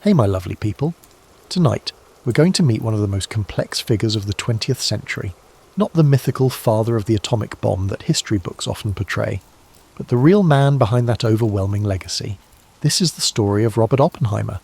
Hey my lovely people. Tonight, we're going to meet one of the most complex figures of the 20th century. Not the mythical father of the atomic bomb that history books often portray, but the real man behind that overwhelming legacy. This is the story of Robert Oppenheimer,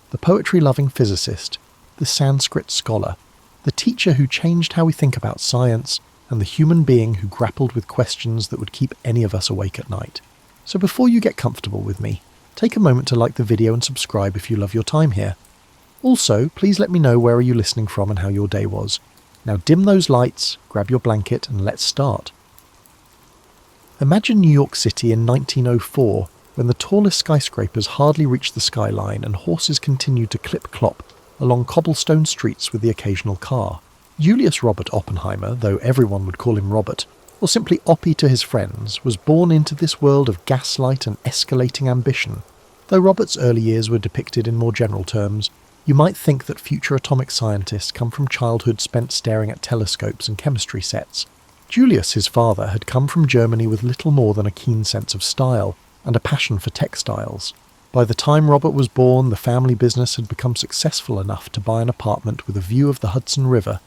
the poetry-loving physicist, the Sanskrit scholar, the teacher who changed how we think about science, and the human being who grappled with questions that would keep any of us awake at night. So before you get comfortable with me, take a moment to like the video and subscribe if you love your time here. Also, please let me know where are you listening from and how your day was. Now dim those lights, grab your blanket, and let's start. Imagine New York City in 1904, when the tallest skyscrapers hardly reached the skyline and horses continued to clip-clop along cobblestone streets with the occasional car. Julius Robert Oppenheimer, though everyone would call him Robert, or simply Oppie to his friends, was born into this world of gaslight and escalating ambition. Though Robert's early years were depicted in more general terms, you might think that future atomic scientists come from childhood spent staring at telescopes and chemistry sets. Julius, his father, had come from Germany with little more than a keen sense of style and a passion for textiles. By the time Robert was born, the family business had become successful enough to buy an apartment with a view of the Hudson River,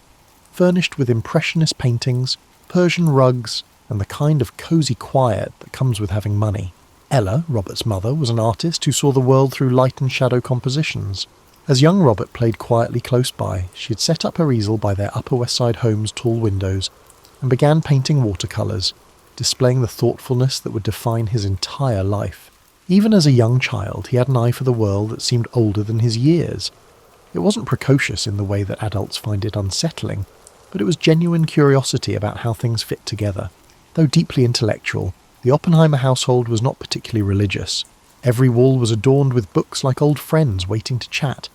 furnished with impressionist paintings, Persian rugs, and the kind of cosy quiet that comes with having money. Ella, Robert's mother, was an artist who saw the world through light and shadow compositions. As young Robert played quietly close by, she had set up her easel by their Upper West Side home's tall windows and began painting watercolours, displaying the thoughtfulness that would define his entire life. Even as a young child, he had an eye for the world that seemed older than his years. It wasn't precocious in the way that adults find it unsettling, but it was genuine curiosity about how things fit together. Though deeply intellectual, the Oppenheimer household was not particularly religious. Every wall was adorned with books like old friends waiting to chat,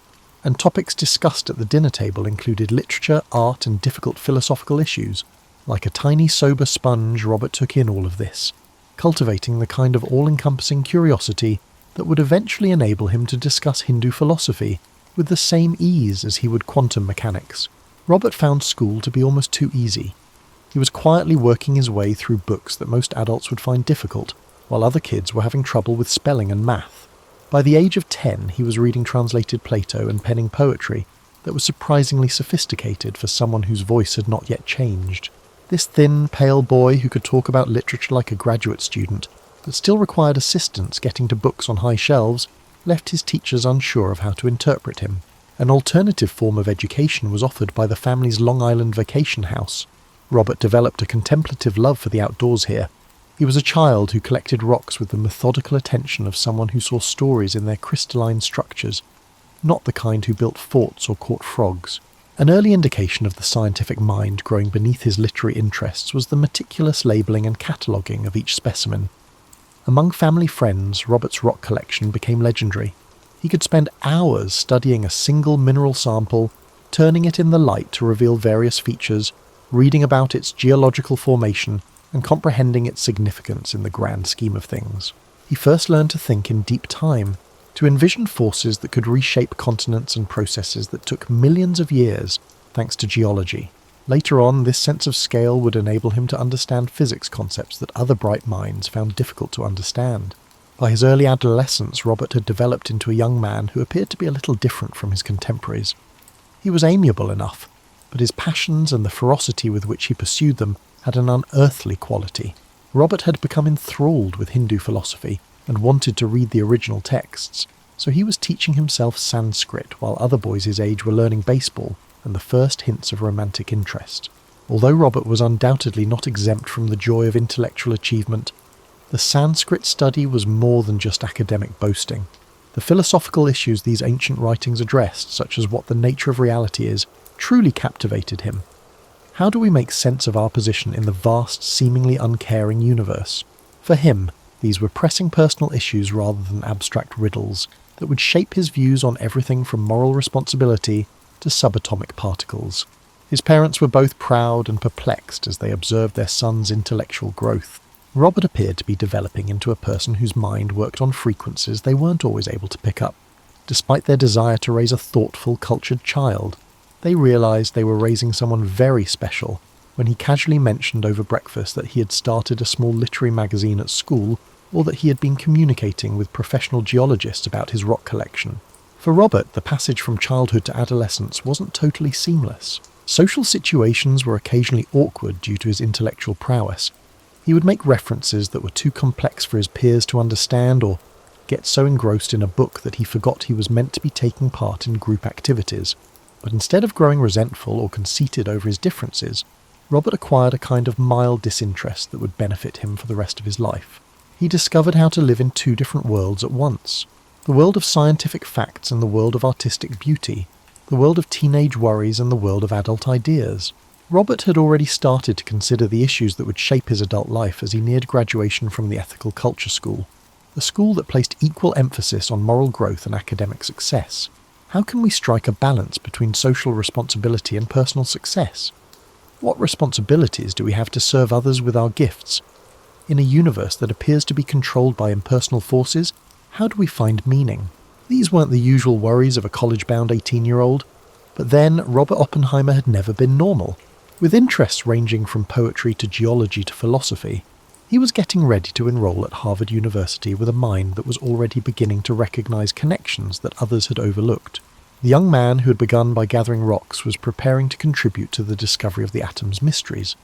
and topics discussed at the dinner table included literature, art, and difficult philosophical issues. Like a tiny sober sponge, Robert took in all of this, cultivating the kind of all-encompassing curiosity that would eventually enable him to discuss Hindu philosophy with the same ease as he would quantum mechanics. Robert found school to be almost too easy. He was quietly working his way through books that most adults would find difficult, while other kids were having trouble with spelling and math. By the age of 10, he was reading translated Plato and penning poetry that was surprisingly sophisticated for someone whose voice had not yet changed. This thin, pale boy who could talk about literature like a graduate student, but still required assistance getting to books on high shelves, left his teachers unsure of how to interpret him. An alternative form of education was offered by the family's Long Island vacation house. Robert developed a contemplative love for the outdoors here. He was a child who collected rocks with the methodical attention of someone who saw stories in their crystalline structures, not the kind who built forts or caught frogs. An early indication of the scientific mind growing beneath his literary interests was the meticulous labelling and cataloguing of each specimen. Among family friends, Robert's rock collection became legendary. He could spend hours studying a single mineral sample, turning it in the light to reveal various features, reading about its geological formation, and comprehending its significance in the grand scheme of things. He first learned to think in deep time, to envision forces that could reshape continents and processes that took millions of years, thanks to geology. Later on, this sense of scale would enable him to understand physics concepts that other bright minds found difficult to understand. By his early adolescence, Robert had developed into a young man who appeared to be a little different from his contemporaries. He was amiable enough, but his passions and the ferocity with which he pursued them had an unearthly quality. Robert had become enthralled with Hindu philosophy and wanted to read the original texts, so he was teaching himself Sanskrit while other boys his age were learning baseball and the first hints of romantic interest. Although Robert was undoubtedly not exempt from the joy of intellectual achievement, the Sanskrit study was more than just academic boasting. The philosophical issues these ancient writings addressed, such as what the nature of reality is, truly captivated him. How do we make sense of our position in the vast, seemingly uncaring universe? For him, these were pressing personal issues rather than abstract riddles that would shape his views on everything from moral responsibility to subatomic particles. His parents were both proud and perplexed as they observed their son's intellectual growth. Robert appeared to be developing into a person whose mind worked on frequencies they weren't always able to pick up. Despite their desire to raise a thoughtful, cultured child, they realised they were raising someone very special when he casually mentioned over breakfast that he had started a small literary magazine at school, or that he had been communicating with professional geologists about his rock collection. For Robert, the passage from childhood to adolescence wasn't totally seamless. Social situations were occasionally awkward due to his intellectual prowess. He would make references that were too complex for his peers to understand, or get so engrossed in a book that he forgot he was meant to be taking part in group activities. But instead of growing resentful or conceited over his differences, Robert acquired a kind of mild disinterest that would benefit him for the rest of his life. He discovered how to live in two different worlds at once. The world of scientific facts and the world of artistic beauty. The world of teenage worries and the world of adult ideas. Robert had already started to consider the issues that would shape his adult life as he neared graduation from the Ethical Culture School, a school that placed equal emphasis on moral growth and academic success. How can we strike a balance between social responsibility and personal success? What responsibilities do we have to serve others with our gifts? In a universe that appears to be controlled by impersonal forces, how do we find meaning? These weren't the usual worries of a college-bound 18-year-old, but then Robert Oppenheimer had never been normal. With interests ranging from poetry to geology to philosophy, he was getting ready to enroll at Harvard University with a mind that was already beginning to recognize connections that others had overlooked. The young man who had begun by gathering rocks was preparing to contribute to the discovery of the atom's mysteries.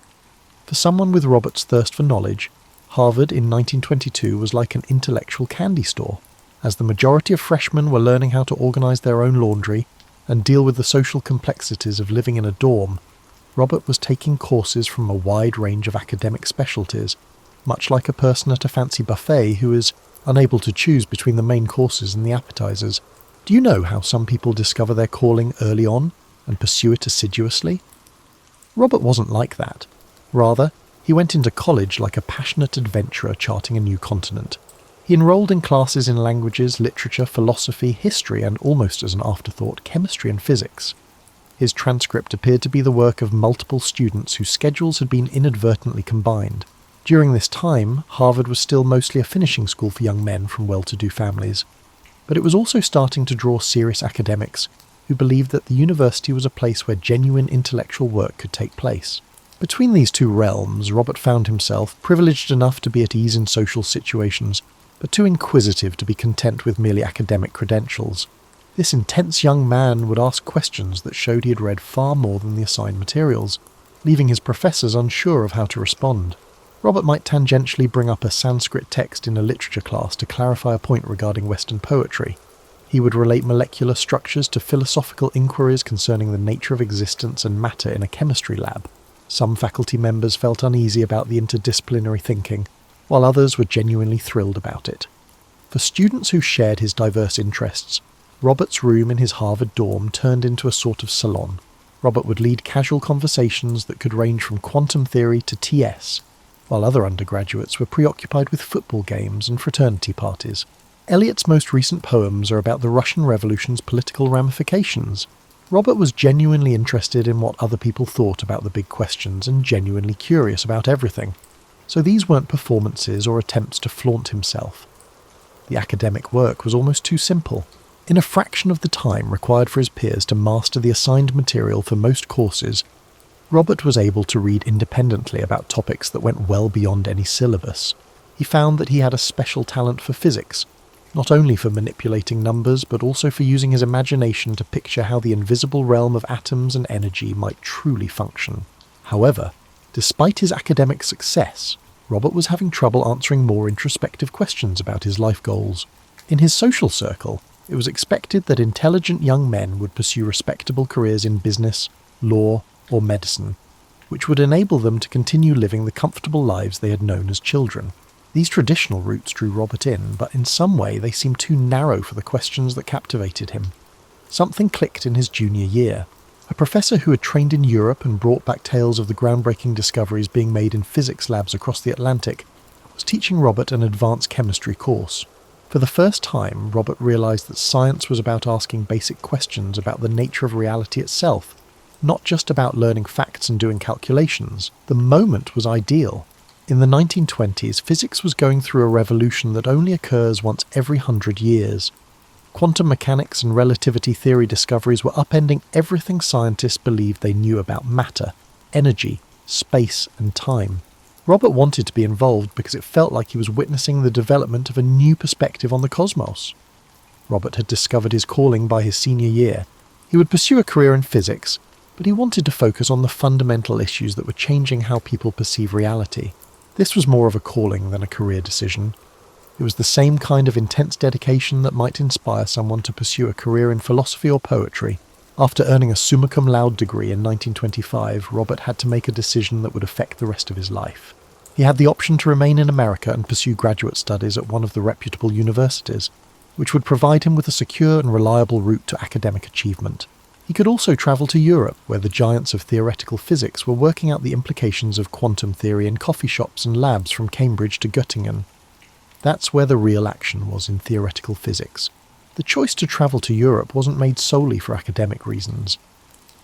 For someone with Robert's thirst for knowledge, Harvard in 1922 was like an intellectual candy store. As the majority of freshmen were learning how to organize their own laundry and deal with the social complexities of living in a dorm, Robert was taking courses from a wide range of academic specialties, much like a person at a fancy buffet who is unable to choose between the main courses and the appetizers. Do you know how some people discover their calling early on and pursue it assiduously? Robert wasn't like that. Rather, he went into college like a passionate adventurer charting a new continent. He enrolled in classes in languages, literature, philosophy, history, and almost as an afterthought, chemistry and physics. His transcript appeared to be the work of multiple students whose schedules had been inadvertently combined. During this time, Harvard was still mostly a finishing school for young men from well-to-do families. But it was also starting to draw serious academics who believed that the university was a place where genuine intellectual work could take place. Between these two realms, Robert found himself privileged enough to be at ease in social situations, but too inquisitive to be content with merely academic credentials. This intense young man would ask questions that showed he had read far more than the assigned materials, leaving his professors unsure of how to respond. Robert might tangentially bring up a Sanskrit text in a literature class to clarify a point regarding Western poetry. He would relate molecular structures to philosophical inquiries concerning the nature of existence and matter in a chemistry lab. Some faculty members felt uneasy about the interdisciplinary thinking, while others were genuinely thrilled about it. For students who shared his diverse interests, Robert's room in his Harvard dorm turned into a sort of salon. Robert would lead casual conversations that could range from quantum theory to TS, while other undergraduates were preoccupied with football games and fraternity parties. Eliot's most recent poems are about the Russian Revolution's political ramifications. Robert was genuinely interested in what other people thought about the big questions and genuinely curious about everything. So these weren't performances or attempts to flaunt himself. The academic work was almost too simple. In a fraction of the time required for his peers to master the assigned material for most courses, Robert was able to read independently about topics that went well beyond any syllabus. He found that he had a special talent for physics, not only for manipulating numbers, but also for using his imagination to picture how the invisible realm of atoms and energy might truly function. However, despite his academic success, Robert was having trouble answering more introspective questions about his life goals. In his social circle, it was expected that intelligent young men would pursue respectable careers in business, law, or medicine, which would enable them to continue living the comfortable lives they had known as children. These traditional routes drew Robert in, but in some way they seemed too narrow for the questions that captivated him. Something clicked in his junior year. A professor who had trained in Europe and brought back tales of the groundbreaking discoveries being made in physics labs across the Atlantic was teaching Robert an advanced chemistry course. For the first time, Robert realized that science was about asking basic questions about the nature of reality itself, not just about learning facts and doing calculations. The moment was ideal. In the 1920s, physics was going through a revolution that only occurs once every 100 years. Quantum mechanics and relativity theory discoveries were upending everything scientists believed they knew about matter, energy, space, and time. Robert wanted to be involved because it felt like he was witnessing the development of a new perspective on the cosmos. Robert had discovered his calling by his senior year. He would pursue a career in physics, but he wanted to focus on the fundamental issues that were changing how people perceive reality. This was more of a calling than a career decision. It was the same kind of intense dedication that might inspire someone to pursue a career in philosophy or poetry. After earning a summa cum laude degree in 1925, Robert had to make a decision that would affect the rest of his life. He had the option to remain in America and pursue graduate studies at one of the reputable universities, which would provide him with a secure and reliable route to academic achievement. He could also travel to Europe, where the giants of theoretical physics were working out the implications of quantum theory in coffee shops and labs from Cambridge to Göttingen. That's where the real action was in theoretical physics. The choice to travel to Europe wasn't made solely for academic reasons.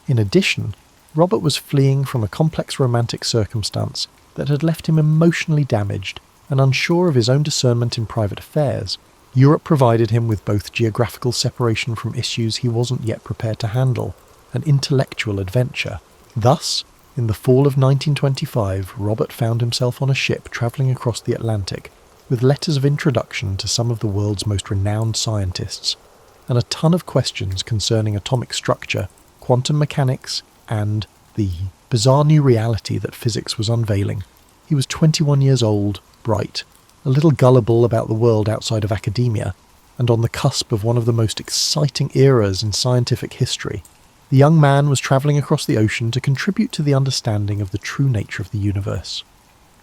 In addition, Robert was fleeing from a complex romantic circumstance that had left him emotionally damaged and unsure of his own discernment in private affairs. Europe provided him with both geographical separation from issues he wasn't yet prepared to handle, and intellectual adventure. Thus, in the fall of 1925, Robert found himself on a ship travelling across the Atlantic, with letters of introduction to some of the world's most renowned scientists, and a ton of questions concerning atomic structure, quantum mechanics, and the bizarre new reality that physics was unveiling. He was 21 years old, bright, a little gullible about the world outside of academia, and on the cusp of one of the most exciting eras in scientific history. The young man was travelling across the ocean to contribute to the understanding of the true nature of the universe.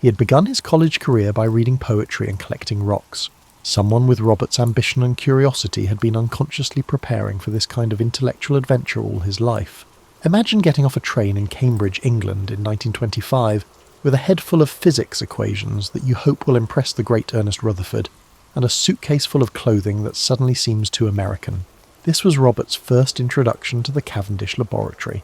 He had begun his college career by reading poetry and collecting rocks. Someone with Robert's ambition and curiosity had been unconsciously preparing for this kind of intellectual adventure all his life. Imagine getting off a train in Cambridge, England in 1925, with a head full of physics equations that you hope will impress the great Ernest Rutherford, and a suitcase full of clothing that suddenly seems too American. This was Robert's first introduction to the Cavendish laboratory,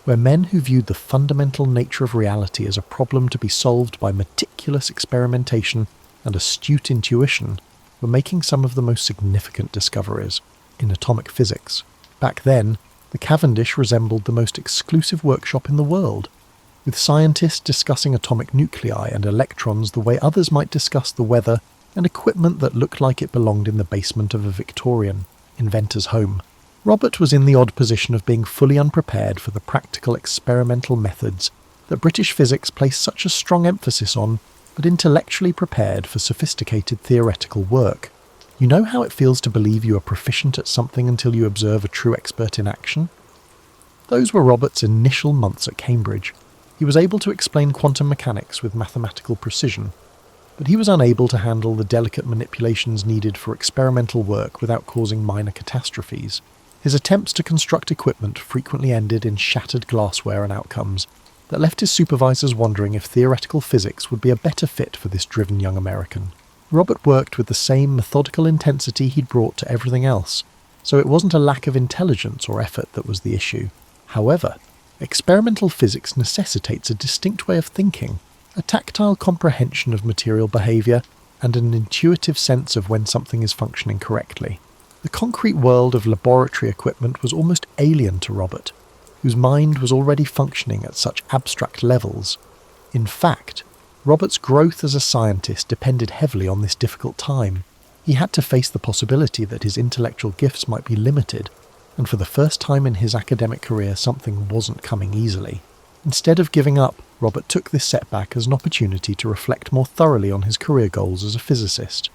where men who viewed the fundamental nature of reality as a problem to be solved by meticulous experimentation and astute intuition were making some of the most significant discoveries in atomic physics. Back then, the Cavendish resembled the most exclusive workshop in the world, with scientists discussing atomic nuclei and electrons the way others might discuss the weather, and equipment that looked like it belonged in the basement of a Victorian inventor's home. Robert was in the odd position of being fully unprepared for the practical experimental methods that British physics placed such a strong emphasis on, but intellectually prepared for sophisticated theoretical work. You know how it feels to believe you are proficient at something until you observe a true expert in action? Those were Robert's initial months at Cambridge. He was able to explain quantum mechanics with mathematical precision, but he was unable to handle the delicate manipulations needed for experimental work without causing minor catastrophes. His attempts to construct equipment frequently ended in shattered glassware and outcomes that left his supervisors wondering if theoretical physics would be a better fit for this driven young American. Robert worked with the same methodical intensity he'd brought to everything else, so it wasn't a lack of intelligence or effort that was the issue. However, experimental physics necessitates a distinct way of thinking, a tactile comprehension of material behaviour, and an intuitive sense of when something is functioning correctly. The concrete world of laboratory equipment was almost alien to Robert, whose mind was already functioning at such abstract levels. In fact, Robert's growth as a scientist depended heavily on this difficult time. He had to face the possibility that his intellectual gifts might be limited, and for the first time in his academic career something wasn't coming easily. Instead of giving up, Robert took this setback as an opportunity to reflect more thoroughly on his career goals as a physicist.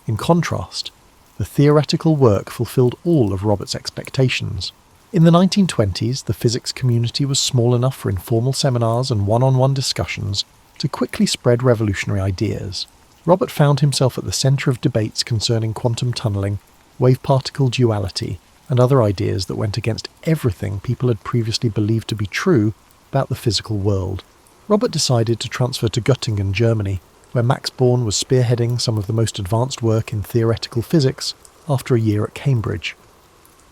In contrast, the theoretical work fulfilled all of Robert's expectations. In the 1920s, the physics community was small enough for informal seminars and one-on-one discussions to quickly spread revolutionary ideas. Robert found himself at the centre of debates concerning quantum tunnelling, wave-particle duality, and other ideas that went against everything people had previously believed to be true about the physical world. Robert decided to transfer to Göttingen, Germany, where Max Born was spearheading some of the most advanced work in theoretical physics after a year at Cambridge.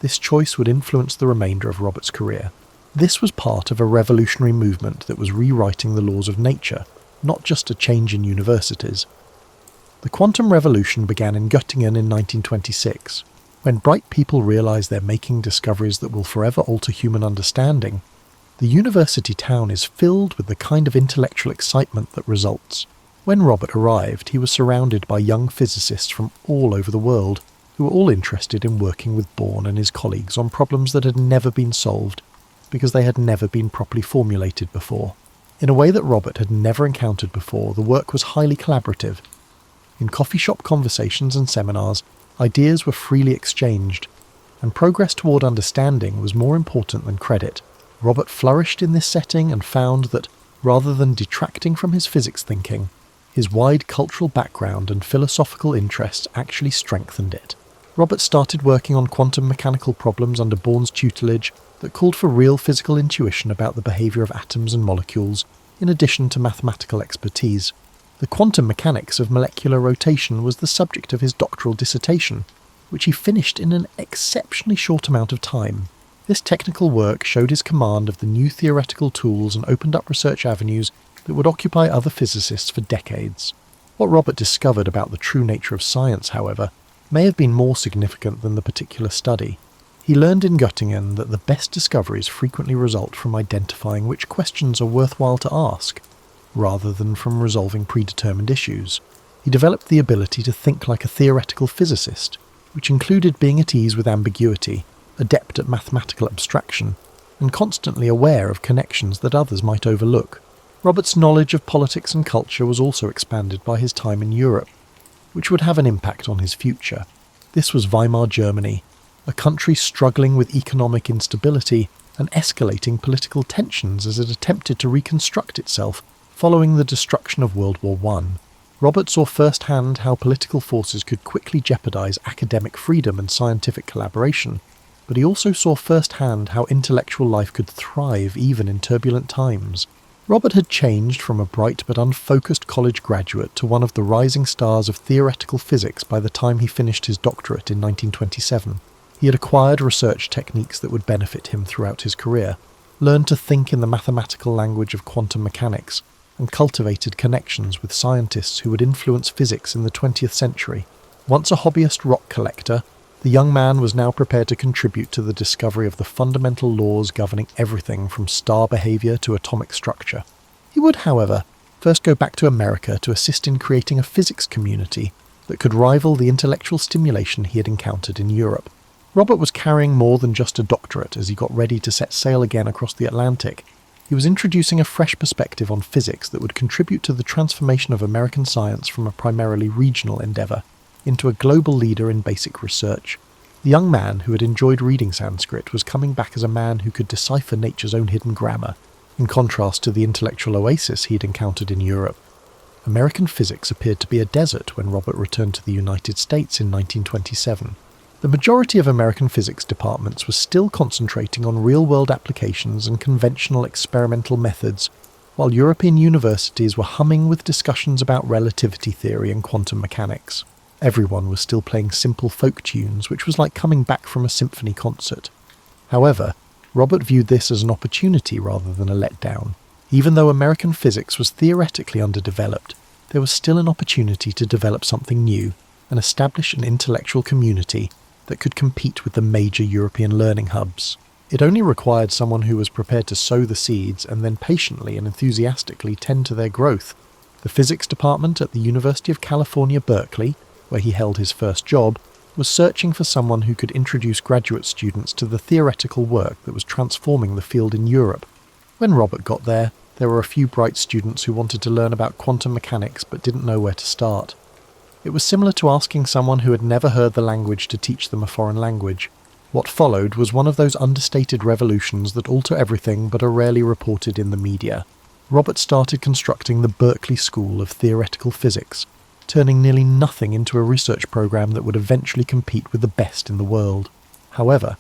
This choice would influence the remainder of Robert's career. This was part of a revolutionary movement that was rewriting the laws of nature, not just a change in universities. The quantum revolution began in Göttingen in 1926, when bright people realised they're making discoveries that will forever alter human understanding. The university town is filled with the kind of intellectual excitement that results. When Robert arrived, he was surrounded by young physicists from all over the world, who were all interested in working with Bourne and his colleagues on problems that had never been solved because they had never been properly formulated before. In a way that Robert had never encountered before, the work was highly collaborative. In coffee shop conversations and seminars, ideas were freely exchanged, and progress toward understanding was more important than credit. Robert flourished in this setting and found that, rather than detracting from his physics thinking, his wide cultural background and philosophical interests actually strengthened it. Robert started working on quantum mechanical problems under Bourne's tutelage that called for real physical intuition about the behaviour of atoms and molecules, in addition to mathematical expertise. The quantum mechanics of molecular rotation was the subject of his doctoral dissertation, which he finished in an exceptionally short amount of time. This technical work showed his command of the new theoretical tools and opened up research avenues that would occupy other physicists for decades. What Robert discovered about the true nature of science, however, may have been more significant than the particular study. He learned in Göttingen that the best discoveries frequently result from identifying which questions are worthwhile to ask, rather than from resolving predetermined issues. He developed the ability to think like a theoretical physicist, which included being at ease with ambiguity, adept at mathematical abstraction, and constantly aware of connections that others might overlook. Robert's knowledge of politics and culture was also expanded by his time in Europe, which would have an impact on his future. This was Weimar Germany, a country struggling with economic instability and escalating political tensions as it attempted to reconstruct itself following the destruction of World War I. Robert saw firsthand how political forces could quickly jeopardize academic freedom and scientific collaboration, but he also saw firsthand how intellectual life could thrive even in turbulent times. Robert had changed from a bright but unfocused college graduate to one of the rising stars of theoretical physics by the time he finished his doctorate in 1927. He had acquired research techniques that would benefit him throughout his career, learned to think in the mathematical language of quantum mechanics, and cultivated connections with scientists who would influence physics in the 20th century. Once a hobbyist rock collector, the young man was now prepared to contribute to the discovery of the fundamental laws governing everything from star behaviour to atomic structure. He would, however, first go back to America to assist in creating a physics community that could rival the intellectual stimulation he had encountered in Europe. Robert was carrying more than just a doctorate as he got ready to set sail again across the Atlantic. He was introducing a fresh perspective on physics that would contribute to the transformation of American science from a primarily regional endeavour into a global leader in basic research. The young man who had enjoyed reading Sanskrit was coming back as a man who could decipher nature's own hidden grammar, in contrast to the intellectual oasis he'd encountered in Europe. American physics appeared to be a desert when Robert returned to the United States in 1927. The majority of American physics departments were still concentrating on real-world applications and conventional experimental methods, while European universities were humming with discussions about relativity theory and quantum mechanics. Everyone was still playing simple folk tunes, which was like coming back from a symphony concert. However, Robert viewed this as an opportunity rather than a letdown. Even though American physics was theoretically underdeveloped, there was still an opportunity to develop something new and establish an intellectual community that could compete with the major European learning hubs. It only required someone who was prepared to sow the seeds and then patiently and enthusiastically tend to their growth. The physics department at the University of California, Berkeley, where he held his first job, was searching for someone who could introduce graduate students to the theoretical work that was transforming the field in Europe. When Robert got there were a few bright students who wanted to learn about quantum mechanics but didn't know where to start. It was similar to asking someone who had never heard the language to teach them a foreign language. What followed was one of those understated revolutions that alter everything but are rarely reported in the media. Robert started constructing the Berkeley School of Theoretical Physics, turning nearly nothing into a research program that would eventually compete with the best in the world. However,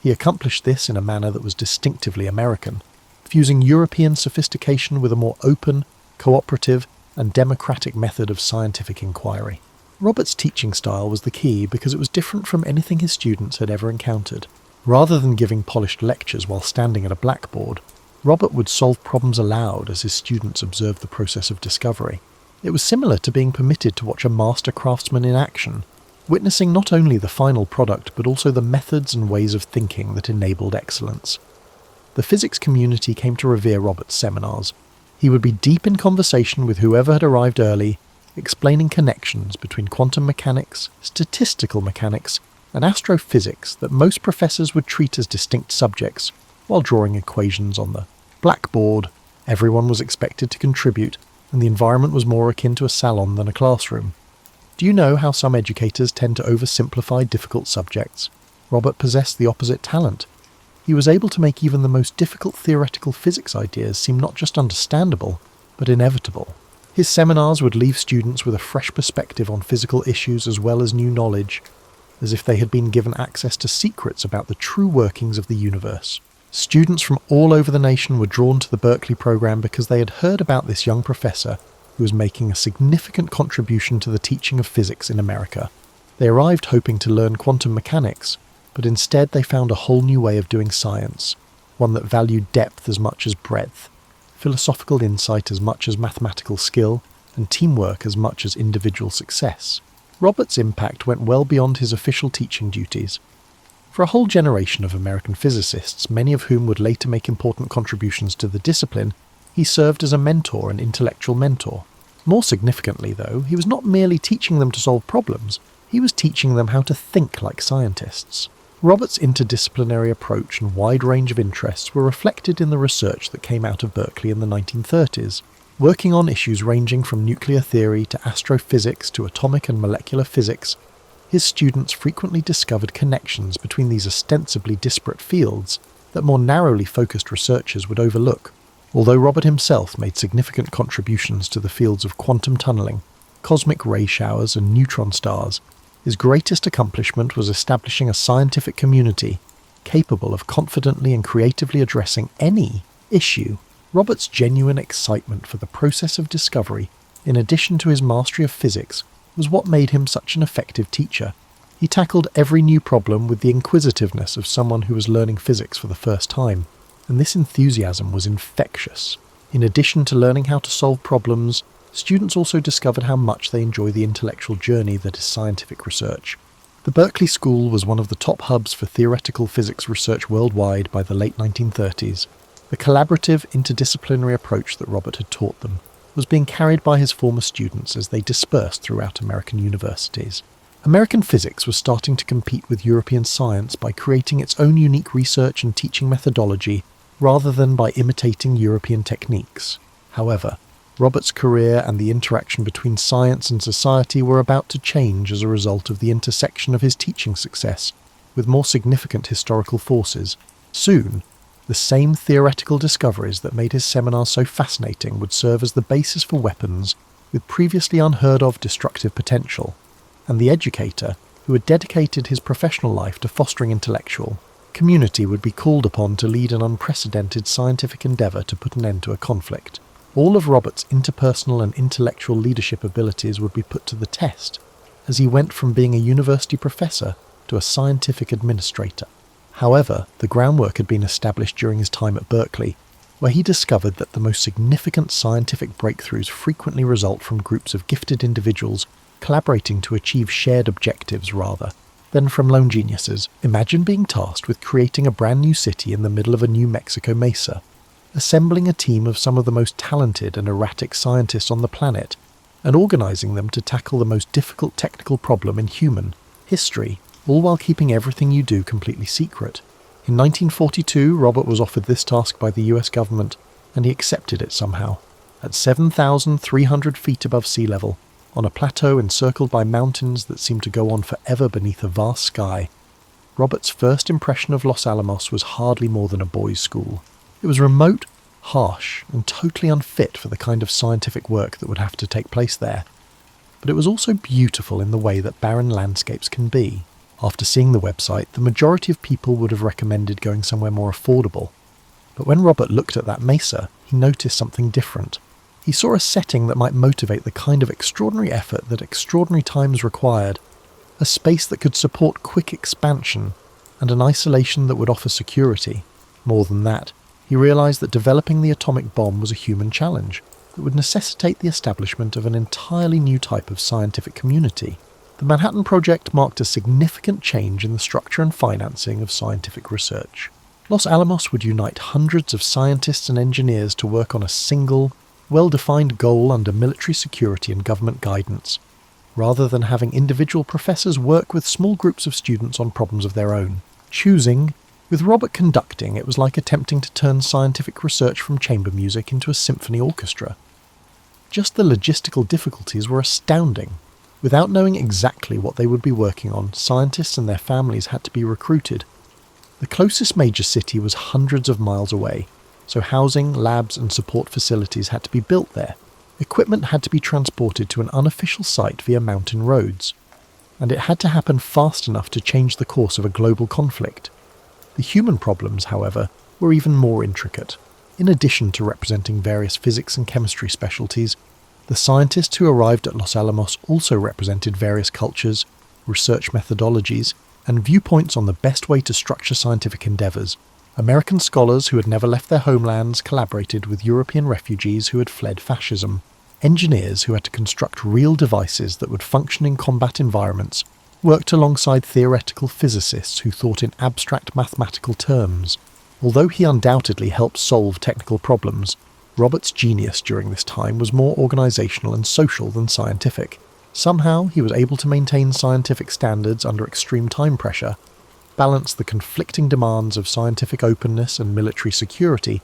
he accomplished this in a manner that was distinctively American, fusing European sophistication with a more open, cooperative, and democratic method of scientific inquiry. Robert's teaching style was the key because it was different from anything his students had ever encountered. Rather than giving polished lectures while standing at a blackboard, Robert would solve problems aloud as his students observed the process of discovery. It was similar to being permitted to watch a master craftsman in action, witnessing not only the final product but also the methods and ways of thinking that enabled excellence. The physics community came to revere Robert's seminars. He would be deep in conversation with whoever had arrived early, explaining connections between quantum mechanics, statistical mechanics, and astrophysics that most professors would treat as distinct subjects, while drawing equations on the blackboard. Everyone was expected to contribute, and the environment was more akin to a salon than a classroom. Do you know how some educators tend to oversimplify difficult subjects? Robert possessed the opposite talent. He was able to make even the most difficult theoretical physics ideas seem not just understandable, but inevitable. His seminars would leave students with a fresh perspective on physical issues as well as new knowledge, as if they had been given access to secrets about the true workings of the universe. Students from all over the nation were drawn to the Berkeley program because they had heard about this young professor who was making a significant contribution to the teaching of physics in America. They arrived hoping to learn quantum mechanics, but instead they found a whole new way of doing science, one that valued depth as much as breadth, philosophical insight as much as mathematical skill, and teamwork as much as individual success. Robert's impact went well beyond his official teaching duties. For a whole generation of American physicists, many of whom would later make important contributions to the discipline, he served as a mentor and intellectual mentor. More significantly, though, he was not merely teaching them to solve problems, he was teaching them how to think like scientists. Robert's interdisciplinary approach and wide range of interests were reflected in the research that came out of Berkeley in the 1930s, working on issues ranging from nuclear theory to astrophysics to atomic and molecular physics. His students frequently discovered connections between these ostensibly disparate fields that more narrowly focused researchers would overlook. Although Robert himself made significant contributions to the fields of quantum tunneling, cosmic ray showers, and neutron stars, his greatest accomplishment was establishing a scientific community capable of confidently and creatively addressing any issue. Robert's genuine excitement for the process of discovery, in addition to his mastery of physics, was what made him such an effective teacher. He tackled every new problem with the inquisitiveness of someone who was learning physics for the first time, and this enthusiasm was infectious. In addition to learning how to solve problems, students also discovered how much they enjoy the intellectual journey that is scientific research. The Berkeley School was one of the top hubs for theoretical physics research worldwide by the late 1930s. The collaborative, interdisciplinary approach that Robert had taught them was being carried by his former students as they dispersed throughout American universities. American physics was starting to compete with European science by creating its own unique research and teaching methodology rather than by imitating European techniques. However, Robert's career and the interaction between science and society were about to change as a result of the intersection of his teaching success with more significant historical forces. Soon, the same theoretical discoveries that made his seminars so fascinating would serve as the basis for weapons with previously unheard of destructive potential, and the educator, who had dedicated his professional life to fostering intellectual community, would be called upon to lead an unprecedented scientific endeavour to put an end to a conflict. All of Robert's interpersonal and intellectual leadership abilities would be put to the test as he went from being a university professor to a scientific administrator. However, the groundwork had been established during his time at Berkeley, where he discovered that the most significant scientific breakthroughs frequently result from groups of gifted individuals collaborating to achieve shared objectives rather than from lone geniuses. Imagine being tasked with creating a brand new city in the middle of a New Mexico mesa, assembling a team of some of the most talented and erratic scientists on the planet, and organizing them to tackle the most difficult technical problem in human history, all while keeping everything you do completely secret. In 1942, Robert was offered this task by the US government, and he accepted it somehow. At 7,300 feet above sea level, on a plateau encircled by mountains that seemed to go on forever beneath a vast sky, Robert's first impression of Los Alamos was hardly more than a boys' school. It was remote, harsh, and totally unfit for the kind of scientific work that would have to take place there. But it was also beautiful in the way that barren landscapes can be. After seeing the website, the majority of people would have recommended going somewhere more affordable. But when Robert looked at that mesa, he noticed something different. He saw a setting that might motivate the kind of extraordinary effort that extraordinary times required, a space that could support quick expansion, and an isolation that would offer security. More than that, he realized that developing the atomic bomb was a human challenge that would necessitate the establishment of an entirely new type of scientific community. The Manhattan Project marked a significant change in the structure and financing of scientific research. Los Alamos would unite hundreds of scientists and engineers to work on a single, well-defined goal under military security and government guidance, rather than having individual professors work with small groups of students on problems of their own. Choosing, with Robert conducting, it was like attempting to turn scientific research from chamber music into a symphony orchestra. Just the logistical difficulties were astounding. Without knowing exactly what they would be working on, scientists and their families had to be recruited. The closest major city was hundreds of miles away, so housing, labs and support facilities had to be built there. Equipment had to be transported to an unofficial site via mountain roads, and it had to happen fast enough to change the course of a global conflict. The human problems, however, were even more intricate. In addition to representing various physics and chemistry specialties, the scientists who arrived at Los Alamos also represented various cultures, research methodologies, and viewpoints on the best way to structure scientific endeavours. American scholars who had never left their homelands collaborated with European refugees who had fled fascism. Engineers who had to construct real devices that would function in combat environments worked alongside theoretical physicists who thought in abstract mathematical terms. Although he undoubtedly helped solve technical problems, Robert's genius during this time was more organisational and social than scientific. Somehow he was able to maintain scientific standards under extreme time pressure, balance the conflicting demands of scientific openness and military security,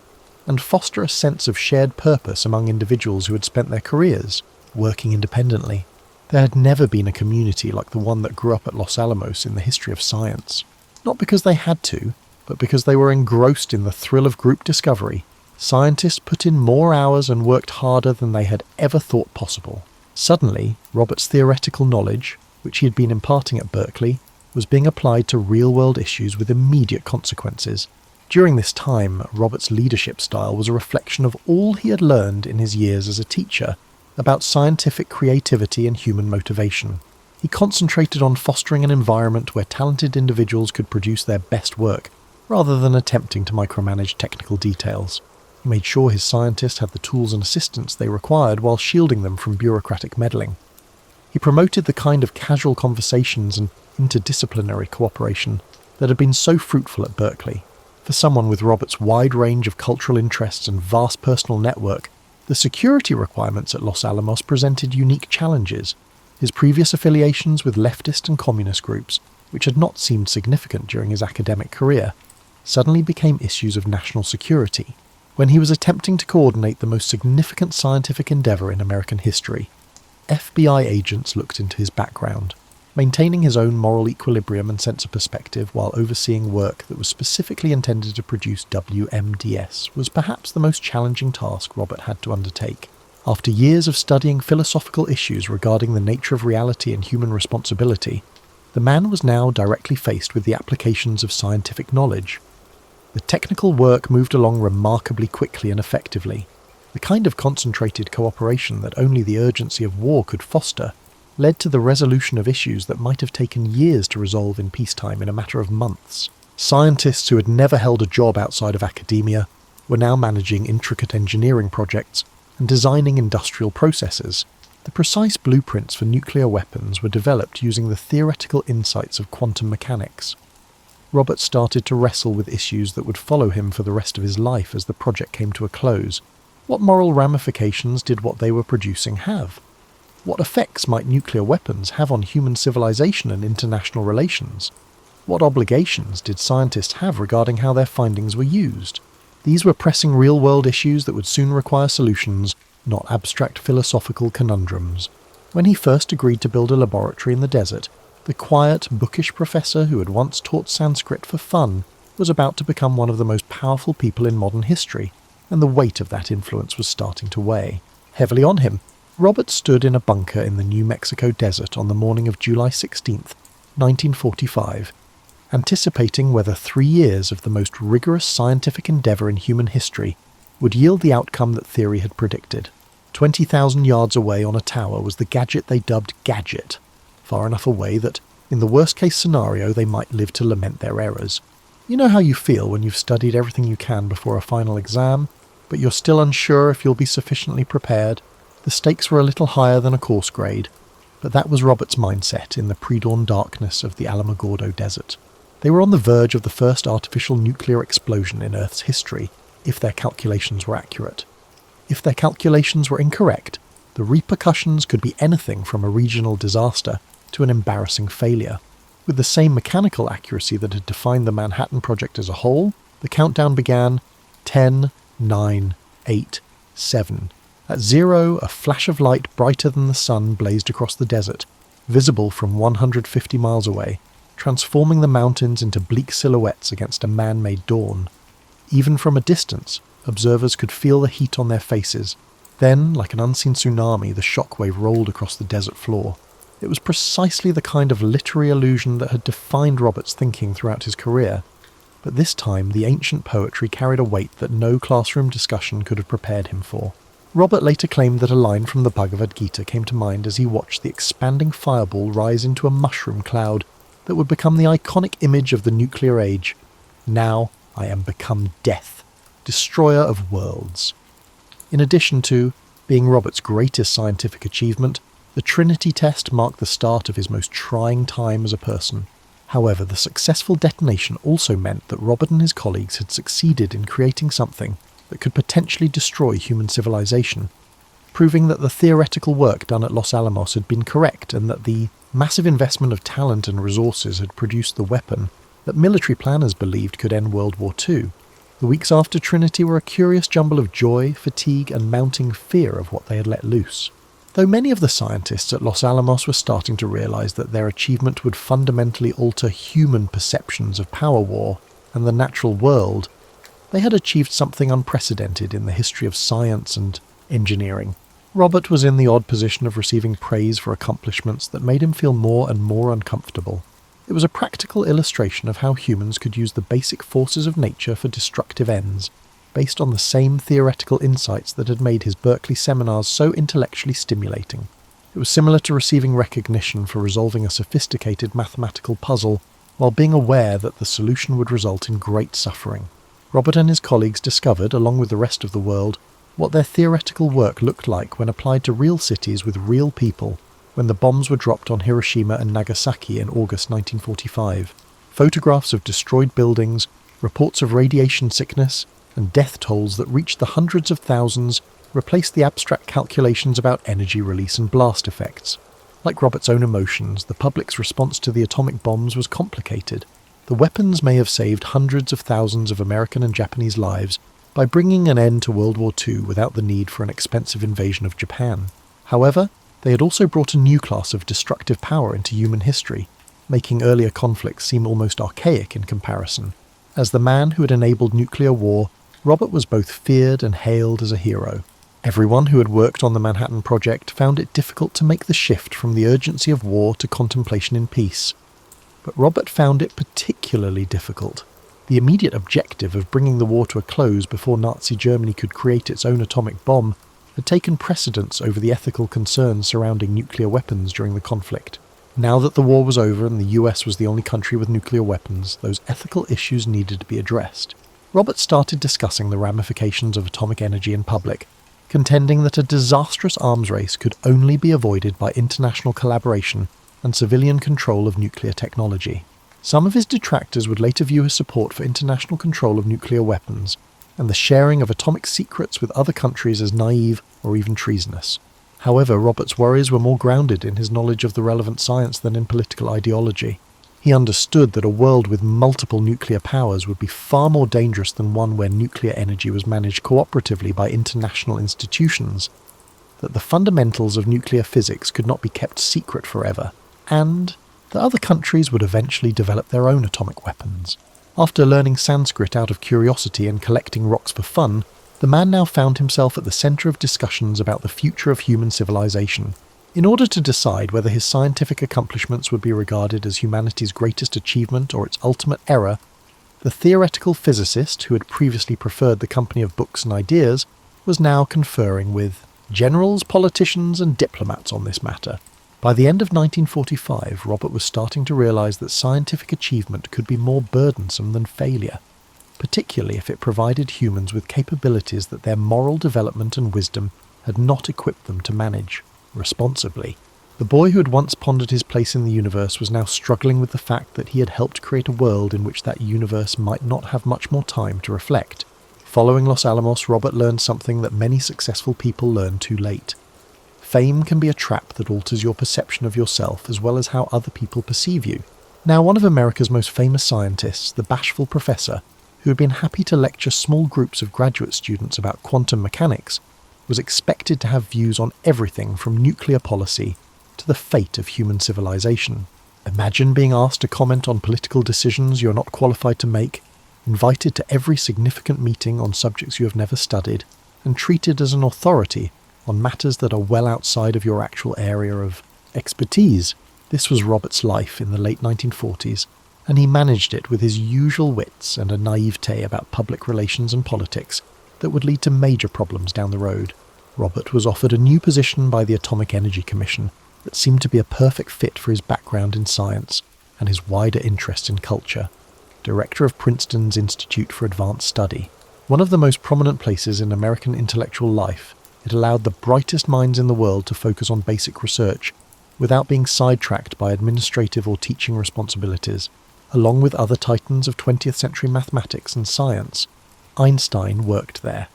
and foster a sense of shared purpose among individuals who had spent their careers working independently. There had never been a community like the one that grew up at Los Alamos in the history of science. Not because they had to, but because they were engrossed in the thrill of group discovery. Scientists put in more hours and worked harder than they had ever thought possible. Suddenly, Robert's theoretical knowledge, which he had been imparting at Berkeley, was being applied to real-world issues with immediate consequences. During this time, Robert's leadership style was a reflection of all he had learned in his years as a teacher about scientific creativity and human motivation. He concentrated on fostering an environment where talented individuals could produce their best work, rather than attempting to micromanage technical details. He made sure his scientists had the tools and assistance they required while shielding them from bureaucratic meddling. He promoted the kind of casual conversations and interdisciplinary cooperation that had been so fruitful at Berkeley. For someone with Robert's wide range of cultural interests and vast personal network, the security requirements at Los Alamos presented unique challenges. His previous affiliations with leftist and communist groups, which had not seemed significant during his academic career, suddenly became issues of national security. When he was attempting to coordinate the most significant scientific endeavour in American history, FBI agents looked into his background. Maintaining his own moral equilibrium and sense of perspective while overseeing work that was specifically intended to produce WMDs was perhaps the most challenging task Robert had to undertake. After years of studying philosophical issues regarding the nature of reality and human responsibility, the man was now directly faced with the applications of scientific knowledge. The technical work moved along remarkably quickly and effectively. The kind of concentrated cooperation that only the urgency of war could foster led to the resolution of issues that might have taken years to resolve in peacetime in a matter of months. Scientists who had never held a job outside of academia were now managing intricate engineering projects and designing industrial processes. The precise blueprints for nuclear weapons were developed using the theoretical insights of quantum mechanics. Robert started to wrestle with issues that would follow him for the rest of his life as the project came to a close. What moral ramifications did what they were producing have? What effects might nuclear weapons have on human civilization and international relations? What obligations did scientists have regarding how their findings were used? These were pressing real-world issues that would soon require solutions, not abstract philosophical conundrums. When he first agreed to build a laboratory in the desert, the quiet, bookish professor who had once taught Sanskrit for fun was about to become one of the most powerful people in modern history, and the weight of that influence was starting to weigh heavily on him. Robert stood in a bunker in the New Mexico desert on the morning of July 16th, 1945, anticipating whether 3 years of the most rigorous scientific endeavour in human history would yield the outcome that theory had predicted. 20,000 yards away on a tower was the gadget they dubbed Gadget, far enough away that, in the worst-case scenario, they might live to lament their errors. You know how you feel when you've studied everything you can before a final exam, but you're still unsure if you'll be sufficiently prepared? The stakes were a little higher than a course grade, but that was Robert's mindset in the pre-dawn darkness of the Alamogordo Desert. They were on the verge of the first artificial nuclear explosion in Earth's history, if their calculations were accurate. If their calculations were incorrect, the repercussions could be anything from a regional disaster to an embarrassing failure. With the same mechanical accuracy that had defined the Manhattan Project as a whole, the countdown began 10, 9, 8, 7. At 0, a flash of light brighter than the sun blazed across the desert, visible from 150 miles away, transforming the mountains into bleak silhouettes against a man-made dawn. Even from a distance, observers could feel the heat on their faces. Then, like an unseen tsunami, the shockwave rolled across the desert floor. It was precisely the kind of literary illusion that had defined Robert's thinking throughout his career. But this time, the ancient poetry carried a weight that no classroom discussion could have prepared him for. Robert later claimed that a line from the Bhagavad Gita came to mind as he watched the expanding fireball rise into a mushroom cloud that would become the iconic image of the nuclear age. Now I am become death, destroyer of worlds. In addition to being Robert's greatest scientific achievement, the Trinity test marked the start of his most trying time as a person. However, the successful detonation also meant that Robert and his colleagues had succeeded in creating something that could potentially destroy human civilization, proving that the theoretical work done at Los Alamos had been correct and that the massive investment of talent and resources had produced the weapon that military planners believed could end World War II. The weeks after Trinity were a curious jumble of joy, fatigue, and mounting fear of what they had let loose. Though many of the scientists at Los Alamos were starting to realize that their achievement would fundamentally alter human perceptions of power war and the natural world, they had achieved something unprecedented in the history of science and engineering. Robert was in the odd position of receiving praise for accomplishments that made him feel more and more uncomfortable. It was a practical illustration of how humans could use the basic forces of nature for destructive ends, based on the same theoretical insights that had made his Berkeley seminars so intellectually stimulating. It was similar to receiving recognition for resolving a sophisticated mathematical puzzle, while being aware that the solution would result in great suffering. Robert and his colleagues discovered, along with the rest of the world, what their theoretical work looked like when applied to real cities with real people, when the bombs were dropped on Hiroshima and Nagasaki in August 1945. Photographs of destroyed buildings, reports of radiation sickness, and death tolls that reached the hundreds of thousands replaced the abstract calculations about energy release and blast effects. Like Robert's own emotions, the public's response to the atomic bombs was complicated. The weapons may have saved hundreds of thousands of American and Japanese lives by bringing an end to World War II without the need for an expensive invasion of Japan. However, they had also brought a new class of destructive power into human history, making earlier conflicts seem almost archaic in comparison. As the man who had enabled nuclear war, Robert was both feared and hailed as a hero. Everyone who had worked on the Manhattan Project found it difficult to make the shift from the urgency of war to contemplation in peace. But Robert found it particularly difficult. The immediate objective of bringing the war to a close before Nazi Germany could create its own atomic bomb had taken precedence over the ethical concerns surrounding nuclear weapons during the conflict. Now that the war was over and the US was the only country with nuclear weapons, those ethical issues needed to be addressed. Robert started discussing the ramifications of atomic energy in public, contending that a disastrous arms race could only be avoided by international collaboration and civilian control of nuclear technology. Some of his detractors would later view his support for international control of nuclear weapons and the sharing of atomic secrets with other countries as naive or even treasonous. However, Robert's worries were more grounded in his knowledge of the relevant science than in political ideology. He understood that a world with multiple nuclear powers would be far more dangerous than one where nuclear energy was managed cooperatively by international institutions, that the fundamentals of nuclear physics could not be kept secret forever, and that other countries would eventually develop their own atomic weapons. After learning Sanskrit out of curiosity and collecting rocks for fun, the man now found himself at the centre of discussions about the future of human civilization. In order to decide whether his scientific accomplishments would be regarded as humanity's greatest achievement or its ultimate error, the theoretical physicist who had previously preferred the company of books and ideas was now conferring with generals, politicians, and diplomats on this matter. By the end of 1945, Robert was starting to realize that scientific achievement could be more burdensome than failure, particularly if it provided humans with capabilities that their moral development and wisdom had not equipped them to manage responsibly. The boy who had once pondered his place in the universe was now struggling with the fact that he had helped create a world in which that universe might not have much more time to reflect. Following Los Alamos, Robert learned something that many successful people learn too late. Fame can be a trap that alters your perception of yourself as well as how other people perceive you. Now, one of America's most famous scientists, the bashful professor, who had been happy to lecture small groups of graduate students about quantum mechanics, was expected to have views on everything from nuclear policy to the fate of human civilization. Imagine being asked to comment on political decisions you're not qualified to make, invited to every significant meeting on subjects you have never studied, and treated as an authority on matters that are well outside of your actual area of expertise. This was Robert's life in the late 1940s, and he managed it with his usual wits and a naivete about public relations and politics that would lead to major problems down the road. Robert was offered a new position by the Atomic Energy Commission that seemed to be a perfect fit for his background in science and his wider interest in culture. Director of Princeton's Institute for Advanced Study. One of the most prominent places in American intellectual life, it allowed the brightest minds in the world to focus on basic research without being sidetracked by administrative or teaching responsibilities. Along with other titans of 20th century mathematics and science, Einstein worked there.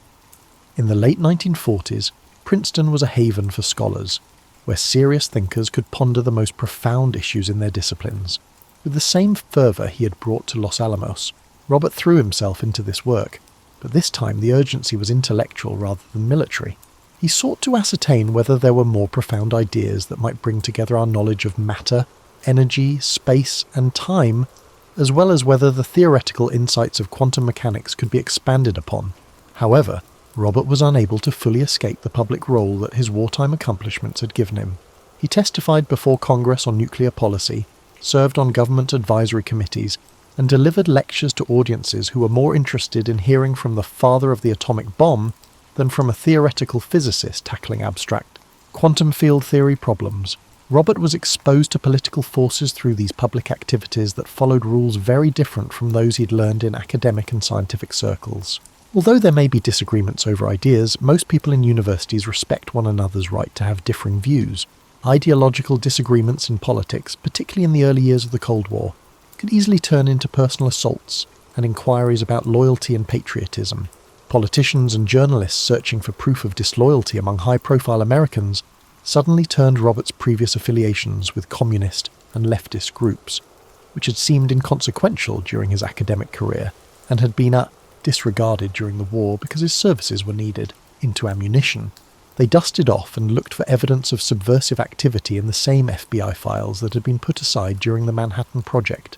In the late 1940s, Princeton was a haven for scholars, where serious thinkers could ponder the most profound issues in their disciplines. With the same fervour he had brought to Los Alamos, Robert threw himself into this work, but this time the urgency was intellectual rather than military. He sought to ascertain whether there were more profound ideas that might bring together our knowledge of matter, energy, space, and time, as well as whether the theoretical insights of quantum mechanics could be expanded upon. However, Robert was unable to fully escape the public role that his wartime accomplishments had given him. He testified before Congress on nuclear policy, served on government advisory committees, and delivered lectures to audiences who were more interested in hearing from the father of the atomic bomb than from a theoretical physicist tackling abstract quantum field theory problems. Robert was exposed to political forces through these public activities that followed rules very different from those he'd learned in academic and scientific circles. Although there may be disagreements over ideas, most people in universities respect one another's right to have differing views. Ideological disagreements in politics, particularly in the early years of the Cold War, could easily turn into personal assaults and inquiries about loyalty and patriotism. Politicians and journalists searching for proof of disloyalty among high-profile Americans suddenly turned Robert's previous affiliations with communist and leftist groups, which had seemed inconsequential during his academic career and had been disregarded during the war because his services were needed, into ammunition. They dusted off and looked for evidence of subversive activity in the same FBI files that had been put aside during the Manhattan Project.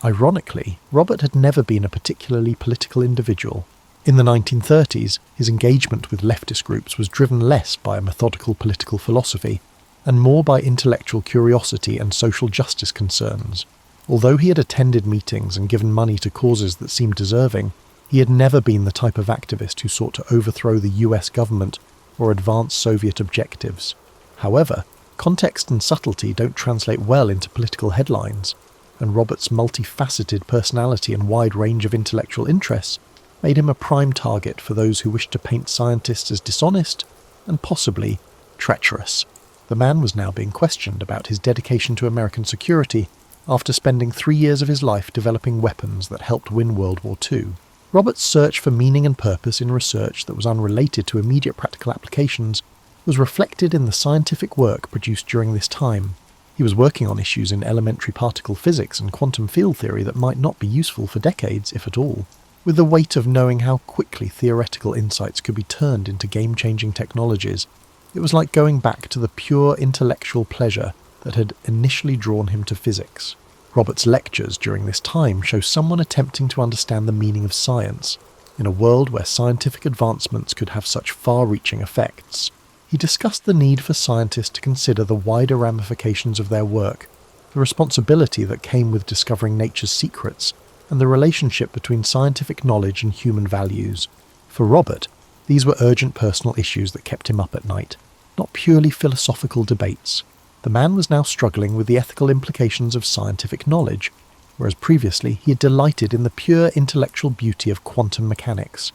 Ironically, Robert had never been a particularly political individual. In the 1930s, his engagement with leftist groups was driven less by a methodical political philosophy and more by intellectual curiosity and social justice concerns. Although he had attended meetings and given money to causes that seemed deserving, he had never been the type of activist who sought to overthrow the US government or advance Soviet objectives. However, context and subtlety don't translate well into political headlines, and Robert's multifaceted personality and wide range of intellectual interests made him a prime target for those who wished to paint scientists as dishonest and possibly treacherous. The man was now being questioned about his dedication to American security after spending 3 years of his life developing weapons that helped win World War II. Robert's search for meaning and purpose in research that was unrelated to immediate practical applications was reflected in the scientific work produced during this time. He was working on issues in elementary particle physics and quantum field theory that might not be useful for decades, if at all. With the weight of knowing how quickly theoretical insights could be turned into game-changing technologies, it was like going back to the pure intellectual pleasure that had initially drawn him to physics. Robert's lectures during this time show someone attempting to understand the meaning of science in a world where scientific advancements could have such far-reaching effects. He discussed the need for scientists to consider the wider ramifications of their work, the responsibility that came with discovering nature's secrets, and the relationship between scientific knowledge and human values. For Robert, these were urgent personal issues that kept him up at night, not purely philosophical debates. The man was now struggling with the ethical implications of scientific knowledge, whereas previously he had delighted in the pure intellectual beauty of quantum mechanics.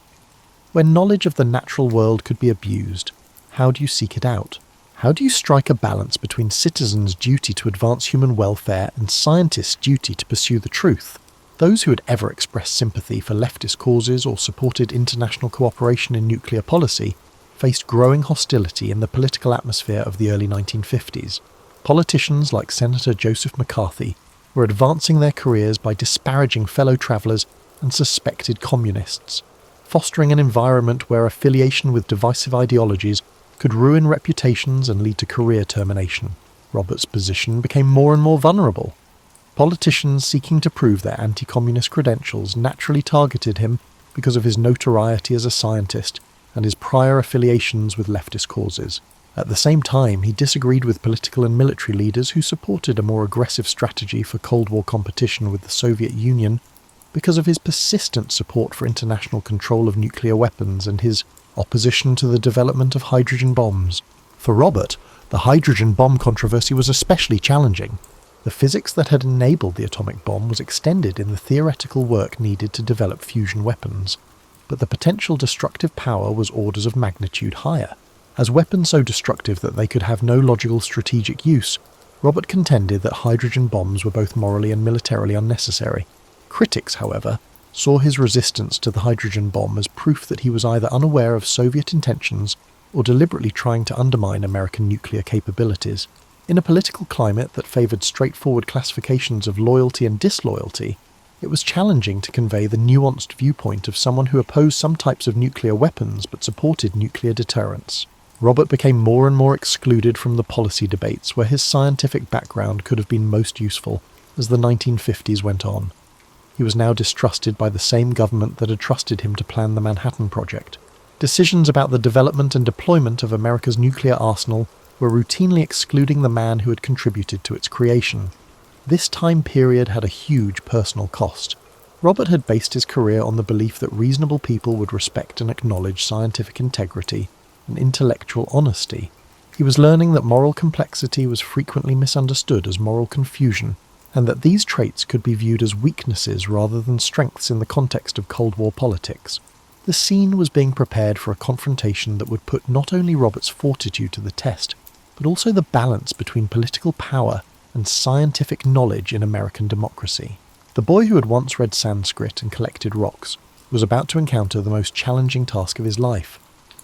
When knowledge of the natural world could be abused, how do you seek it out? How do you strike a balance between citizens' duty to advance human welfare and scientists' duty to pursue the truth? Those who had ever expressed sympathy for leftist causes or supported international cooperation in nuclear policy faced growing hostility in the political atmosphere of the early 1950s. Politicians like Senator Joseph McCarthy were advancing their careers by disparaging fellow travellers and suspected communists, fostering an environment where affiliation with divisive ideologies could ruin reputations and lead to career termination. Robert's position became more and more vulnerable. Politicians seeking to prove their anti-communist credentials naturally targeted him because of his notoriety as a scientist and his prior affiliations with leftist causes. At the same time, he disagreed with political and military leaders who supported a more aggressive strategy for Cold War competition with the Soviet Union because of his persistent support for international control of nuclear weapons and his opposition to the development of hydrogen bombs. For Robert, the hydrogen bomb controversy was especially challenging. The physics that had enabled the atomic bomb was extended in the theoretical work needed to develop fusion weapons, but the potential destructive power was orders of magnitude higher. As weapons so destructive that they could have no logical strategic use, Robert contended that hydrogen bombs were both morally and militarily unnecessary. Critics, however, saw his resistance to the hydrogen bomb as proof that he was either unaware of Soviet intentions or deliberately trying to undermine American nuclear capabilities. In a political climate that favoured straightforward classifications of loyalty and disloyalty, it was challenging to convey the nuanced viewpoint of someone who opposed some types of nuclear weapons but supported nuclear deterrence. Robert became more and more excluded from the policy debates where his scientific background could have been most useful as the 1950s went on. He was now distrusted by the same government that had trusted him to plan the Manhattan Project. Decisions about the development and deployment of America's nuclear arsenal were routinely excluding the man who had contributed to its creation. This time period had a huge personal cost. Robert had based his career on the belief that reasonable people would respect and acknowledge scientific integrity and intellectual honesty. He was learning that moral complexity was frequently misunderstood as moral confusion, and that these traits could be viewed as weaknesses rather than strengths in the context of Cold War politics. The scene was being prepared for a confrontation that would put not only Robert's fortitude to the test, but also the balance between political power and scientific knowledge in American democracy. The boy who had once read Sanskrit and collected rocks was about to encounter the most challenging task of his life,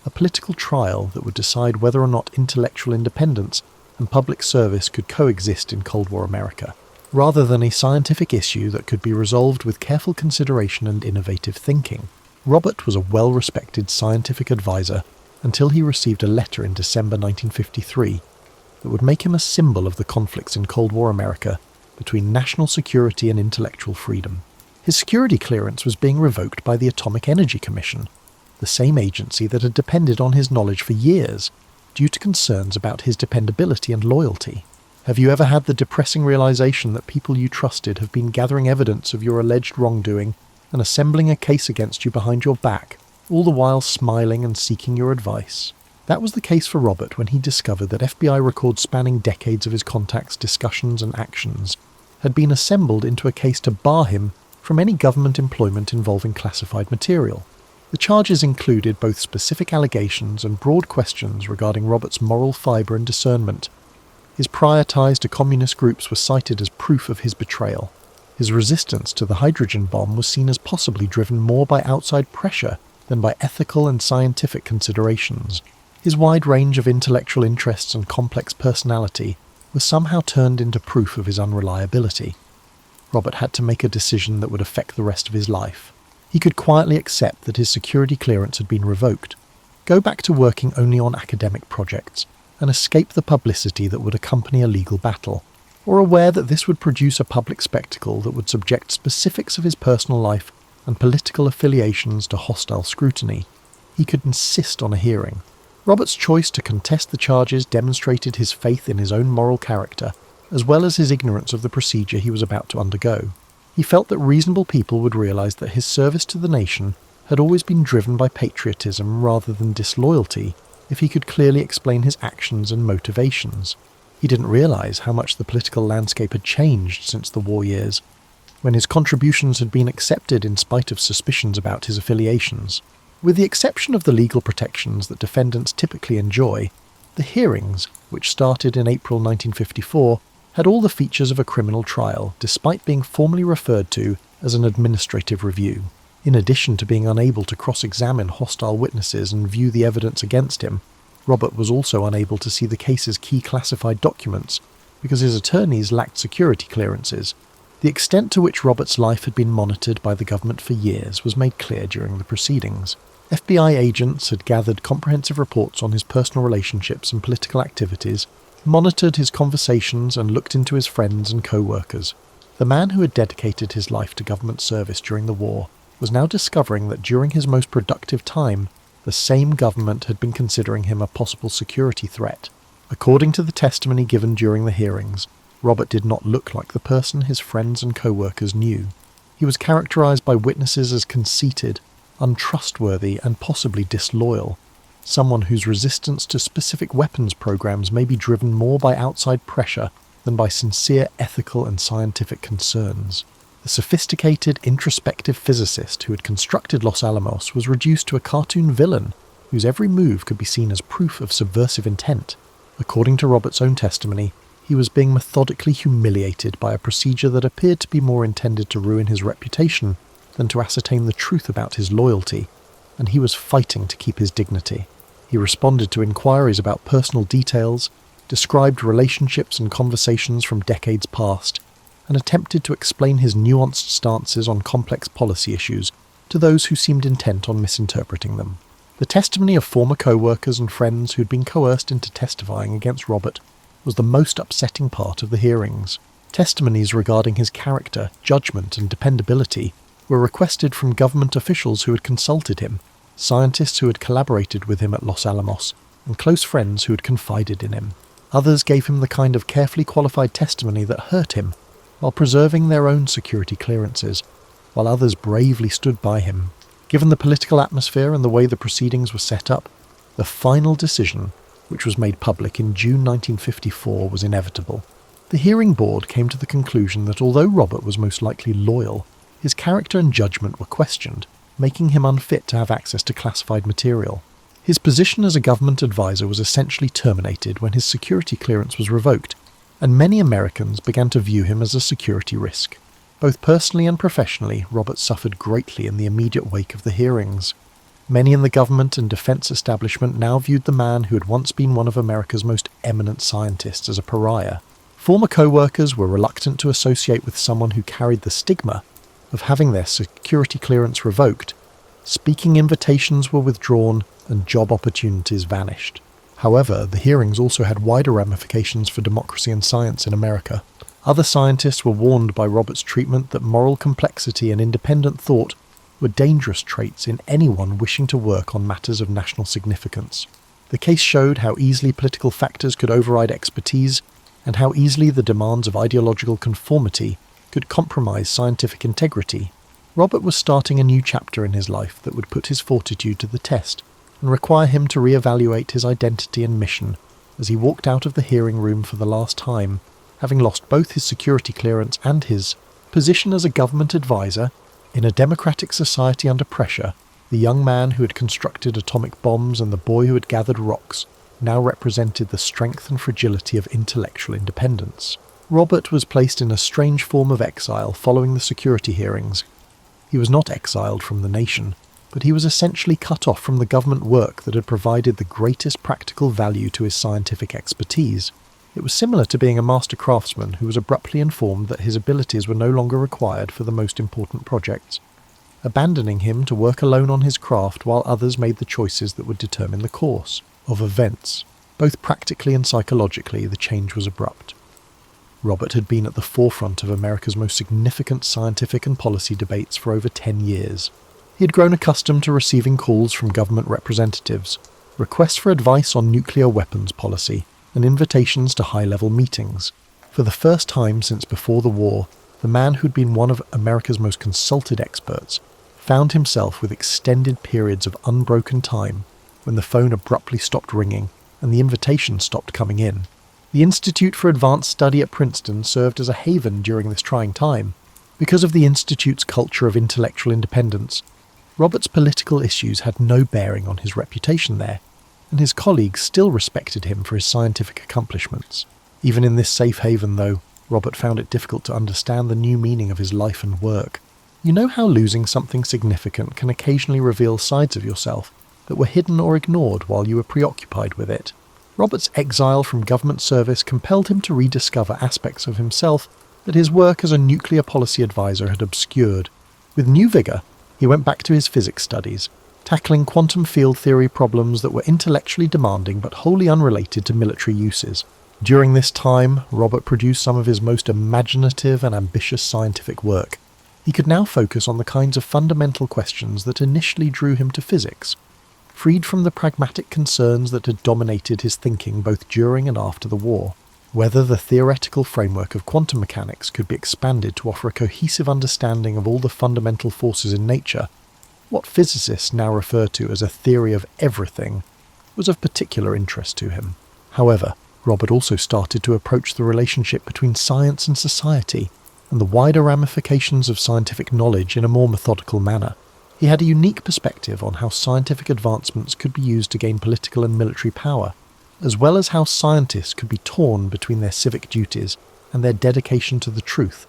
a political trial that would decide whether or not intellectual independence and public service could coexist in Cold War America, rather than a scientific issue that could be resolved with careful consideration and innovative thinking. Robert was a well-respected scientific advisor until he received a letter in December 1953 that would make him a symbol of the conflicts in Cold War America between national security and intellectual freedom. His security clearance was being revoked by the Atomic Energy Commission, the same agency that had depended on his knowledge for years, due to concerns about his dependability and loyalty. Have you ever had the depressing realization that people you trusted have been gathering evidence of your alleged wrongdoing and assembling a case against you behind your back, all the while smiling and seeking your advice? That was the case for Robert when he discovered that FBI records spanning decades of his contacts, discussions and actions had been assembled into a case to bar him from any government employment involving classified material. The charges included both specific allegations and broad questions regarding Robert's moral fibre and discernment. His prior ties to communist groups were cited as proof of his betrayal. His resistance to the hydrogen bomb was seen as possibly driven more by outside pressure than by ethical and scientific considerations. His wide range of intellectual interests and complex personality was somehow turned into proof of his unreliability. Robert had to make a decision that would affect the rest of his life. He could quietly accept that his security clearance had been revoked, go back to working only on academic projects, and escape the publicity that would accompany a legal battle, or aware that this would produce a public spectacle that would subject specifics of his personal life and political affiliations to hostile scrutiny. He could insist on a hearing. Robert's choice to contest the charges demonstrated his faith in his own moral character, as well as his ignorance of the procedure he was about to undergo. He felt that reasonable people would realize that his service to the nation had always been driven by patriotism rather than disloyalty if he could clearly explain his actions and motivations. He didn't realize how much the political landscape had changed since the war years, when his contributions had been accepted in spite of suspicions about his affiliations. With the exception of the legal protections that defendants typically enjoy, the hearings, which started in April 1954, had all the features of a criminal trial, despite being formally referred to as an administrative review. In addition to being unable to cross-examine hostile witnesses and view the evidence against him, Robert was also unable to see the case's key classified documents because his attorneys lacked security clearances. The extent to which Robert's life had been monitored by the government for years was made clear during the proceedings. FBI agents had gathered comprehensive reports on his personal relationships and political activities, monitored his conversations and looked into his friends and co-workers. The man who had dedicated his life to government service during the war was now discovering that during his most productive time, the same government had been considering him a possible security threat. According to the testimony given during the hearings, Robert did not look like the person his friends and co-workers knew. He was characterized by witnesses as conceited, untrustworthy, and possibly disloyal, someone whose resistance to specific weapons programs may be driven more by outside pressure than by sincere ethical and scientific concerns. The sophisticated, introspective physicist who had constructed Los Alamos was reduced to a cartoon villain whose every move could be seen as proof of subversive intent. According to Robert's own testimony, he was being methodically humiliated by a procedure that appeared to be more intended to ruin his reputation than to ascertain the truth about his loyalty, and he was fighting to keep his dignity. He responded to inquiries about personal details, described relationships and conversations from decades past, and attempted to explain his nuanced stances on complex policy issues to those who seemed intent on misinterpreting them. The testimony of former co-workers and friends who'd been coerced into testifying against Robert was the most upsetting part of the hearings. Testimonies regarding his character, judgment, and dependability were requested from government officials who had consulted him, scientists who had collaborated with him at Los Alamos, and close friends who had confided in him. Others gave him the kind of carefully qualified testimony that hurt him, while preserving their own security clearances, while others bravely stood by him. Given the political atmosphere and the way the proceedings were set up, the final decision, which was made public in June 1954, was inevitable. The hearing board came to the conclusion that although Robert was most likely loyal, his character and judgment were questioned, making him unfit to have access to classified material. His position as a government advisor was essentially terminated when his security clearance was revoked, and many Americans began to view him as a security risk. Both personally and professionally, Robert suffered greatly in the immediate wake of the hearings. Many in the government and defense establishment now viewed the man who had once been one of America's most eminent scientists as a pariah. Former co-workers were reluctant to associate with someone who carried the stigma of having their security clearance revoked. Speaking invitations were withdrawn and job opportunities vanished. However, the hearings also had wider ramifications for democracy and science in America. Other scientists were warned by Robert's treatment that moral complexity and independent thought were dangerous traits in anyone wishing to work on matters of national significance. The case showed how easily political factors could override expertise, and how easily the demands of ideological conformity could compromise scientific integrity. Robert was starting a new chapter in his life that would put his fortitude to the test, and require him to re-evaluate his identity and mission as he walked out of the hearing room for the last time, having lost both his security clearance and his position as a government advisor. In a democratic society under pressure, the young man who had constructed atomic bombs and the boy who had gathered rocks now represented the strength and fragility of intellectual independence. Robert was placed in a strange form of exile following the security hearings. He was not exiled from the nation, but he was essentially cut off from the government work that had provided the greatest practical value to his scientific expertise. It was similar to being a master craftsman who was abruptly informed that his abilities were no longer required for the most important projects, abandoning him to work alone on his craft while others made the choices that would determine the course of events. Both practically and psychologically, the change was abrupt. Robert had been at the forefront of America's most significant scientific and policy debates for over 10 years. He had grown accustomed to receiving calls from government representatives, requests for advice on nuclear weapons policy, and invitations to high-level meetings. For the first time since before the war, the man who'd been one of America's most consulted experts found himself with extended periods of unbroken time when the phone abruptly stopped ringing and the invitations stopped coming in. The Institute for Advanced Study at Princeton served as a haven during this trying time. Because of the Institute's culture of intellectual independence, Robert's political issues had no bearing on his reputation there, and his colleagues still respected him for his scientific accomplishments. Even in this safe haven, though, Robert found it difficult to understand the new meaning of his life and work. You know how losing something significant can occasionally reveal sides of yourself that were hidden or ignored while you were preoccupied with it? Robert's exile from government service compelled him to rediscover aspects of himself that his work as a nuclear policy advisor had obscured. With new vigour, he went back to his physics studies, tackling quantum field theory problems that were intellectually demanding but wholly unrelated to military uses. During this time, Robert produced some of his most imaginative and ambitious scientific work. He could now focus on the kinds of fundamental questions that initially drew him to physics, freed from the pragmatic concerns that had dominated his thinking both during and after the war. Whether the theoretical framework of quantum mechanics could be expanded to offer a cohesive understanding of all the fundamental forces in nature, what physicists now refer to as a theory of everything, was of particular interest to him. However, Robert also started to approach the relationship between science and society, and the wider ramifications of scientific knowledge in a more methodical manner. He had a unique perspective on how scientific advancements could be used to gain political and military power, as well as how scientists could be torn between their civic duties and their dedication to the truth,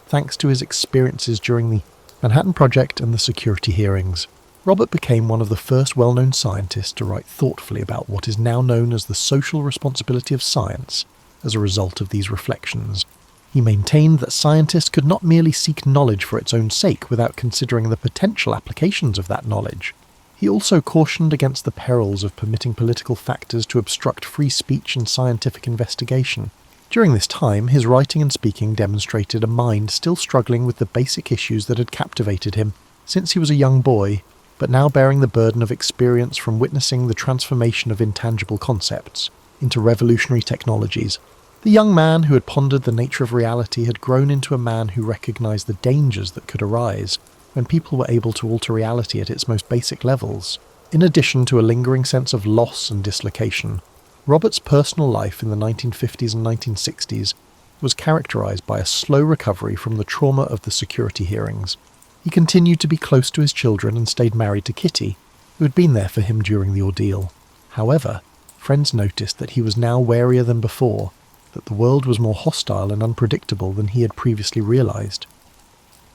thanks to his experiences during the Manhattan Project and the security hearings. Robert became one of the first well-known scientists to write thoughtfully about what is now known as the social responsibility of science as a result of these reflections. He maintained that scientists could not merely seek knowledge for its own sake without considering the potential applications of that knowledge. He also cautioned against the perils of permitting political factors to obstruct free speech and scientific investigation. During this time, his writing and speaking demonstrated a mind still struggling with the basic issues that had captivated him since he was a young boy, but now bearing the burden of experience from witnessing the transformation of intangible concepts into revolutionary technologies. The young man who had pondered the nature of reality had grown into a man who recognized the dangers that could arise when people were able to alter reality at its most basic levels. In addition to a lingering sense of loss and dislocation, Robert's personal life in the 1950s and 1960s was characterized by a slow recovery from the trauma of the security hearings. He continued to be close to his children and stayed married to Kitty, who had been there for him during the ordeal. However, friends noticed that he was now warier than before, that the world was more hostile and unpredictable than he had previously realized.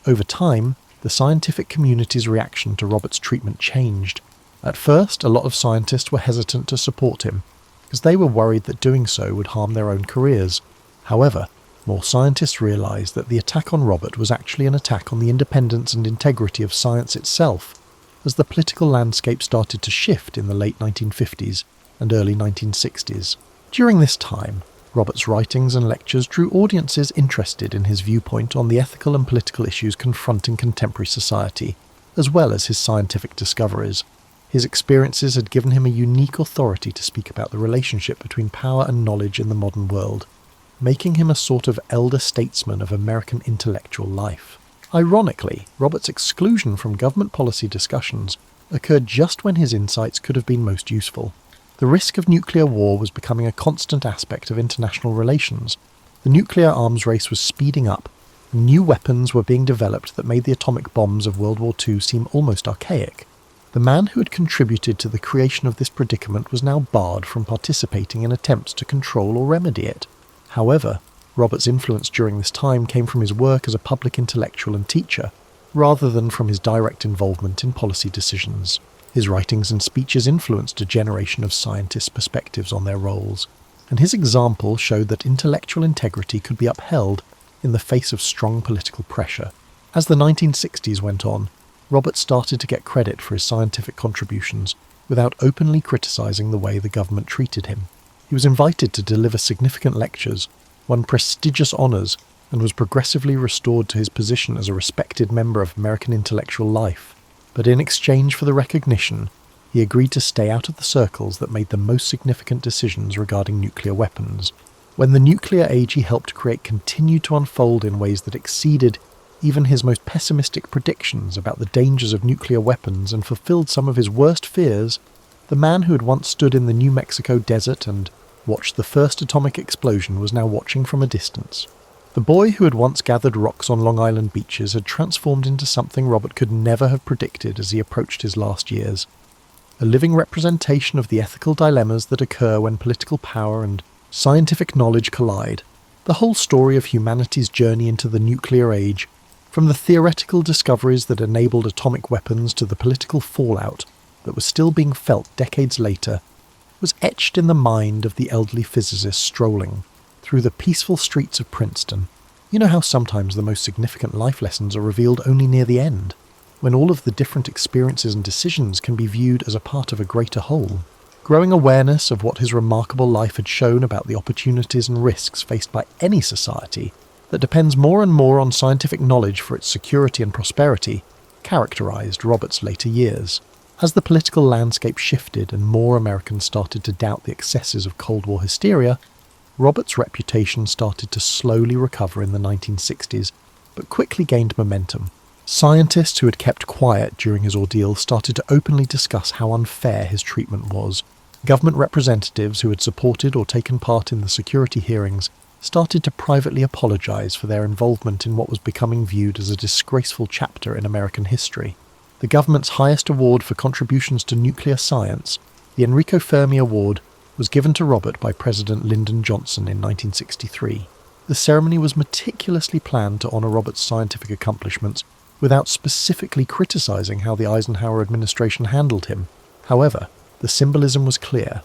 Over time, the scientific community's reaction to Robert's treatment changed. At first, a lot of scientists were hesitant to support him, because they were worried that doing so would harm their own careers. However, more scientists realized that the attack on Robert was actually an attack on the independence and integrity of science itself, as the political landscape started to shift in the late 1950s and early 1960s. During this time, Robert's writings and lectures drew audiences interested in his viewpoint on the ethical and political issues confronting contemporary society, as well as his scientific discoveries. His experiences had given him a unique authority to speak about the relationship between power and knowledge in the modern world, making him a sort of elder statesman of American intellectual life. Ironically, Robert's exclusion from government policy discussions occurred just when his insights could have been most useful. The risk of nuclear war was becoming a constant aspect of international relations. The nuclear arms race was speeding up, and new weapons were being developed that made the atomic bombs of World War II seem almost archaic. The man who had contributed to the creation of this predicament was now barred from participating in attempts to control or remedy it. However, Robert's influence during this time came from his work as a public intellectual and teacher, rather than from his direct involvement in policy decisions. His writings and speeches influenced a generation of scientists' perspectives on their roles, and his example showed that intellectual integrity could be upheld in the face of strong political pressure. As the 1960s went on, Robert started to get credit for his scientific contributions without openly criticizing the way the government treated him. He was invited to deliver significant lectures, won prestigious honors, and was progressively restored to his position as a respected member of American intellectual life. But in exchange for the recognition, he agreed to stay out of the circles that made the most significant decisions regarding nuclear weapons. When the nuclear age he helped create continued to unfold in ways that exceeded even his most pessimistic predictions about the dangers of nuclear weapons and fulfilled some of his worst fears, the man who had once stood in the New Mexico desert and watched the first atomic explosion was now watching from a distance. The boy who had once gathered rocks on Long Island beaches had transformed into something Robert could never have predicted as he approached his last years. A living representation of the ethical dilemmas that occur when political power and scientific knowledge collide. The whole story of humanity's journey into the nuclear age From the theoretical discoveries that enabled atomic weapons to the political fallout that was still being felt decades later, was etched in the mind of the elderly physicist strolling through the peaceful streets of Princeton. You know how sometimes the most significant life lessons are revealed only near the end, when all of the different experiences and decisions can be viewed as a part of a greater whole. Growing awareness of what his remarkable life had shown about the opportunities and risks faced by any society that depends more and more on scientific knowledge for its security and prosperity characterized Robert's later years. As the political landscape shifted and more Americans started to doubt the excesses of Cold War hysteria, Robert's reputation started to slowly recover in the 1960s, but quickly gained momentum. Scientists who had kept quiet during his ordeal started to openly discuss how unfair his treatment was. Government representatives who had supported or taken part in the security hearings started to privately apologize for their involvement in what was becoming viewed as a disgraceful chapter in American history. The government's highest award for contributions to nuclear science, the Enrico Fermi Award, was given to Robert by President Lyndon Johnson in 1963. The ceremony was meticulously planned to honor Robert's scientific accomplishments without specifically criticizing how the Eisenhower administration handled him. However, the symbolism was clear.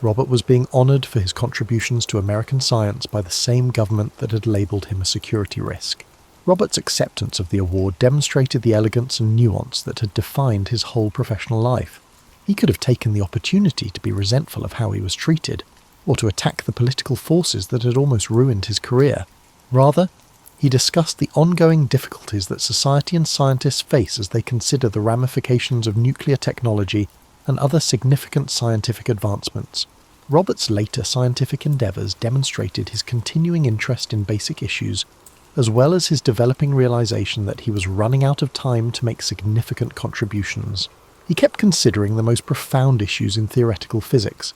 Robert was being honored for his contributions to American science by the same government that had labeled him a security risk. Robert's acceptance of the award demonstrated the elegance and nuance that had defined his whole professional life. He could have taken the opportunity to be resentful of how he was treated, or to attack the political forces that had almost ruined his career. Rather, he discussed the ongoing difficulties that society and scientists face as they consider the ramifications of nuclear technology and other significant scientific advancements. Robert's later scientific endeavours demonstrated his continuing interest in basic issues, as well as his developing realization that he was running out of time to make significant contributions. He kept considering the most profound issues in theoretical physics,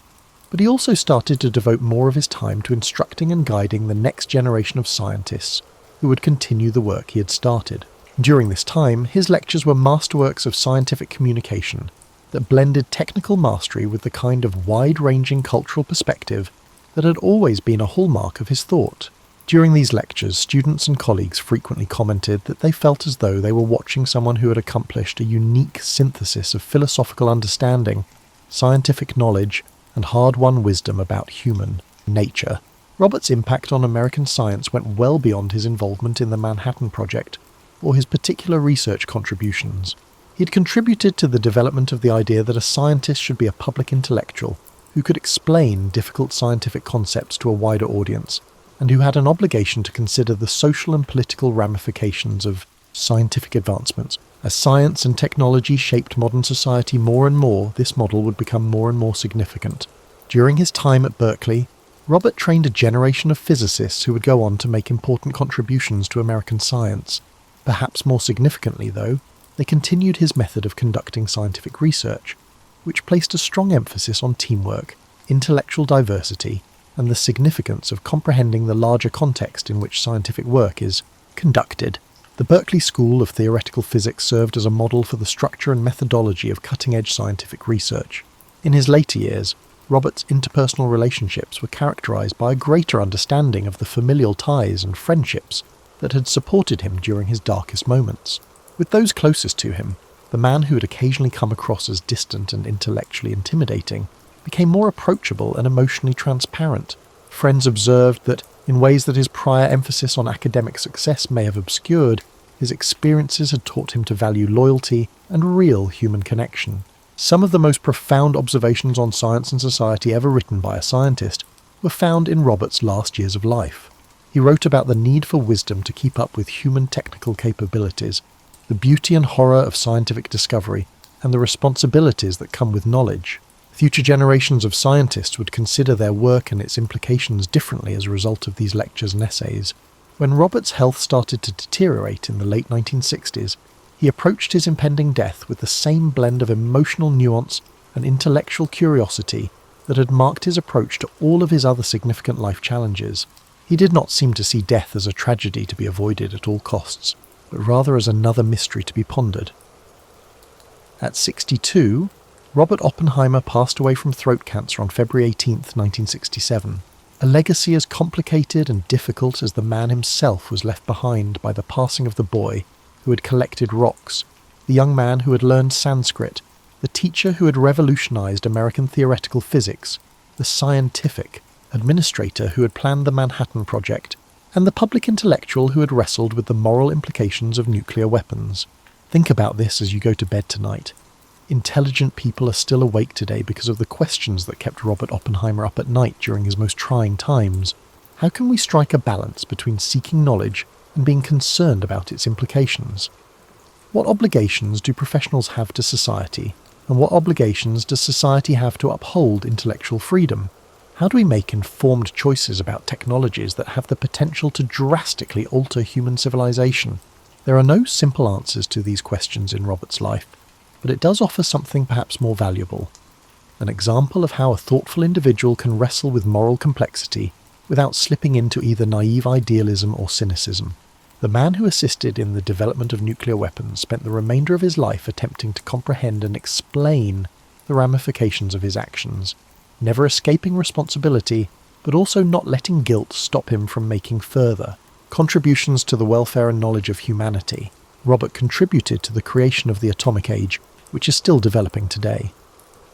but he also started to devote more of his time to instructing and guiding the next generation of scientists who would continue the work he had started. During this time, his lectures were masterworks of scientific communication that blended technical mastery with the kind of wide-ranging cultural perspective that had always been a hallmark of his thought. During these lectures, students and colleagues frequently commented that they felt as though they were watching someone who had accomplished a unique synthesis of philosophical understanding, scientific knowledge, and hard-won wisdom about human nature. Robert's impact on American science went well beyond his involvement in the Manhattan Project or his particular research contributions. He had contributed to the development of the idea that a scientist should be a public intellectual who could explain difficult scientific concepts to a wider audience, and who had an obligation to consider the social and political ramifications of scientific advancements. As science and technology shaped modern society more and more, this model would become more and more significant. During his time at Berkeley, Robert trained a generation of physicists who would go on to make important contributions to American science. Perhaps more significantly, though, they continued his method of conducting scientific research, which placed a strong emphasis on teamwork, intellectual diversity, and the significance of comprehending the larger context in which scientific work is conducted. The Berkeley School of Theoretical Physics served as a model for the structure and methodology of cutting-edge scientific research. In his later years, Robert's interpersonal relationships were characterized by a greater understanding of the familial ties and friendships that had supported him during his darkest moments. With those closest to him, the man who had occasionally come across as distant and intellectually intimidating became more approachable and emotionally transparent. Friends observed that, in ways that his prior emphasis on academic success may have obscured, his experiences had taught him to value loyalty and real human connection. Some of the most profound observations on science and society ever written by a scientist were found in Robert's last years of life. He wrote about the need for wisdom to keep up with human technical capabilities, the beauty and horror of scientific discovery, and the responsibilities that come with knowledge. Future generations of scientists would consider their work and its implications differently as a result of these lectures and essays. When Robert's health started to deteriorate in the late 1960s, he approached his impending death with the same blend of emotional nuance and intellectual curiosity that had marked his approach to all of his other significant life challenges. He did not seem to see death as a tragedy to be avoided at all costs, but rather as another mystery to be pondered. At 62, Robert Oppenheimer passed away from throat cancer on February 18, 1967. A legacy as complicated and difficult as the man himself was left behind by the passing of the boy who had collected rocks, the young man who had learned Sanskrit, the teacher who had revolutionized American theoretical physics, the scientific administrator who had planned the Manhattan Project, and the public intellectual who had wrestled with the moral implications of nuclear weapons. Think about this as you go to bed tonight. Intelligent people are still awake today because of the questions that kept Robert Oppenheimer up at night during his most trying times. How can we strike a balance between seeking knowledge and being concerned about its implications? What obligations do professionals have to society, and what obligations does society have to uphold intellectual freedom? How do we make informed choices about technologies that have the potential to drastically alter human civilization? There are no simple answers to these questions in Robert's life, but it does offer something perhaps more valuable. An example of how a thoughtful individual can wrestle with moral complexity without slipping into either naive idealism or cynicism. The man who assisted in the development of nuclear weapons spent the remainder of his life attempting to comprehend and explain the ramifications of his actions, never escaping responsibility, but also not letting guilt stop him from making further contributions to the welfare and knowledge of humanity. Robert contributed to the creation of the atomic age, which is still developing today.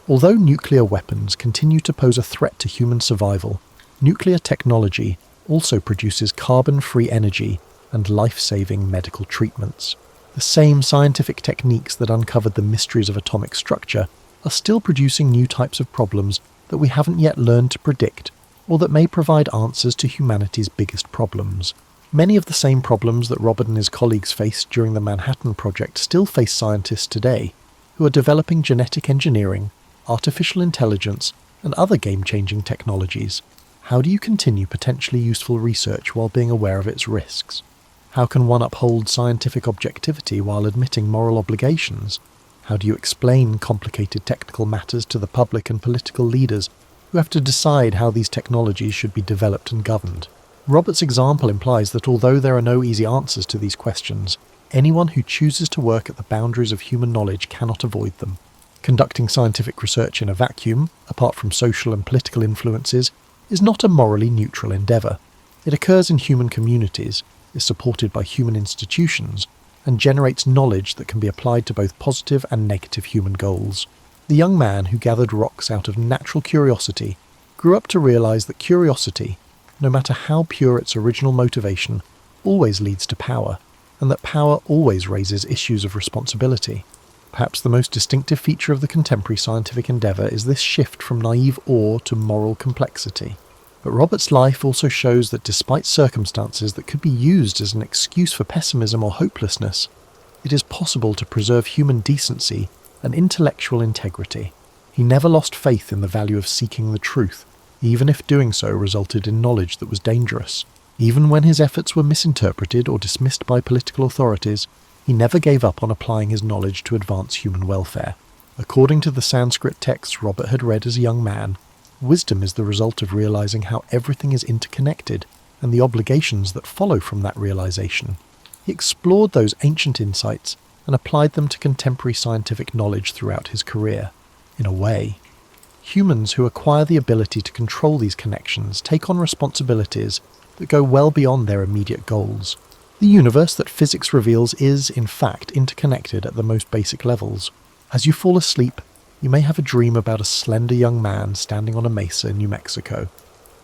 Although nuclear weapons continue to pose a threat to human survival, nuclear technology also produces carbon-free energy and life-saving medical treatments. The same scientific techniques that uncovered the mysteries of atomic structure are still producing new types of problems that we haven't yet learned to predict, or that may provide answers to humanity's biggest problems. Many of the same problems that Robert and his colleagues faced during the Manhattan Project still face scientists today, who are developing genetic engineering, artificial intelligence, and other game-changing technologies. How do you continue potentially useful research while being aware of its risks? How can one uphold scientific objectivity while admitting moral obligations? How do you explain complicated technical matters to the public and political leaders who have to decide how these technologies should be developed and governed? Robert's example implies that although there are no easy answers to these questions, anyone who chooses to work at the boundaries of human knowledge cannot avoid them. Conducting scientific research in a vacuum, apart from social and political influences, is not a morally neutral endeavour. It occurs in human communities, is supported by human institutions, and generates knowledge that can be applied to both positive and negative human goals. The young man who gathered rocks out of natural curiosity grew up to realise that curiosity, no matter how pure its original motivation, always leads to power, and that power always raises issues of responsibility. Perhaps the most distinctive feature of the contemporary scientific endeavour is this shift from naive awe to moral complexity. But Robert's life also shows that despite circumstances that could be used as an excuse for pessimism or hopelessness, it is possible to preserve human decency and intellectual integrity. He never lost faith in the value of seeking the truth, even if doing so resulted in knowledge that was dangerous. Even when his efforts were misinterpreted or dismissed by political authorities, he never gave up on applying his knowledge to advance human welfare. According to the Sanskrit texts Robert had read as a young man, wisdom is the result of realizing how everything is interconnected and the obligations that follow from that realization. He explored those ancient insights and applied them to contemporary scientific knowledge throughout his career. In a way, humans who acquire the ability to control these connections take on responsibilities that go well beyond their immediate goals. The universe that physics reveals is, in fact, interconnected at the most basic levels. As you fall asleep, you may have a dream about a slender young man standing on a mesa in New Mexico,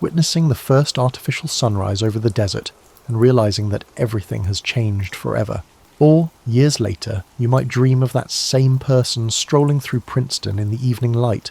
witnessing the first artificial sunrise over the desert and realizing that everything has changed forever. Or, years later, you might dream of that same person strolling through Princeton in the evening light,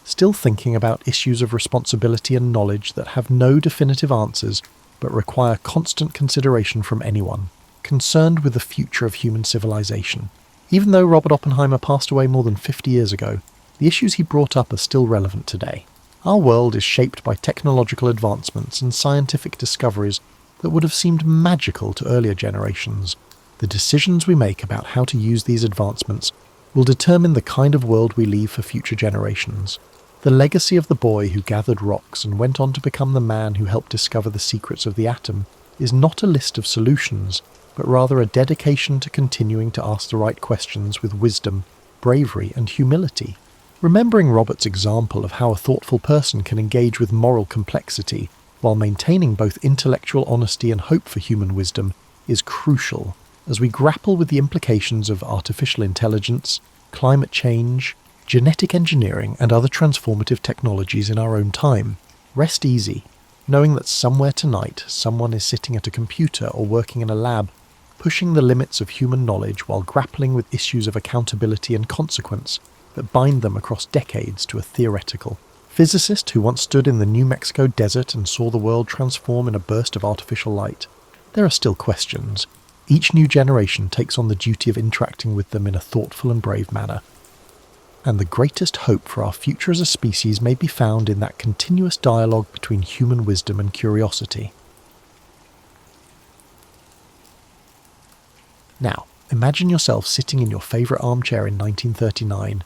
still thinking about issues of responsibility and knowledge that have no definitive answers but require constant consideration from anyone concerned with the future of human civilization. Even though Robert Oppenheimer passed away more than 50 years ago, the issues he brought up are still relevant today. Our world is shaped by technological advancements and scientific discoveries that would have seemed magical to earlier generations. The decisions we make about how to use these advancements will determine the kind of world we leave for future generations. The legacy of the boy who gathered rocks and went on to become the man who helped discover the secrets of the atom is not a list of solutions, but rather a dedication to continuing to ask the right questions with wisdom, bravery, and humility. Remembering Robert's example of how a thoughtful person can engage with moral complexity while maintaining both intellectual honesty and hope for human wisdom, is crucial as we grapple with the implications of artificial intelligence, climate change, genetic engineering, and other transformative technologies in our own time. Rest easy, knowing that somewhere tonight someone is sitting at a computer or working in a lab, pushing the limits of human knowledge while grappling with issues of accountability and consequence that bind them across decades to a theoretical. Physicist who once stood in the New Mexico desert and saw the world transform in a burst of artificial light. There are still questions. Each new generation takes on the duty of interacting with them in a thoughtful and brave manner. And the greatest hope for our future as a species may be found in that continuous dialogue between human wisdom and curiosity. Now, imagine yourself sitting in your favourite armchair in 1939,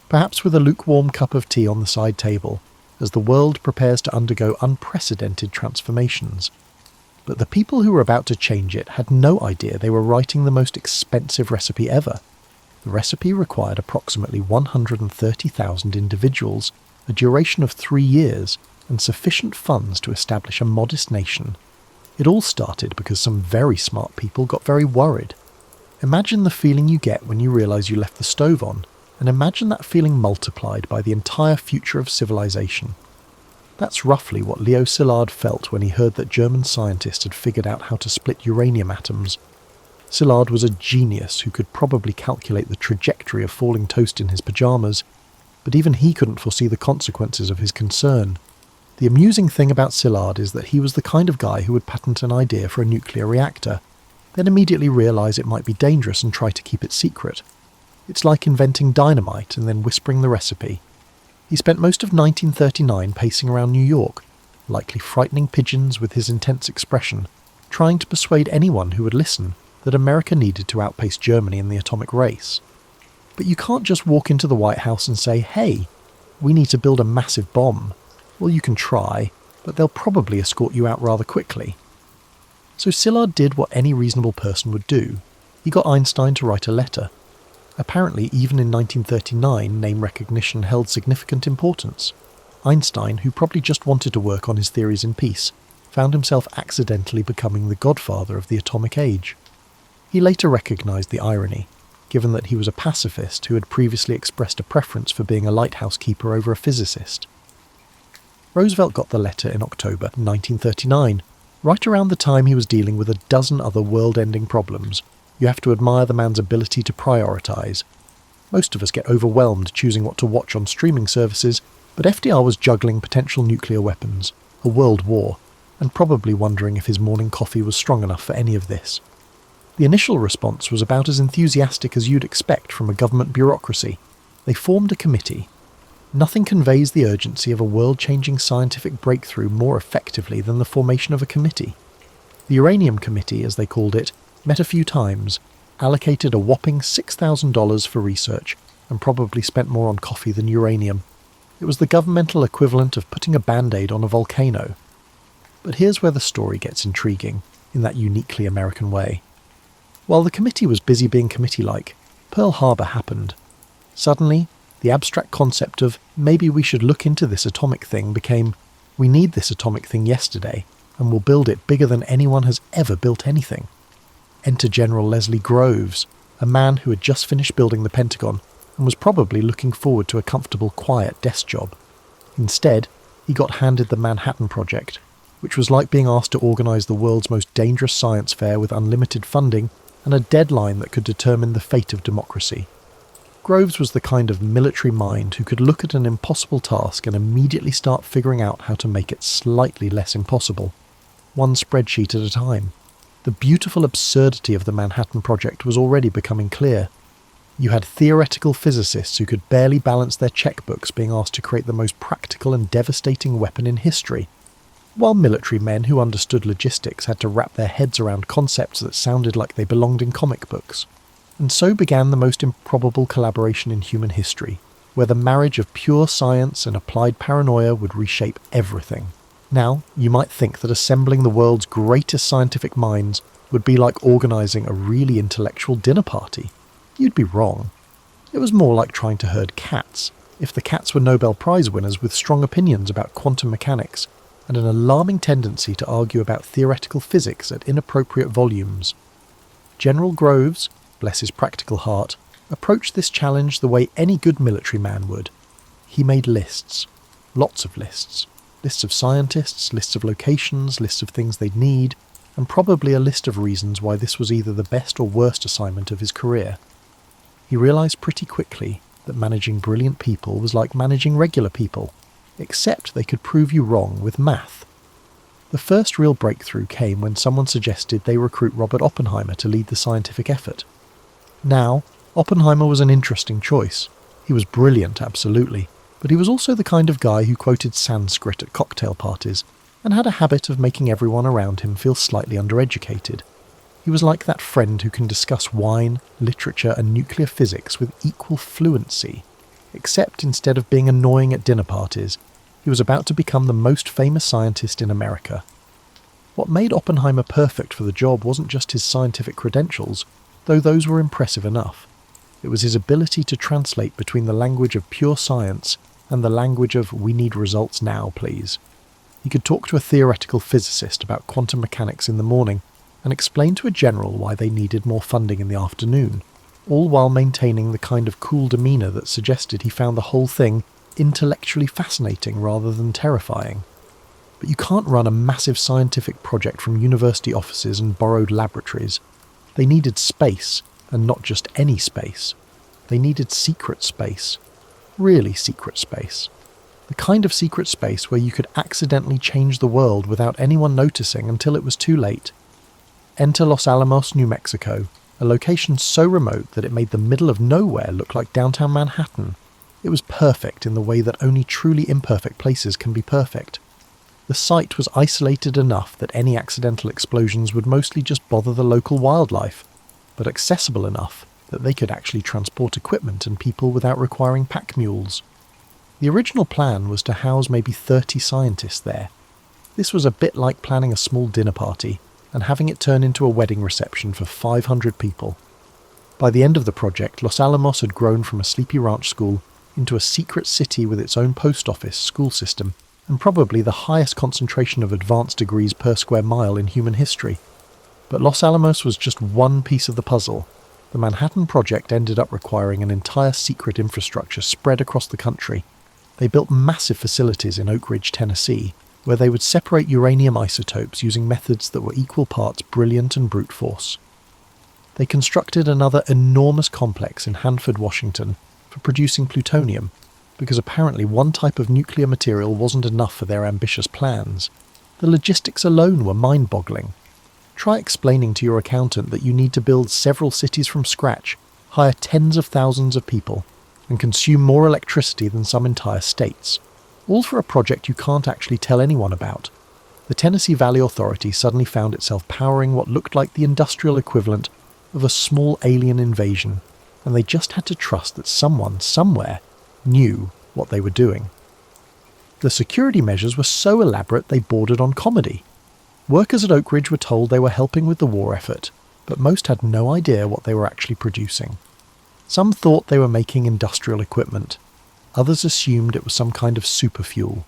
perhaps with a lukewarm cup of tea on the side table, as the world prepares to undergo unprecedented transformations. But the people who were about to change it had no idea they were writing the most expensive recipe ever. The recipe required approximately 130,000 individuals, a duration of 3 years, and sufficient funds to establish a modest nation. It all started because some very smart people got very worried. Imagine the feeling you get when you realise you left the stove on, and imagine that feeling multiplied by the entire future of civilization. That's roughly what Leo Szilard felt when he heard that German scientists had figured out how to split uranium atoms. Szilard was a genius who could probably calculate the trajectory of falling toast in his pyjamas, but even he couldn't foresee the consequences of his concern. The amusing thing about Szilard is that he was the kind of guy who would patent an idea for a nuclear reactor, then immediately realise it might be dangerous and try to keep it secret. It's like inventing dynamite and then whispering the recipe. He spent most of 1939 pacing around New York, likely frightening pigeons with his intense expression, trying to persuade anyone who would listen that America needed to outpace Germany in the atomic race. But you can't just walk into the White House and say, "Hey, we need to build a massive bomb." Well, you can try, but they'll probably escort you out rather quickly. So Szilard did what any reasonable person would do. He got Einstein to write a letter. Apparently, even in 1939, name recognition held significant importance. Einstein, who probably just wanted to work on his theories in peace, found himself accidentally becoming the godfather of the atomic age. He later recognised the irony, given that he was a pacifist who had previously expressed a preference for being a lighthouse keeper over a physicist. Roosevelt got the letter in October 1939, right around the time he was dealing with a dozen other world-ending problems. You have to admire the man's ability to prioritise. Most of us get overwhelmed choosing what to watch on streaming services, but FDR was juggling potential nuclear weapons, a world war, and probably wondering if his morning coffee was strong enough for any of this. The initial response was about as enthusiastic as you'd expect from a government bureaucracy. They formed a committee. Nothing conveys the urgency of a world-changing scientific breakthrough more effectively than the formation of a committee. The Uranium Committee, as they called it, met a few times, allocated a whopping $6,000 for research, and probably spent more on coffee than uranium. It was the governmental equivalent of putting a band-aid on a volcano. But here's where the story gets intriguing, in that uniquely American way. While the committee was busy being committee-like, Pearl Harbor happened. Suddenly, the abstract concept of maybe we should look into this atomic thing became, we need this atomic thing yesterday, and we'll build it bigger than anyone has ever built anything. Enter General Leslie Groves, a man who had just finished building the Pentagon and was probably looking forward to a comfortable, quiet desk job. Instead, he got handed the Manhattan Project, which was like being asked to organise the world's most dangerous science fair with unlimited funding and a deadline that could determine the fate of democracy. Groves was the kind of military mind who could look at an impossible task and immediately start figuring out how to make it slightly less impossible, one spreadsheet at a time. The beautiful absurdity of the Manhattan Project was already becoming clear. You had theoretical physicists who could barely balance their checkbooks being asked to create the most practical and devastating weapon in history, while military men who understood logistics had to wrap their heads around concepts that sounded like they belonged in comic books. And so began the most improbable collaboration in human history, where the marriage of pure science and applied paranoia would reshape everything. Now, you might think that assembling the world's greatest scientific minds would be like organising a really intellectual dinner party. You'd be wrong. It was more like trying to herd cats, if the cats were Nobel Prize winners with strong opinions about quantum mechanics, and an alarming tendency to argue about theoretical physics at inappropriate volumes. General Groves, bless his practical heart, approached this challenge the way any good military man would. He made lists. Lots of lists. Lists of scientists, lists of locations, lists of things they'd need, and probably a list of reasons why this was either the best or worst assignment of his career. He realised pretty quickly that managing brilliant people was like managing regular people, except they could prove you wrong with math. The first real breakthrough came when someone suggested they recruit Robert Oppenheimer to lead the scientific effort. Now, Oppenheimer was an interesting choice. He was brilliant, absolutely, but he was also the kind of guy who quoted Sanskrit at cocktail parties and had a habit of making everyone around him feel slightly undereducated. He was like that friend who can discuss wine, literature and nuclear physics with equal fluency, except instead of being annoying at dinner parties, he was about to become the most famous scientist in America. What made Oppenheimer perfect for the job wasn't just his scientific credentials, though those were impressive enough. It was his ability to translate between the language of pure science and the language of "we need results now, please." He could talk to a theoretical physicist about quantum mechanics in the morning and explain to a general why they needed more funding in the afternoon, all while maintaining the kind of cool demeanour that suggested he found the whole thing intellectually fascinating rather than terrifying. But you can't run a massive scientific project from university offices and borrowed laboratories. They needed space, and not just any space. They needed secret space. Really secret space. The kind of secret space where you could accidentally change the world without anyone noticing until it was too late. Enter Los Alamos, New Mexico, a location so remote that it made the middle of nowhere look like downtown Manhattan. It was perfect in the way that only truly imperfect places can be perfect. The site was isolated enough that any accidental explosions would mostly just bother the local wildlife, but accessible enough that they could actually transport equipment and people without requiring pack mules. The original plan was to house maybe 30 scientists there. This was a bit like planning a small dinner party and having it turn into a wedding reception for 500 people. By the end of the project, Los Alamos had grown from a sleepy ranch school into a secret city with its own post office, school system, and probably the highest concentration of advanced degrees per square mile in human history. But Los Alamos was just one piece of the puzzle. The Manhattan Project ended up requiring an entire secret infrastructure spread across the country. They built massive facilities in Oak Ridge, Tennessee, where they would separate uranium isotopes using methods that were equal parts brilliant and brute force. They constructed another enormous complex in Hanford, Washington, for producing plutonium, because apparently one type of nuclear material wasn't enough for their ambitious plans. The logistics alone were mind-boggling. Try explaining to your accountant that you need to build several cities from scratch, hire tens of thousands of people, and consume more electricity than some entire states, all for a project you can't actually tell anyone about. The Tennessee Valley Authority suddenly found itself powering what looked like the industrial equivalent of a small alien invasion, and they just had to trust that someone, somewhere, knew what they were doing. The security measures were so elaborate they bordered on comedy. Workers at Oak Ridge were told they were helping with the war effort, but most had no idea what they were actually producing. Some thought they were making industrial equipment. Others assumed it was some kind of superfuel.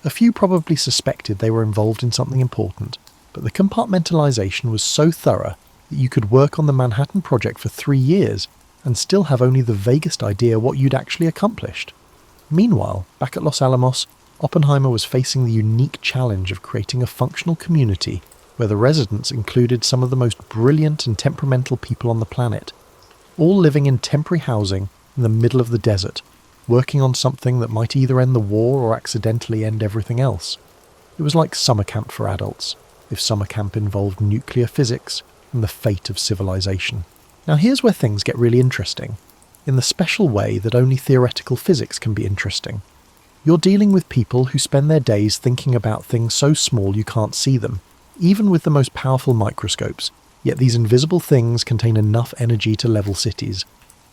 A few probably suspected they were involved in something important, but the compartmentalization was so thorough that you could work on the Manhattan Project for 3 years and still have only the vaguest idea what you'd actually accomplished. Meanwhile, back at Los Alamos, Oppenheimer was facing the unique challenge of creating a functional community where the residents included some of the most brilliant and temperamental people on the planet, all living in temporary housing in the middle of the desert, working on something that might either end the war or accidentally end everything else. It was like summer camp for adults, if summer camp involved nuclear physics and the fate of civilization. Now here's where things get really interesting, in the special way that only theoretical physics can be interesting. You're dealing with people who spend their days thinking about things so small you can't see them, even with the most powerful microscopes, yet these invisible things contain enough energy to level cities.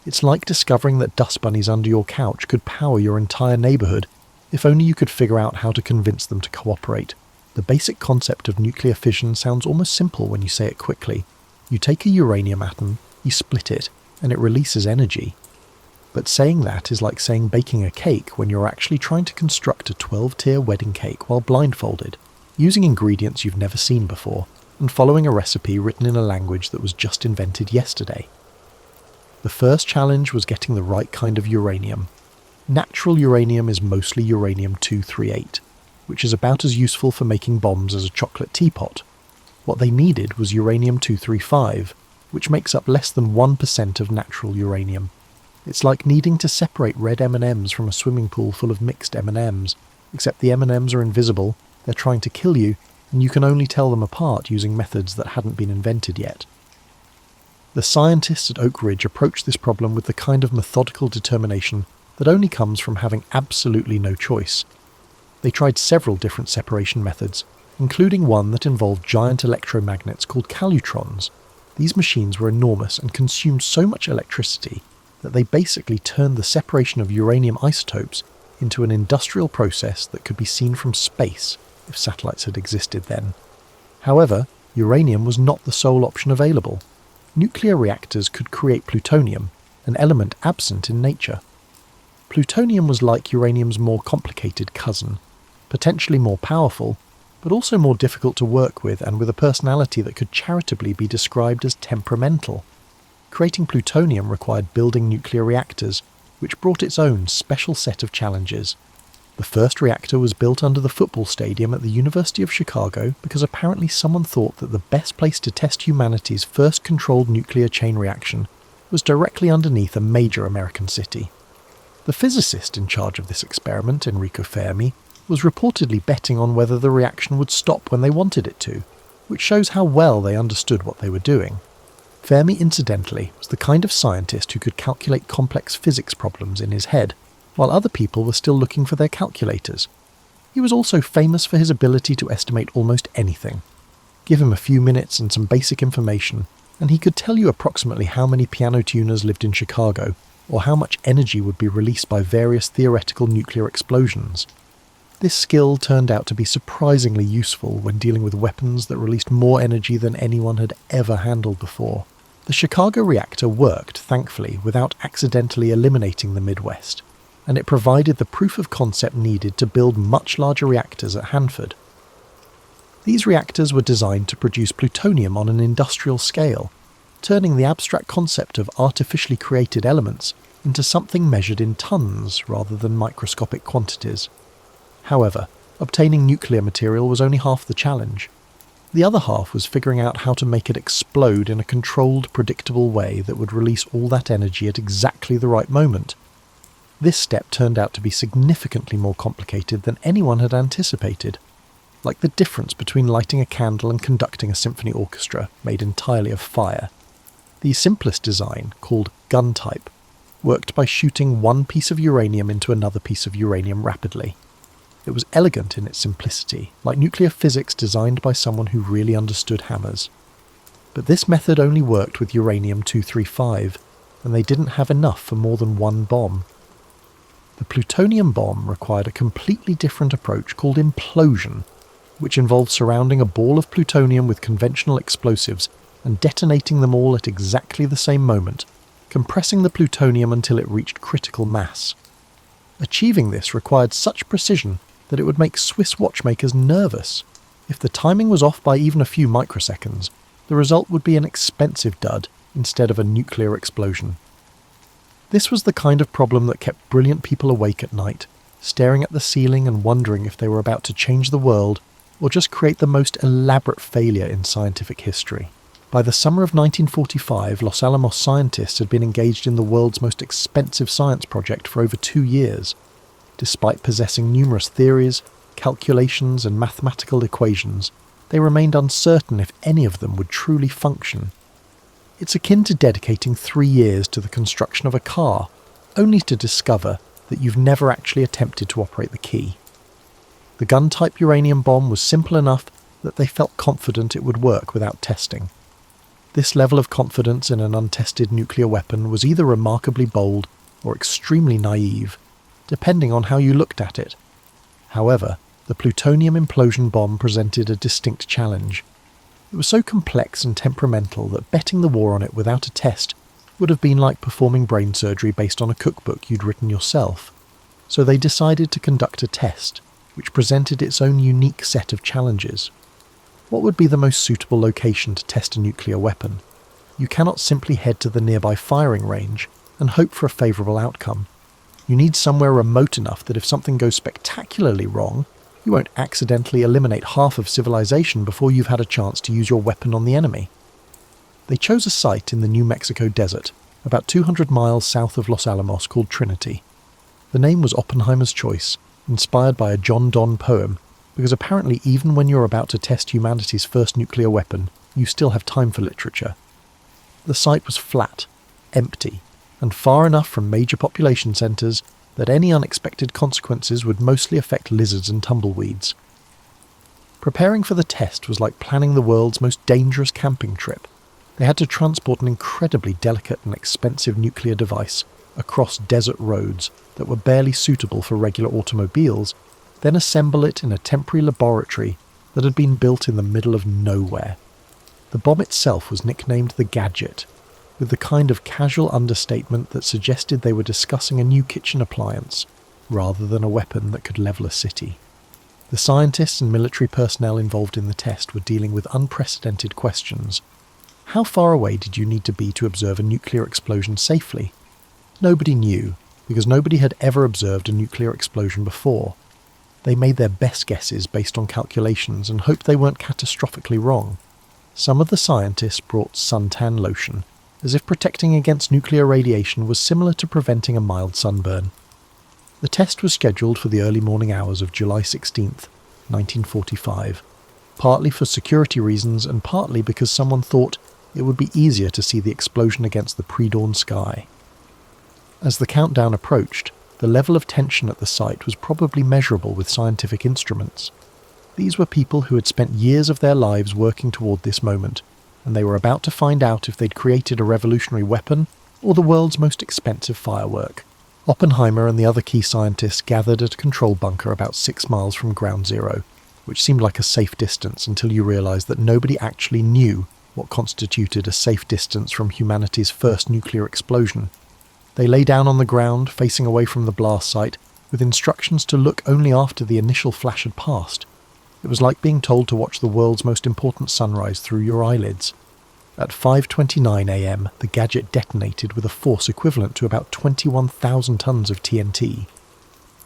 It's like discovering that dust bunnies under your couch could power your entire neighbourhood, if only you could figure out how to convince them to cooperate. The basic concept of nuclear fission sounds almost simple when you say it quickly. You take a uranium atom, you split it, and it releases energy. But saying that is like saying baking a cake when you're actually trying to construct a 12-tier wedding cake while blindfolded, using ingredients you've never seen before, and following a recipe written in a language that was just invented yesterday. The first challenge was getting the right kind of uranium. Natural uranium is mostly uranium-238, which is about as useful for making bombs as a chocolate teapot. What they needed was uranium-235, which makes up less than 1% of natural uranium. It's like needing to separate red M&Ms from a swimming pool full of mixed M&Ms, except the M&Ms are invisible, they're trying to kill you, and you can only tell them apart using methods that hadn't been invented yet. The scientists at Oak Ridge approached this problem with the kind of methodical determination that only comes from having absolutely no choice. They tried several different separation methods, including one that involved giant electromagnets called calutrons. These machines were enormous and consumed so much electricity that they basically turned the separation of uranium isotopes into an industrial process that could be seen from space if satellites had existed then. However, uranium was not the sole option available. Nuclear reactors could create plutonium, an element absent in nature. Plutonium was like uranium's more complicated cousin, potentially more powerful, but also more difficult to work with and with a personality that could charitably be described as temperamental. Creating plutonium required building nuclear reactors, which brought its own special set of challenges. The first reactor was built under the football stadium at the University of Chicago because apparently someone thought that the best place to test humanity's first controlled nuclear chain reaction was directly underneath a major American city. The physicist in charge of this experiment, Enrico Fermi, was reportedly betting on whether the reaction would stop when they wanted it to, which shows how well they understood what they were doing. Fermi, incidentally, was the kind of scientist who could calculate complex physics problems in his head, while other people were still looking for their calculators. He was also famous for his ability to estimate almost anything. Give him a few minutes and some basic information, and he could tell you approximately how many piano tuners lived in Chicago, or how much energy would be released by various theoretical nuclear explosions. This skill turned out to be surprisingly useful when dealing with weapons that released more energy than anyone had ever handled before. The Chicago reactor worked, thankfully, without accidentally eliminating the Midwest, and it provided the proof of concept needed to build much larger reactors at Hanford. These reactors were designed to produce plutonium on an industrial scale, turning the abstract concept of artificially created elements into something measured in tons rather than microscopic quantities. However, obtaining nuclear material was only half the challenge. The other half was figuring out how to make it explode in a controlled, predictable way that would release all that energy at exactly the right moment. This step turned out to be significantly more complicated than anyone had anticipated, like the difference between lighting a candle and conducting a symphony orchestra made entirely of fire. The simplest design, called gun type, worked by shooting one piece of uranium into another piece of uranium rapidly. It was elegant in its simplicity, like nuclear physics designed by someone who really understood hammers. But this method only worked with uranium-235, and they didn't have enough for more than one bomb. The plutonium bomb required a completely different approach called implosion, which involved surrounding a ball of plutonium with conventional explosives and detonating them all at exactly the same moment, compressing the plutonium until it reached critical mass. Achieving this required such precision that it would make Swiss watchmakers nervous. If the timing was off by even a few microseconds, the result would be an expensive dud instead of a nuclear explosion. This was the kind of problem that kept brilliant people awake at night, staring at the ceiling and wondering if they were about to change the world or just create the most elaborate failure in scientific history. By the summer of 1945, Los Alamos scientists had been engaged in the world's most expensive science project for over 2 years. Despite possessing numerous theories, calculations, and mathematical equations, they remained uncertain if any of them would truly function. It's akin to dedicating 3 years to the construction of a car, only to discover that you've never actually attempted to operate the key. The gun-type uranium bomb was simple enough that they felt confident it would work without testing. This level of confidence in an untested nuclear weapon was either remarkably bold or extremely naive, depending on how you looked at it. However, the plutonium implosion bomb presented a distinct challenge. It was so complex and temperamental that betting the war on it without a test would have been like performing brain surgery based on a cookbook you'd written yourself. So they decided to conduct a test, which presented its own unique set of challenges. What would be the most suitable location to test a nuclear weapon? You cannot simply head to the nearby firing range and hope for a favourable outcome. You need somewhere remote enough that if something goes spectacularly wrong, you won't accidentally eliminate half of civilization before you've had a chance to use your weapon on the enemy. They chose a site in the New Mexico desert, about 200 miles south of Los Alamos, called Trinity. The name was Oppenheimer's choice, inspired by a John Donne poem, because apparently even when you're about to test humanity's first nuclear weapon, you still have time for literature. The site was flat, empty, and far enough from major population centres that any unexpected consequences would mostly affect lizards and tumbleweeds. Preparing for the test was like planning the world's most dangerous camping trip. They had to transport an incredibly delicate and expensive nuclear device across desert roads that were barely suitable for regular automobiles, then assemble it in a temporary laboratory that had been built in the middle of nowhere. The bomb itself was nicknamed the Gadget, with the kind of casual understatement that suggested they were discussing a new kitchen appliance, rather than a weapon that could level a city. The scientists and military personnel involved in the test were dealing with unprecedented questions. How far away did you need to be to observe a nuclear explosion safely? Nobody knew, because nobody had ever observed a nuclear explosion before. They made their best guesses based on calculations and hoped they weren't catastrophically wrong. Some of the scientists brought suntan lotion, as if protecting against nuclear radiation was similar to preventing a mild sunburn. The test was scheduled for the early morning hours of July 16th, 1945, partly for security reasons and partly because someone thought it would be easier to see the explosion against the pre-dawn sky. As the countdown approached, the level of tension at the site was probably measurable with scientific instruments. These were people who had spent years of their lives working toward this moment, and they were about to find out if they'd created a revolutionary weapon or the world's most expensive firework. Oppenheimer and the other key scientists gathered at a control bunker about 6 miles from Ground Zero, which seemed like a safe distance until you realised that nobody actually knew what constituted a safe distance from humanity's first nuclear explosion. They lay down on the ground, facing away from the blast site, with instructions to look only after the initial flash had passed. It was like being told to watch the world's most important sunrise through your eyelids. At 5:29 a.m, the Gadget detonated with a force equivalent to about 21,000 tons of TNT.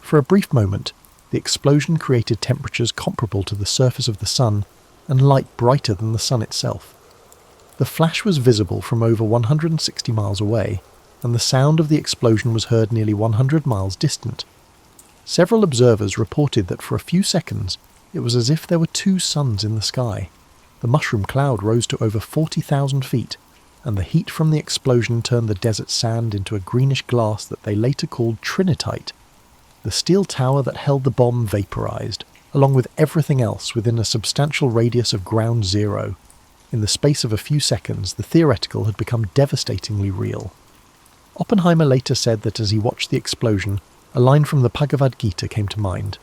For a brief moment, the explosion created temperatures comparable to the surface of the sun and light brighter than the sun itself. The flash was visible from over 160 miles away, and the sound of the explosion was heard nearly 100 miles distant. Several observers reported that for a few seconds it was as if there were two suns in the sky. The mushroom cloud rose to over 40,000 feet, and the heat from the explosion turned the desert sand into a greenish glass that they later called trinitite. The steel tower that held the bomb vaporized, along with everything else within a substantial radius of Ground Zero. In the space of a few seconds, the theoretical had become devastatingly real. Oppenheimer later said that as he watched the explosion, a line from the Bhagavad Gita came to mind.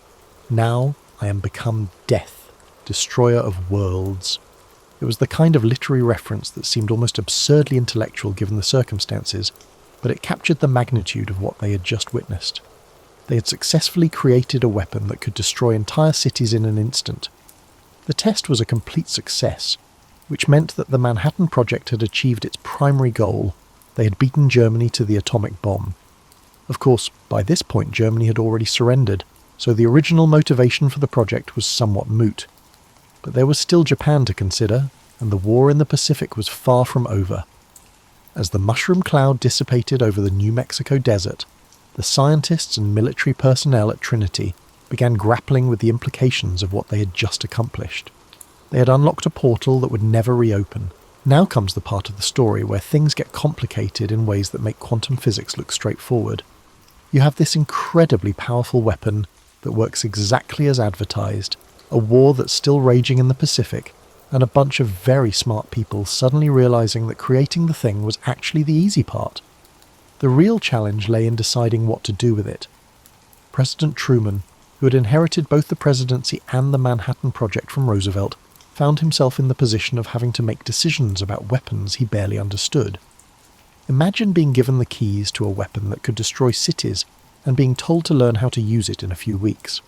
"Now I am become death, destroyer of worlds." It was the kind of literary reference that seemed almost absurdly intellectual given the circumstances, but it captured the magnitude of what they had just witnessed. They had successfully created a weapon that could destroy entire cities in an instant. The test was a complete success, which meant that the Manhattan Project had achieved its primary goal. They had beaten Germany to the atomic bomb. Of course, by this point Germany had already surrendered, so the original motivation for the project was somewhat moot. But there was still Japan to consider, and the war in the Pacific was far from over. As the mushroom cloud dissipated over the New Mexico desert, the scientists and military personnel at Trinity began grappling with the implications of what they had just accomplished. They had unlocked a portal that would never reopen. Now comes the part of the story where things get complicated in ways that make quantum physics look straightforward. You have this incredibly powerful weapon that works exactly as advertised, a war that's still raging in the Pacific, and a bunch of very smart people suddenly realizing that creating the thing was actually the easy part. The real challenge lay in deciding what to do with it. President Truman, who had inherited both the presidency and the Manhattan Project from Roosevelt, found himself in the position of having to make decisions about weapons he barely understood. Imagine being given the keys to a weapon that could destroy cities and being told to learn how to use it in a few weeks.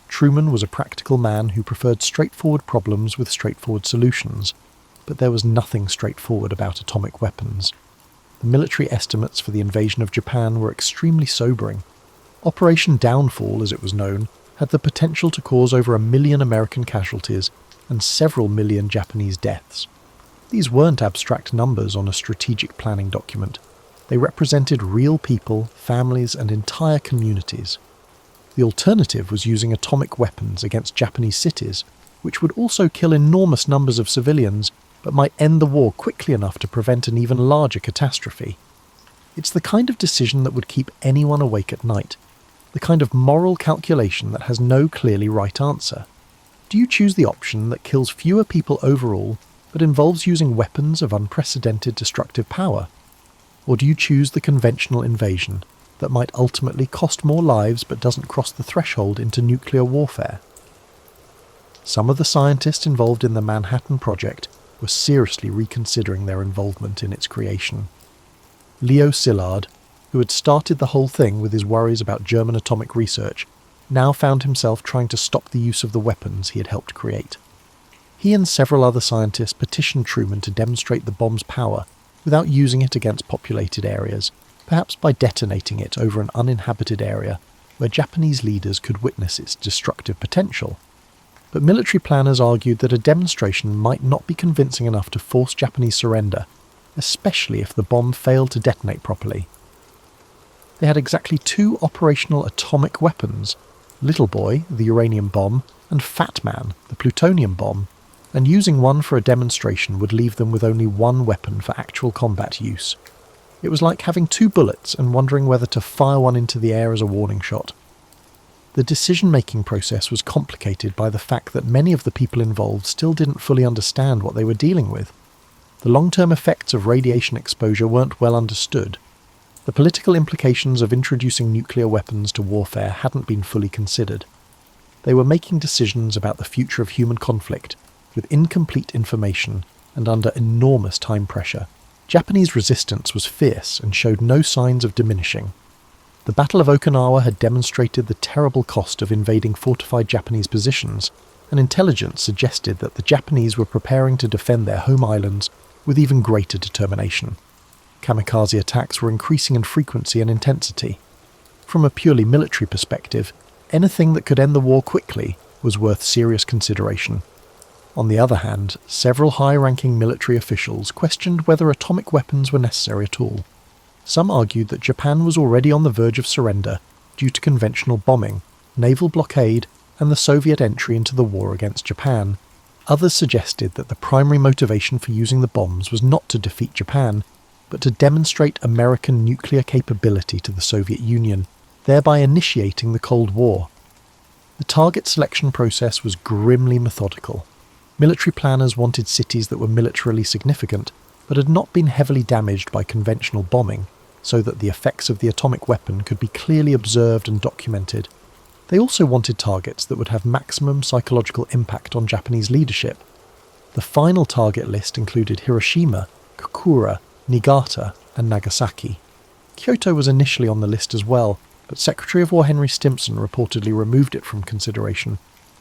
Truman was a practical man who preferred straightforward problems with straightforward solutions, but there was nothing straightforward about atomic weapons. The military estimates for the invasion of Japan were extremely sobering. Operation Downfall, as it was known, had the potential to cause over 1 million American casualties and several million Japanese deaths. These weren't abstract numbers on a strategic planning document. They represented real people, families, and entire communities. The alternative was using atomic weapons against Japanese cities, which would also kill enormous numbers of civilians, but might end the war quickly enough to prevent an even larger catastrophe. It's the kind of decision that would keep anyone awake at night, the kind of moral calculation that has no clearly right answer. Do you choose the option that kills fewer people overall, but involves using weapons of unprecedented destructive power? Or do you choose the conventional invasion that might ultimately cost more lives but doesn't cross the threshold into nuclear warfare? Some of the scientists involved in the Manhattan Project were seriously reconsidering their involvement in its creation. Leo Szilard, who had started the whole thing with his worries about German atomic research, now found himself trying to stop the use of the weapons he had helped create. He and several other scientists petitioned Truman to demonstrate the bomb's power without using it against populated areas, perhaps by detonating it over an uninhabited area where Japanese leaders could witness its destructive potential. But military planners argued that a demonstration might not be convincing enough to force Japanese surrender, especially if the bomb failed to detonate properly. They had exactly 2 operational atomic weapons, Little Boy, the uranium bomb, and Fat Man, the plutonium bomb, and using one for a demonstration would leave them with only 1 weapon for actual combat use. It was like having 2 bullets and wondering whether to fire one into the air as a warning shot. The decision-making process was complicated by the fact that many of the people involved still didn't fully understand what they were dealing with. The long-term effects of radiation exposure weren't well understood. The political implications of introducing nuclear weapons to warfare hadn't been fully considered. They were making decisions about the future of human conflict with incomplete information and under enormous time pressure. Japanese resistance was fierce and showed no signs of diminishing. The Battle of Okinawa had demonstrated the terrible cost of invading fortified Japanese positions, and intelligence suggested that the Japanese were preparing to defend their home islands with even greater determination. Kamikaze attacks were increasing in frequency and intensity. From a purely military perspective, anything that could end the war quickly was worth serious consideration. On the other hand, several high-ranking military officials questioned whether atomic weapons were necessary at all. Some argued that Japan was already on the verge of surrender due to conventional bombing, naval blockade, and the Soviet entry into the war against Japan. Others suggested that the primary motivation for using the bombs was not to defeat Japan, but to demonstrate American nuclear capability to the Soviet Union, thereby initiating the Cold War. The target selection process was grimly methodical. Military planners wanted cities that were militarily significant, but had not been heavily damaged by conventional bombing, so that the effects of the atomic weapon could be clearly observed and documented. They also wanted targets that would have maximum psychological impact on Japanese leadership. The final target list included Hiroshima, Kokura, Niigata, and Nagasaki. Kyoto was initially on the list as well, but Secretary of War Henry Stimson reportedly removed it from consideration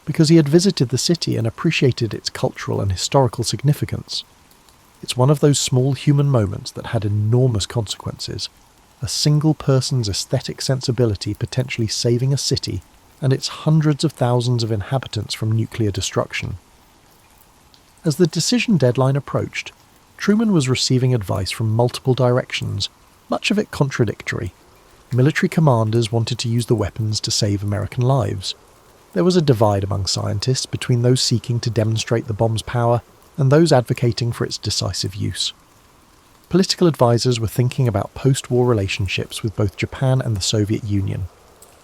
because he had visited the city and appreciated its cultural and historical significance. It's one of those small human moments that had enormous consequences, a single person's aesthetic sensibility potentially saving a city and its hundreds of thousands of inhabitants from nuclear destruction. As the decision deadline approached, Truman was receiving advice from multiple directions, much of it contradictory. Military commanders wanted to use the weapons to save American lives. There was a divide among scientists between those seeking to demonstrate the bomb's power and those advocating for its decisive use. Political advisors were thinking about post-war relationships with both Japan and the Soviet Union.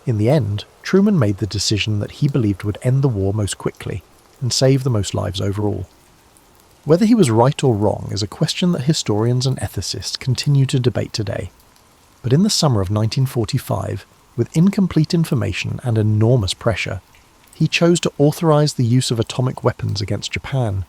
In the end, Truman made the decision that he believed would end the war most quickly and save the most lives overall. Whether he was right or wrong is a question that historians and ethicists continue to debate today. But in the summer of 1945, with incomplete information and enormous pressure, he chose to authorize the use of atomic weapons against Japan.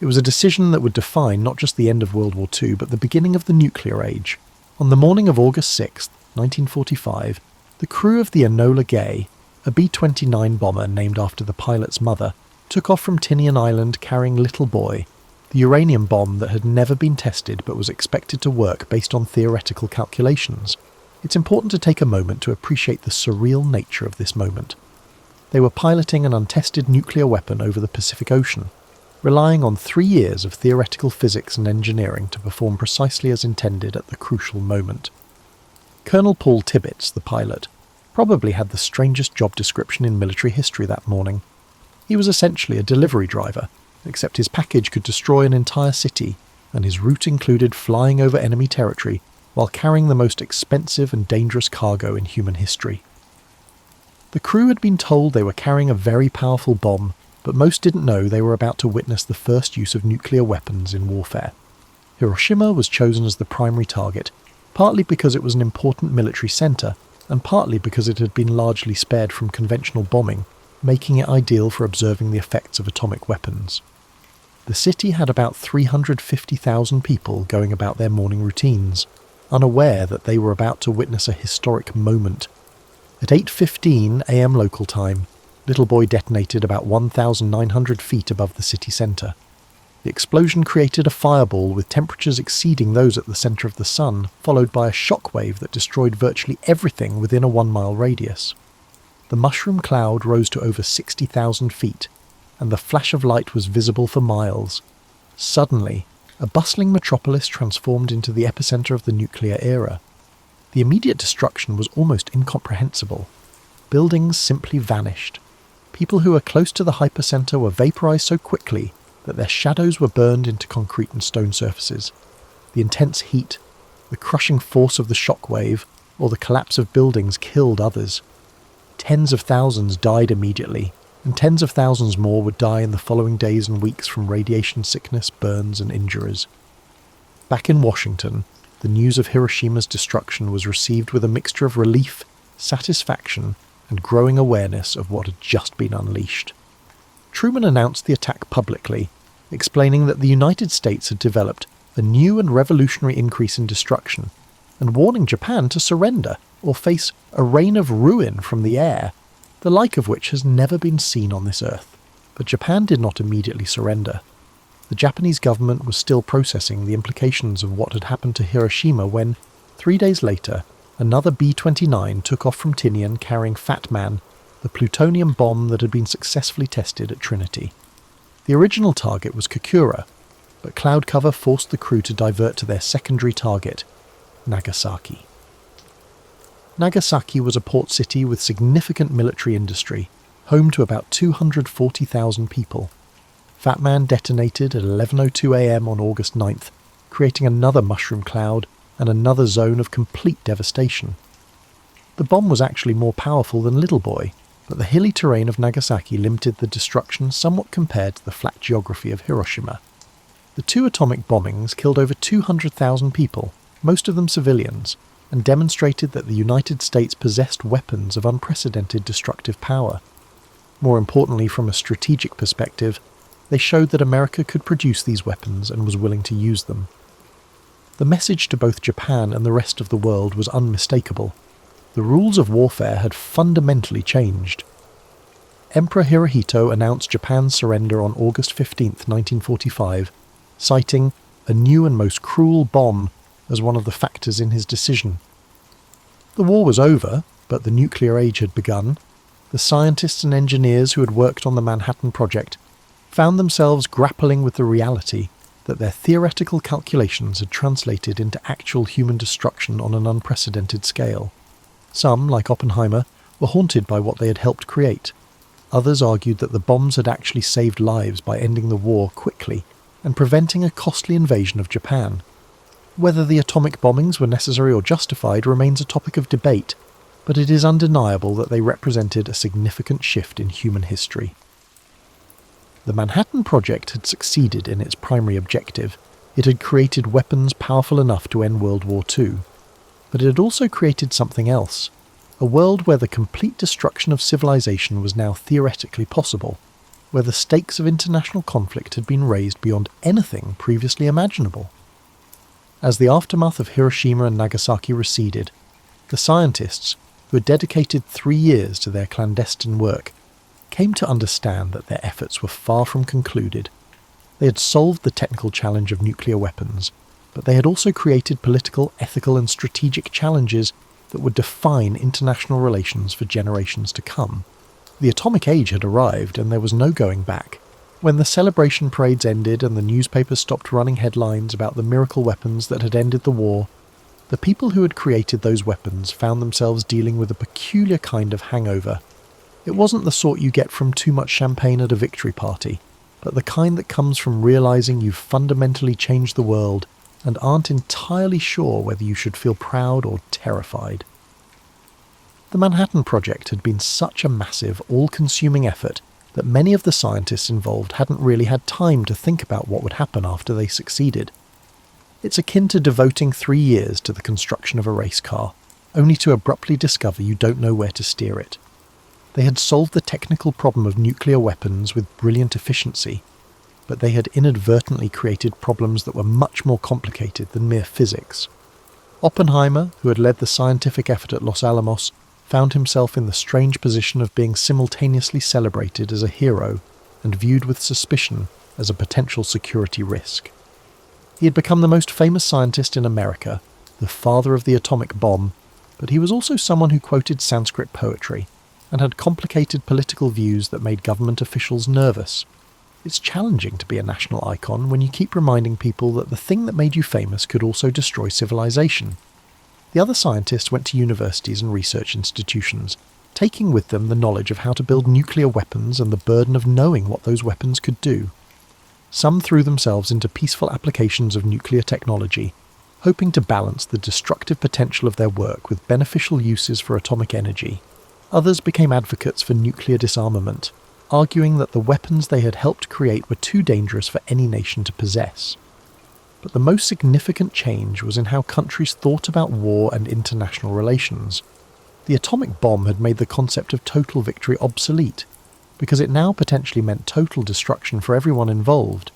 It was a decision that would define not just the end of World War II, but the beginning of the nuclear age. On the morning of August 6, 1945, the crew of the Enola Gay, a B-29 bomber named after the pilot's mother, took off from Tinian Island carrying Little Boy, the uranium bomb that had never been tested but was expected to work based on theoretical calculations. It's important to take a moment to appreciate the surreal nature of this moment. They were piloting an untested nuclear weapon over the Pacific Ocean, relying on 3 years of theoretical physics and engineering to perform precisely as intended at the crucial moment. Colonel Paul Tibbets, the pilot, probably had the strangest job description in military history that morning. He was essentially a delivery driver, except his package could destroy an entire city, and his route included flying over enemy territory while carrying the most expensive and dangerous cargo in human history. The crew had been told they were carrying a very powerful bomb, but most didn't know they were about to witness the first use of nuclear weapons in warfare. Hiroshima was chosen as the primary target, partly because it was an important military centre, and partly because it had been largely spared from conventional bombing, making it ideal for observing the effects of atomic weapons. The city had about 350,000 people going about their morning routines, unaware that they were about to witness a historic moment. At 8:15 a.m. local time, Little Boy detonated about 1,900 feet above the city centre. The explosion created a fireball with temperatures exceeding those at the centre of the sun, followed by a shockwave that destroyed virtually everything within a 1-mile radius. The mushroom cloud rose to over 60,000 feet, and the flash of light was visible for miles. Suddenly, a bustling metropolis transformed into the epicentre of the nuclear era. The immediate destruction was almost incomprehensible. Buildings simply vanished. People who were close to the hypercentre were vaporized so quickly that their shadows were burned into concrete and stone surfaces. The intense heat, the crushing force of the shockwave, or the collapse of buildings killed others. Tens of thousands died immediately, and tens of thousands more would die in the following days and weeks from radiation sickness, burns, and injuries. Back in Washington, the news of Hiroshima's destruction was received with a mixture of relief, satisfaction, and growing awareness of what had just been unleashed. Truman announced the attack publicly, explaining that the United States had developed a new and revolutionary increase in destruction, and warning Japan to surrender or face a rain of ruin from the air, the like of which has never been seen on this earth. But Japan did not immediately surrender. The Japanese government was still processing the implications of what had happened to Hiroshima when, 3 days later, another B-29 took off from Tinian carrying Fat Man, the plutonium bomb that had been successfully tested at Trinity. The original target was Kokura, but cloud cover forced the crew to divert to their secondary target, Nagasaki. Nagasaki was a port city with significant military industry, home to about 240,000 people. Fat Man detonated at 11:02 a.m. on August 9th, creating another mushroom cloud and another zone of complete devastation. The bomb was actually more powerful than Little Boy, but the hilly terrain of Nagasaki limited the destruction somewhat compared to the flat geography of Hiroshima. The 2 atomic bombings killed over 200,000 people, most of them civilians, and demonstrated that the United States possessed weapons of unprecedented destructive power. More importantly, from a strategic perspective, they showed that America could produce these weapons and was willing to use them. The message to both Japan and the rest of the world was unmistakable. The rules of warfare had fundamentally changed. Emperor Hirohito announced Japan's surrender on August 15, 1945, citing a new and most cruel bomb as one of the factors in his decision. The war was over, but the nuclear age had begun. The scientists and engineers who had worked on the Manhattan Project found themselves grappling with the reality that their theoretical calculations had translated into actual human destruction on an unprecedented scale. Some, like Oppenheimer, were haunted by what they had helped create. Others argued that the bombs had actually saved lives by ending the war quickly and preventing a costly invasion of Japan. Whether the atomic bombings were necessary or justified remains a topic of debate, but it is undeniable that they represented a significant shift in human history. The Manhattan Project had succeeded in its primary objective. It had created weapons powerful enough to end World War II. But it had also created something else, a world where the complete destruction of civilization was now theoretically possible. where the stakes of international conflict had been raised beyond anything previously imaginable. As the aftermath of Hiroshima and Nagasaki receded, the scientists, who had dedicated 3 years to their clandestine work, came to understand that their efforts were far from concluded. They had solved the technical challenge of nuclear weapons, but they had also created political, ethical and strategic challenges that would define international relations for generations to come. The atomic age had arrived and there was no going back. When the celebration parades ended and the newspapers stopped running headlines about the miracle weapons that had ended the war, the people who had created those weapons found themselves dealing with a peculiar kind of hangover. It wasn't the sort you get from too much champagne at a victory party, but the kind that comes from realizing you've fundamentally changed the world and aren't entirely sure whether you should feel proud or terrified. The Manhattan Project had been such a massive, all-consuming effort that many of the scientists involved hadn't really had time to think about what would happen after they succeeded. It's akin to devoting 3 years to the construction of a race car, only to abruptly discover you don't know where to steer it. They had solved the technical problem of nuclear weapons with brilliant efficiency, but they had inadvertently created problems that were much more complicated than mere physics. Oppenheimer, who had led the scientific effort at Los Alamos, found himself in the strange position of being simultaneously celebrated as a hero and viewed with suspicion as a potential security risk. He had become the most famous scientist in America, the father of the atomic bomb, but he was also someone who quoted Sanskrit poetry and had complicated political views that made government officials nervous. It's challenging to be a national icon when you keep reminding people that the thing that made you famous could also destroy civilization. The other scientists went to universities and research institutions, taking with them the knowledge of how to build nuclear weapons and the burden of knowing what those weapons could do. Some threw themselves into peaceful applications of nuclear technology, hoping to balance the destructive potential of their work with beneficial uses for atomic energy. Others became advocates for nuclear disarmament, arguing that the weapons they had helped create were too dangerous for any nation to possess. But the most significant change was in how countries thought about war and international relations. The atomic bomb had made the concept of total victory obsolete, because it now potentially meant total destruction for everyone involved.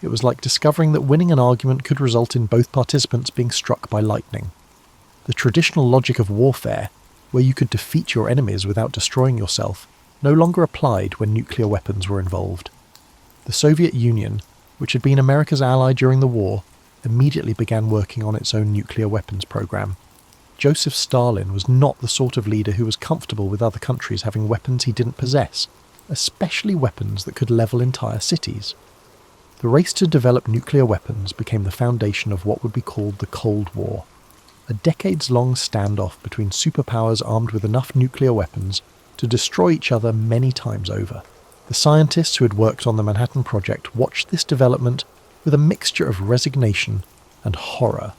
It was like discovering that winning an argument could result in both participants being struck by lightning. The traditional logic of warfare, where you could defeat your enemies without destroying yourself, no longer applied when nuclear weapons were involved. The Soviet Union, which had been America's ally during the war, immediately began working on its own nuclear weapons program. Joseph Stalin was not the sort of leader who was comfortable with other countries having weapons he didn't possess, especially weapons that could level entire cities. The race to develop nuclear weapons became the foundation of what would be called the Cold War, a decades-long standoff between superpowers armed with enough nuclear weapons to destroy each other many times over. The scientists who had worked on the Manhattan Project watched this development with a mixture of resignation and horror.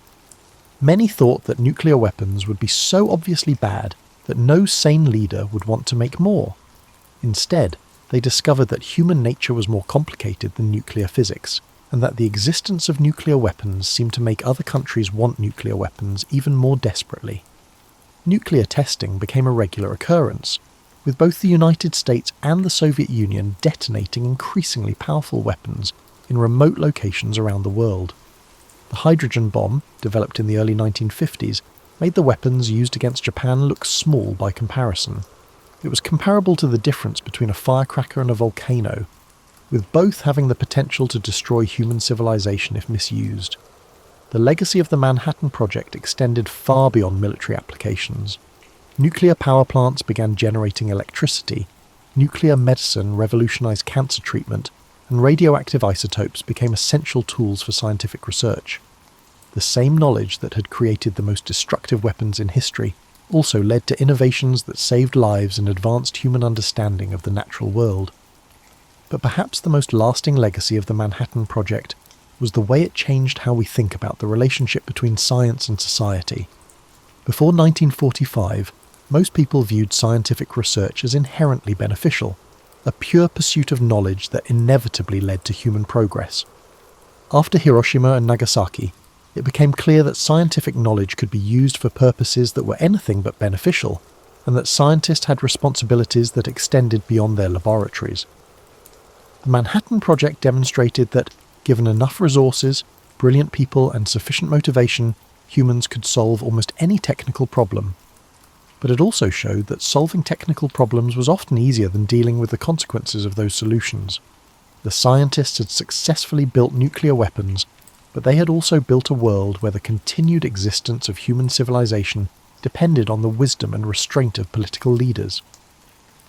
Many thought that nuclear weapons would be so obviously bad that no sane leader would want to make more. Instead, they discovered that human nature was more complicated than nuclear physics, and that the existence of nuclear weapons seemed to make other countries want nuclear weapons even more desperately. Nuclear testing became a regular occurrence, with both the United States and the Soviet Union detonating increasingly powerful weapons in remote locations around the world. The hydrogen bomb, developed in the early 1950s, made the weapons used against Japan look small by comparison. It was comparable to the difference between a firecracker and a volcano, with both having the potential to destroy human civilization if misused. The legacy of the Manhattan Project extended far beyond military applications. Nuclear power plants began generating electricity, nuclear medicine revolutionized cancer treatment, and radioactive isotopes became essential tools for scientific research. The same knowledge that had created the most destructive weapons in history also led to innovations that saved lives and advanced human understanding of the natural world. But perhaps the most lasting legacy of the Manhattan Project was the way it changed how we think about the relationship between science and society. Before 1945, most people viewed scientific research as inherently beneficial, a pure pursuit of knowledge that inevitably led to human progress. After Hiroshima and Nagasaki, it became clear that scientific knowledge could be used for purposes that were anything but beneficial, and that scientists had responsibilities that extended beyond their laboratories. The Manhattan Project demonstrated that, given enough resources, brilliant people, and sufficient motivation, humans could solve almost any technical problem. But it also showed that solving technical problems was often easier than dealing with the consequences of those solutions. The scientists had successfully built nuclear weapons, but they had also built a world where the continued existence of human civilization depended on the wisdom and restraint of political leaders.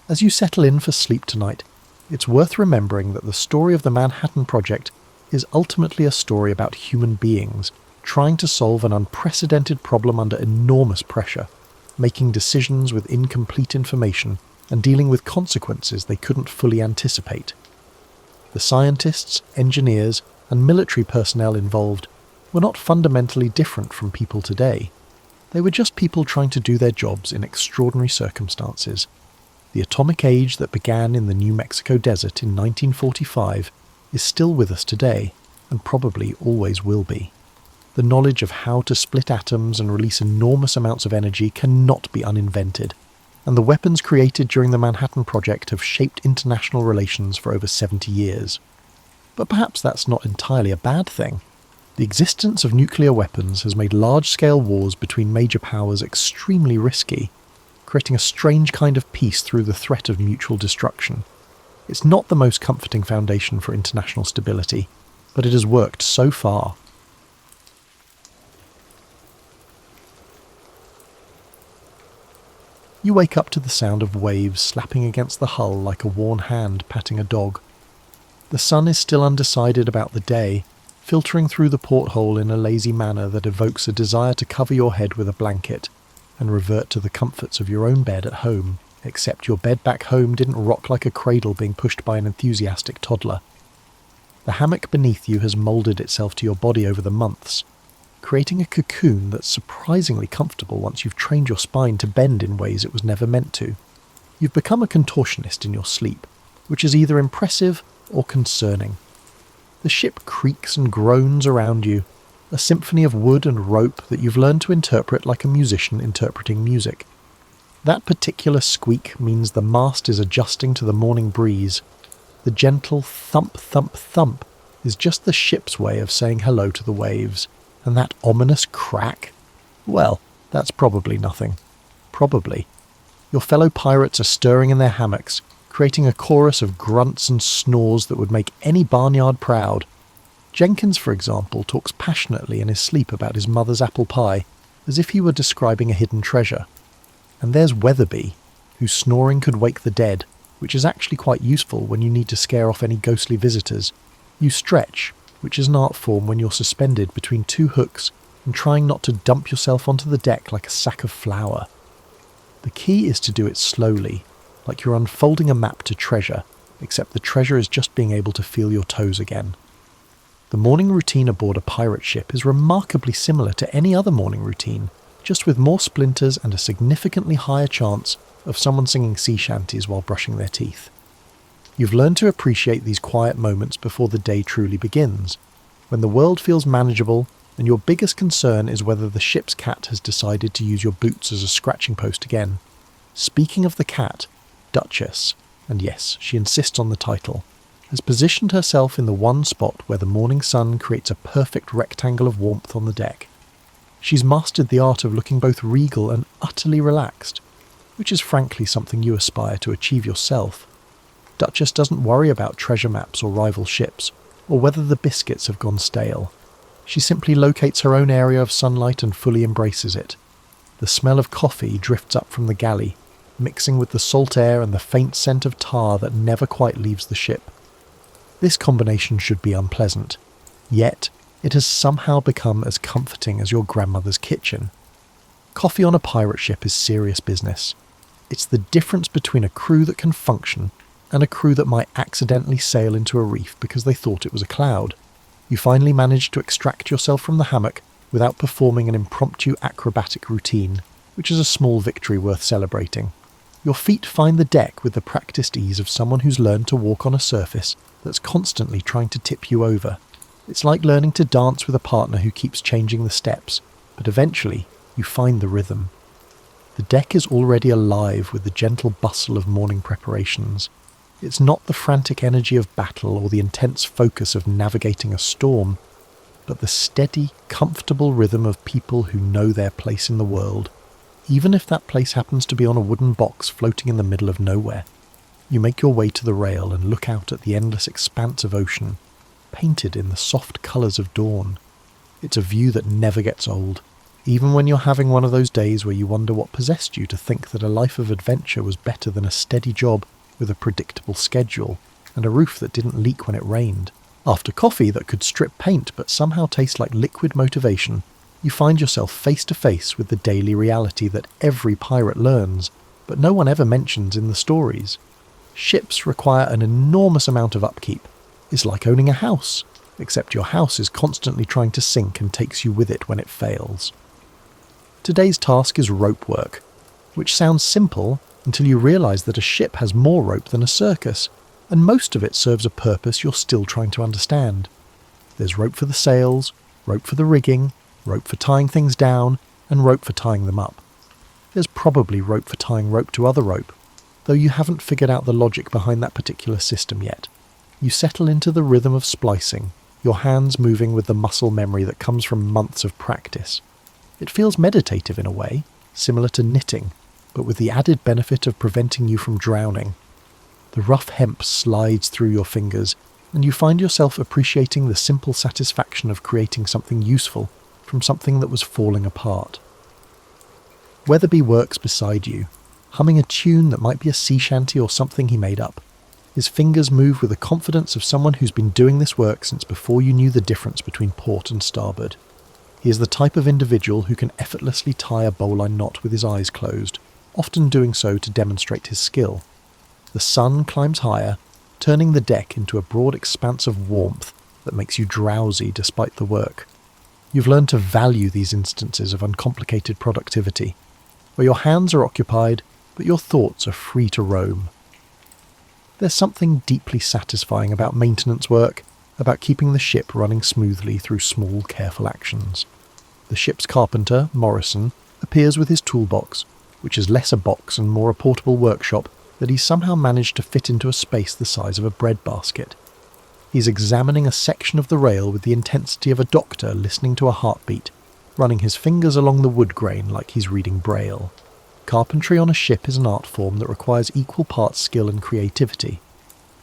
As you settle in for sleep tonight, it's worth remembering that the story of the Manhattan Project is ultimately a story about human beings trying to solve an unprecedented problem under enormous pressure, making decisions with incomplete information and dealing with consequences they couldn't fully anticipate. The scientists, engineers, and military personnel involved were not fundamentally different from people today. They were just people trying to do their jobs in extraordinary circumstances. The atomic age that began in the New Mexico desert in 1945 is still with us today, and probably always will be. The knowledge of how to split atoms and release enormous amounts of energy cannot be uninvented, and the weapons created during the Manhattan Project have shaped international relations for over 70 years. But perhaps that's not entirely a bad thing. The existence of nuclear weapons has made large-scale wars between major powers extremely risky, creating a strange kind of peace through the threat of mutual destruction. It's not the most comforting foundation for international stability, but it has worked so far. You wake up to the sound of waves slapping against the hull like a worn hand patting a dog. The sun is still undecided about the day, filtering through the porthole in a lazy manner that evokes a desire to cover your head with a blanket and revert to the comforts of your own bed at home, except your bed back home didn't rock like a cradle being pushed by an enthusiastic toddler. The hammock beneath you has moulded itself to your body over the months, creating a cocoon that's surprisingly comfortable once you've trained your spine to bend in ways it was never meant to. You've become a contortionist in your sleep, which is either impressive or concerning. The ship creaks and groans around you, a symphony of wood and rope that you've learned to interpret like a musician interpreting music. That particular squeak means the mast is adjusting to the morning breeze. The gentle thump, thump, thump is just the ship's way of saying hello to the waves. And that ominous crack? Well, that's probably nothing. Probably. Your fellow pirates are stirring in their hammocks, creating a chorus of grunts and snores that would make any barnyard proud. Jenkins, for example, talks passionately in his sleep about his mother's apple pie, as if he were describing a hidden treasure. And there's Weatherby, whose snoring could wake the dead, which is actually quite useful when you need to scare off any ghostly visitors. You stretch, which is an art form when you're suspended between two hooks and trying not to dump yourself onto the deck like a sack of flour. The key is to do it slowly, like you're unfolding a map to treasure, except the treasure is just being able to feel your toes again. The morning routine aboard a pirate ship is remarkably similar to any other morning routine, just with more splinters and a significantly higher chance of someone singing sea shanties while brushing their teeth. You've learned to appreciate these quiet moments before the day truly begins, when the world feels manageable and your biggest concern is whether the ship's cat has decided to use your boots as a scratching post again. Speaking of the cat, Duchess, and yes, she insists on the title, has positioned herself in the one spot where the morning sun creates a perfect rectangle of warmth on the deck. She's mastered the art of looking both regal and utterly relaxed, which is frankly something you aspire to achieve yourself. Duchess doesn't worry about treasure maps or rival ships, or whether the biscuits have gone stale. She simply locates her own area of sunlight and fully embraces it. The smell of coffee drifts up from the galley, mixing with the salt air and the faint scent of tar that never quite leaves the ship. This combination should be unpleasant, yet it has somehow become as comforting as your grandmother's kitchen. Coffee on a pirate ship is serious business. It's the difference between a crew that can function and a crew that might accidentally sail into a reef because they thought it was a cloud. You finally manage to extract yourself from the hammock without performing an impromptu acrobatic routine, which is a small victory worth celebrating. Your feet find the deck with the practiced ease of someone who's learned to walk on a surface that's constantly trying to tip you over. It's like learning to dance with a partner who keeps changing the steps, but eventually you find the rhythm. The deck is already alive with the gentle bustle of morning preparations. It's not the frantic energy of battle or the intense focus of navigating a storm, but the steady, comfortable rhythm of people who know their place in the world, even if that place happens to be on a wooden box floating in the middle of nowhere. You make your way to the rail and look out at the endless expanse of ocean, painted in the soft colours of dawn. It's a view that never gets old, even when you're having one of those days where you wonder what possessed you to think that a life of adventure was better than a steady job with a predictable schedule and a roof that didn't leak when it rained. After coffee that could strip paint but somehow taste like liquid motivation, you find yourself face to face with the daily reality that every pirate learns, but no one ever mentions in the stories. Ships require an enormous amount of upkeep. It's like owning a house, except your house is constantly trying to sink and takes you with it when it fails. Today's task is rope work, which sounds simple until you realise that a ship has more rope than a circus, and most of it serves a purpose you're still trying to understand. There's rope for the sails, rope for the rigging, rope for tying things down, and rope for tying them up. There's probably rope for tying rope to other rope, though you haven't figured out the logic behind that particular system yet. You settle into the rhythm of splicing, your hands moving with the muscle memory that comes from months of practice. It feels meditative in a way, similar to knitting, but with the added benefit of preventing you from drowning. The rough hemp slides through your fingers, and you find yourself appreciating the simple satisfaction of creating something useful from something that was falling apart. Weatherby works beside you, humming a tune that might be a sea shanty or something he made up. His fingers move with the confidence of someone who's been doing this work since before you knew the difference between port and starboard. He is the type of individual who can effortlessly tie a bowline knot with his eyes closed, often doing so to demonstrate his skill. The sun climbs higher, turning the deck into a broad expanse of warmth that makes you drowsy despite the work. You've learned to value these instances of uncomplicated productivity, where your hands are occupied, but your thoughts are free to roam. There's something deeply satisfying about maintenance work, about keeping the ship running smoothly through small, careful actions. The ship's carpenter, Morrison, appears with his toolbox, which is less a box and more a portable workshop that he's somehow managed to fit into a space the size of a bread basket. He's examining a section of the rail with the intensity of a doctor listening to a heartbeat, running his fingers along the wood grain like he's reading Braille. Carpentry on a ship is an art form that requires equal parts skill and creativity.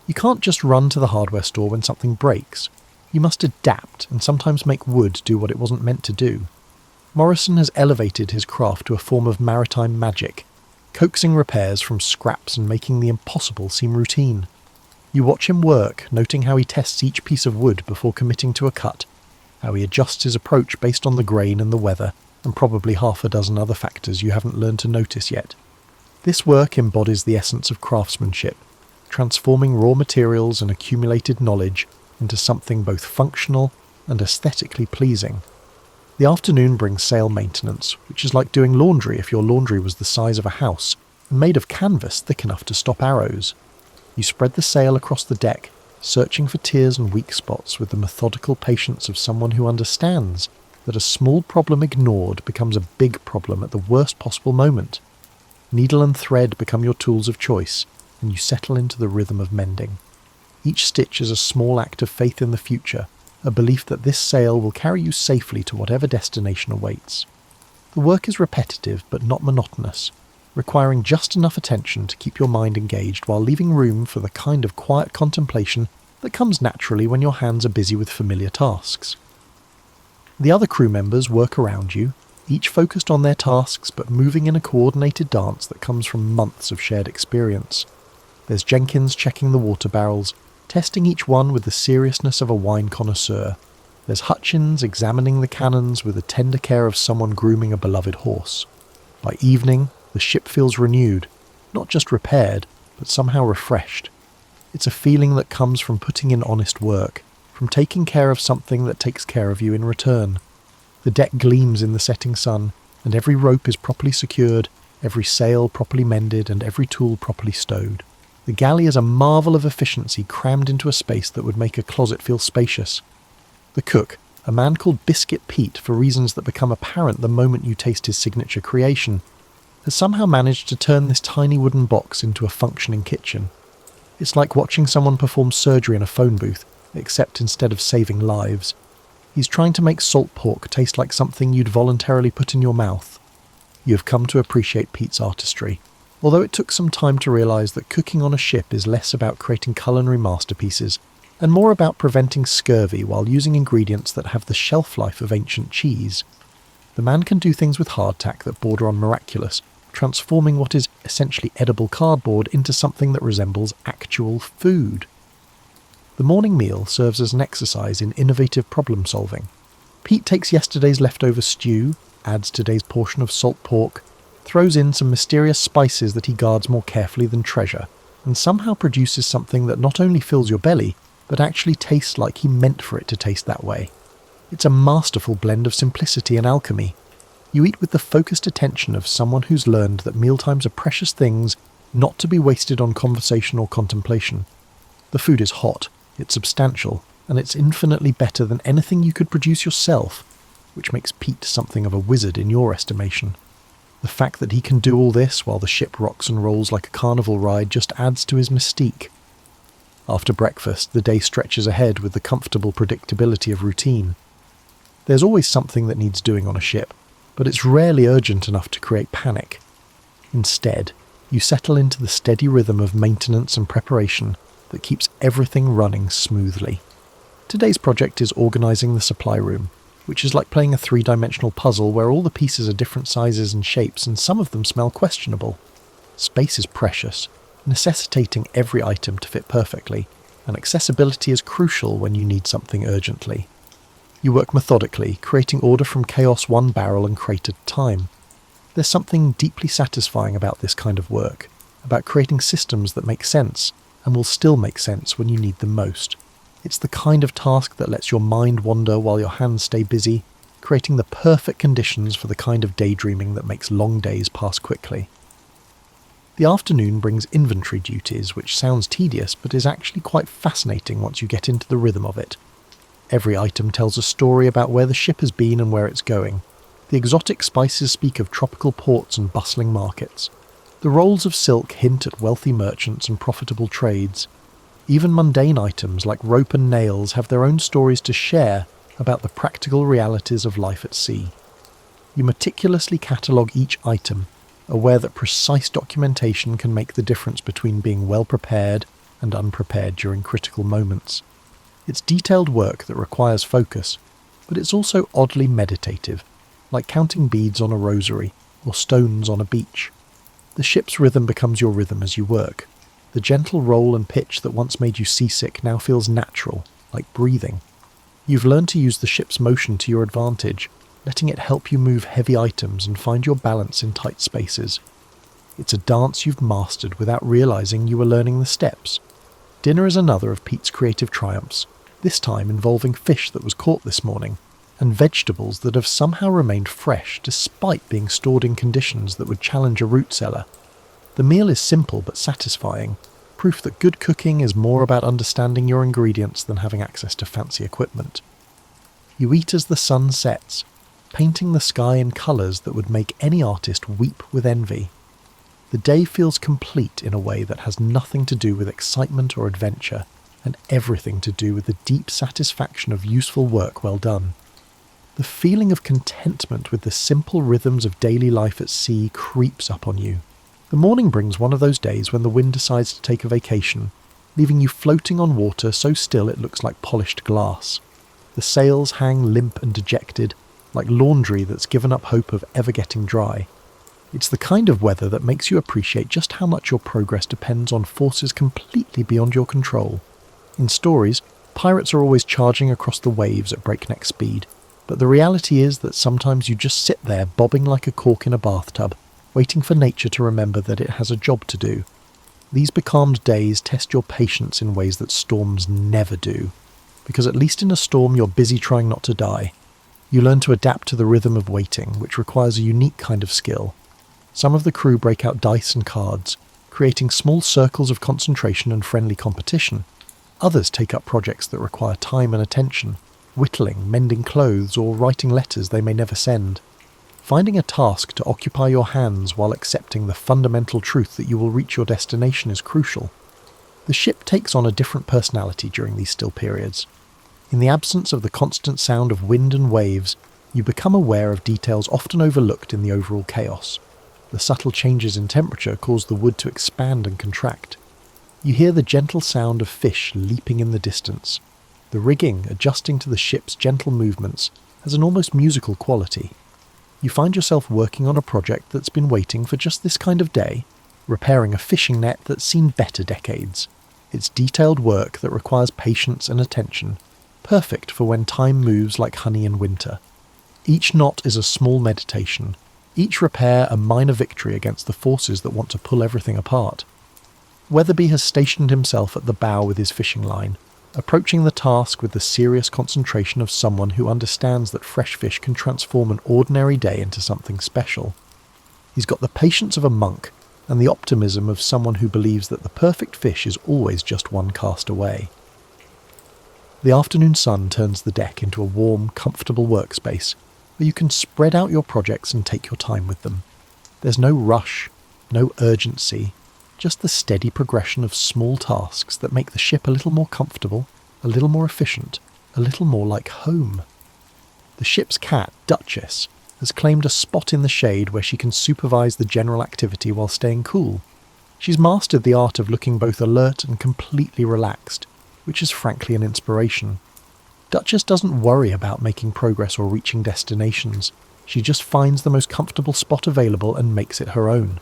You can't just run to the hardware store when something breaks. You must adapt and sometimes make wood do what it wasn't meant to do. Morrison has elevated his craft to a form of maritime magic, coaxing repairs from scraps and making the impossible seem routine. You watch him work, noting how he tests each piece of wood before committing to a cut, how he adjusts his approach based on the grain and the weather, and probably half a dozen other factors you haven't learned to notice yet. This work embodies the essence of craftsmanship, transforming raw materials and accumulated knowledge into something both functional and aesthetically pleasing. The afternoon brings sail maintenance, which is like doing laundry if your laundry was the size of a house and made of canvas thick enough to stop arrows. You spread the sail across the deck, searching for tears and weak spots with the methodical patience of someone who understands that a small problem ignored becomes a big problem at the worst possible moment. Needle and thread become your tools of choice, and you settle into the rhythm of mending. Each stitch is a small act of faith in the future, a belief that this sail will carry you safely to whatever destination awaits. The work is repetitive but not monotonous, requiring just enough attention to keep your mind engaged while leaving room for the kind of quiet contemplation that comes naturally when your hands are busy with familiar tasks. The other crew members work around you, each focused on their tasks but moving in a coordinated dance that comes from months of shared experience. There's Jenkins checking the water barrels, testing each one with the seriousness of a wine connoisseur. There's Hutchins examining the cannons with the tender care of someone grooming a beloved horse. By evening, the ship feels renewed, not just repaired, but somehow refreshed. It's a feeling that comes from putting in honest work, from taking care of something that takes care of you in return. The deck gleams in the setting sun, and every rope is properly secured, every sail properly mended, and every tool properly stowed. The galley is a marvel of efficiency crammed into a space that would make a closet feel spacious. The cook, a man called Biscuit Pete for reasons that become apparent the moment you taste his signature creation, has somehow managed to turn this tiny wooden box into a functioning kitchen. It's like watching someone perform surgery in a phone booth, except instead of saving lives, he's trying to make salt pork taste like something you'd voluntarily put in your mouth. You have come to appreciate Pete's artistry, although it took some time to realise that cooking on a ship is less about creating culinary masterpieces and more about preventing scurvy while using ingredients that have the shelf life of ancient cheese. The man can do things with hardtack that border on miraculous, transforming what is essentially edible cardboard into something that resembles actual food. The morning meal serves as an exercise in innovative problem solving. Pete takes yesterday's leftover stew, adds today's portion of salt pork, throws in some mysterious spices that he guards more carefully than treasure, and somehow produces something that not only fills your belly, but actually tastes like he meant for it to taste that way. It's a masterful blend of simplicity and alchemy. You eat with the focused attention of someone who's learned that mealtimes are precious things not to be wasted on conversation or contemplation. The food is hot, it's substantial, and it's infinitely better than anything you could produce yourself, which makes Pete something of a wizard in your estimation. The fact that he can do all this while the ship rocks and rolls like a carnival ride just adds to his mystique. After breakfast, the day stretches ahead with the comfortable predictability of routine. There's always something that needs doing on a ship, but it's rarely urgent enough to create panic. Instead, you settle into the steady rhythm of maintenance and preparation that keeps everything running smoothly. Today's project is organising the supply room, which is like playing a three-dimensional puzzle where all the pieces are different sizes and shapes and some of them smell questionable. Space is precious, necessitating every item to fit perfectly, and accessibility is crucial when you need something urgently. You work methodically, creating order from chaos one barrel and crate at a time. There's something deeply satisfying about this kind of work, about creating systems that make sense, and will still make sense when you need them most. It's the kind of task that lets your mind wander while your hands stay busy, creating the perfect conditions for the kind of daydreaming that makes long days pass quickly. The afternoon brings inventory duties, which sounds tedious but is actually quite fascinating once you get into the rhythm of it. Every item tells a story about where the ship has been and where it's going. The exotic spices speak of tropical ports and bustling markets. The rolls of silk hint at wealthy merchants and profitable trades. Even mundane items like rope and nails have their own stories to share about the practical realities of life at sea. You meticulously catalogue each item, aware that precise documentation can make the difference between being well prepared and unprepared during critical moments. It's detailed work that requires focus, but it's also oddly meditative, like counting beads on a rosary or stones on a beach. The ship's rhythm becomes your rhythm as you work. The gentle roll and pitch that once made you seasick now feels natural, like breathing. You've learned to use the ship's motion to your advantage, letting it help you move heavy items and find your balance in tight spaces. It's a dance you've mastered without realising you were learning the steps. Dinner is another of Pete's creative triumphs, this time involving fish that was caught this morning, and vegetables that have somehow remained fresh despite being stored in conditions that would challenge a root cellar. The meal is simple but satisfying, proof that good cooking is more about understanding your ingredients than having access to fancy equipment. You eat as the sun sets, painting the sky in colours that would make any artist weep with envy. The day feels complete in a way that has nothing to do with excitement or adventure, and everything to do with the deep satisfaction of useful work well done. The feeling of contentment with the simple rhythms of daily life at sea creeps up on you. The morning brings one of those days when the wind decides to take a vacation, leaving you floating on water so still it looks like polished glass. The sails hang limp and dejected, like laundry that's given up hope of ever getting dry. It's the kind of weather that makes you appreciate just how much your progress depends on forces completely beyond your control. In stories, pirates are always charging across the waves at breakneck speed, but the reality is that sometimes you just sit there bobbing like a cork in a bathtub, waiting for nature to remember that it has a job to do. These becalmed days test your patience in ways that storms never do, because at least in a storm you're busy trying not to die. You learn to adapt to the rhythm of waiting, which requires a unique kind of skill. Some of the crew break out dice and cards, creating small circles of concentration and friendly competition. Others take up projects that require time and attention, whittling, mending clothes, or writing letters they may never send. Finding a task to occupy your hands while accepting the fundamental truth that you will reach your destination is crucial. The ship takes on a different personality during these still periods. In the absence of the constant sound of wind and waves, you become aware of details often overlooked in the overall chaos. The subtle changes in temperature cause the wood to expand and contract. You hear the gentle sound of fish leaping in the distance. The rigging, adjusting to the ship's gentle movements, has an almost musical quality. You find yourself working on a project that's been waiting for just this kind of day, repairing a fishing net that's seen better decades. It's detailed work that requires patience and attention, perfect for when time moves like honey in winter. Each knot is a small meditation, each repair a minor victory against the forces that want to pull everything apart. Weatherby has stationed himself at the bow with his fishing line, approaching the task with the serious concentration of someone who understands that fresh fish can transform an ordinary day into something special. He's got the patience of a monk and the optimism of someone who believes that the perfect fish is always just one cast away. The afternoon sun turns the deck into a warm, comfortable workspace where you can spread out your projects and take your time with them. There's no rush, no urgency, just the steady progression of small tasks that make the ship a little more comfortable, a little more efficient, a little more like home. The ship's cat, Duchess, has claimed a spot in the shade where she can supervise the general activity while staying cool. She's mastered the art of looking both alert and completely relaxed, which is frankly an inspiration. Duchess doesn't worry about making progress or reaching destinations. She just finds the most comfortable spot available and makes it her own.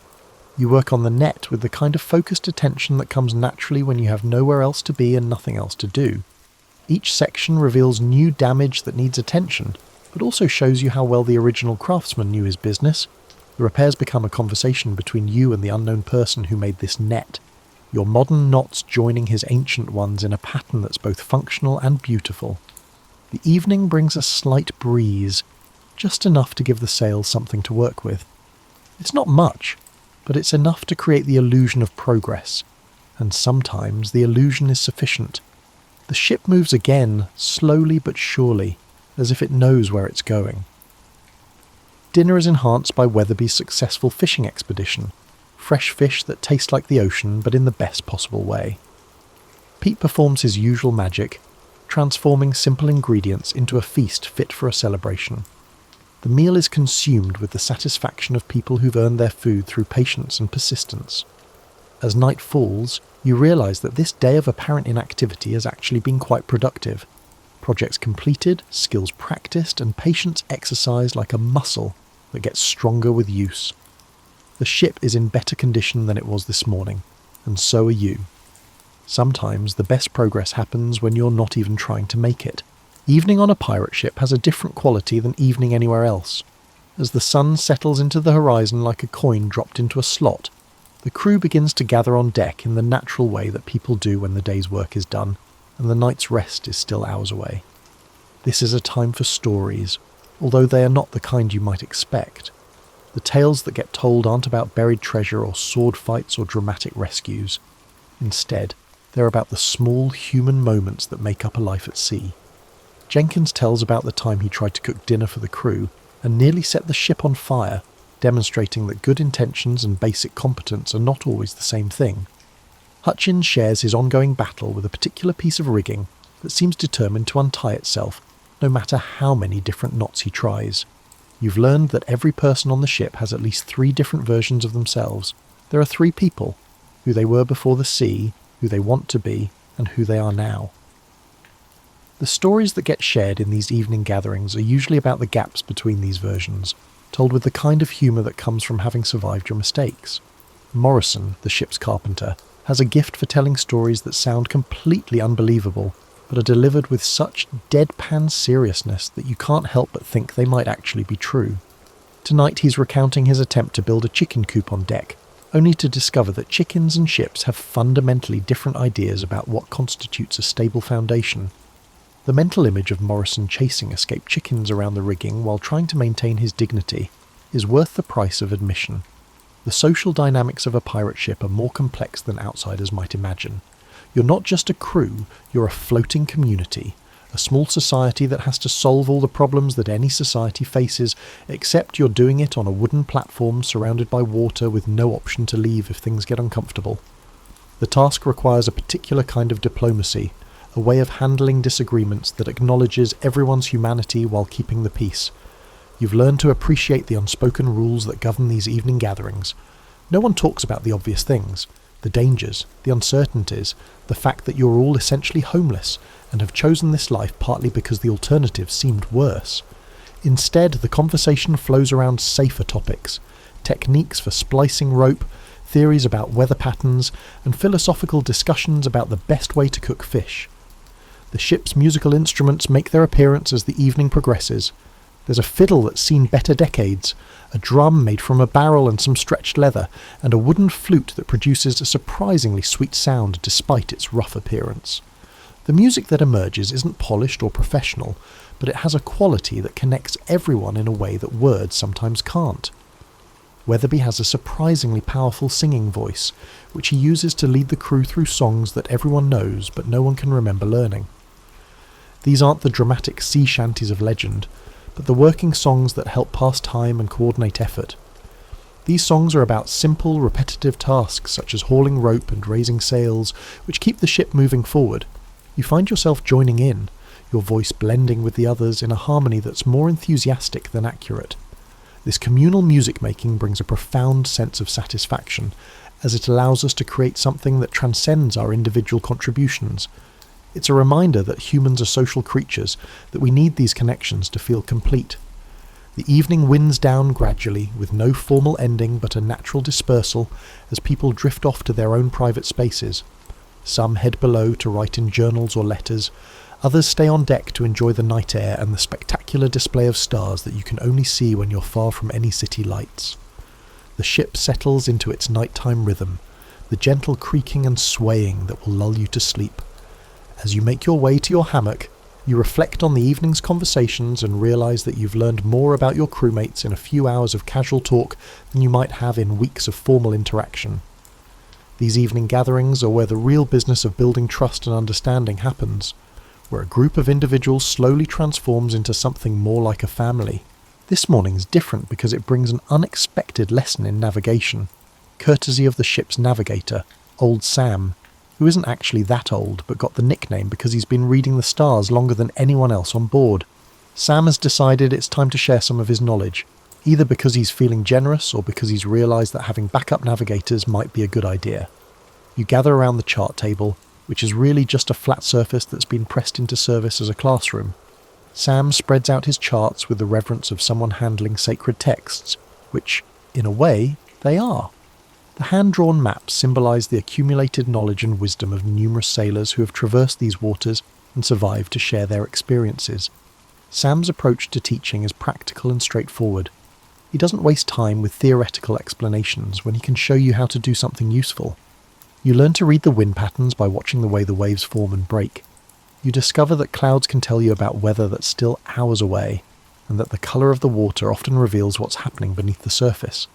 You work on the net with the kind of focused attention that comes naturally when you have nowhere else to be and nothing else to do. Each section reveals new damage that needs attention, but also shows you how well the original craftsman knew his business. The repairs become a conversation between you and the unknown person who made this net, your modern knots joining his ancient ones in a pattern that's both functional and beautiful. The evening brings a slight breeze, just enough to give the sails something to work with. It's not much, but it's enough to create the illusion of progress, and sometimes the illusion is sufficient. The ship moves again, slowly but surely, as if it knows where it's going. Dinner is enhanced by Weatherby's successful fishing expedition, fresh fish that taste like the ocean but in the best possible way. Pete performs his usual magic, transforming simple ingredients into a feast fit for a celebration. The meal is consumed with the satisfaction of people who've earned their food through patience and persistence. As night falls, you realise that this day of apparent inactivity has actually been quite productive. Projects completed, skills practiced, and patience exercised like a muscle that gets stronger with use. The ship is in better condition than it was this morning, and so are you. Sometimes the best progress happens when you're not even trying to make it. Evening on a pirate ship has a different quality than evening anywhere else. As the sun settles into the horizon like a coin dropped into a slot, the crew begins to gather on deck in the natural way that people do when the day's work is done, and the night's rest is still hours away. This is a time for stories, although they are not the kind you might expect. The tales that get told aren't about buried treasure or sword fights or dramatic rescues. Instead, they're about the small human moments that make up a life at sea. Jenkins tells about the time he tried to cook dinner for the crew and nearly set the ship on fire, demonstrating that good intentions and basic competence are not always the same thing. Hutchins shares his ongoing battle with a particular piece of rigging that seems determined to untie itself, no matter how many different knots he tries. You've learned that every person on the ship has at least 3 different versions of themselves. There are 3 people, who they were before the sea, who they want to be, and who they are now. The stories that get shared in these evening gatherings are usually about the gaps between these versions, told with the kind of humour that comes from having survived your mistakes. Morrison, the ship's carpenter, has a gift for telling stories that sound completely unbelievable, but are delivered with such deadpan seriousness that you can't help but think they might actually be true. Tonight he's recounting his attempt to build a chicken coop on deck, only to discover that chickens and ships have fundamentally different ideas about what constitutes a stable foundation. The mental image of Morrison chasing escaped chickens around the rigging while trying to maintain his dignity is worth the price of admission. The social dynamics of a pirate ship are more complex than outsiders might imagine. You're not just a crew, you're a floating community, a small society that has to solve all the problems that any society faces, except you're doing it on a wooden platform surrounded by water with no option to leave if things get uncomfortable. The task requires a particular kind of diplomacy, a way of handling disagreements that acknowledges everyone's humanity while keeping the peace. You've learned to appreciate the unspoken rules that govern these evening gatherings. No one talks about the obvious things, the dangers, the uncertainties, the fact that you're all essentially homeless and have chosen this life partly because the alternative seemed worse. Instead, the conversation flows around safer topics, techniques for splicing rope, theories about weather patterns, and philosophical discussions about the best way to cook fish. The ship's musical instruments make their appearance as the evening progresses. There's a fiddle that's seen better decades, a drum made from a barrel and some stretched leather, and a wooden flute that produces a surprisingly sweet sound despite its rough appearance. The music that emerges isn't polished or professional, but it has a quality that connects everyone in a way that words sometimes can't. Weatherby has a surprisingly powerful singing voice, which he uses to lead the crew through songs that everyone knows but no one can remember learning. These aren't the dramatic sea shanties of legend, but the working songs that help pass time and coordinate effort. These songs are about simple, repetitive tasks such as hauling rope and raising sails, which keep the ship moving forward. You find yourself joining in, your voice blending with the others in a harmony that's more enthusiastic than accurate. This communal music making brings a profound sense of satisfaction, as it allows us to create something that transcends our individual contributions. It's a reminder that humans are social creatures, that we need these connections to feel complete. The evening winds down gradually, with no formal ending but a natural dispersal, as people drift off to their own private spaces. Some head below to write in journals or letters, others stay on deck to enjoy the night air and the spectacular display of stars that you can only see when you're far from any city lights. The ship settles into its nighttime rhythm, the gentle creaking and swaying that will lull you to sleep. As you make your way to your hammock, you reflect on the evening's conversations and realise that you've learned more about your crewmates in a few hours of casual talk than you might have in weeks of formal interaction. These evening gatherings are where the real business of building trust and understanding happens, where a group of individuals slowly transforms into something more like a family. This morning's different because it brings an unexpected lesson in navigation, courtesy of the ship's navigator, Old Sam, who isn't actually that old but got the nickname because he's been reading the stars longer than anyone else on board. Sam has decided it's time to share some of his knowledge, either because he's feeling generous or because he's realised that having backup navigators might be a good idea. You gather around the chart table, which is really just a flat surface that's been pressed into service as a classroom. Sam spreads out his charts with the reverence of someone handling sacred texts, which, in a way, they are. The hand-drawn maps symbolise the accumulated knowledge and wisdom of numerous sailors who have traversed these waters and survived to share their experiences. Sam's approach to teaching is practical and straightforward. He doesn't waste time with theoretical explanations when he can show you how to do something useful. You learn to read the wind patterns by watching the way the waves form and break. You discover that clouds can tell you about weather that's still hours away, and that the colour of the water often reveals what's happening beneath the surface.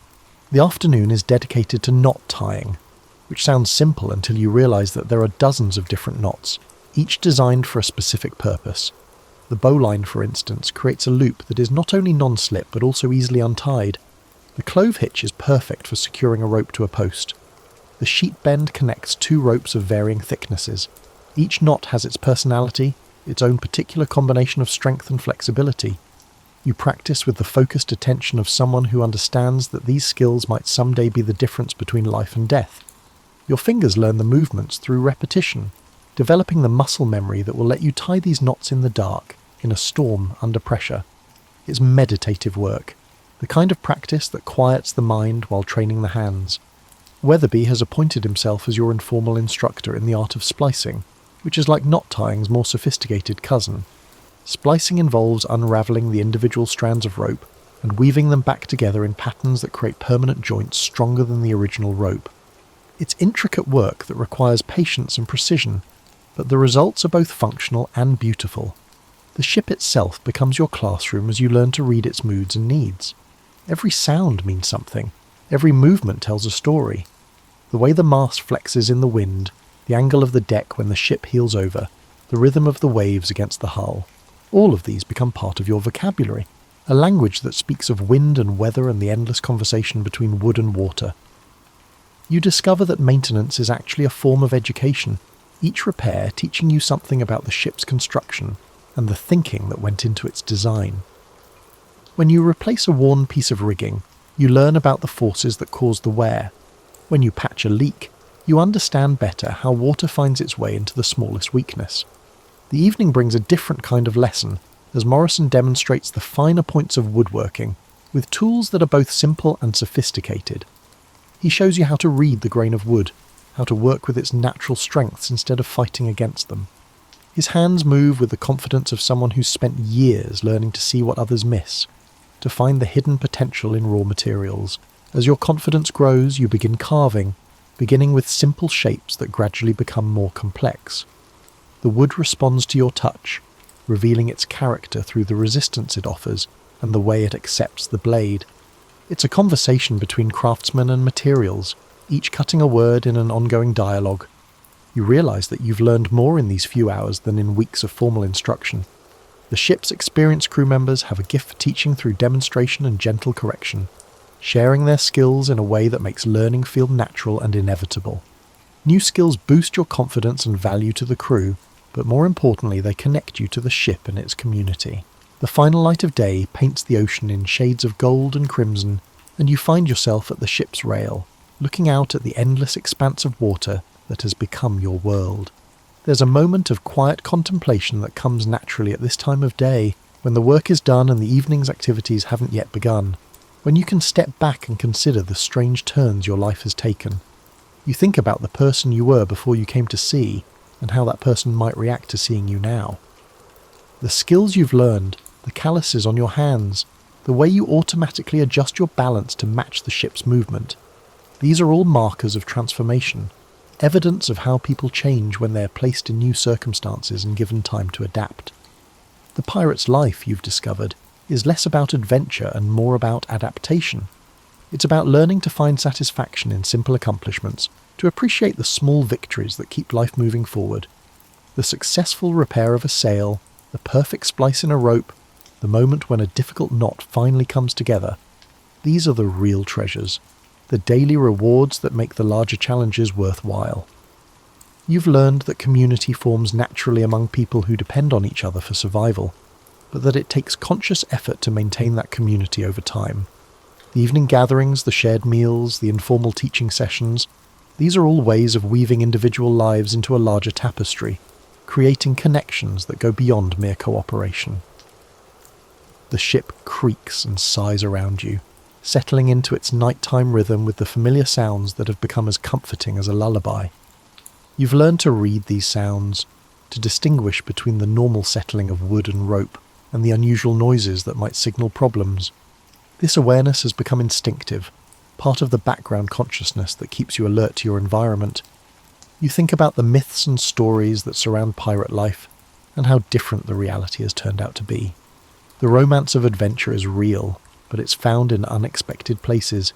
The afternoon is dedicated to knot tying, which sounds simple until you realise that there are dozens of different knots, each designed for a specific purpose. The bowline, for instance, creates a loop that is not only non-slip but also easily untied. The clove hitch is perfect for securing a rope to a post. The sheet bend connects two ropes of varying thicknesses. Each knot has its personality, its own particular combination of strength and flexibility. You practice with the focused attention of someone who understands that these skills might someday be the difference between life and death. Your fingers learn the movements through repetition, developing the muscle memory that will let you tie these knots in the dark, in a storm under pressure. It's meditative work, the kind of practice that quiets the mind while training the hands. Weatherby has appointed himself as your informal instructor in the art of splicing, which is like knot tying's more sophisticated cousin. Splicing involves unravelling the individual strands of rope and weaving them back together in patterns that create permanent joints stronger than the original rope. It's intricate work that requires patience and precision, but the results are both functional and beautiful. The ship itself becomes your classroom as you learn to read its moods and needs. Every sound means something. Every movement tells a story. The way the mast flexes in the wind, the angle of the deck when the ship heels over, the rhythm of the waves against the hull. All of these become part of your vocabulary, a language that speaks of wind and weather and the endless conversation between wood and water. You discover that maintenance is actually a form of education, each repair teaching you something about the ship's construction and the thinking that went into its design. When you replace a worn piece of rigging, you learn about the forces that cause the wear. When you patch a leak, you understand better how water finds its way into the smallest weakness. The evening brings a different kind of lesson, as Morrison demonstrates the finer points of woodworking, with tools that are both simple and sophisticated. He shows you how to read the grain of wood, how to work with its natural strengths instead of fighting against them. His hands move with the confidence of someone who's spent years learning to see what others miss, to find the hidden potential in raw materials. As your confidence grows, you begin carving, beginning with simple shapes that gradually become more complex. The wood responds to your touch, revealing its character through the resistance it offers and the way it accepts the blade. It's a conversation between craftsmen and materials, each cutting a word in an ongoing dialogue. You realise that you've learned more in these few hours than in weeks of formal instruction. The ship's experienced crew members have a gift for teaching through demonstration and gentle correction, sharing their skills in a way that makes learning feel natural and inevitable. New skills boost your confidence and value to the crew, but more importantly, they connect you to the ship and its community. The final light of day paints the ocean in shades of gold and crimson, and you find yourself at the ship's rail, looking out at the endless expanse of water that has become your world. There's a moment of quiet contemplation that comes naturally at this time of day, when the work is done and the evening's activities haven't yet begun, when you can step back and consider the strange turns your life has taken. You think about the person you were before you came to sea, and how that person might react to seeing you now. The skills you've learned, the calluses on your hands, the way you automatically adjust your balance to match the ship's movement. These are all markers of transformation, evidence of how people change when they are placed in new circumstances and given time to adapt. The pirate's life, you've discovered, is less about adventure and more about adaptation. It's about learning to find satisfaction in simple accomplishments, to appreciate the small victories that keep life moving forward. The successful repair of a sail, the perfect splice in a rope, the moment when a difficult knot finally comes together. These are the real treasures, the daily rewards that make the larger challenges worthwhile. You've learned that community forms naturally among people who depend on each other for survival, but that it takes conscious effort to maintain that community over time. The evening gatherings, the shared meals, the informal teaching sessions, these are all ways of weaving individual lives into a larger tapestry, creating connections that go beyond mere cooperation. The ship creaks and sighs around you, settling into its nighttime rhythm with the familiar sounds that have become as comforting as a lullaby. You've learned to read these sounds, to distinguish between the normal settling of wood and rope and the unusual noises that might signal problems. This awareness has become instinctive, part of the background consciousness that keeps you alert to your environment. You think about the myths and stories that surround pirate life, and how different the reality has turned out to be. The romance of adventure is real, but it's found in unexpected places,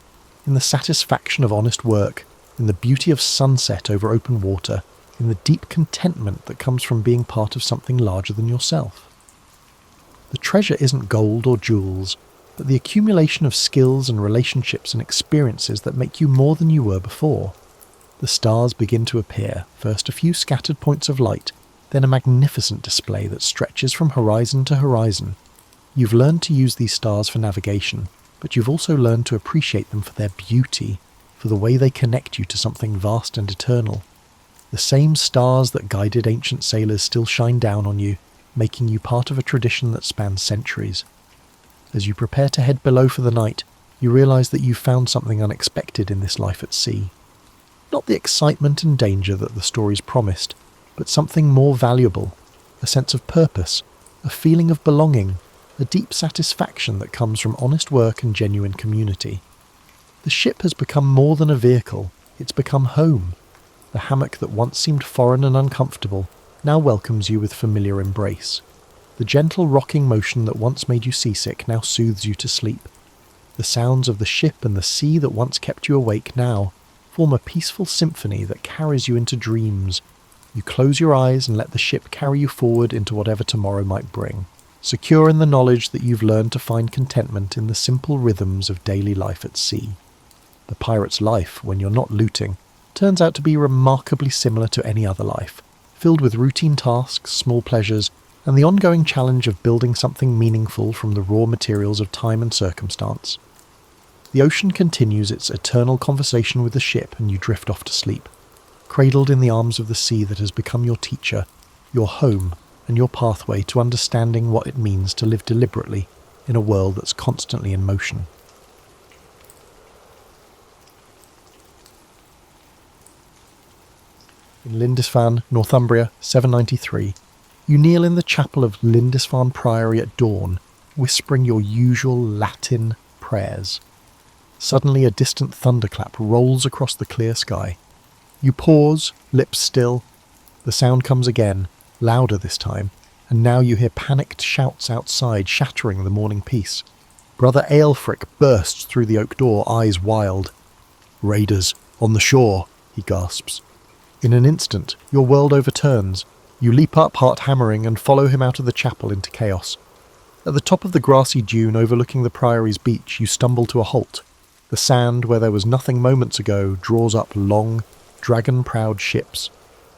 in the satisfaction of honest work, in the beauty of sunset over open water, in the deep contentment that comes from being part of something larger than yourself. The treasure isn't gold or jewels, but the accumulation of skills and relationships and experiences that make you more than you were before. The stars begin to appear, first a few scattered points of light, then a magnificent display that stretches from horizon to horizon. You've learned to use these stars for navigation, but you've also learned to appreciate them for their beauty, for the way they connect you to something vast and eternal. The same stars that guided ancient sailors still shine down on you, making you part of a tradition that spans centuries. As you prepare to head below for the night, you realise that you've found something unexpected in this life at sea. Not the excitement and danger that the stories promised, but something more valuable, a sense of purpose, a feeling of belonging, a deep satisfaction that comes from honest work and genuine community. The ship has become more than a vehicle, it's become home. The hammock that once seemed foreign and uncomfortable now welcomes you with familiar embrace. The gentle rocking motion that once made you seasick now soothes you to sleep. The sounds of the ship and the sea that once kept you awake now form a peaceful symphony that carries you into dreams. You close your eyes and let the ship carry you forward into whatever tomorrow might bring, secure in the knowledge that you've learned to find contentment in the simple rhythms of daily life at sea. The pirate's life, when you're not looting, turns out to be remarkably similar to any other life, filled with routine tasks, small pleasures, and the ongoing challenge of building something meaningful from the raw materials of time and circumstance. The ocean continues its eternal conversation with the ship, and you drift off to sleep, cradled in the arms of the sea that has become your teacher, your home, and your pathway to understanding what it means to live deliberately in a world that's constantly in motion. In Lindisfarne, Northumbria, 793, you kneel in the chapel of Lindisfarne Priory at dawn, whispering your usual Latin prayers. Suddenly a distant thunderclap rolls across the clear sky. You pause, lips still. The sound comes again, louder this time, and now you hear panicked shouts outside shattering the morning peace. Brother Aelfric bursts through the oak door, eyes wild. "Raiders, on the shore," he gasps. In an instant, your world overturns. You leap up, heart hammering, and follow him out of the chapel into chaos. At the top of the grassy dune overlooking the priory's beach, you stumble to a halt. The sand, where there was nothing moments ago, draws up long, dragon-prowed ships.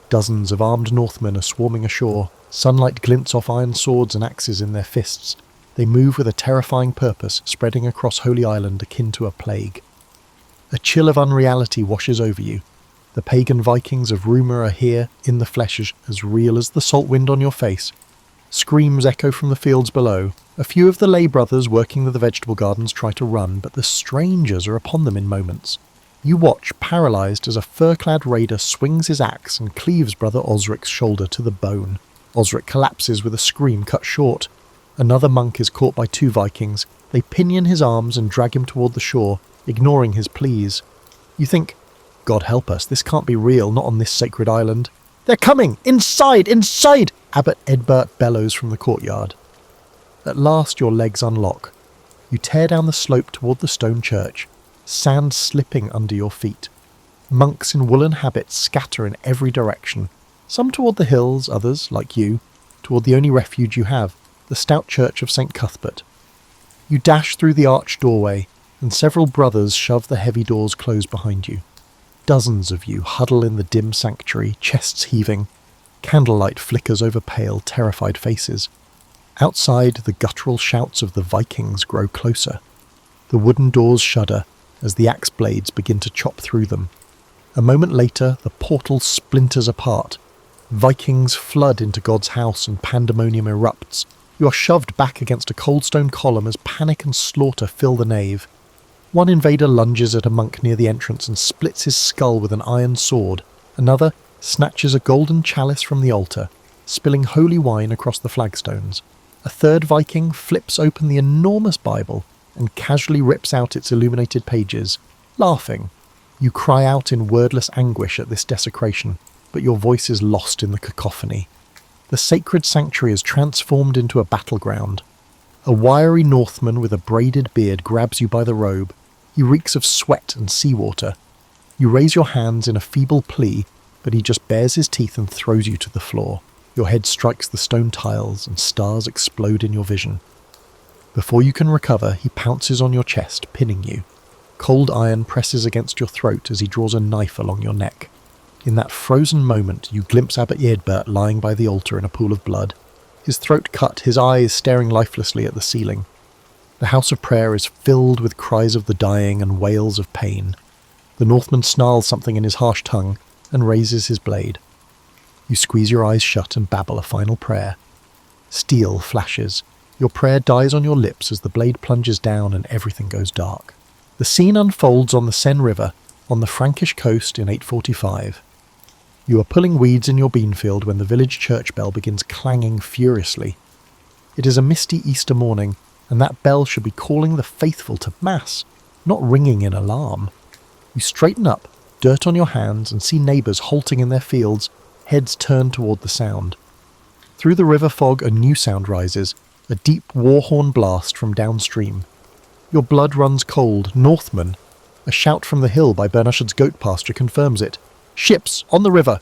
Dozens of armed Northmen are swarming ashore. Sunlight glints off iron swords and axes in their fists. They move with a terrifying purpose, spreading across Holy Island akin to a plague. A chill of unreality washes over you. The pagan Vikings of rumour are here, in the flesh, as real as the salt wind on your face. Screams echo from the fields below. A few of the lay brothers working the vegetable gardens try to run, but the strangers are upon them in moments. You watch, paralysed, as a fur-clad raider swings his axe and cleaves Brother Osric's shoulder to the bone. Osric collapses with a scream cut short. Another monk is caught by two Vikings. They pinion his arms and drag him toward the shore, ignoring his pleas. You think, God help us, this can't be real, not on this sacred island. "They're coming! Inside! Inside!" Abbot Edbert bellows from the courtyard. At last your legs unlock. You tear down the slope toward the stone church, sand slipping under your feet. Monks in woolen habits scatter in every direction, some toward the hills, others, like you, toward the only refuge you have, the stout church of St. Cuthbert. You dash through the arched doorway, and several brothers shove the heavy doors closed behind you. Dozens of you huddle in the dim sanctuary, chests heaving. Candlelight flickers over pale, terrified faces. Outside, the guttural shouts of the Vikings grow closer. The wooden doors shudder as the axe blades begin to chop through them. A moment later, the portal splinters apart. Vikings flood into God's house and pandemonium erupts. You are shoved back against a cold stone column as panic and slaughter fill the nave. One invader lunges at a monk near the entrance and splits his skull with an iron sword. Another snatches a golden chalice from the altar, spilling holy wine across the flagstones. A third Viking flips open the enormous Bible and casually rips out its illuminated pages, laughing. You cry out in wordless anguish at this desecration, but your voice is lost in the cacophony. The sacred sanctuary is transformed into a battleground. A wiry Northman with a braided beard grabs you by the robe. He reeks of sweat and seawater. You raise your hands in a feeble plea, but he just bares his teeth and throws you to the floor. Your head strikes the stone tiles and stars explode in your vision. Before you can recover, he pounces on your chest, pinning you. Cold iron presses against your throat as he draws a knife along your neck. In that frozen moment, you glimpse Abbot Eadbert lying by the altar in a pool of blood. His throat cut, his eyes staring lifelessly at the ceiling. The house of prayer is filled with cries of the dying and wails of pain. The Northman snarls something in his harsh tongue and raises his blade. You squeeze your eyes shut and babble a final prayer. Steel flashes. Your prayer dies on your lips as the blade plunges down and everything goes dark. The scene unfolds on the Seine River, on the Frankish coast in 845. You are pulling weeds in your beanfield when the village church bell begins clanging furiously. It is a misty Easter morning, and that bell should be calling the faithful to Mass, not ringing in alarm. You straighten up, dirt on your hands, and see neighbours halting in their fields, heads turned toward the sound. Through the river fog a new sound rises, a deep war horn blast from downstream. Your blood runs cold. Northmen! A shout from the hill by Bernashard's goat pasture confirms it. "Ships! On the river!"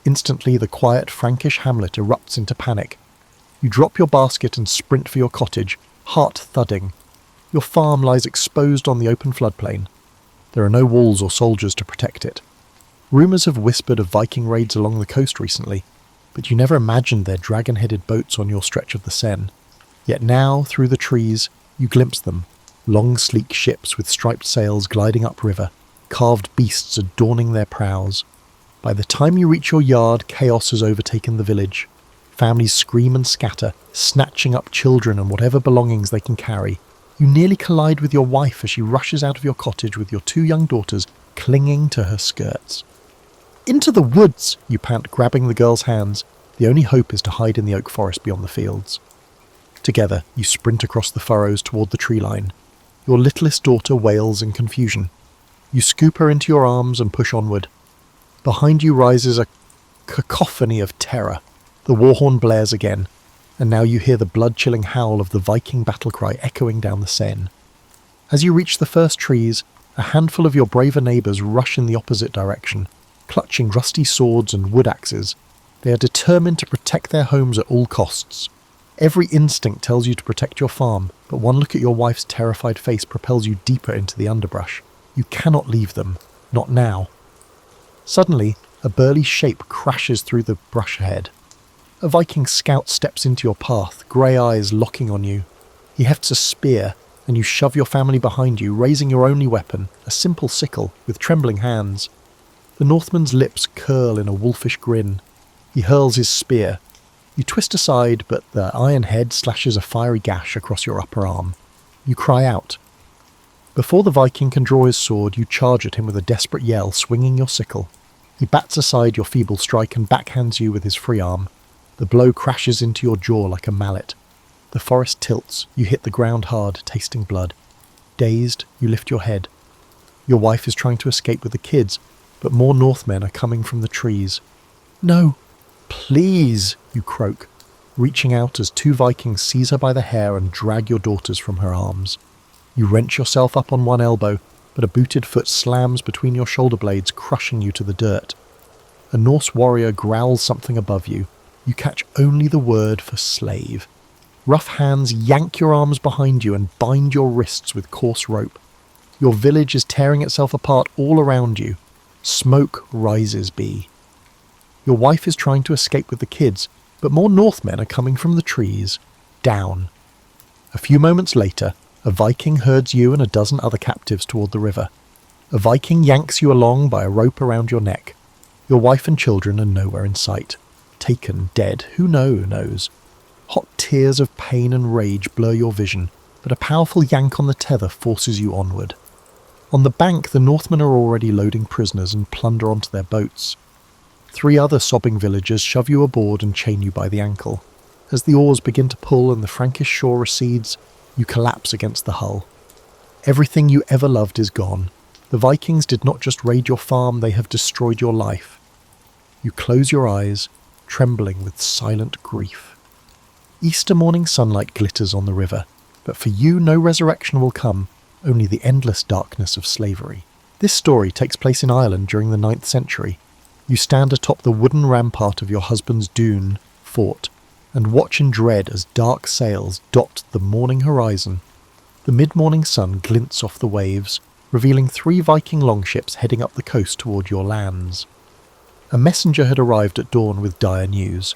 Instantly the quiet Frankish hamlet erupts into panic. You drop your basket and sprint for your cottage, heart thudding. Your farm lies exposed on the open floodplain. There are no walls or soldiers to protect it. Rumours have whispered of Viking raids along the coast recently, but you never imagined their dragon-headed boats on your stretch of the Seine. Yet now, through the trees, you glimpse them, long sleek ships with striped sails gliding upriver, carved beasts adorning their prows. By the time you reach your yard, chaos has overtaken the village. Families scream and scatter, snatching up children and whatever belongings they can carry. You nearly collide with your wife as she rushes out of your cottage with your 2 young daughters clinging to her skirts. "Into the woods!" you pant, grabbing the girl's hands. The only hope is to hide in the oak forest beyond the fields. Together, you sprint across the furrows toward the tree line. Your littlest daughter wails in confusion. You scoop her into your arms and push onward. Behind you rises a cacophony of terror. The war horn blares again, and now you hear the blood-chilling howl of the Viking battle cry echoing down the Seine. As you reach the first trees, a handful of your braver neighbours rush in the opposite direction, clutching rusty swords and wood axes. They are determined to protect their homes at all costs. Every instinct tells you to protect your farm, but one look at your wife's terrified face propels you deeper into the underbrush. You cannot leave them. Not now. Suddenly, a burly shape crashes through the brush ahead. A Viking scout steps into your path, grey eyes locking on you. He hefts a spear, and you shove your family behind you, raising your only weapon, a simple sickle, with trembling hands. The Northman's lips curl in a wolfish grin. He hurls his spear. You twist aside, but the iron head slashes a fiery gash across your upper arm. You cry out. Before the Viking can draw his sword, you charge at him with a desperate yell, swinging your sickle. He bats aside your feeble strike and backhands you with his free arm. The blow crashes into your jaw like a mallet. The forest tilts. You hit the ground hard, tasting blood. Dazed, you lift your head. Your wife is trying to escape with the kids, but more Northmen are coming from the trees. "No, please," you croak, reaching out as 2 Vikings seize her by the hair and drag your daughters from her arms. You wrench yourself up on one elbow, but a booted foot slams between your shoulder blades, crushing you to the dirt. A Norse warrior growls something above you. You catch only the word for slave. Rough hands yank your arms behind you and bind your wrists with coarse rope. Your village is tearing itself apart all around you. Smoke rises be. Your wife is trying to escape with the kids, but more Northmen are coming from the trees. Down. A few moments later, a Viking herds you and a dozen other captives toward the river. A Viking yanks you along by a rope around your neck. Your wife and children are nowhere in sight. Taken, dead, who knows? Hot tears of pain and rage blur your vision, but a powerful yank on the tether forces you onward. On the bank, the Northmen are already loading prisoners and plunder onto their boats. 3 other sobbing villagers shove you aboard and chain you by the ankle. As the oars begin to pull and the Frankish shore recedes, you collapse against the hull. Everything you ever loved is gone. The Vikings did not just raid your farm, they have destroyed your life. You close your eyes, trembling with silent grief. Easter morning sunlight glitters on the river, but for you no resurrection will come, only the endless darkness of slavery. This story takes place in Ireland during the 9th century. You stand atop the wooden rampart of your husband's dune fort, and watch in dread as dark sails dot the morning horizon. The mid-morning sun glints off the waves, revealing 3 Viking longships heading up the coast toward your lands. A messenger had arrived at dawn with dire news.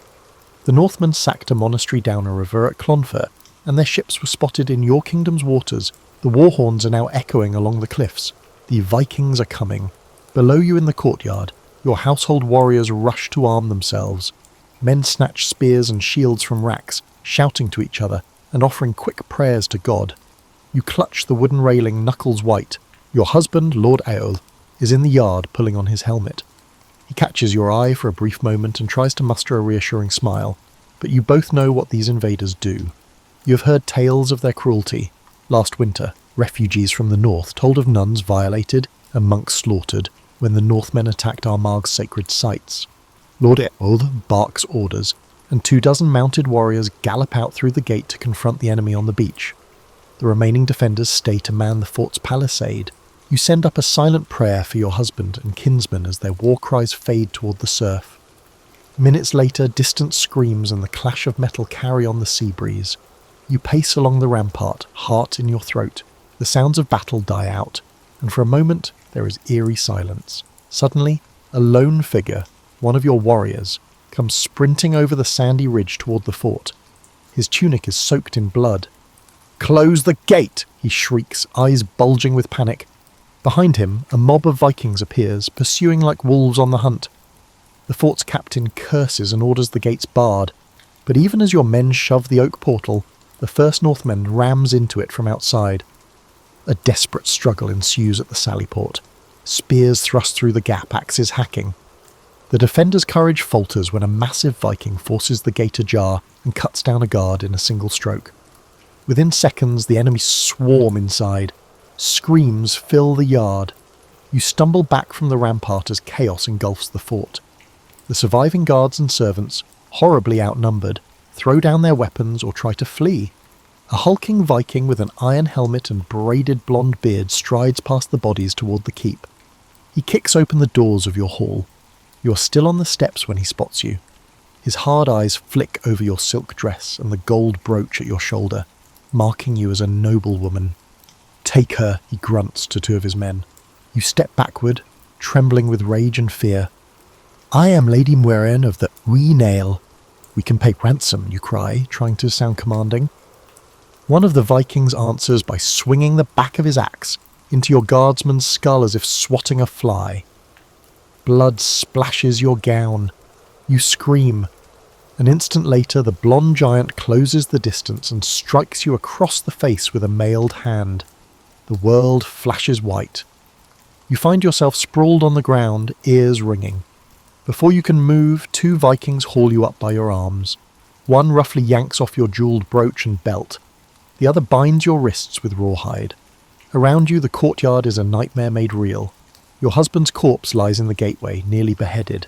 The Northmen sacked a monastery down a river at Clonfert, and their ships were spotted in your kingdom's waters. The war horns are now echoing along the cliffs. The Vikings are coming. Below you in the courtyard, your household warriors rush to arm themselves. Men snatch spears and shields from racks, shouting to each other and offering quick prayers to God. You clutch the wooden railing, knuckles white. Your husband, Lord Eorl, is in the yard pulling on his helmet. He catches your eye for a brief moment and tries to muster a reassuring smile, but you both know what these invaders do. You have heard tales of their cruelty. Last winter, refugees from the north told of nuns violated and monks slaughtered when the Northmen attacked Armagh's sacred sites. Lord Eorl barks orders, and 24 mounted warriors gallop out through the gate to confront the enemy on the beach. The remaining defenders stay to man the fort's palisade. You send up a silent prayer for your husband and kinsmen as their war cries fade toward the surf. Minutes later, distant screams and the clash of metal carry on the sea breeze. You pace along the rampart, heart in your throat. The sounds of battle die out, and for a moment there is eerie silence. Suddenly, a lone figure, one of your warriors, comes sprinting over the sandy ridge toward the fort. His tunic is soaked in blood. "Close the gate!" he shrieks, eyes bulging with panic. Behind him, a mob of Vikings appears, pursuing like wolves on the hunt. The fort's captain curses and orders the gates barred, but even as your men shove the oak portal, the first Northman rams into it from outside. A desperate struggle ensues at the sallyport. Spears thrust through the gap, axes hacking. The defender's courage falters when a massive Viking forces the gate ajar and cuts down a guard in a single stroke. Within seconds, the enemy swarm inside. Screams fill the yard. You stumble back from the rampart as chaos engulfs the fort. The surviving guards and servants, horribly outnumbered, throw down their weapons or try to flee. A hulking Viking with an iron helmet and braided blonde beard strides past the bodies toward the keep. He kicks open the doors of your hall. You are still on the steps when he spots you. His hard eyes flick over your silk dress and the gold brooch at your shoulder, marking you as a noble woman. "Take her," he grunts to two of his men. You step backward, trembling with rage and fear. "I am Lady Muireann of the Wee Nail. We can pay ransom," you cry, trying to sound commanding. One of the Vikings answers by swinging the back of his axe into your guardsman's skull as if swatting a fly. Blood splashes your gown. You scream. An instant later, the blonde giant closes the distance and strikes you across the face with a mailed hand. The world flashes white. You find yourself sprawled on the ground, ears ringing. Before you can move, two Vikings haul you up by your arms. One roughly yanks off your jewelled brooch and belt. The other binds your wrists with rawhide. Around you, the courtyard is a nightmare made real. Your husband's corpse lies in the gateway, nearly beheaded.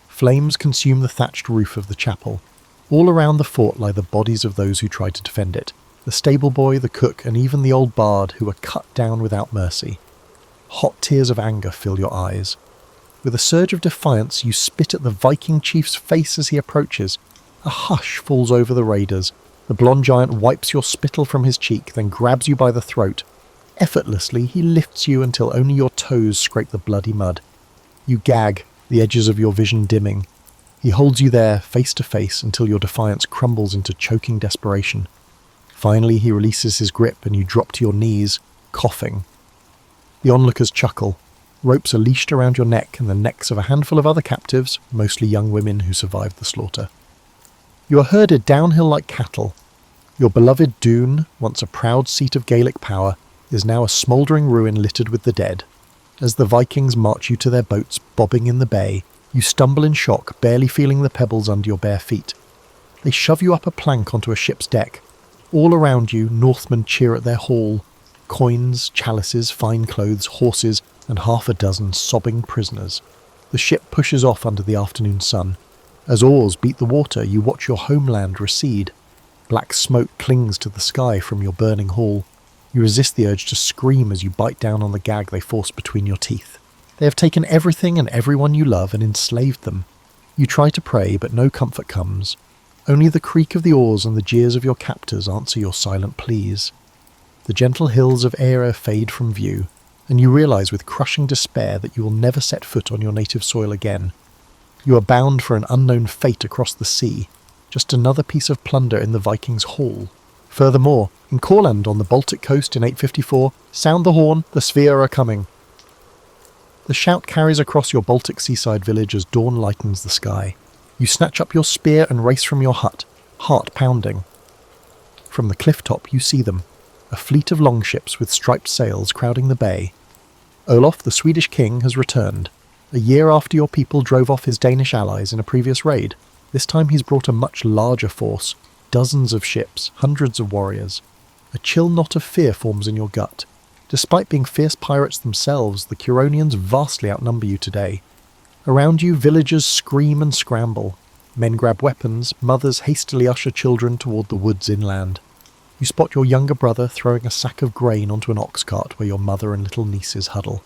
Flames consume the thatched roof of the chapel. All around the fort lie the bodies of those who tried to defend it. The stable boy, the cook, and even the old bard who were cut down without mercy. Hot tears of anger fill your eyes. With a surge of defiance, you spit at the Viking chief's face as he approaches. A hush falls over the raiders. The blonde giant wipes your spittle from his cheek, then grabs you by the throat. Effortlessly, he lifts you until only your toes scrape the bloody mud. You gag, the edges of your vision dimming. He holds you there, face to face, until your defiance crumbles into choking desperation. Finally, he releases his grip and you drop to your knees, coughing. The onlookers chuckle. Ropes are leashed around your neck and the necks of a handful of other captives, mostly young women who survived the slaughter. You are herded downhill like cattle. Your beloved Doon, once a proud seat of Gaelic power, is now a smouldering ruin littered with the dead. As the Vikings march you to their boats bobbing in the bay, you stumble in shock, barely feeling the pebbles under your bare feet. They shove you up a plank onto a ship's deck. All around you, Northmen cheer at their haul. Coins, chalices, fine clothes, horses, and half a dozen sobbing prisoners. The ship pushes off under the afternoon sun. As oars beat the water, you watch your homeland recede. Black smoke clings to the sky from your burning hall. You resist the urge to scream as you bite down on the gag they force between your teeth. They have taken everything and everyone you love and enslaved them. You try to pray, but no comfort comes. Only the creak of the oars and the jeers of your captors answer your silent pleas. The gentle hills of Eire fade from view, and you realise with crushing despair that you will never set foot on your native soil again. You are bound for an unknown fate across the sea, just another piece of plunder in the Vikings' haul. Furthermore, in Courland on the Baltic coast in 854, sound the horn, the Sphere are coming. The shout carries across your Baltic seaside village as dawn lightens the sky. You snatch up your spear and race from your hut, heart pounding. From the cliff top you see them, a fleet of longships with striped sails crowding the bay. Olaf, the Swedish king, has returned. A year after your people drove off his Danish allies in a previous raid, this time he's brought a much larger force, dozens of ships, hundreds of warriors. A chill knot of fear forms in your gut. Despite being fierce pirates themselves, the Curonians vastly outnumber you today. Around you, villagers scream and scramble. Men grab weapons, mothers hastily usher children toward the woods inland. You spot your younger brother throwing a sack of grain onto an ox cart where your mother and little nieces huddle.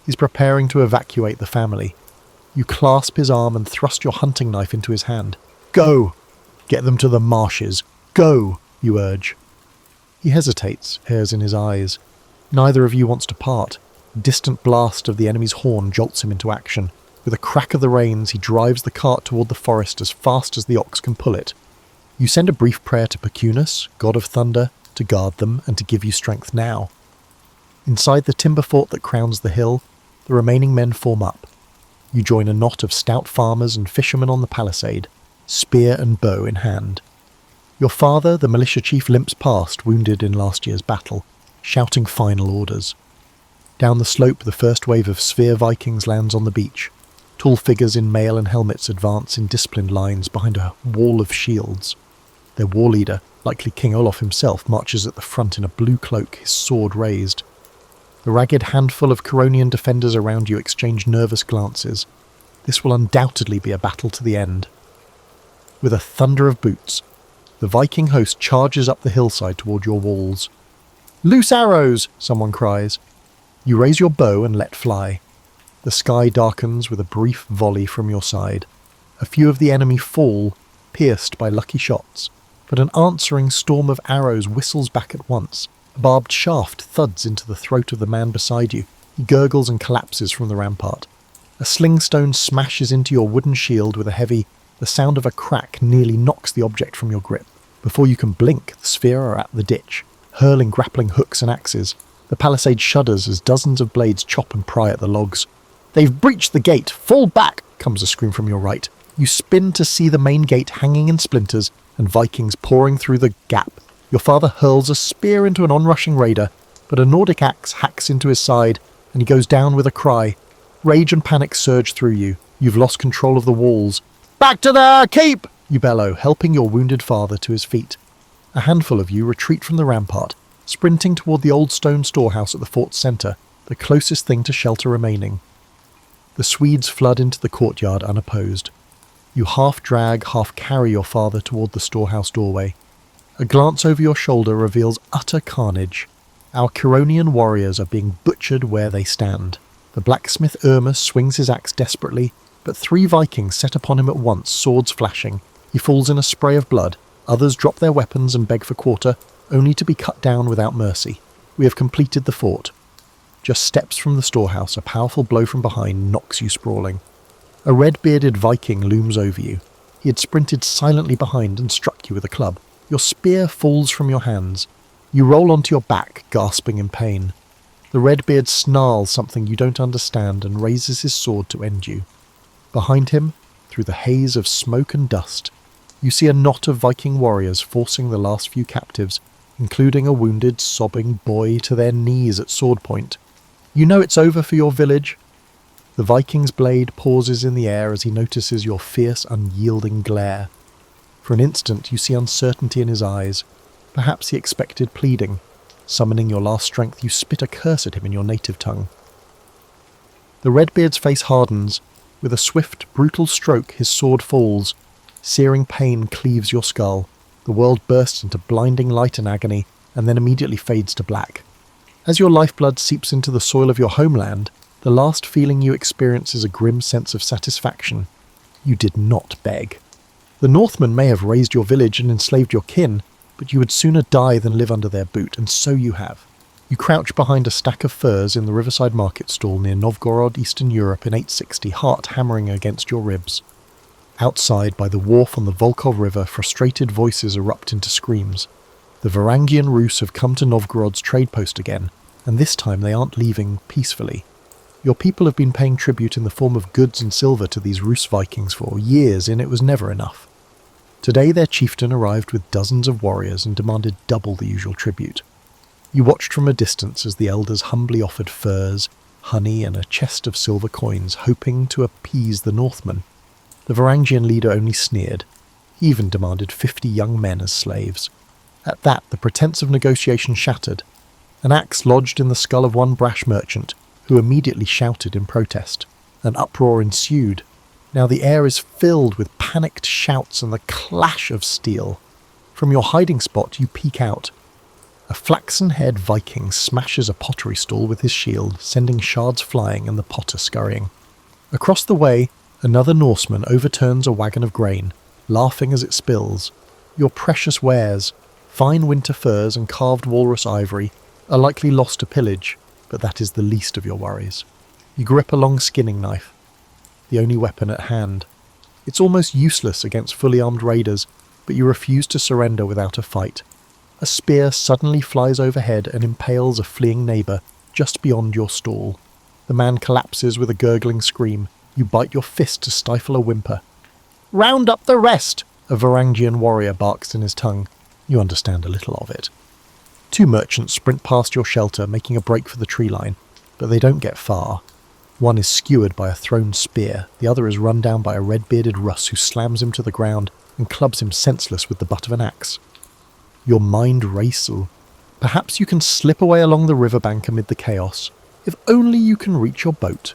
He's preparing to evacuate the family. You clasp his arm and thrust your hunting knife into his hand. "Go! Get them to the marshes! Go!" you urge. He hesitates, hairs in his eyes. Neither of you wants to part. A distant blast of the enemy's horn jolts him into action. With a crack of the reins, he drives the cart toward the forest as fast as the ox can pull it. You send a brief prayer to Pecunus, god of thunder, to guard them and to give you strength now. Inside the timber fort that crowns the hill, the remaining men form up. You join a knot of stout farmers and fishermen on the palisade, spear and bow in hand. Your father, the militia chief, limps past, wounded in last year's battle, shouting final orders. Down the slope, the first wave of Sphere Vikings lands on the beach. Tall figures in mail and helmets advance in disciplined lines behind a wall of shields. Their war leader, likely King Olaf himself, marches at the front in a blue cloak, his sword raised. The ragged handful of Coronian defenders around you exchange nervous glances. This will undoubtedly be a battle to the end. With a thunder of boots, the Viking host charges up the hillside toward your walls. "Loose arrows!" someone cries. You raise your bow and let fly. The sky darkens with a brief volley from your side. A few of the enemy fall, pierced by lucky shots, but an answering storm of arrows whistles back at once. A barbed shaft thuds into the throat of the man beside you. He gurgles and collapses from the rampart. A sling stone smashes into your wooden shield with a heavy, the sound of a crack nearly knocks the object from your grip. Before you can blink, the sphere are at the ditch, hurling grappling hooks and axes. The palisade shudders as dozens of blades chop and pry at the logs. "They've breached the gate! Fall back!" comes a scream from your right. You spin to see the main gate hanging in splinters and Vikings pouring through the gap. Your father hurls a spear into an onrushing raider, but a Nordic axe hacks into his side, and he goes down with a cry. Rage and panic surge through you. You've lost control of the walls. "Back to there! Keep!" you bellow, helping your wounded father to his feet. A handful of you retreat from the rampart, sprinting toward the old stone storehouse at the fort's centre, the closest thing to shelter remaining. The Swedes flood into the courtyard unopposed. You half drag, half carry your father toward the storehouse doorway. A glance over your shoulder reveals utter carnage. Our Coronian warriors are being butchered where they stand. The blacksmith Irma swings his axe desperately, but 3 Vikings set upon him at once, swords flashing. He falls in a spray of blood. Others drop their weapons and beg for quarter, only to be cut down without mercy. We have completed the fort. Just steps from the storehouse, a powerful blow from behind knocks you sprawling. A red-bearded Viking looms over you. He had sprinted silently behind and struck you with a club. Your spear falls from your hands. You roll onto your back, gasping in pain. The Redbeard snarls something you don't understand and raises his sword to end you. Behind him, through the haze of smoke and dust, you see a knot of Viking warriors forcing the last few captives, including a wounded, sobbing boy, to their knees at sword point. You know it's over for your village. The Viking's blade pauses in the air as he notices your fierce, unyielding glare. For an instant you see uncertainty in his eyes. Perhaps he expected pleading. Summoning your last strength, you spit a curse at him in your native tongue. The Redbeard's face hardens. With a swift, brutal stroke, his sword falls. Searing pain cleaves your skull. The world bursts into blinding light and agony, and then immediately fades to black. As your lifeblood seeps into the soil of your homeland, the last feeling you experience is a grim sense of satisfaction. You did not beg. The Northmen may have razed your village and enslaved your kin, but you would sooner die than live under their boot, and so you have. You crouch behind a stack of furs in the riverside market stall near Novgorod, Eastern Europe in 860, heart hammering against your ribs. Outside, by the wharf on the Volkhov River, frustrated voices erupt into screams. The Varangian Rus have come to Novgorod's trade post again, and this time they aren't leaving peacefully. Your people have been paying tribute in the form of goods and silver to these Rus Vikings for years, and it was never enough. Today their chieftain arrived with dozens of warriors and demanded double the usual tribute. You watched from a distance as the elders humbly offered furs, honey, and a chest of silver coins, hoping to appease the Northmen. The Varangian leader only sneered. He even demanded 50 young men as slaves. At that, the pretense of negotiation shattered. An axe lodged in the skull of one brash merchant, who immediately shouted in protest. An uproar ensued. Now the air is filled with panicked shouts and the clash of steel. From your hiding spot, you peek out. A flaxen-haired Viking smashes a pottery stall with his shield, sending shards flying and the potter scurrying. Across the way, another Norseman overturns a wagon of grain, laughing as it spills. Your precious wares, fine winter furs and carved walrus ivory, are likely lost to pillage. but that is the least of your worries. You grip a long skinning knife, the only weapon at hand. It's almost useless against fully armed raiders, but you refuse to surrender without a fight. A spear suddenly flies overhead and impales a fleeing neighbour just beyond your stall. The man collapses with a gurgling scream. You bite your fist to stifle a whimper. "Round up the rest!" a Varangian warrior barks in his tongue. You understand a little of it. Two merchants sprint past your shelter, making a break for the tree line, but they don't get far. One is skewered by a thrown spear, the other is run down by a red-bearded Russ who slams him to the ground and clubs him senseless with the butt of an axe. Your mind races. Perhaps you can slip away along the riverbank amid the chaos. If only you can reach your boat.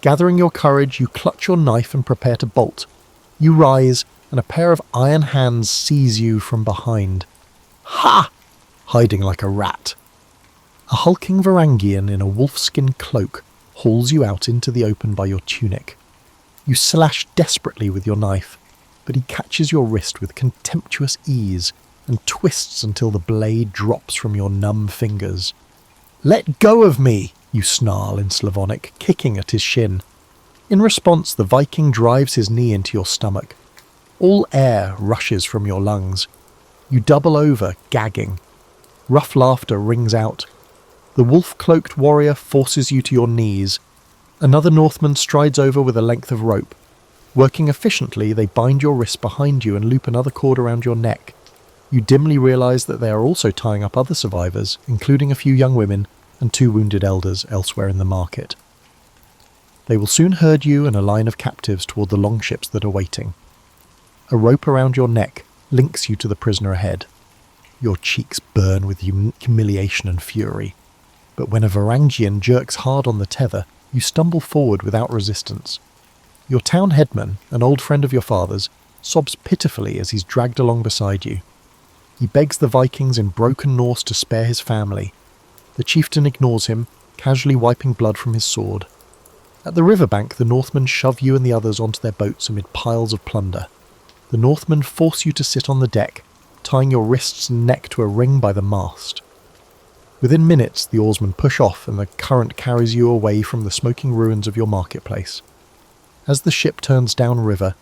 Gathering your courage, you clutch your knife and prepare to bolt. You rise, and a pair of iron hands seize you from behind. Ha! Hiding like a rat. A hulking Varangian in a wolfskin cloak hauls you out into the open by your tunic. You slash desperately with your knife, but he catches your wrist with contemptuous ease and twists until the blade drops from your numb fingers. "Let go of me!" you snarl in Slavonic, kicking at his shin. In response, the Viking drives his knee into your stomach. All air rushes from your lungs. You double over, gagging. Rough laughter rings out. The wolf-cloaked warrior forces you to your knees. Another Northman strides over with a length of rope. Working efficiently, they bind your wrists behind you and loop another cord around your neck. You dimly realise that they are also tying up other survivors, including a few young women and 2 wounded elders elsewhere in the market. They will soon herd you and a line of captives toward the longships that are waiting. A rope around your neck links you to the prisoner ahead. Your cheeks burn with humiliation and fury. But when a Varangian jerks hard on the tether, you stumble forward without resistance. Your town headman, an old friend of your father's, sobs pitifully as he's dragged along beside you. He begs the Vikings in broken Norse to spare his family. The chieftain ignores him, casually wiping blood from his sword. At the riverbank, the Northmen shove you and the others onto their boats amid piles of plunder. The Northmen force you to sit on the deck, tying your wrists and neck to a ring by the mast. Within minutes, the oarsmen push off and the current carries you away from the smoking ruins of your marketplace. As the ship turns downriver,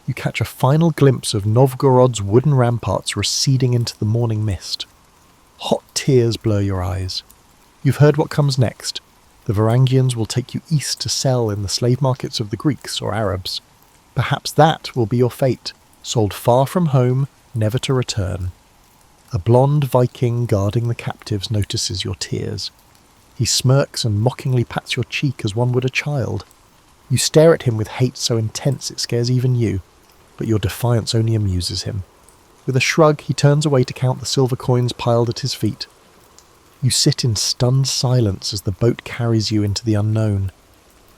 you catch a final glimpse of Novgorod's wooden ramparts receding into the morning mist. Hot tears blur your eyes. You've heard what comes next. The Varangians will take you east to sell in the slave markets of the Greeks or Arabs. Perhaps that will be your fate, sold far from home, never to return. A blonde Viking guarding the captives notices your tears. He smirks and mockingly pats your cheek as one would a child. You stare at him with hate so intense it scares even you, but your defiance only amuses him. With a shrug, he turns away to count the silver coins piled at his feet. You sit in stunned silence as the boat carries you into the unknown.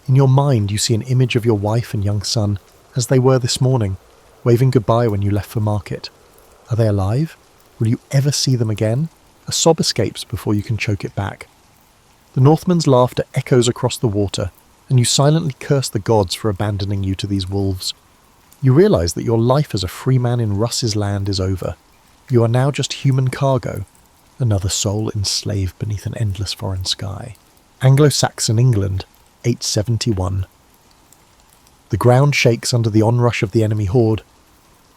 In your mind, you see an image of your wife and young son, as they were this morning, waving goodbye when you left for market. Are they alive? Will you ever see them again? A sob escapes before you can choke it back. The Northman's laughter echoes across the water, and you silently curse the gods for abandoning you to these wolves. You realise that your life as a free man in Russ's land is over. You are now just human cargo, another soul enslaved beneath an endless foreign sky. Anglo-Saxon England, 871. The ground shakes under the onrush of the enemy horde.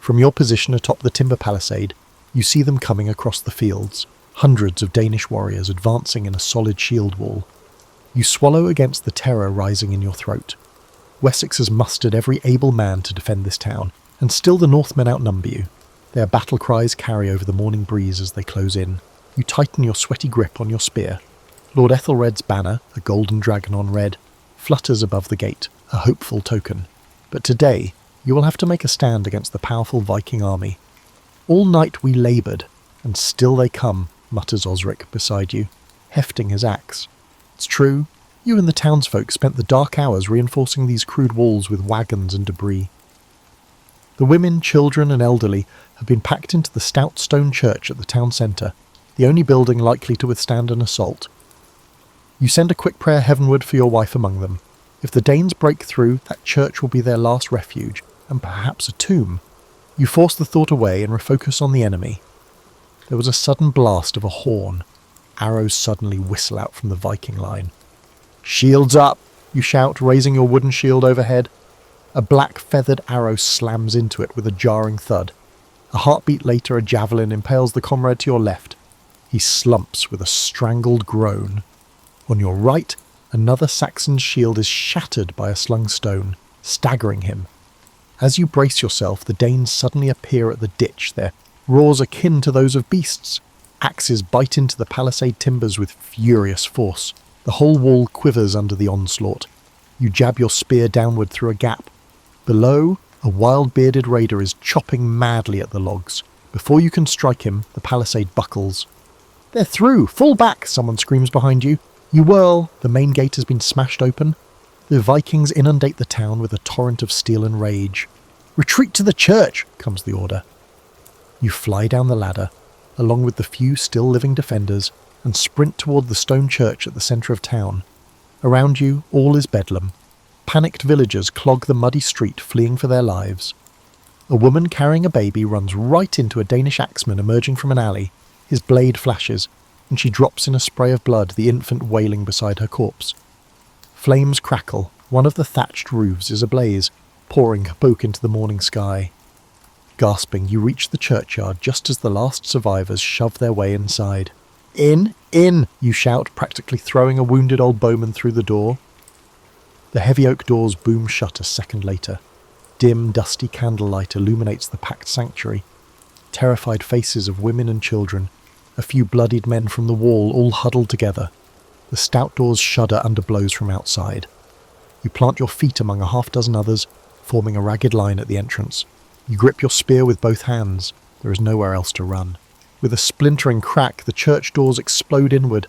From your position atop the timber palisade, you see them coming across the fields, hundreds of Danish warriors advancing in a solid shield wall. You swallow against the terror rising in your throat. Wessex has mustered every able man to defend this town, and still the Northmen outnumber you. Their battle cries carry over the morning breeze as they close in. You tighten your sweaty grip on your spear. Lord Ethelred's banner, a golden dragon on red, flutters above the gate, a hopeful token. But today, you will have to make a stand against the powerful Viking army. All night we laboured, and still they come, mutters Osric beside you, hefting his axe. It's true, you and the townsfolk spent the dark hours reinforcing these crude walls with wagons and debris. The women, children and elderly have been packed into the stout stone church at the town centre, the only building likely to withstand an assault. You send a quick prayer heavenward for your wife among them. If the Danes break through, that church will be their last refuge, and perhaps a tomb. You force the thought away and refocus on the enemy. There was a sudden blast of a horn. arrows suddenly whistle out from the Viking line. "Shields up!" you shout, raising your wooden shield overhead. A black feathered arrow slams into it with a jarring thud. A heartbeat later, a javelin impales the comrade to your left. He slumps with a strangled groan. On your right, another Saxon's shield is shattered by a slung stone, staggering him. As you brace yourself, the Danes suddenly appear at the ditch, their roars akin to those of beasts. Axes bite into the palisade timbers with furious force. The whole wall quivers under the onslaught. You jab your spear downward through a gap. Below, a wild-bearded raider is chopping madly at the logs. Before you can strike him, the palisade buckles. "They're through! Fall back!" someone screams behind you. You whirl. The main gate has been smashed open. The Vikings inundate the town with a torrent of steel and rage. "Retreat to the church!" comes the order. You fly down the ladder, along with the few still living defenders, and sprint toward the stone church at the centre of town. Around you, all is bedlam. Panicked villagers clog the muddy street, fleeing for their lives. A woman carrying a baby runs right into a Danish axeman emerging from an alley. His blade flashes, and she drops in a spray of blood, the infant wailing beside her corpse. Flames crackle. One of the thatched roofs is ablaze, pouring kabuk into the morning sky. Gasping, you reach the churchyard just as the last survivors shove their way inside. "In! In!" you shout, practically throwing a wounded old bowman through the door. The heavy oak doors boom shut a second later. Dim, dusty candlelight illuminates the packed sanctuary. Terrified faces of women and children, a few bloodied men from the wall, all huddled together. The stout doors shudder under blows from outside. You plant your feet among a half-dozen others, forming a ragged line at the entrance. You grip your spear with both hands. There is nowhere else to run. With a splintering crack, the church doors explode inward.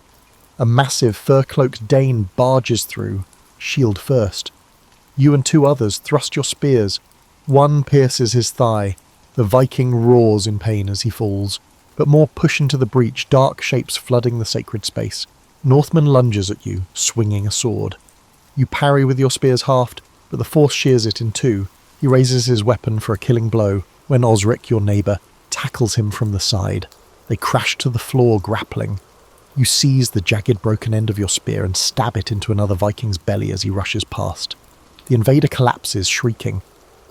A massive, fur-cloaked Dane barges through, shield first. You and two others thrust your spears. One pierces his thigh. The Viking roars in pain as he falls, but more push into the breach, dark shapes flooding the sacred space. Northman lunges at you, swinging a sword. You parry with your spears halved, but the force shears it in two. He raises his weapon for a killing blow, when Osric, your neighbour, tackles him from the side. They crash to the floor, grappling. You seize the jagged broken end of your spear and stab it into another Viking's belly as he rushes past. The invader collapses, shrieking.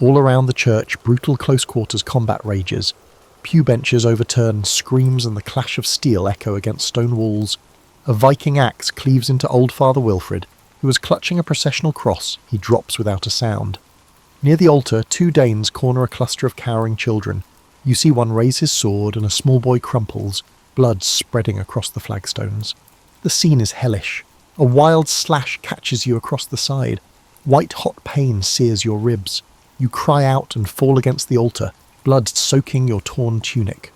All around the church, brutal close-quarters combat rages. Pew benches overturn, screams and the clash of steel echo against stone walls. A Viking axe cleaves into old Father Wilfred, who was clutching a processional cross. He drops without a sound. Near the altar, two Danes corner a cluster of cowering children. You see one raise his sword and a small boy crumples, blood spreading across the flagstones. The scene is hellish. A wild slash catches you across the side. White-hot pain sears your ribs. You cry out and fall against the altar, blood soaking your torn tunic.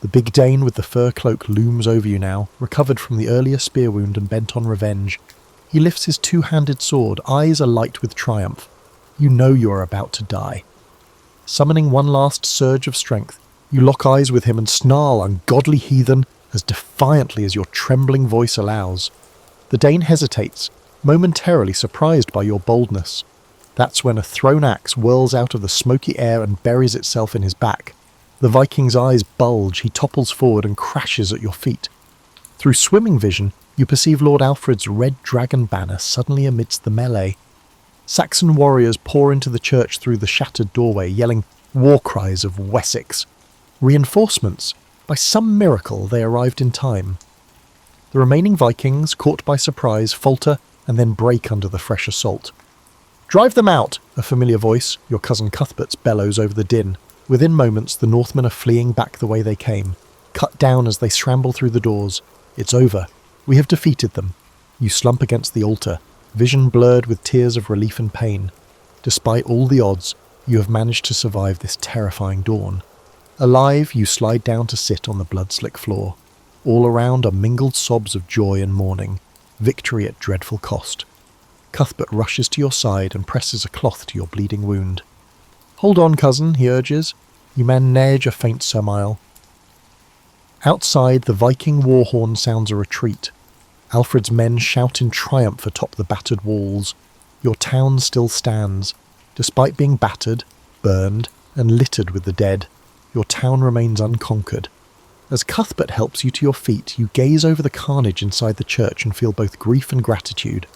The big Dane with the fur cloak looms over you now, recovered from the earlier spear wound and bent on revenge. He lifts his two-handed sword, eyes alight with triumph. You know you are about to die. Summoning one last surge of strength, you lock eyes with him and snarl, "Ungodly heathen," as defiantly as your trembling voice allows. The Dane hesitates, momentarily surprised by your boldness. That's when a thrown axe whirls out of the smoky air and buries itself in his back. The Viking's eyes bulge, he topples forward and crashes at your feet. Through swimming vision, you perceive Lord Alfred's red dragon banner suddenly amidst the melee. Saxon warriors pour into the church through the shattered doorway, yelling war cries of Wessex. Reinforcements. By some miracle, they arrived in time. The remaining Vikings, caught by surprise, falter and then break under the fresh assault. "Drive them out!" a familiar voice, your cousin Cuthbert's, bellows over the din. Within moments, the Northmen are fleeing back the way they came, cut down as they scramble through the doors. It's over. We have defeated them. You slump against the altar, vision blurred with tears of relief and pain. Despite all the odds, you have managed to survive this terrifying dawn. Alive, you slide down to sit on the blood-slick floor. All around are mingled sobs of joy and mourning, victory at dreadful cost. Cuthbert rushes to your side and presses a cloth to your bleeding wound. "Hold on, cousin," he urges. You manage a faint smile. Outside, the Viking war horn sounds a retreat. Alfred's men shout in triumph atop the battered walls. Your town still stands. Despite being battered, burned, and littered with the dead, your town remains unconquered. As Cuthbert helps you to your feet, you gaze over the carnage inside the church and feel both grief and gratitude.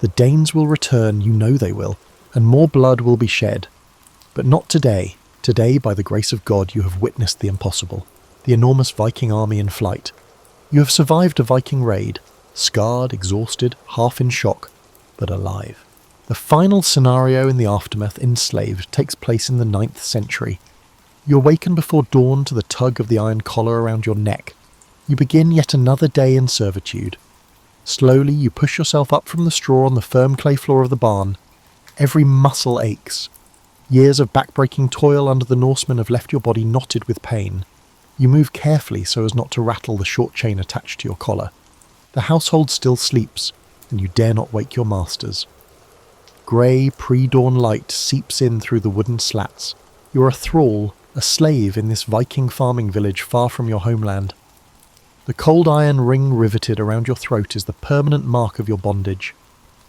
The Danes will return, you know they will, and more blood will be shed. But not today. Today, by the grace of God, you have witnessed the impossible, the enormous Viking army in flight. You have survived a Viking raid, scarred, exhausted, half in shock, but alive. The final scenario in the aftermath, Enslaved, takes place in the 9th century. You awaken before dawn to the tug of the iron collar around your neck. You begin yet another day in servitude. Slowly you push yourself up from the straw on the firm clay floor of the barn. Every muscle aches. Years of back-breaking toil under the Norsemen have left your body knotted with pain. You move carefully so as not to rattle the short chain attached to your collar. The household still sleeps, and you dare not wake your masters. Grey, pre-dawn light seeps in through the wooden slats. You're a thrall, a slave in this Viking farming village far from your homeland. The cold iron ring riveted around your throat is the permanent mark of your bondage.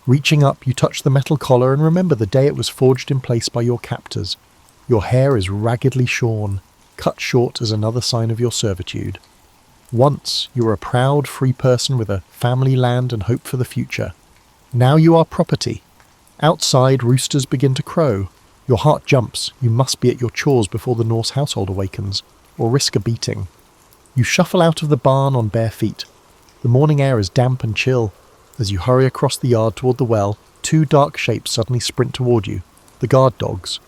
Reaching up, you touch the metal collar and remember the day it was forged in place by your captors. Your hair is raggedly shorn, cut short as another sign of your servitude. Once you were a proud, free person with a family, land and hope for the future. Now you are property. Outside, roosters begin to crow. Your heart jumps. You must be at your chores before the Norse household awakens, or risk a beating. You shuffle out of the barn on bare feet. The morning air is damp and chill. As you hurry across the yard toward the well, 2 dark shapes suddenly sprint toward you, the guard dogs.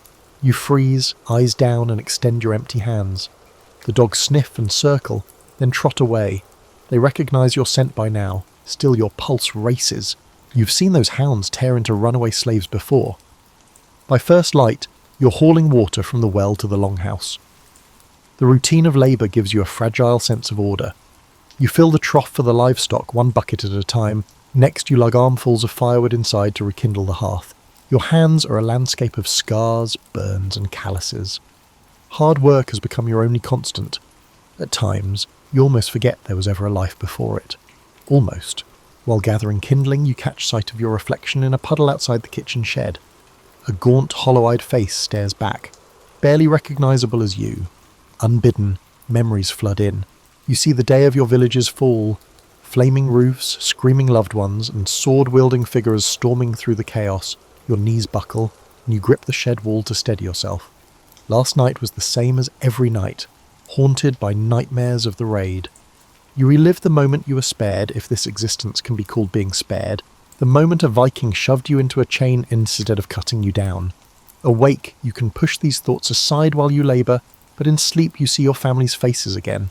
You freeze, eyes down, and extend your empty hands. The dogs sniff and circle, then trot away. They recognize your scent by now. Still, your pulse races. You've seen those hounds tear into runaway slaves before. By first light, you're hauling water from the well to the longhouse. The routine of labour gives you a fragile sense of order. You fill the trough for the livestock, 1 bucket at a time. Next, you lug armfuls of firewood inside to rekindle the hearth. Your hands are a landscape of scars, burns, and calluses. Hard work has become your only constant. At times, you almost forget there was ever a life before it. Almost. While gathering kindling, you catch sight of your reflection in a puddle outside the kitchen shed. A gaunt, hollow-eyed face stares back, barely recognisable as you. Unbidden, memories flood in. You see the day of your village's fall. Flaming roofs, screaming loved ones, and sword-wielding figures storming through the chaos. Your knees buckle, and you grip the shed wall to steady yourself. Last night was the same as every night, haunted by nightmares of the raid. You relive the moment you were spared, if this existence can be called being spared, the moment a Viking shoved you into a chain instead of cutting you down. Awake, you can push these thoughts aside while you labour, but in sleep you see your family's faces again.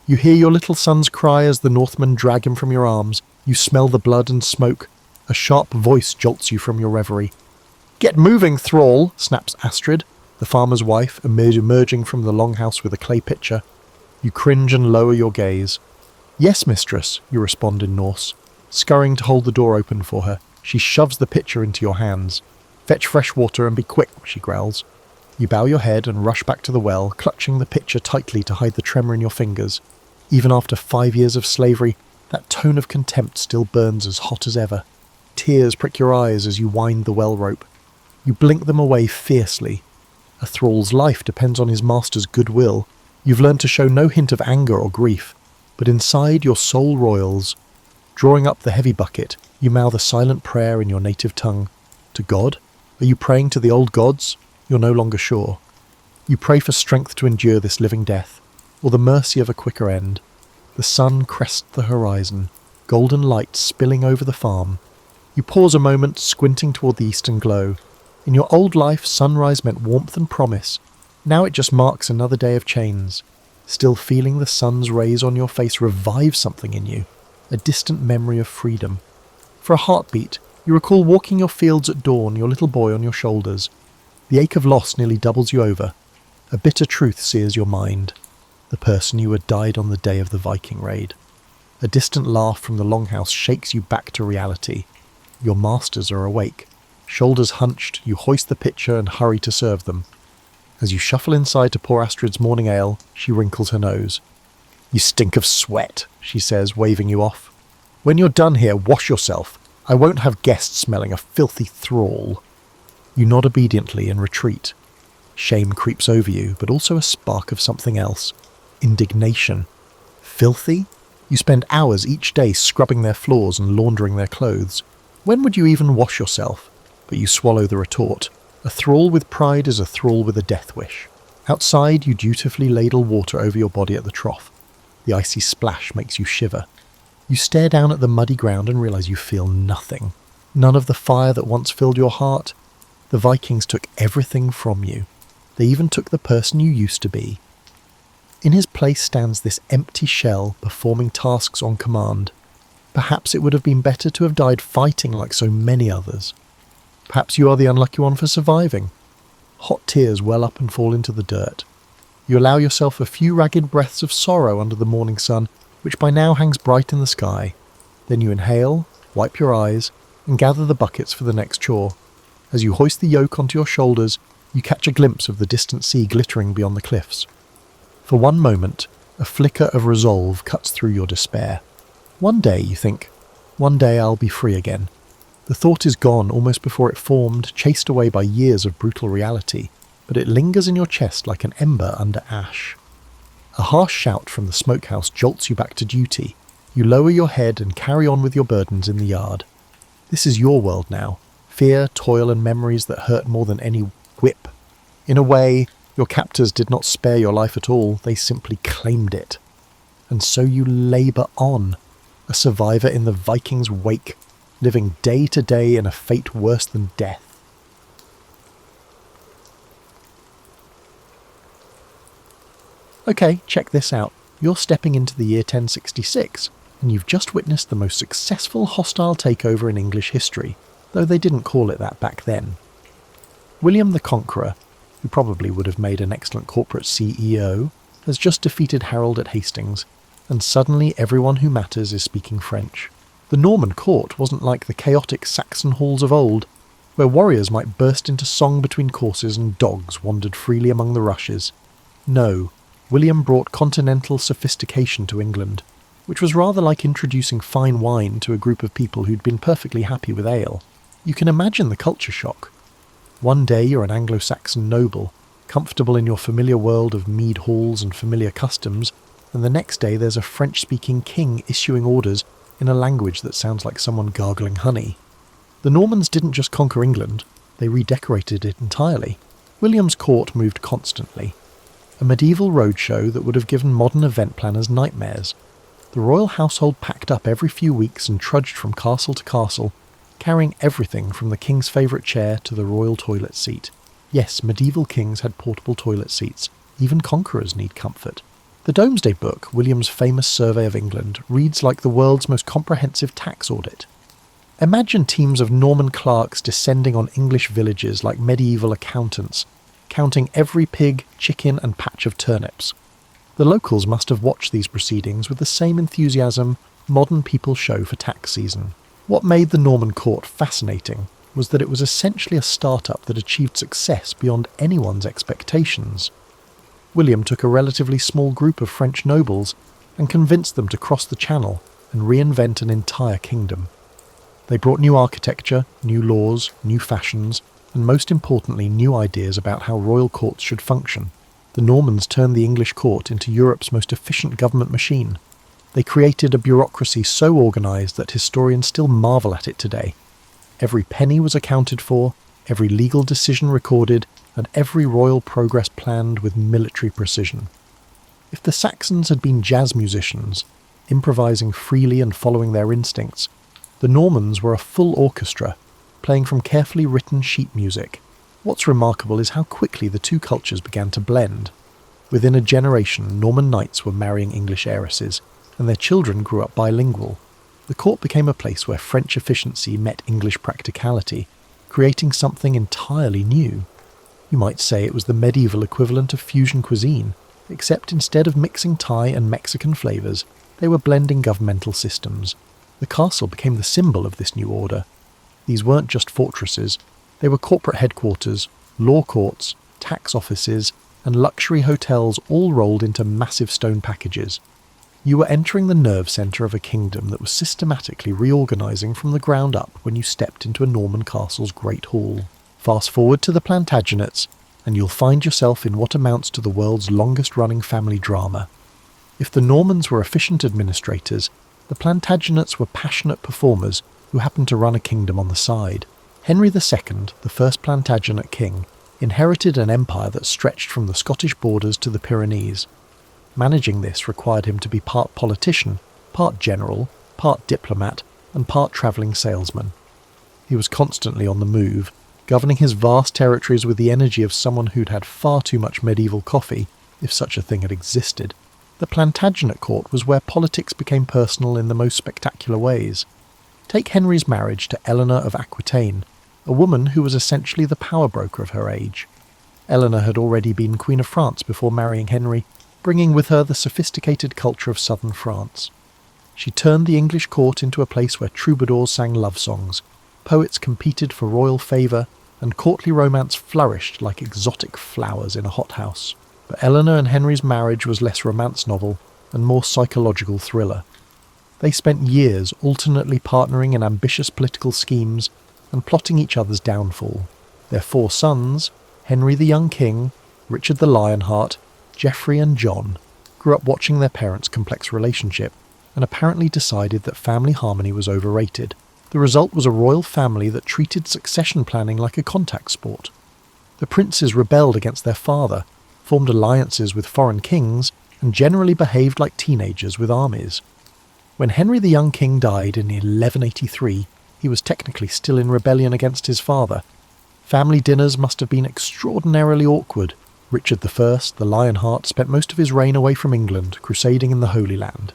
You hear your little son's cry as the Northmen drag him from your arms. You smell the blood and smoke. A sharp voice jolts you from your reverie. "Get moving, thrall!" snaps Astrid, the farmer's wife, emerging from the longhouse with a clay pitcher. You cringe and lower your gaze. "Yes, mistress," you respond in Norse. Scurrying to hold the door open for her, she shoves the pitcher into your hands. "Fetch fresh water and be quick," she growls. You bow your head and rush back to the well, clutching the pitcher tightly to hide the tremor in your fingers. Even after 5 years of slavery, that tone of contempt still burns as hot as ever. Tears prick your eyes as you wind the well rope. You blink them away fiercely. A thrall's life depends on his master's goodwill. You've learned to show no hint of anger or grief, but inside your soul roils. Drawing up the heavy bucket, you mouth a silent prayer in your native tongue. To God? Are you praying to the old gods? You're no longer sure. You pray for strength to endure this living death, or the mercy of a quicker end. The sun crests the horizon, golden light spilling over the farm. You pause a moment, squinting toward the eastern glow. In your old life, sunrise meant warmth and promise. Now it just marks another day of chains. Still feeling the sun's rays on your face revives something in you, a distant memory of freedom. For a heartbeat, you recall walking your fields at dawn, your little boy on your shoulders. The ache of loss nearly doubles you over. A bitter truth sears your mind. The person you had died on the day of the Viking raid. A distant laugh from the longhouse shakes you back to reality. Your masters are awake. Shoulders hunched, you hoist the pitcher and hurry to serve them. As you shuffle inside to pour Astrid's morning ale, she wrinkles her nose. "You stink of sweat," she says, waving you off. "When you're done here, wash yourself. I won't have guests smelling a filthy thrall." You nod obediently and retreat. Shame creeps over you, but also a spark of something else. Indignation. Filthy? You spend hours each day scrubbing their floors and laundering their clothes. When would you even wash yourself? But you swallow the retort. A thrall with pride is a thrall with a death wish. Outside, you dutifully ladle water over your body at the trough. The icy splash makes you shiver. You stare down at the muddy ground and realise you feel nothing. None of the fire that once filled your heart. The Vikings took everything from you. They even took the person you used to be. In his place stands this empty shell performing tasks on command. Perhaps it would have been better to have died fighting like so many others. Perhaps you are the unlucky one for surviving. Hot tears well up and fall into the dirt. You allow yourself a few ragged breaths of sorrow under the morning sun, which by now hangs bright in the sky. Then you inhale, wipe your eyes, and gather the buckets for the next chore. As you hoist the yoke onto your shoulders, you catch a glimpse of the distant sea glittering beyond the cliffs. For one moment, a flicker of resolve cuts through your despair. One day, you think, one day I'll be free again. The thought is gone almost before it formed, chased away by years of brutal reality, but it lingers in your chest like an ember under ash. A harsh shout from the smokehouse jolts you back to duty. You lower your head and carry on with your burdens in the yard. This is your world now. Fear, toil and memories that hurt more than any whip. In a way, your captors did not spare your life at all, they simply claimed it. And so you labour on, a survivor in the Vikings' wake, living day to day in a fate worse than death. Okay, check this out. You're stepping into the year 1066, and you've just witnessed the most successful hostile takeover in English history, though they didn't call it that back then. William the Conqueror, who probably would have made an excellent corporate CEO, has just defeated Harold at Hastings, and suddenly everyone who matters is speaking French. The Norman court wasn't like the chaotic Saxon halls of old, where warriors might burst into song between courses and dogs wandered freely among the rushes. No, William brought continental sophistication to England, which was rather like introducing fine wine to a group of people who'd been perfectly happy with ale. You can imagine the culture shock. One day you're an Anglo-Saxon noble, comfortable in your familiar world of mead halls and familiar customs, and the next day there's a French-speaking king issuing orders in a language that sounds like someone gargling honey. The Normans didn't just conquer England, they redecorated it entirely. William's court moved constantly. A medieval roadshow that would have given modern event planners nightmares. The royal household packed up every few weeks and trudged from castle to castle, carrying everything from the king's favourite chair to the royal toilet seat. Yes, medieval kings had portable toilet seats. Even conquerors need comfort. The Domesday Book, William's famous survey of England, reads like the world's most comprehensive tax audit. Imagine teams of Norman clerks descending on English villages like medieval accountants, counting every pig, chicken and patch of turnips. The locals must have watched these proceedings with the same enthusiasm modern people show for tax season. What made the Norman court fascinating was that it was essentially a start-up that achieved success beyond anyone's expectations. William took a relatively small group of French nobles and convinced them to cross the Channel and reinvent an entire kingdom. They brought new architecture, new laws, new fashions, and most importantly new ideas about how royal courts should function. The Normans turned the English court into Europe's most efficient government machine. They created a bureaucracy so organised that historians still marvel at it today. Every penny was accounted for, every legal decision recorded, and every royal progress planned with military precision. If the Saxons had been jazz musicians, improvising freely and following their instincts, the Normans were a full orchestra, playing from carefully written sheet music. What's remarkable is how quickly the two cultures began to blend. Within a generation, Norman knights were marrying English heiresses, and their children grew up bilingual. The court became a place where French efficiency met English practicality, creating something entirely new. You might say it was the medieval equivalent of fusion cuisine, except instead of mixing Thai and Mexican flavours, they were blending governmental systems. The castle became the symbol of this new order. These weren't just fortresses, they were corporate headquarters, law courts, tax offices, and luxury hotels all rolled into massive stone packages. You were entering the nerve centre of a kingdom that was systematically reorganising from the ground up when you stepped into a Norman castle's great hall. Fast forward to the Plantagenets, and you'll find yourself in what amounts to the world's longest-running family drama. If the Normans were efficient administrators, the Plantagenets were passionate performers who happened to run a kingdom on the side. Henry II, the first Plantagenet king, inherited an empire that stretched from the Scottish borders to the Pyrenees. Managing this required him to be part politician, part general, part diplomat, and part travelling salesman. He was constantly on the move, governing his vast territories with the energy of someone who'd had far too much medieval coffee, if such a thing had existed. The Plantagenet court was where politics became personal in the most spectacular ways. Take Henry's marriage to Eleanor of Aquitaine, a woman who was essentially the power broker of her age. Eleanor had already been Queen of France before marrying Henry, bringing with her the sophisticated culture of southern France. She turned the English court into a place where troubadours sang love songs, poets competed for royal favour, and courtly romance flourished like exotic flowers in a hothouse. But Eleanor and Henry's marriage was less romance novel and more psychological thriller. They spent years alternately partnering in ambitious political schemes and plotting each other's downfall. Their 4 sons, Henry the young king, Richard the Lionheart, Geoffrey and John, grew up watching their parents' complex relationship and apparently decided that family harmony was overrated. The result was a royal family that treated succession planning like a contact sport. The princes rebelled against their father, formed alliances with foreign kings, and generally behaved like teenagers with armies. When Henry the young king died in 1183, he was technically still in rebellion against his father. Family dinners must have been extraordinarily awkward. Richard I, the Lionheart, spent most of his reign away from England, crusading in the Holy Land.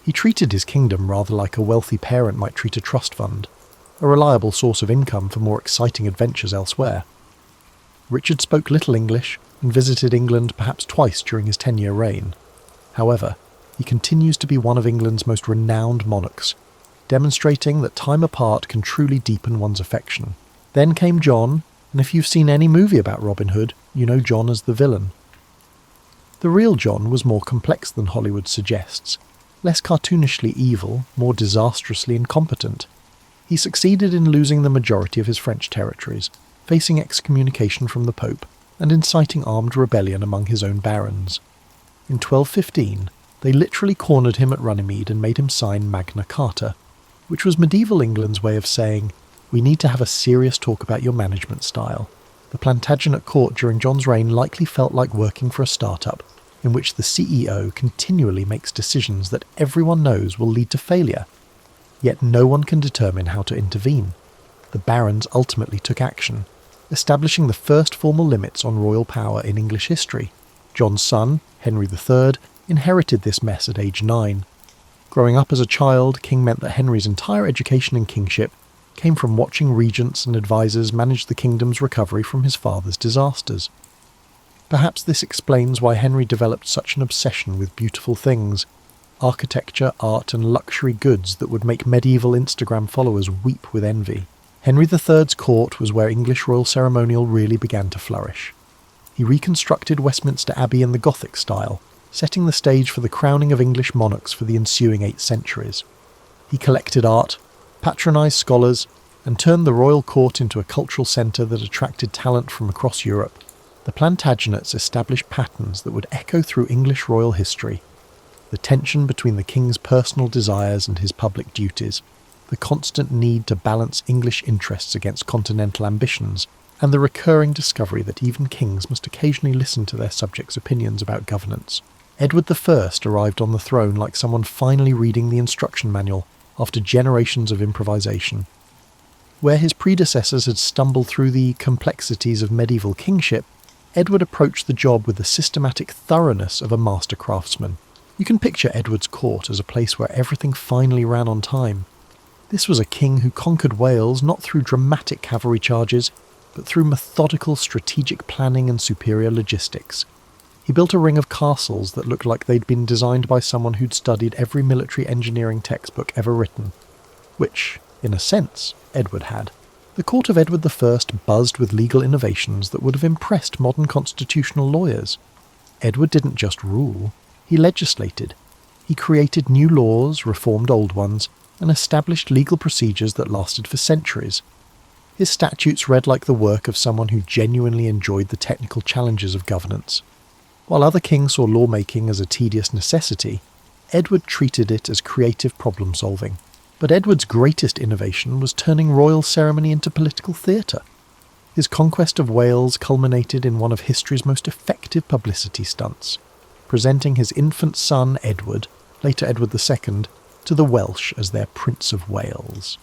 He treated his kingdom rather like a wealthy parent might treat a trust fund, a reliable source of income for more exciting adventures elsewhere. Richard spoke little English and visited England perhaps twice during his 10-year reign. However, he continues to be one of England's most renowned monarchs, demonstrating that time apart can truly deepen one's affection. Then came John, and if you've seen any movie about Robin Hood, you know John as the villain. The real John was more complex than Hollywood suggests, less cartoonishly evil, more disastrously incompetent. He succeeded in losing the majority of his French territories, facing excommunication from the Pope, and inciting armed rebellion among his own barons. In 1215, they literally cornered him at Runnymede and made him sign Magna Carta, which was medieval England's way of saying, "We need to have a serious talk about your management style." The Plantagenet court during John's reign likely felt like working for a startup, in which the CEO continually makes decisions that everyone knows will lead to failure. Yet no one can determine how to intervene. The barons ultimately took action, establishing the first formal limits on royal power in English history. John's son, Henry III, inherited this mess at age 9. Growing up as a child, king meant that Henry's entire education in kingship came from watching regents and advisors manage the kingdom's recovery from his father's disasters. Perhaps this explains why Henry developed such an obsession with beautiful things, architecture, art and luxury goods that would make medieval Instagram followers weep with envy. Henry III's court was where English royal ceremonial really began to flourish. He reconstructed Westminster Abbey in the Gothic style, setting the stage for the crowning of English monarchs for the ensuing 8 centuries. He collected art, patronised scholars, and turned the royal court into a cultural centre that attracted talent from across Europe. The Plantagenets established patterns that would echo through English royal history. The tension between the king's personal desires and his public duties, the constant need to balance English interests against continental ambitions, and the recurring discovery that even kings must occasionally listen to their subjects' opinions about governance. Edward I arrived on the throne like someone finally reading the instruction manual after generations of improvisation. Where his predecessors had stumbled through the complexities of medieval kingship, Edward approached the job with the systematic thoroughness of a master craftsman. You can picture Edward's court as a place where everything finally ran on time. This was a king who conquered Wales not through dramatic cavalry charges, but through methodical strategic planning and superior logistics. He built a ring of castles that looked like they'd been designed by someone who'd studied every military engineering textbook ever written, which, in a sense, Edward had. The court of Edward I buzzed with legal innovations that would have impressed modern constitutional lawyers. Edward didn't just rule, he legislated. He created new laws, reformed old ones, and established legal procedures that lasted for centuries. His statutes read like the work of someone who genuinely enjoyed the technical challenges of governance. While other kings saw lawmaking as a tedious necessity, Edward treated it as creative problem-solving. But Edward's greatest innovation was turning royal ceremony into political theatre. His conquest of Wales culminated in one of history's most effective publicity stunts, presenting his infant son Edward, later Edward II, to the Welsh as their Prince of Wales.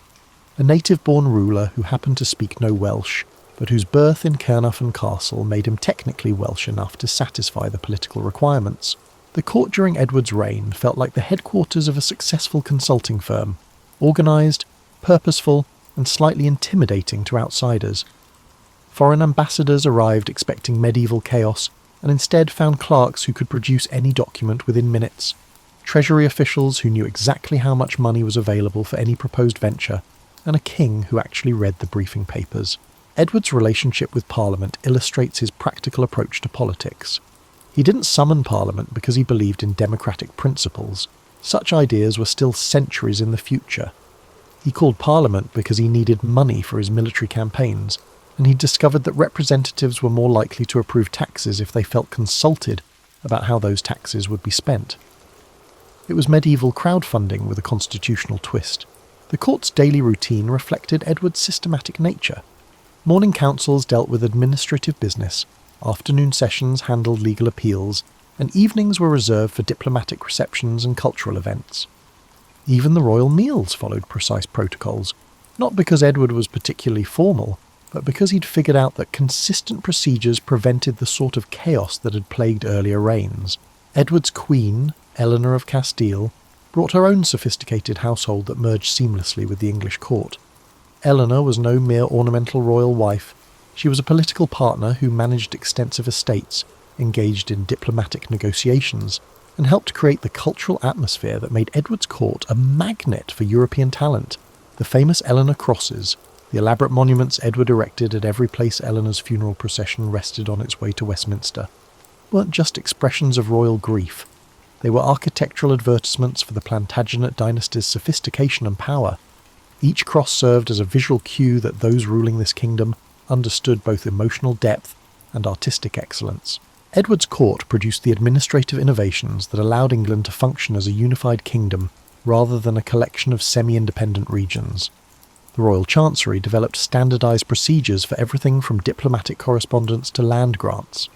A native-born ruler who happened to speak no Welsh, but whose birth in Caernarfon Castle made him technically Welsh enough to satisfy the political requirements. The court during Edward's reign felt like the headquarters of a successful consulting firm, organised, purposeful, and slightly intimidating to outsiders. Foreign ambassadors arrived expecting medieval chaos, and instead found clerks who could produce any document within minutes, treasury officials who knew exactly how much money was available for any proposed venture, and a king who actually read the briefing papers. Edward's relationship with Parliament illustrates his practical approach to politics. He didn't summon Parliament because he believed in democratic principles. Such ideas were still centuries in the future. He called Parliament because he needed money for his military campaigns, and he discovered that representatives were more likely to approve taxes if they felt consulted about how those taxes would be spent. It was medieval crowdfunding with a constitutional twist. The court's daily routine reflected Edward's systematic nature. Morning councils dealt with administrative business, afternoon sessions handled legal appeals, and evenings were reserved for diplomatic receptions and cultural events. Even the royal meals followed precise protocols, not because Edward was particularly formal, but because he'd figured out that consistent procedures prevented the sort of chaos that had plagued earlier reigns. Edward's queen, Eleanor of Castile, brought her own sophisticated household that merged seamlessly with the English court. Eleanor was no mere ornamental royal wife. She was a political partner who managed extensive estates, engaged in diplomatic negotiations, and helped create the cultural atmosphere that made Edward's court a magnet for European talent. The famous Eleanor crosses, the elaborate monuments Edward erected at every place Eleanor's funeral procession rested on its way to Westminster, weren't just expressions of royal grief. They were architectural advertisements for the Plantagenet dynasty's sophistication and power. Each cross served as a visual cue that those ruling this kingdom understood both emotional depth and artistic excellence. Edward's court produced the administrative innovations that allowed England to function as a unified kingdom rather than a collection of semi-independent regions. The Royal Chancery developed standardised procedures for everything from diplomatic correspondence to land grants.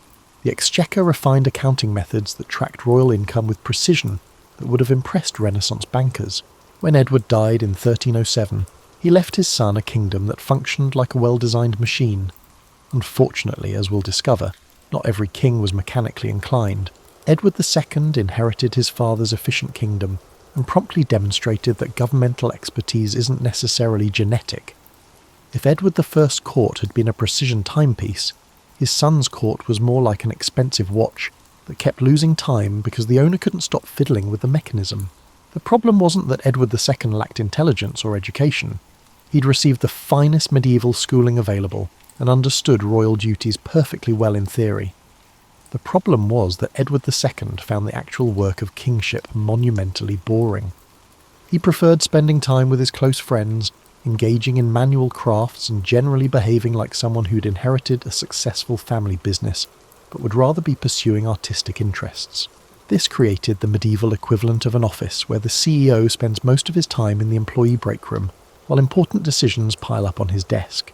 The Exchequer refined accounting methods that tracked royal income with precision that would have impressed Renaissance bankers. When Edward died in 1307, he left his son a kingdom that functioned like a well-designed machine. Unfortunately, as we'll discover, not every king was mechanically inclined. Edward II inherited his father's efficient kingdom and promptly demonstrated that governmental expertise isn't necessarily genetic. If Edward I's court had been a precision timepiece, his son's court was more like an expensive watch that kept losing time because the owner couldn't stop fiddling with the mechanism. The problem wasn't that Edward II lacked intelligence or education. He'd received the finest medieval schooling available and understood royal duties perfectly well in theory. The problem was that Edward II found the actual work of kingship monumentally boring. He preferred spending time with his close friends, engaging in manual crafts and generally behaving like someone who'd inherited a successful family business, but would rather be pursuing artistic interests. This created the medieval equivalent of an office where the CEO spends most of his time in the employee break room, while important decisions pile up on his desk.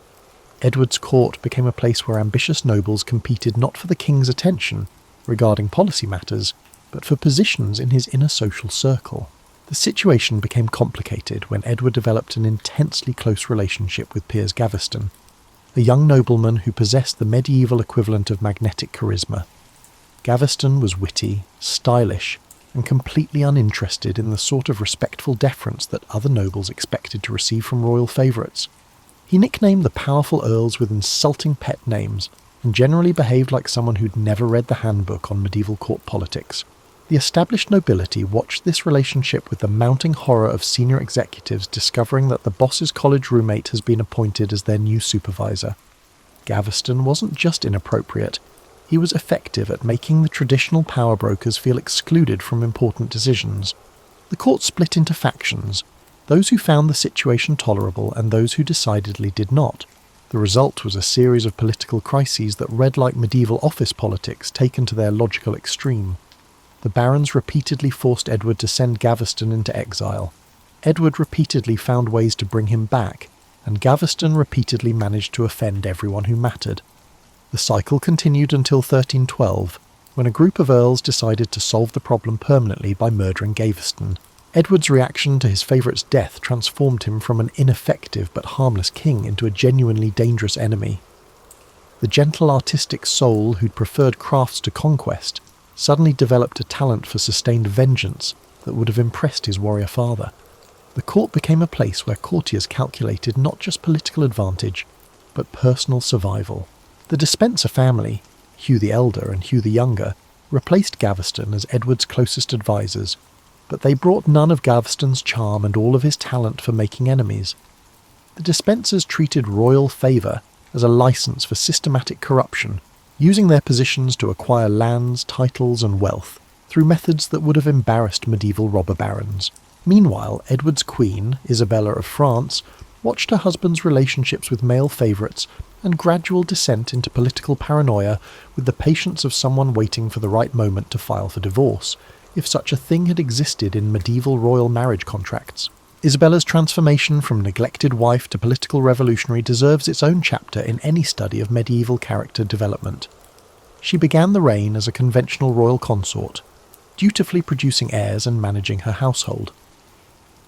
Edward's court became a place where ambitious nobles competed not for the king's attention regarding policy matters, but for positions in his inner social circle. The situation became complicated when Edward developed an intensely close relationship with Piers Gaveston, a young nobleman who possessed the medieval equivalent of magnetic charisma. Gaveston was witty, stylish, and completely uninterested in the sort of respectful deference that other nobles expected to receive from royal favourites. He nicknamed the powerful earls with insulting pet names, and generally behaved like someone who'd never read the handbook on medieval court politics. The established nobility watched this relationship with the mounting horror of senior executives discovering that the boss's college roommate has been appointed as their new supervisor. Gaveston wasn't just inappropriate, he was effective at making the traditional power brokers feel excluded from important decisions. The court split into factions, those who found the situation tolerable and those who decidedly did not. The result was a series of political crises that read like medieval office politics taken to their logical extreme. The barons repeatedly forced Edward to send Gaveston into exile. Edward repeatedly found ways to bring him back, and Gaveston repeatedly managed to offend everyone who mattered. The cycle continued until 1312, when a group of earls decided to solve the problem permanently by murdering Gaveston. Edward's reaction to his favourite's death transformed him from an ineffective but harmless king into a genuinely dangerous enemy. The gentle artistic soul who'd preferred crafts to conquest suddenly developed a talent for sustained vengeance that would have impressed his warrior father. The court became a place where courtiers calculated not just political advantage, but personal survival. The Despencer family, Hugh the Elder and Hugh the Younger, replaced Gaveston as Edward's closest advisors, but they brought none of Gaveston's charm and all of his talent for making enemies. The Despensers treated royal favour as a licence for systematic corruption, using their positions to acquire lands, titles and wealth through methods that would have embarrassed medieval robber barons. Meanwhile, Edward's queen, Isabella of France, watched her husband's relationships with male favourites and gradual descent into political paranoia with the patience of someone waiting for the right moment to file for divorce, if such a thing had existed in medieval royal marriage contracts. Isabella's transformation from neglected wife to political revolutionary deserves its own chapter in any study of medieval character development. She began the reign as a conventional royal consort, dutifully producing heirs and managing her household.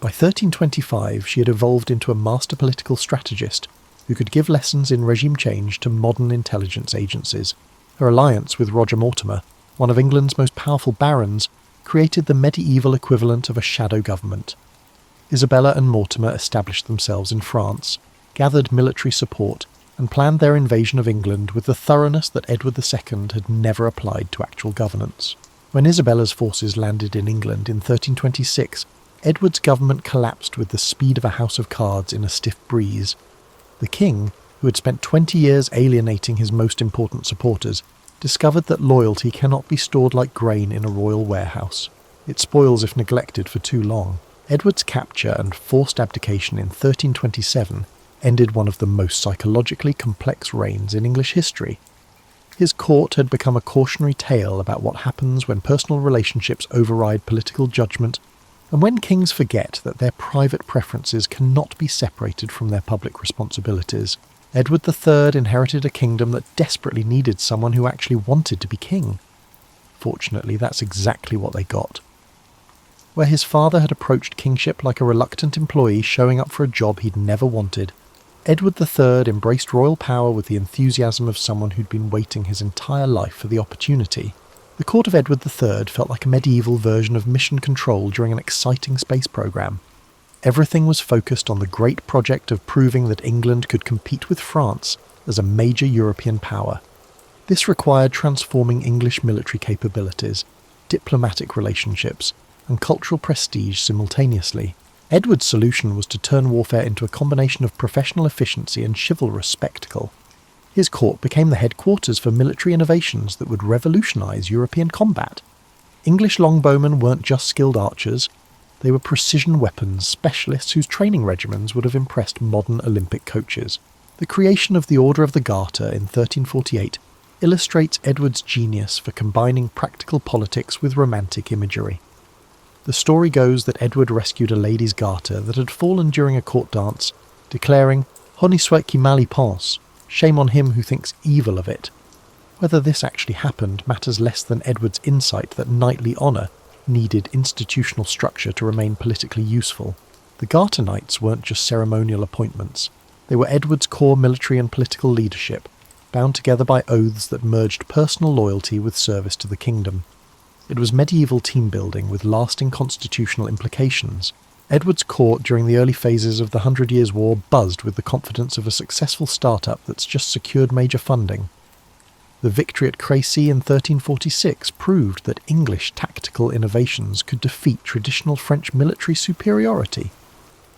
By 1325 she had evolved into a master political strategist who could give lessons in regime change to modern intelligence agencies. Her alliance with Roger Mortimer, one of England's most powerful barons, created the medieval equivalent of a shadow government. Isabella and Mortimer established themselves in France, gathered military support, and planned their invasion of England with the thoroughness that Edward II had never applied to actual governance. When Isabella's forces landed in England in 1326, Edward's government collapsed with the speed of a house of cards in a stiff breeze. The king, who had spent 20 years alienating his most important supporters, discovered that loyalty cannot be stored like grain in a royal warehouse. It spoils if neglected for too long. Edward's capture and forced abdication in 1327 ended one of the most psychologically complex reigns in English history. His court had become a cautionary tale about what happens when personal relationships override political judgment, and when kings forget that their private preferences cannot be separated from their public responsibilities. Edward III inherited a kingdom that desperately needed someone who actually wanted to be king. Fortunately, that's exactly what they got. Where his father had approached kingship like a reluctant employee showing up for a job he'd never wanted, Edward III embraced royal power with the enthusiasm of someone who'd been waiting his entire life for the opportunity. The court of Edward III felt like a medieval version of mission control during an exciting space program. Everything was focused on the great project of proving that England could compete with France as a major European power. This required transforming English military capabilities, diplomatic relationships, and cultural prestige simultaneously. Edward's solution was to turn warfare into a combination of professional efficiency and chivalrous spectacle. His court became the headquarters for military innovations that would revolutionise European combat. English longbowmen weren't just skilled archers, they were precision weapons specialists whose training regimens would have impressed modern Olympic coaches. The creation of the Order of the Garter in 1348 illustrates Edward's genius for combining practical politics with romantic imagery. The story goes that Edward rescued a lady's garter that had fallen during a court dance, declaring, "Honi soit qui mal y pense," shame on him who thinks evil of it. Whether this actually happened matters less than Edward's insight that knightly honour needed institutional structure to remain politically useful. The Garter Knights weren't just ceremonial appointments. They were Edward's core military and political leadership, bound together by oaths that merged personal loyalty with service to the kingdom. It was medieval team-building with lasting constitutional implications. Edward's court during the early phases of the 100 Years' War buzzed with the confidence of a successful startup that's just secured major funding. The victory at Crécy in 1346 proved that English tactical innovations could defeat traditional French military superiority.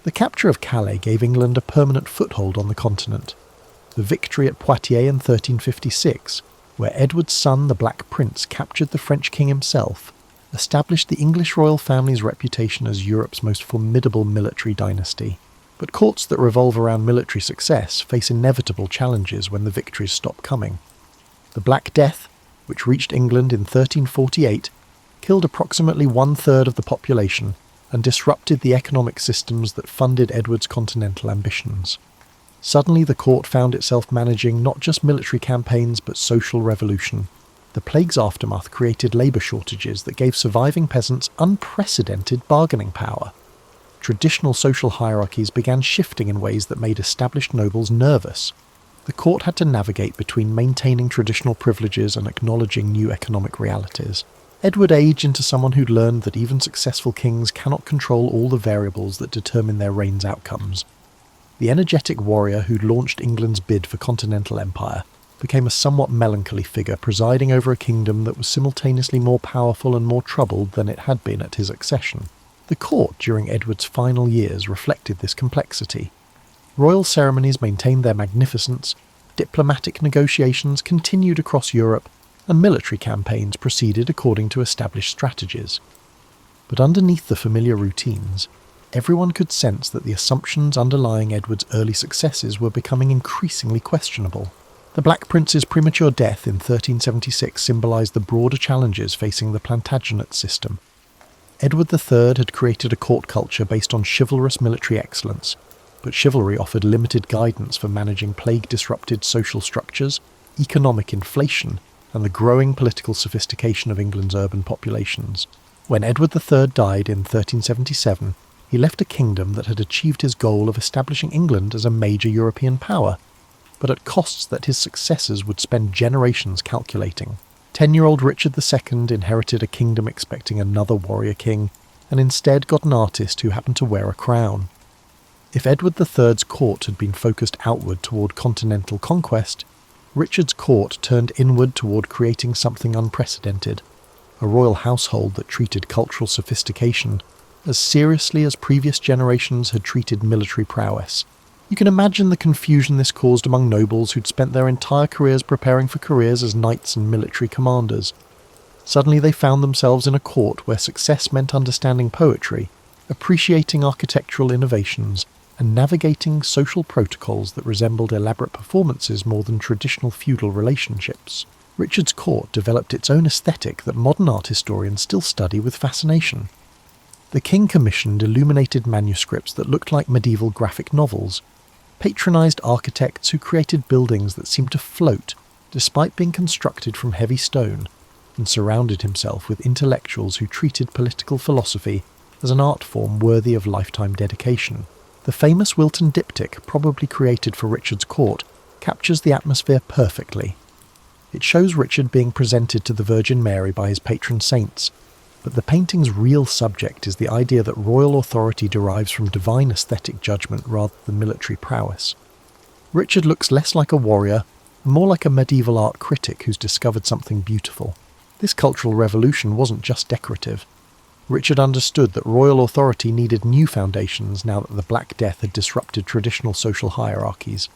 The capture of Calais gave England a permanent foothold on the continent. The victory at Poitiers in 1356, where Edward's son, the Black Prince, captured the French king himself, established the English royal family's reputation as Europe's most formidable military dynasty. But courts that revolve around military success face inevitable challenges when the victories stop coming. The Black Death, which reached England in 1348, killed approximately one-third of the population and disrupted the economic systems that funded Edward's continental ambitions. Suddenly the court found itself managing not just military campaigns but social revolution. The plague's aftermath created labour shortages that gave surviving peasants unprecedented bargaining power. Traditional social hierarchies began shifting in ways that made established nobles nervous. The court had to navigate between maintaining traditional privileges and acknowledging new economic realities. Edward aged into someone who'd learned that even successful kings cannot control all the variables that determine their reign's outcomes. The energetic warrior who'd launched England's bid for continental empire became a somewhat melancholy figure presiding over a kingdom that was simultaneously more powerful and more troubled than it had been at his accession. The court during Edward's final years reflected this complexity. Royal ceremonies maintained their magnificence, diplomatic negotiations continued across Europe, and military campaigns proceeded according to established strategies. But underneath the familiar routines, everyone could sense that the assumptions underlying Edward's early successes were becoming increasingly questionable. The Black Prince's premature death in 1376 symbolised the broader challenges facing the Plantagenet system. Edward III had created a court culture based on chivalrous military excellence, but chivalry offered limited guidance for managing plague-disrupted social structures, economic inflation, and the growing political sophistication of England's urban populations. When Edward III died in 1377, he left a kingdom that had achieved his goal of establishing England as a major European power, but at costs that his successors would spend generations calculating. 10-year-old Richard II inherited a kingdom expecting another warrior king, and instead got an artist who happened to wear a crown. If Edward III's court had been focused outward toward continental conquest, Richard's court turned inward toward creating something unprecedented, a royal household that treated cultural sophistication as seriously as previous generations had treated military prowess. You can imagine the confusion this caused among nobles who'd spent their entire careers preparing for careers as knights and military commanders. Suddenly they found themselves in a court where success meant understanding poetry, appreciating architectural innovations, and navigating social protocols that resembled elaborate performances more than traditional feudal relationships. Richard's court developed its own aesthetic that modern art historians still study with fascination. The king commissioned illuminated manuscripts that looked like medieval graphic novels, patronised architects who created buildings that seemed to float despite being constructed from heavy stone, and surrounded himself with intellectuals who treated political philosophy as an art form worthy of lifetime dedication. The famous Wilton diptych, probably created for Richard's court, captures the atmosphere perfectly. It shows Richard being presented to the Virgin Mary by his patron saints, but the painting's real subject is the idea that royal authority derives from divine aesthetic judgment rather than military prowess. Richard looks less like a warrior, and more like a medieval art critic who's discovered something beautiful. This cultural revolution wasn't just decorative. Richard understood that royal authority needed new foundations now that the Black Death had disrupted traditional social hierarchies.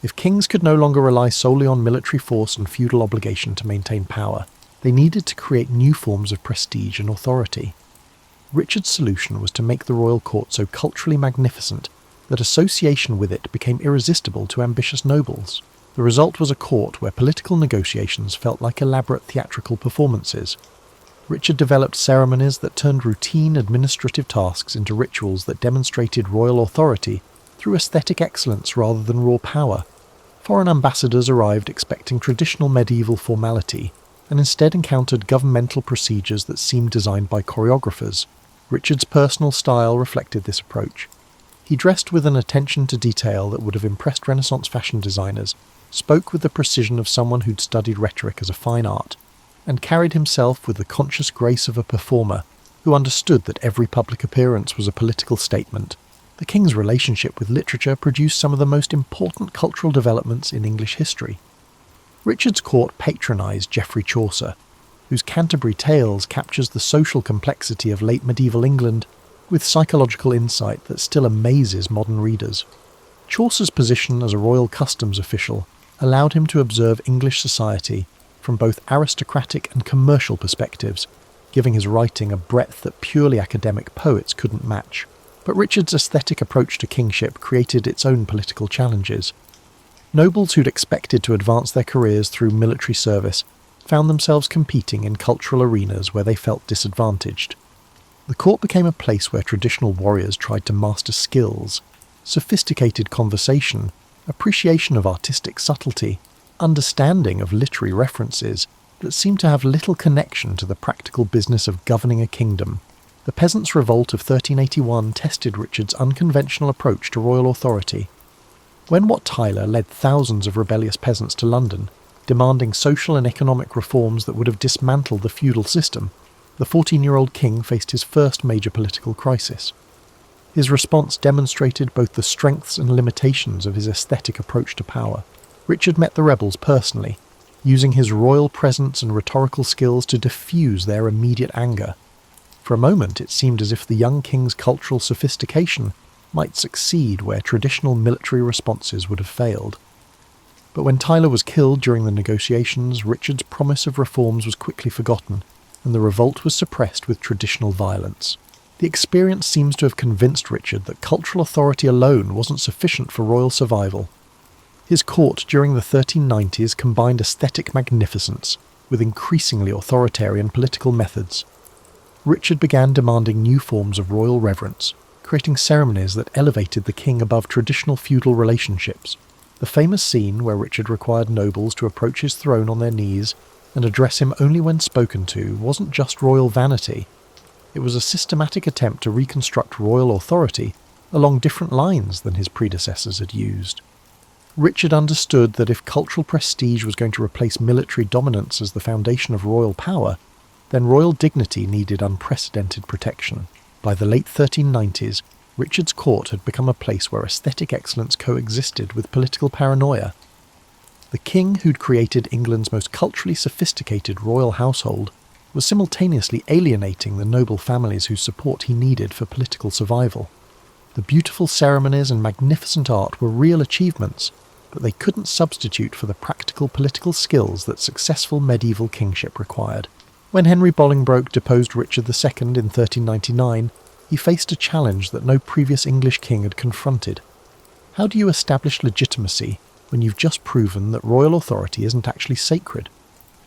If kings could no longer rely solely on military force and feudal obligation to maintain power, they needed to create new forms of prestige and authority. Richard's solution was to make the royal court so culturally magnificent that association with it became irresistible to ambitious nobles. The result was a court where political negotiations felt like elaborate theatrical performances. Richard developed ceremonies that turned routine administrative tasks into rituals that demonstrated royal authority through aesthetic excellence rather than raw power. Foreign ambassadors arrived expecting traditional medieval formality, and instead encountered governmental procedures that seemed designed by choreographers. Richard's personal style reflected this approach. He dressed with an attention to detail that would have impressed Renaissance fashion designers, spoke with the precision of someone who'd studied rhetoric as a fine art, and carried himself with the conscious grace of a performer who understood that every public appearance was a political statement. The king's relationship with literature produced some of the most important cultural developments in English history. Richard's court patronised Geoffrey Chaucer, whose Canterbury Tales captures the social complexity of late medieval England with psychological insight that still amazes modern readers. Chaucer's position as a royal customs official allowed him to observe English society from both aristocratic and commercial perspectives, giving his writing a breadth that purely academic poets couldn't match. But Richard's aesthetic approach to kingship created its own political challenges. Nobles who'd expected to advance their careers through military service found themselves competing in cultural arenas where they felt disadvantaged. The court became a place where traditional warriors tried to master skills, sophisticated conversation, appreciation of artistic subtlety, understanding of literary references that seemed to have little connection to the practical business of governing a kingdom. The Peasants' Revolt of 1381 tested Richard's unconventional approach to royal authority. When Wat Tyler led thousands of rebellious peasants to London, demanding social and economic reforms that would have dismantled the feudal system, the 14-year-old king faced his first major political crisis. His response demonstrated both the strengths and limitations of his aesthetic approach to power. Richard met the rebels personally, using his royal presence and rhetorical skills to diffuse their immediate anger. For a moment it seemed as if the young king's cultural sophistication might succeed where traditional military responses would have failed. But when Tyler was killed during the negotiations, Richard's promise of reforms was quickly forgotten, and the revolt was suppressed with traditional violence. The experience seems to have convinced Richard that cultural authority alone wasn't sufficient for royal survival. His court during the 1390s combined aesthetic magnificence with increasingly authoritarian political methods. Richard began demanding new forms of royal reverence, creating ceremonies that elevated the king above traditional feudal relationships. The famous scene where Richard required nobles to approach his throne on their knees and address him only when spoken to wasn't just royal vanity. It was a systematic attempt to reconstruct royal authority along different lines than his predecessors had used. Richard understood that if cultural prestige was going to replace military dominance as the foundation of royal power, then royal dignity needed unprecedented protection. By the late 1390s, Richard's court had become a place where aesthetic excellence coexisted with political paranoia. The king who'd created England's most culturally sophisticated royal household was simultaneously alienating the noble families whose support he needed for political survival. The beautiful ceremonies and magnificent art were real achievements, but they couldn't substitute for the practical political skills that successful medieval kingship required. When Henry Bolingbroke deposed Richard II in 1399, he faced a challenge that no previous English king had confronted. How do you establish legitimacy when you've just proven that royal authority isn't actually sacred?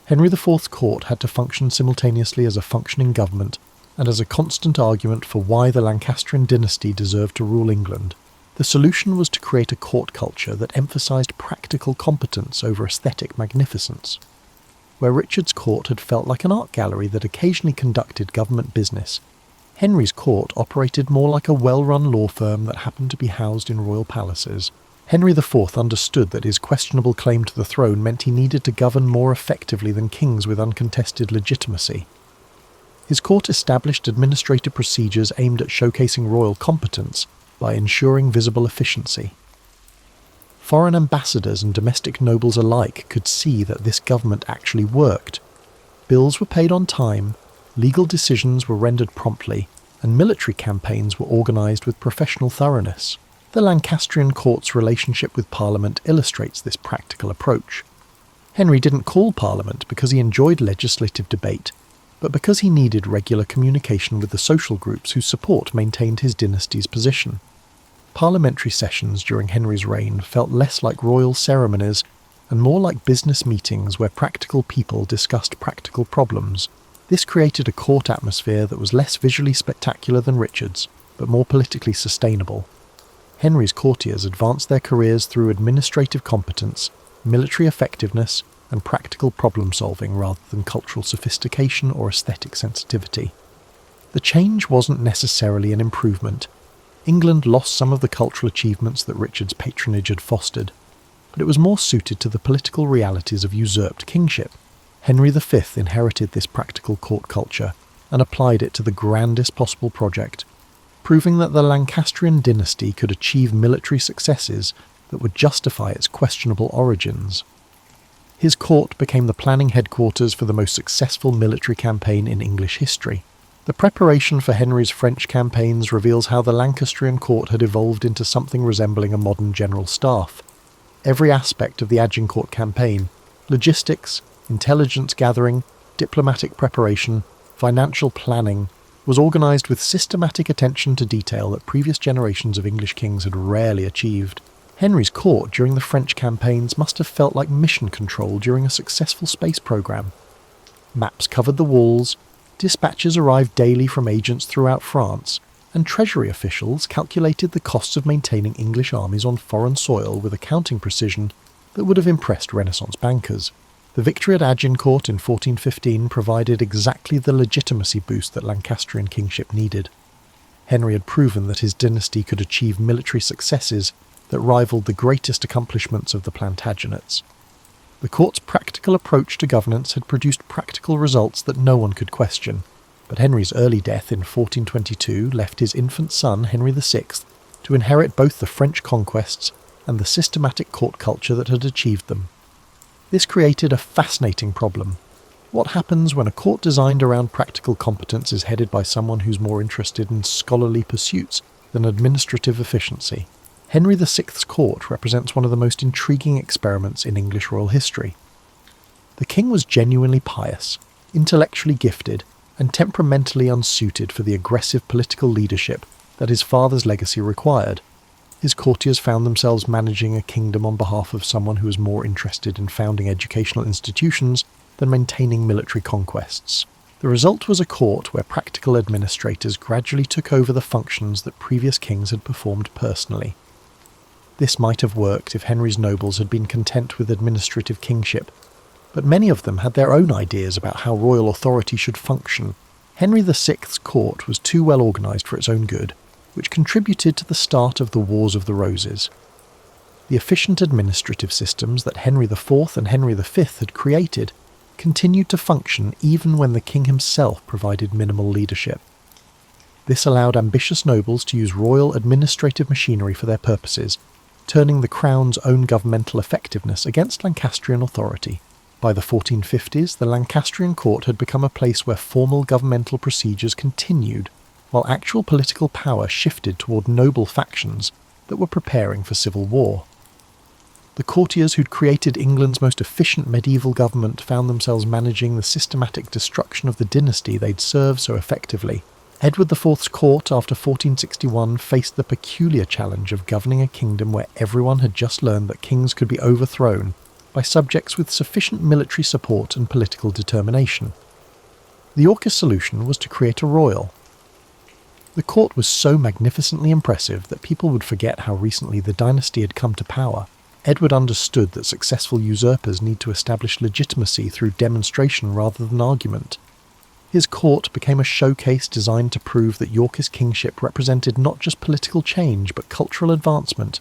Henry IV's court had to function simultaneously as a functioning government and as a constant argument for why the Lancastrian dynasty deserved to rule England. The solution was to create a court culture that emphasised practical competence over aesthetic magnificence. Where Richard's court had felt like an art gallery that occasionally conducted government business, Henry's court operated more like a well-run law firm that happened to be housed in royal palaces. Henry IV understood that his questionable claim to the throne meant he needed to govern more effectively than kings with uncontested legitimacy. His court established administrative procedures aimed at showcasing royal competence by ensuring visible efficiency. Foreign ambassadors and domestic nobles alike could see that this government actually worked. Bills were paid on time, legal decisions were rendered promptly, and military campaigns were organised with professional thoroughness. The Lancastrian court's relationship with Parliament illustrates this practical approach. Henry didn't call Parliament because he enjoyed legislative debate, but because he needed regular communication with the social groups whose support maintained his dynasty's position. Parliamentary sessions during Henry's reign felt less like royal ceremonies and more like business meetings where practical people discussed practical problems. This created a court atmosphere that was less visually spectacular than Richard's, but more politically sustainable. Henry's courtiers advanced their careers through administrative competence, military effectiveness, and practical problem-solving rather than cultural sophistication or aesthetic sensitivity. The change wasn't necessarily an improvement. England lost some of the cultural achievements that Richard's patronage had fostered, but it was more suited to the political realities of usurped kingship. Henry V inherited this practical court culture and applied it to the grandest possible project, proving that the Lancastrian dynasty could achieve military successes that would justify its questionable origins. His court became the planning headquarters for the most successful military campaign in English history. The preparation for Henry's French campaigns reveals how the Lancastrian court had evolved into something resembling a modern general staff. Every aspect of the Agincourt campaign — logistics, intelligence gathering, diplomatic preparation, financial planning — was organised with systematic attention to detail that previous generations of English kings had rarely achieved. Henry's court during the French campaigns must have felt like mission control during a successful space programme. Maps covered the walls, dispatches arrived daily from agents throughout France, and treasury officials calculated the costs of maintaining English armies on foreign soil with accounting precision that would have impressed Renaissance bankers. The victory at Agincourt in 1415 provided exactly the legitimacy boost that Lancastrian kingship needed. Henry had proven that his dynasty could achieve military successes that rivaled the greatest accomplishments of the Plantagenets. The court's practical approach to governance had produced practical results that no one could question, but Henry's early death in 1422 left his infant son, Henry VI, to inherit both the French conquests and the systematic court culture that had achieved them. This created a fascinating problem. What happens when a court designed around practical competence is headed by someone who's more interested in scholarly pursuits than administrative efficiency? Henry VI's court represents one of the most intriguing experiments in English royal history. The king was genuinely pious, intellectually gifted, and temperamentally unsuited for the aggressive political leadership that his father's legacy required. His courtiers found themselves managing a kingdom on behalf of someone who was more interested in founding educational institutions than maintaining military conquests. The result was a court where practical administrators gradually took over the functions that previous kings had performed personally. This might have worked if Henry's nobles had been content with administrative kingship, but many of them had their own ideas about how royal authority should function. Henry VI's court was too well organised for its own good, which contributed to the start of the Wars of the Roses. The efficient administrative systems that Henry IV and Henry V had created continued to function even when the king himself provided minimal leadership. This allowed ambitious nobles to use royal administrative machinery for their purposes, turning the crown's own governmental effectiveness against Lancastrian authority. By the 1450s, the Lancastrian court had become a place where formal governmental procedures continued, while actual political power shifted toward noble factions that were preparing for civil war. The courtiers who'd created England's most efficient medieval government found themselves managing the systematic destruction of the dynasty they'd served so effectively. Edward IV's court after 1461 faced the peculiar challenge of governing a kingdom where everyone had just learned that kings could be overthrown by subjects with sufficient military support and political determination. The Yorkist solution was to create a royal. The court was so magnificently impressive that people would forget how recently the dynasty had come to power. Edward understood that successful usurpers need to establish legitimacy through demonstration rather than argument. His court became a showcase designed to prove that Yorkist kingship represented not just political change but cultural advancement.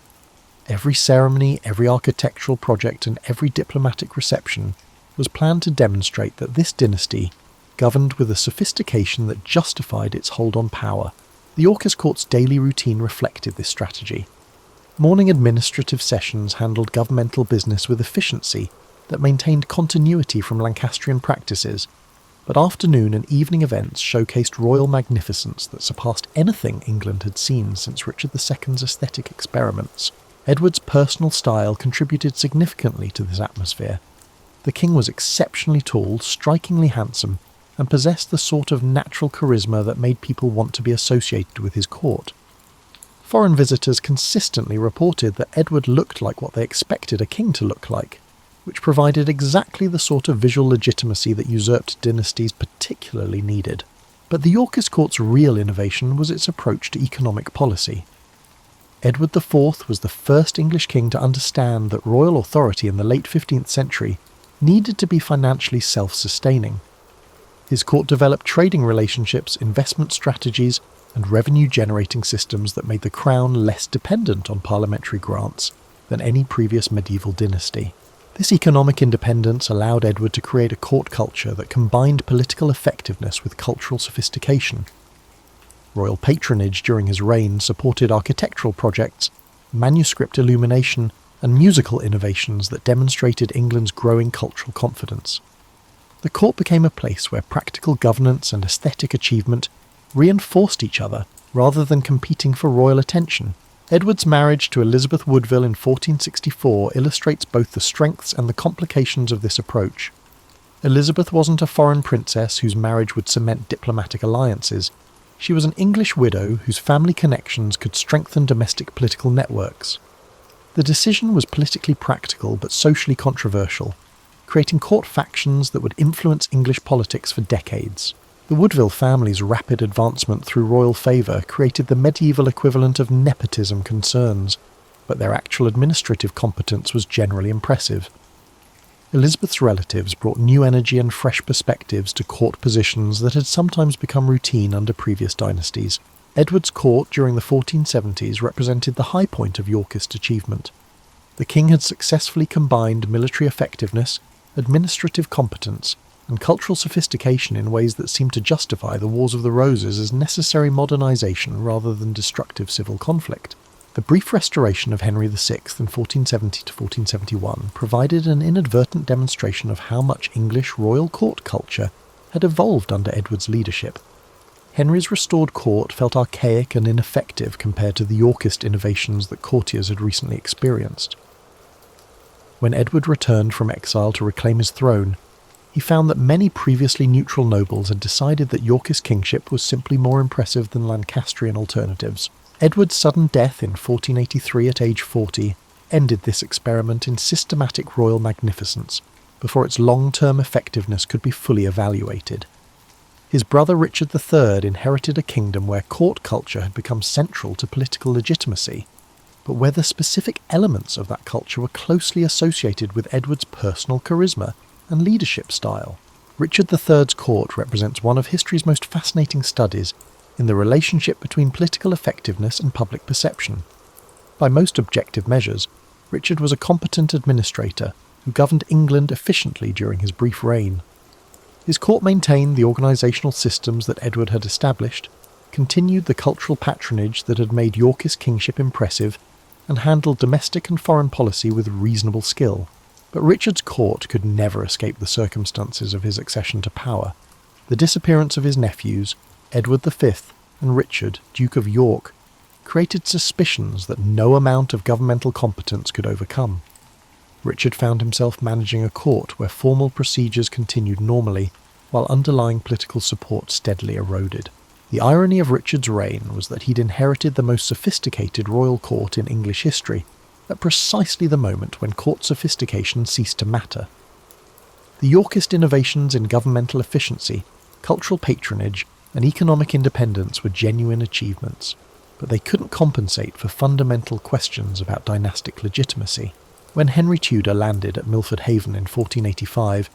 Every ceremony, every architectural project, and every diplomatic reception was planned to demonstrate that this dynasty governed with a sophistication that justified its hold on power. The Yorkist court's daily routine reflected this strategy. Morning administrative sessions handled governmental business with efficiency that maintained continuity from Lancastrian practices, but afternoon and evening events showcased royal magnificence that surpassed anything England had seen since Richard II's aesthetic experiments. Edward's personal style contributed significantly to this atmosphere. The king was exceptionally tall, strikingly handsome, and possessed the sort of natural charisma that made people want to be associated with his court. Foreign visitors consistently reported that Edward looked like what they expected a king to look like, which provided exactly the sort of visual legitimacy that usurped dynasties particularly needed. But the Yorkist court's real innovation was its approach to economic policy. Edward IV was the first English king to understand that royal authority in the late 15th century needed to be financially self-sustaining. His court developed trading relationships, investment strategies, and revenue-generating systems that made the crown less dependent on parliamentary grants than any previous medieval dynasty. This economic independence allowed Edward to create a court culture that combined political effectiveness with cultural sophistication. Royal patronage during his reign supported architectural projects, manuscript illumination, and musical innovations that demonstrated England's growing cultural confidence. The court became a place where practical governance and aesthetic achievement reinforced each other rather than competing for royal attention. Edward's marriage to Elizabeth Woodville in 1464 illustrates both the strengths and the complications of this approach. Elizabeth wasn't a foreign princess whose marriage would cement diplomatic alliances. She was an English widow whose family connections could strengthen domestic political networks. The decision was politically practical but socially controversial, creating court factions that would influence English politics for decades. The Woodville family's rapid advancement through royal favour created the medieval equivalent of nepotism concerns, but their actual administrative competence was generally impressive. Elizabeth's relatives brought new energy and fresh perspectives to court positions that had sometimes become routine under previous dynasties. Edward's court during the 1470s represented the high point of Yorkist achievement. The king had successfully combined military effectiveness, administrative competence, and cultural sophistication in ways that seemed to justify the Wars of the Roses as necessary modernisation rather than destructive civil conflict. The brief restoration of Henry VI in 1470 to 1471 provided an inadvertent demonstration of how much English royal court culture had evolved under Edward's leadership. Henry's restored court felt archaic and ineffective compared to the Yorkist innovations that courtiers had recently experienced. When Edward returned from exile to reclaim his throne, he found that many previously neutral nobles had decided that Yorkist kingship was simply more impressive than Lancastrian alternatives. Edward's sudden death in 1483 at age 40 ended this experiment in systematic royal magnificence before its long-term effectiveness could be fully evaluated. His brother Richard III inherited a kingdom where court culture had become central to political legitimacy, but where the specific elements of that culture were closely associated with Edward's personal charisma and leadership style. Richard III's court represents one of history's most fascinating studies in the relationship between political effectiveness and public perception. By most objective measures, Richard was a competent administrator who governed England efficiently during his brief reign. His court maintained the organisational systems that Edward had established, continued the cultural patronage that had made Yorkist kingship impressive, and handled domestic and foreign policy with reasonable skill. But Richard's court could never escape the circumstances of his accession to power. The disappearance of his nephews, Edward V and Richard, Duke of York, created suspicions that no amount of governmental competence could overcome. Richard found himself managing a court where formal procedures continued normally, while underlying political support steadily eroded. The irony of Richard's reign was that he'd inherited the most sophisticated royal court in English history, at precisely the moment when court sophistication ceased to matter. The Yorkist innovations in governmental efficiency, cultural patronage, and economic independence were genuine achievements, but they couldn't compensate for fundamental questions about dynastic legitimacy. When Henry Tudor landed at Milford Haven in 1485,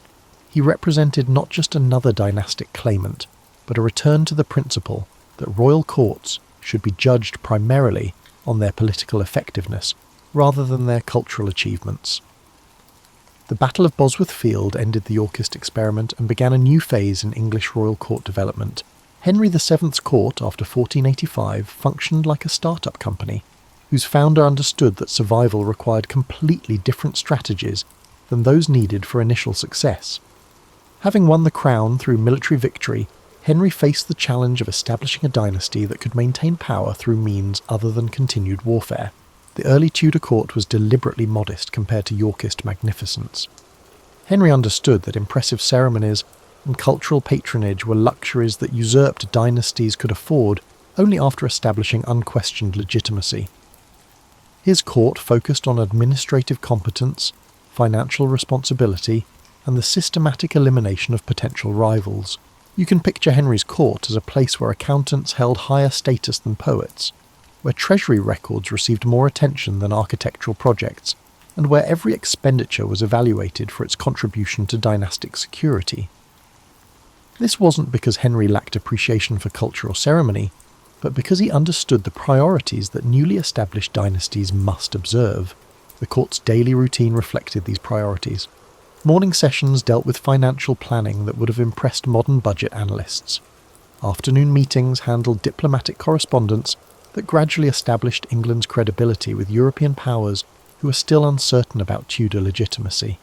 he represented not just another dynastic claimant, but a return to the principle that royal courts should be judged primarily on their political effectiveness rather than their cultural achievements. The Battle of Bosworth Field ended the Yorkist experiment and began a new phase in English royal court development. Henry VII's court, after 1485, functioned like a start-up company, whose founder understood that survival required completely different strategies than those needed for initial success. Having won the crown through military victory, Henry faced the challenge of establishing a dynasty that could maintain power through means other than continued warfare. The early Tudor court was deliberately modest compared to Yorkist magnificence. Henry understood that impressive ceremonies and cultural patronage were luxuries that usurped dynasties could afford only after establishing unquestioned legitimacy. His court focused on administrative competence, financial responsibility, and the systematic elimination of potential rivals. You can picture Henry's court as a place where accountants held higher status than poets, where treasury records received more attention than architectural projects, and where every expenditure was evaluated for its contribution to dynastic security. This wasn't because Henry lacked appreciation for culture or ceremony, but because he understood the priorities that newly established dynasties must observe. The court's daily routine reflected these priorities. Morning sessions dealt with financial planning that would have impressed modern budget analysts. Afternoon meetings handled diplomatic correspondence that gradually established England's credibility with European powers who were still uncertain about Tudor legitimacy.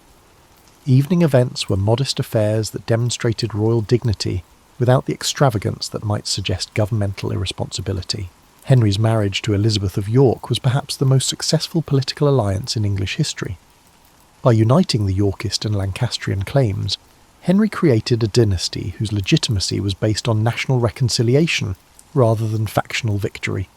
Evening events were modest affairs that demonstrated royal dignity without the extravagance that might suggest governmental irresponsibility. Henry's marriage to Elizabeth of York was perhaps the most successful political alliance in English history. By uniting the Yorkist and Lancastrian claims, Henry created a dynasty whose legitimacy was based on national reconciliation rather than factional victory.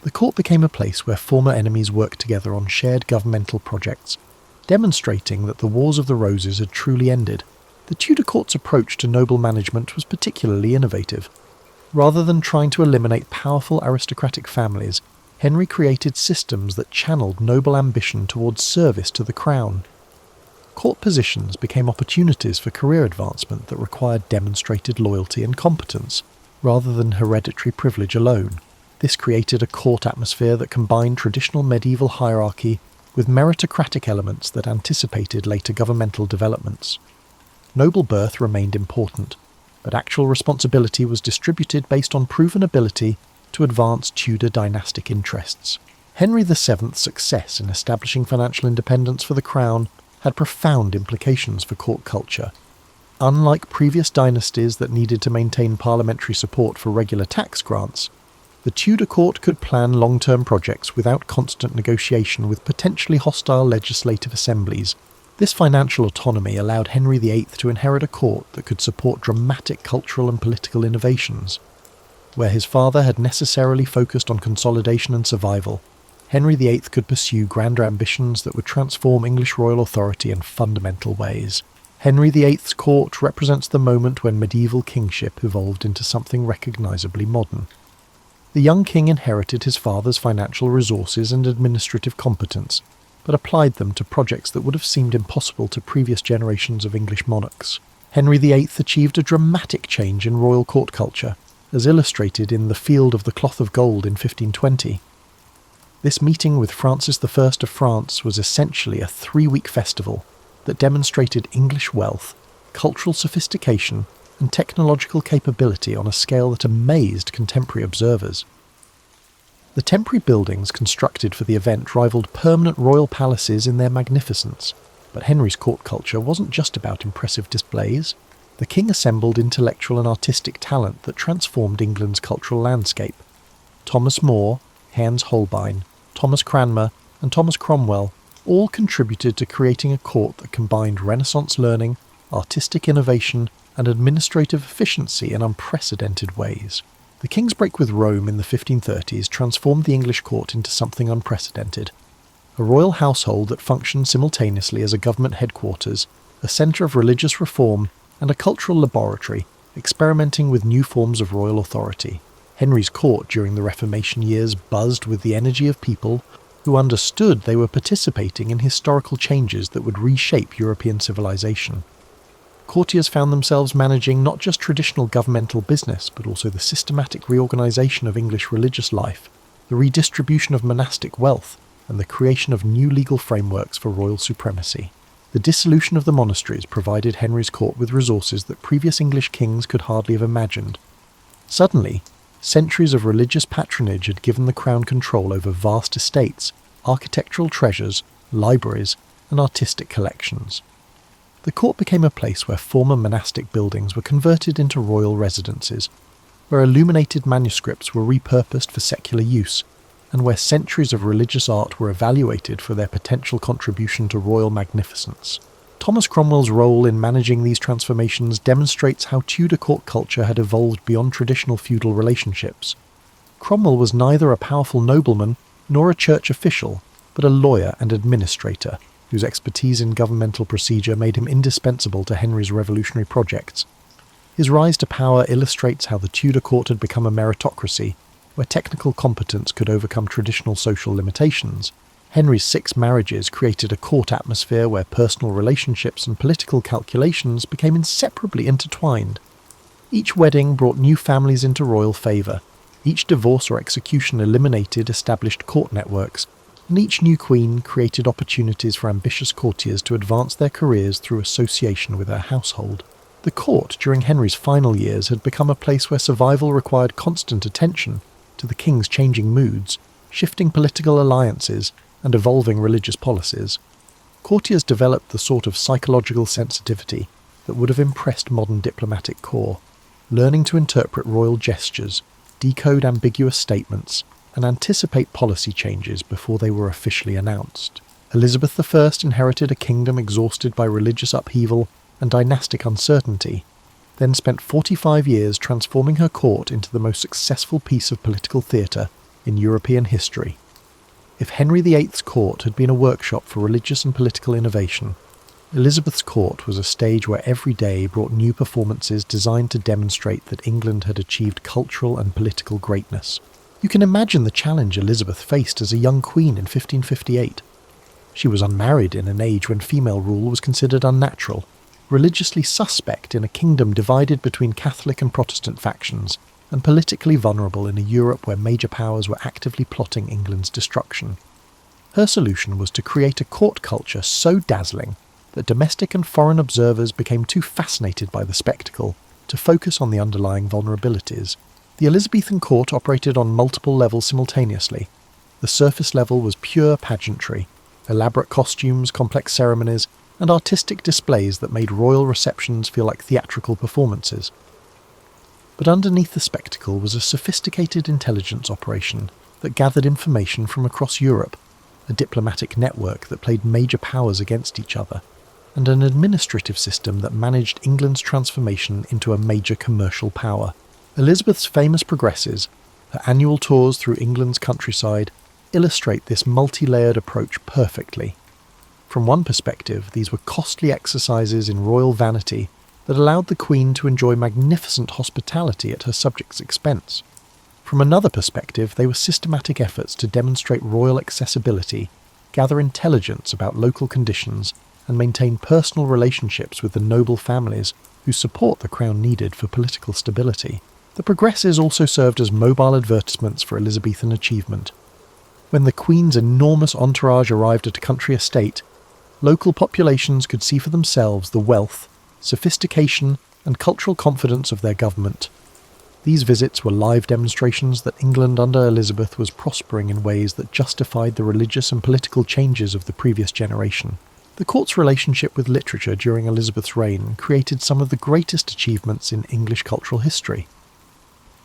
The court became a place where former enemies worked together on shared governmental projects, demonstrating that the Wars of the Roses had truly ended. The Tudor court's approach to noble management was particularly innovative. Rather than trying to eliminate powerful aristocratic families, Henry created systems that channeled noble ambition towards service to the crown. Court positions became opportunities for career advancement that required demonstrated loyalty and competence, rather than hereditary privilege alone. This created a court atmosphere that combined traditional medieval hierarchy with meritocratic elements that anticipated later governmental developments. Noble birth remained important, but actual responsibility was distributed based on proven ability to advance Tudor dynastic interests. Henry VII's success in establishing financial independence for the crown had profound implications for court culture. Unlike previous dynasties that needed to maintain parliamentary support for regular tax grants, the Tudor court could plan long-term projects without constant negotiation with potentially hostile legislative assemblies. This financial autonomy allowed Henry VIII to inherit a court that could support dramatic cultural and political innovations. Where his father had necessarily focused on consolidation and survival, Henry VIII could pursue grander ambitions that would transform English royal authority in fundamental ways. Henry VIII's court represents the moment when medieval kingship evolved into something recognisably modern. The young king inherited his father's financial resources and administrative competence, but applied them to projects that would have seemed impossible to previous generations of English monarchs. Henry VIII achieved a dramatic change in royal court culture, as illustrated in the Field of the Cloth of Gold in 1520. This meeting with Francis I of France was essentially a 3-week festival that demonstrated English wealth, cultural sophistication, and technological capability on a scale that amazed contemporary observers. The temporary buildings constructed for the event rivaled permanent royal palaces in their magnificence, but Henry's court culture wasn't just about impressive displays. The king assembled intellectual and artistic talent that transformed England's cultural landscape. Thomas More, Hans Holbein, Thomas Cranmer, and Thomas Cromwell all contributed to creating a court that combined Renaissance learning, artistic innovation, and administrative efficiency in unprecedented ways. The King's break with Rome in the 1530s transformed the English court into something unprecedented. A royal household that functioned simultaneously as a government headquarters, a centre of religious reform, and a cultural laboratory, experimenting with new forms of royal authority. Henry's court during the Reformation years buzzed with the energy of people who understood they were participating in historical changes that would reshape European civilization. Courtiers found themselves managing not just traditional governmental business, but also the systematic reorganisation of English religious life, the redistribution of monastic wealth, and the creation of new legal frameworks for royal supremacy. The dissolution of the monasteries provided Henry's court with resources that previous English kings could hardly have imagined. Suddenly, centuries of religious patronage had given the crown control over vast estates, architectural treasures, libraries, and artistic collections. The court became a place where former monastic buildings were converted into royal residences, where illuminated manuscripts were repurposed for secular use, and where centuries of religious art were evaluated for their potential contribution to royal magnificence. Thomas Cromwell's role in managing these transformations demonstrates how Tudor court culture had evolved beyond traditional feudal relationships. Cromwell was neither a powerful nobleman nor a church official, but a lawyer and administrator, whose expertise in governmental procedure made him indispensable to Henry's revolutionary projects. His rise to power illustrates how the Tudor court had become a meritocracy, where technical competence could overcome traditional social limitations. Henry's 6 marriages created a court atmosphere where personal relationships and political calculations became inseparably intertwined. Each wedding brought new families into royal favour. Each divorce or execution eliminated established court networks, and each new queen created opportunities for ambitious courtiers to advance their careers through association with her household. The court, during Henry's final years, had become a place where survival required constant attention to the king's changing moods, shifting political alliances, and evolving religious policies. Courtiers developed the sort of psychological sensitivity that would have impressed modern diplomatic corps, learning to interpret royal gestures, decode ambiguous statements, and anticipate policy changes before they were officially announced. Elizabeth I inherited a kingdom exhausted by religious upheaval and dynastic uncertainty. then spent 45 years transforming her court into the most successful piece of political theatre in European history. If Henry VIII's court had been a workshop for religious and political innovation, Elizabeth's court was a stage where every day brought new performances designed to demonstrate that England had achieved cultural and political greatness. You can imagine the challenge Elizabeth faced as a young queen in 1558. She was unmarried in an age when female rule was considered unnatural, religiously suspect in a kingdom divided between Catholic and Protestant factions, and politically vulnerable in a Europe where major powers were actively plotting England's destruction. Her solution was to create a court culture so dazzling that domestic and foreign observers became too fascinated by the spectacle to focus on the underlying vulnerabilities. The Elizabethan court operated on multiple levels simultaneously. The surface level was pure pageantry, elaborate costumes, complex ceremonies, and artistic displays that made royal receptions feel like theatrical performances. But underneath the spectacle was a sophisticated intelligence operation that gathered information from across Europe, a diplomatic network that played major powers against each other, and an administrative system that managed England's transformation into a major commercial power. Elizabeth's famous progresses, her annual tours through England's countryside, illustrate this multi-layered approach perfectly. From one perspective, these were costly exercises in royal vanity that allowed the Queen to enjoy magnificent hospitality at her subjects' expense. From another perspective, they were systematic efforts to demonstrate royal accessibility, gather intelligence about local conditions, and maintain personal relationships with the noble families whose support the crown needed for political stability. The progresses also served as mobile advertisements for Elizabethan achievement. When the Queen's enormous entourage arrived at a country estate, local populations could see for themselves the wealth, sophistication, and cultural confidence of their government. These visits were live demonstrations that England under Elizabeth was prospering in ways that justified the religious and political changes of the previous generation. The court's relationship with literature during Elizabeth's reign created some of the greatest achievements in English cultural history.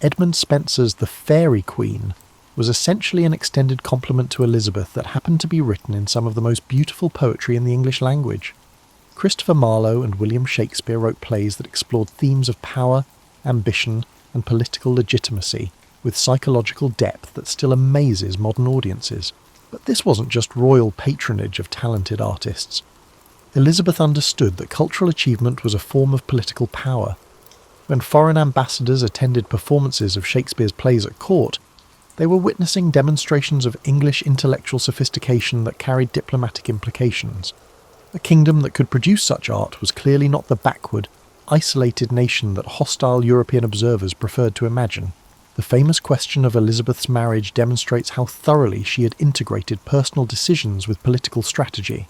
Edmund Spenser's The Fairy Queen was essentially an extended compliment to Elizabeth that happened to be written in some of the most beautiful poetry in the English language. Christopher Marlowe and William Shakespeare wrote plays that explored themes of power, ambition, and political legitimacy with psychological depth that still amazes modern audiences. But this wasn't just royal patronage of talented artists. Elizabeth understood that cultural achievement was a form of political power. When foreign ambassadors attended performances of Shakespeare's plays at court, they were witnessing demonstrations of English intellectual sophistication that carried diplomatic implications. A kingdom that could produce such art was clearly not the backward, isolated nation that hostile European observers preferred to imagine. The famous question of Elizabeth's marriage demonstrates how thoroughly she had integrated personal decisions with political strategy.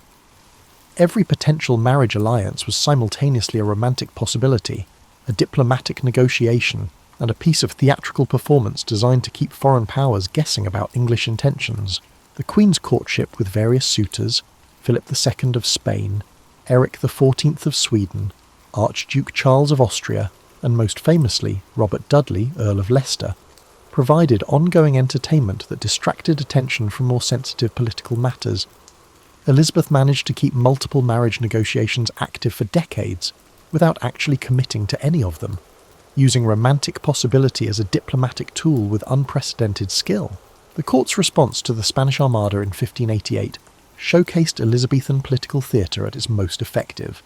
Every potential marriage alliance was simultaneously a romantic possibility, a diplomatic negotiation, and a piece of theatrical performance designed to keep foreign powers guessing about English intentions. The Queen's courtship with various suitors, Philip II of Spain, Eric XIV of Sweden, Archduke Charles of Austria, and most famously Robert Dudley, Earl of Leicester, provided ongoing entertainment that distracted attention from more sensitive political matters. Elizabeth managed to keep multiple marriage negotiations active for decades, without actually committing to any of them, using romantic possibility as a diplomatic tool with unprecedented skill. The court's response to the Spanish Armada in 1588 showcased Elizabethan political theatre at its most effective.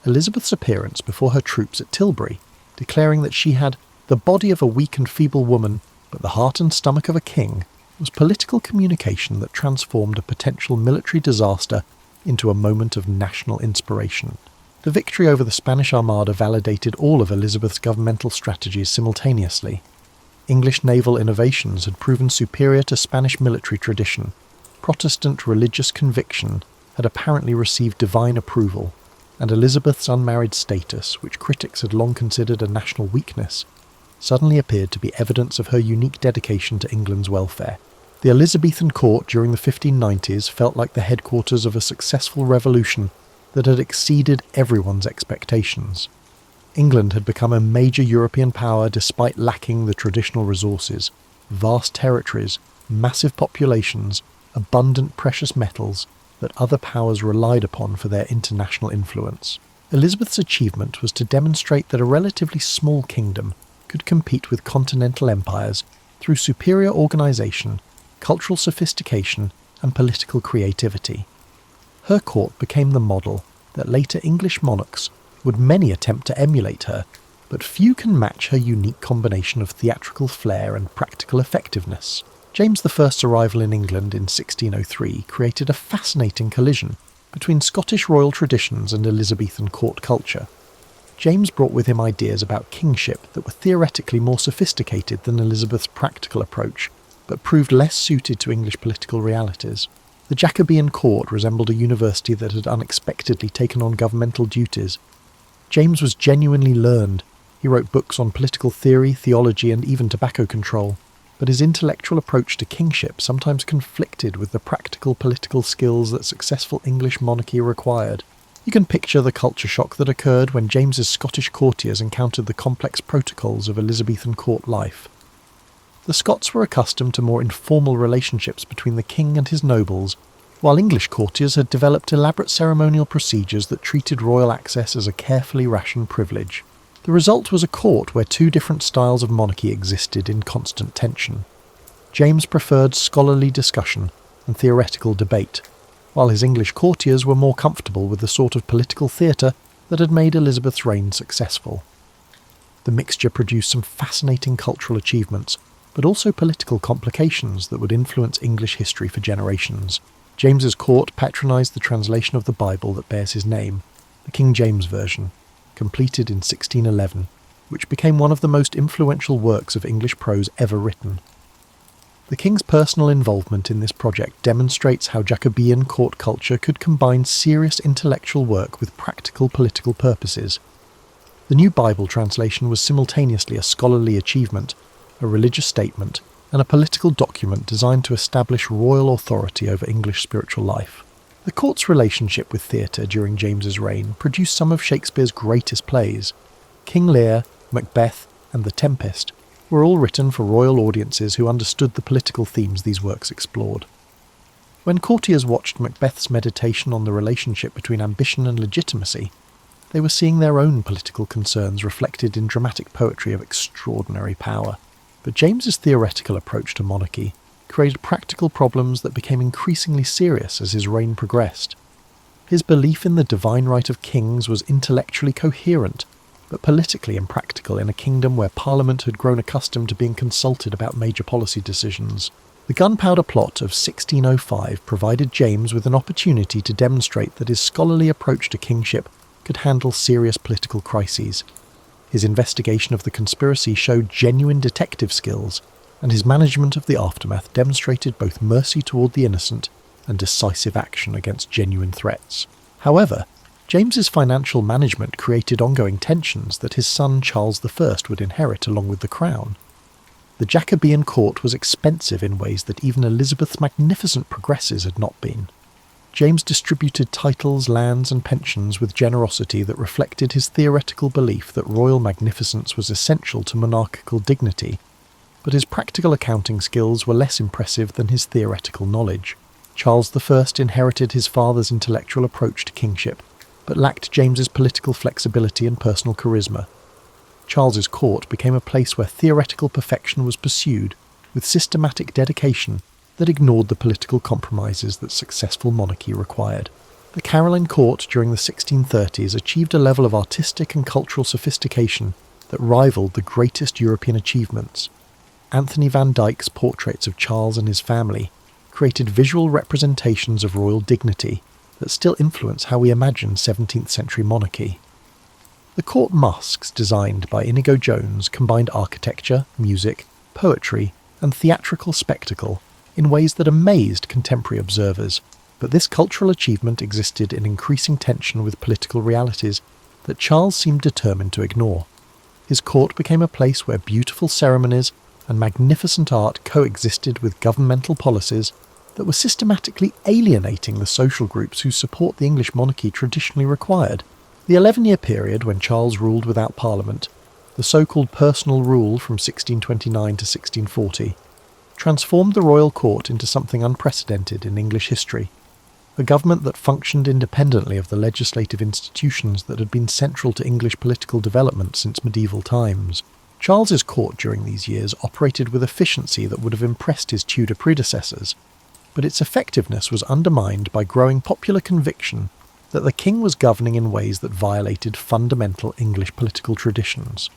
Elizabeth's appearance before her troops at Tilbury, declaring that she had the body of a weak and feeble woman, but the heart and stomach of a king, was political communication that transformed a potential military disaster into a moment of national inspiration. The victory over the Spanish Armada validated all of Elizabeth's governmental strategies simultaneously. English naval innovations had proven superior to Spanish military tradition. Protestant religious conviction had apparently received divine approval, and Elizabeth's unmarried status, which critics had long considered a national weakness, suddenly appeared to be evidence of her unique dedication to England's welfare. The Elizabethan court during the 1590s felt like the headquarters of a successful revolution that had exceeded everyone's expectations. England had become a major European power despite lacking the traditional resources, vast territories, massive populations, abundant precious metals that other powers relied upon for their international influence. Elizabeth's achievement was to demonstrate that a relatively small kingdom could compete with continental empires through superior organisation, cultural sophistication, and political creativity. Her court became the model that later English monarchs would many attempt to emulate her, but few can match her unique combination of theatrical flair and practical effectiveness. James I's arrival in England in 1603 created a fascinating collision between Scottish royal traditions and Elizabethan court culture. James brought with him ideas about kingship that were theoretically more sophisticated than Elizabeth's practical approach, but proved less suited to English political realities. The Jacobean court resembled a university that had unexpectedly taken on governmental duties. James was genuinely learned. He wrote books on political theory, theology, and even tobacco control, but his intellectual approach to kingship sometimes conflicted with the practical political skills that successful English monarchy required. You can picture the culture shock that occurred when James's Scottish courtiers encountered the complex protocols of Elizabethan court life. The Scots were accustomed to more informal relationships between the king and his nobles, while English courtiers had developed elaborate ceremonial procedures that treated royal access as a carefully rationed privilege. The result was a court where two different styles of monarchy existed in constant tension. James preferred scholarly discussion and theoretical debate, while his English courtiers were more comfortable with the sort of political theatre that had made Elizabeth's reign successful. The mixture produced some fascinating cultural achievements, but also political complications that would influence English history for generations. James's court patronised the translation of the Bible that bears his name, the King James Version, completed in 1611, which became one of the most influential works of English prose ever written. The king's personal involvement in this project demonstrates how Jacobean court culture could combine serious intellectual work with practical political purposes. The new Bible translation was simultaneously a scholarly achievement, a religious statement, and a political document designed to establish royal authority over English spiritual life. The court's relationship with theatre during James's reign produced some of Shakespeare's greatest plays. King Lear, Macbeth, and The Tempest were all written for royal audiences who understood the political themes these works explored. When courtiers watched Macbeth's meditation on the relationship between ambition and legitimacy, they were seeing their own political concerns reflected in dramatic poetry of extraordinary power. But James's theoretical approach to monarchy created practical problems that became increasingly serious as his reign progressed. His belief in the divine right of kings was intellectually coherent, but politically impractical in a kingdom where Parliament had grown accustomed to being consulted about major policy decisions. The Gunpowder Plot of 1605 provided James with an opportunity to demonstrate that his scholarly approach to kingship could handle serious political crises. His investigation of the conspiracy showed genuine detective skills, and his management of the aftermath demonstrated both mercy toward the innocent and decisive action against genuine threats. However, James's financial management created ongoing tensions that his son Charles I would inherit along with the crown. The Jacobean court was expensive in ways that even Elizabeth's magnificent progresses had not been. James distributed titles, lands, and pensions with generosity that reflected his theoretical belief that royal magnificence was essential to monarchical dignity, but his practical accounting skills were less impressive than his theoretical knowledge. Charles I inherited his father's intellectual approach to kingship, but lacked James's political flexibility and personal charisma. Charles's court became a place where theoretical perfection was pursued, with systematic dedication that ignored the political compromises that successful monarchy required. The Caroline court during the 1630s achieved a level of artistic and cultural sophistication that rivaled the greatest European achievements. Anthony van Dyck's portraits of Charles and his family created visual representations of royal dignity that still influence how we imagine 17th century monarchy. The court masques designed by Inigo Jones combined architecture, music, poetry, and theatrical spectacle in ways that amazed contemporary observers, but this cultural achievement existed in increasing tension with political realities that Charles seemed determined to ignore. His court became a place where beautiful ceremonies and magnificent art coexisted with governmental policies that were systematically alienating the social groups whose support the English monarchy traditionally required. The 11-year period when Charles ruled without Parliament, the so-called personal rule from 1629 to 1640, transformed the royal court into something unprecedented in English history, a government that functioned independently of the legislative institutions that had been central to English political development since medieval times. Charles's court during these years operated with efficiency that would have impressed his Tudor predecessors, but its effectiveness was undermined by growing popular conviction that the king was governing in ways that violated fundamental English political traditions.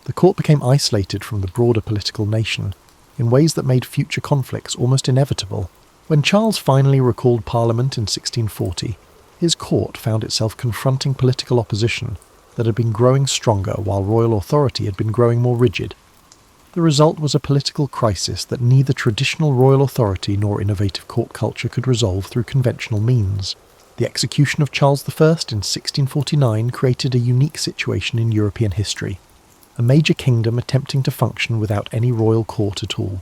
The court became isolated from the broader political nation in ways that made future conflicts almost inevitable. When Charles finally recalled Parliament in 1640, his court found itself confronting political opposition that had been growing stronger while royal authority had been growing more rigid. The result was a political crisis that neither traditional royal authority nor innovative court culture could resolve through conventional means. The execution of Charles I in 1649 created a unique situation in European history, a major kingdom attempting to function without any royal court at all.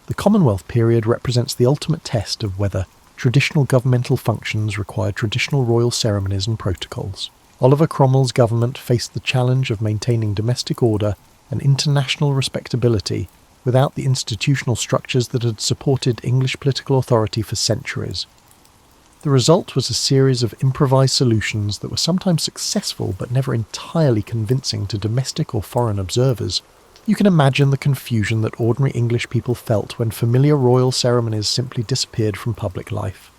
The Commonwealth period represents the ultimate test of whether traditional governmental functions required traditional royal ceremonies and protocols. Oliver Cromwell's government faced the challenge of maintaining domestic order and international respectability without the institutional structures that had supported English political authority for centuries. The result was a series of improvised solutions that were sometimes successful but never entirely convincing to domestic or foreign observers. You can imagine the confusion that ordinary English people felt when familiar royal ceremonies simply disappeared from public life.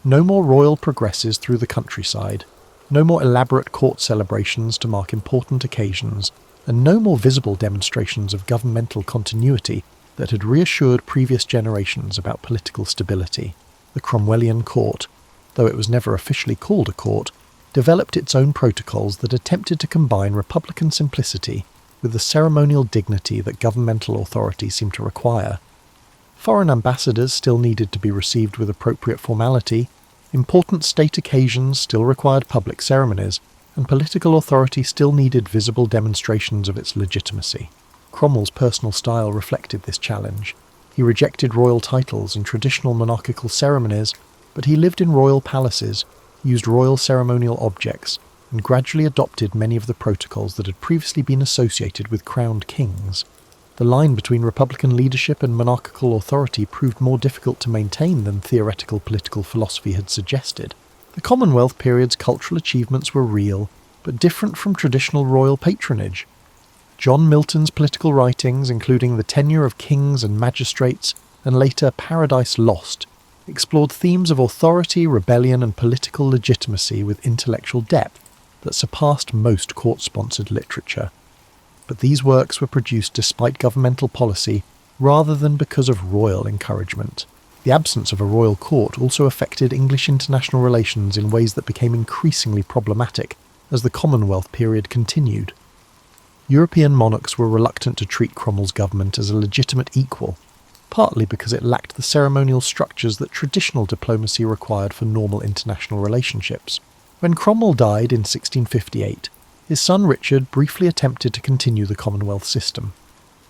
No more royal progresses through the countryside, no more elaborate court celebrations to mark important occasions, and no more visible demonstrations of governmental continuity that had reassured previous generations about political stability. The Cromwellian court, though it was never officially called a court, developed its own protocols that attempted to combine republican simplicity with the ceremonial dignity that governmental authority seemed to require. Foreign ambassadors still needed to be received with appropriate formality, important state occasions still required public ceremonies, and political authority still needed visible demonstrations of its legitimacy. Cromwell's personal style reflected this challenge. He rejected royal titles and traditional monarchical ceremonies, but he lived in royal palaces, used royal ceremonial objects, and gradually adopted many of the protocols that had previously been associated with crowned kings. The line between republican leadership and monarchical authority proved more difficult to maintain than theoretical political philosophy had suggested. The Commonwealth period's cultural achievements were real, but different from traditional royal patronage. John Milton's political writings, including The Tenure of Kings and Magistrates, and later Paradise Lost, explored themes of authority, rebellion, and political legitimacy with intellectual depth that surpassed most court-sponsored literature. But these works were produced despite governmental policy rather than because of royal encouragement. The absence of a royal court also affected English international relations in ways that became increasingly problematic as the Commonwealth period continued. European monarchs were reluctant to treat Cromwell's government as a legitimate equal, partly because it lacked the ceremonial structures that traditional diplomacy required for normal international relationships. When Cromwell died in 1658, his son Richard briefly attempted to continue the Commonwealth system,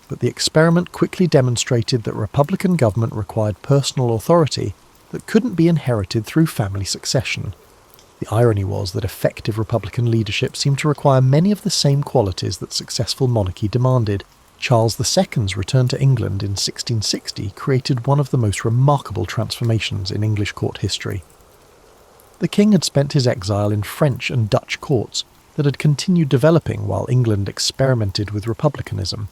but the experiment quickly demonstrated that republican government required personal authority that couldn't be inherited through family succession. The irony was that effective republican leadership seemed to require many of the same qualities that successful monarchy demanded. Charles II's return to England in 1660 created one of the most remarkable transformations in English court history. The king had spent his exile in French and Dutch courts that had continued developing while England experimented with republicanism.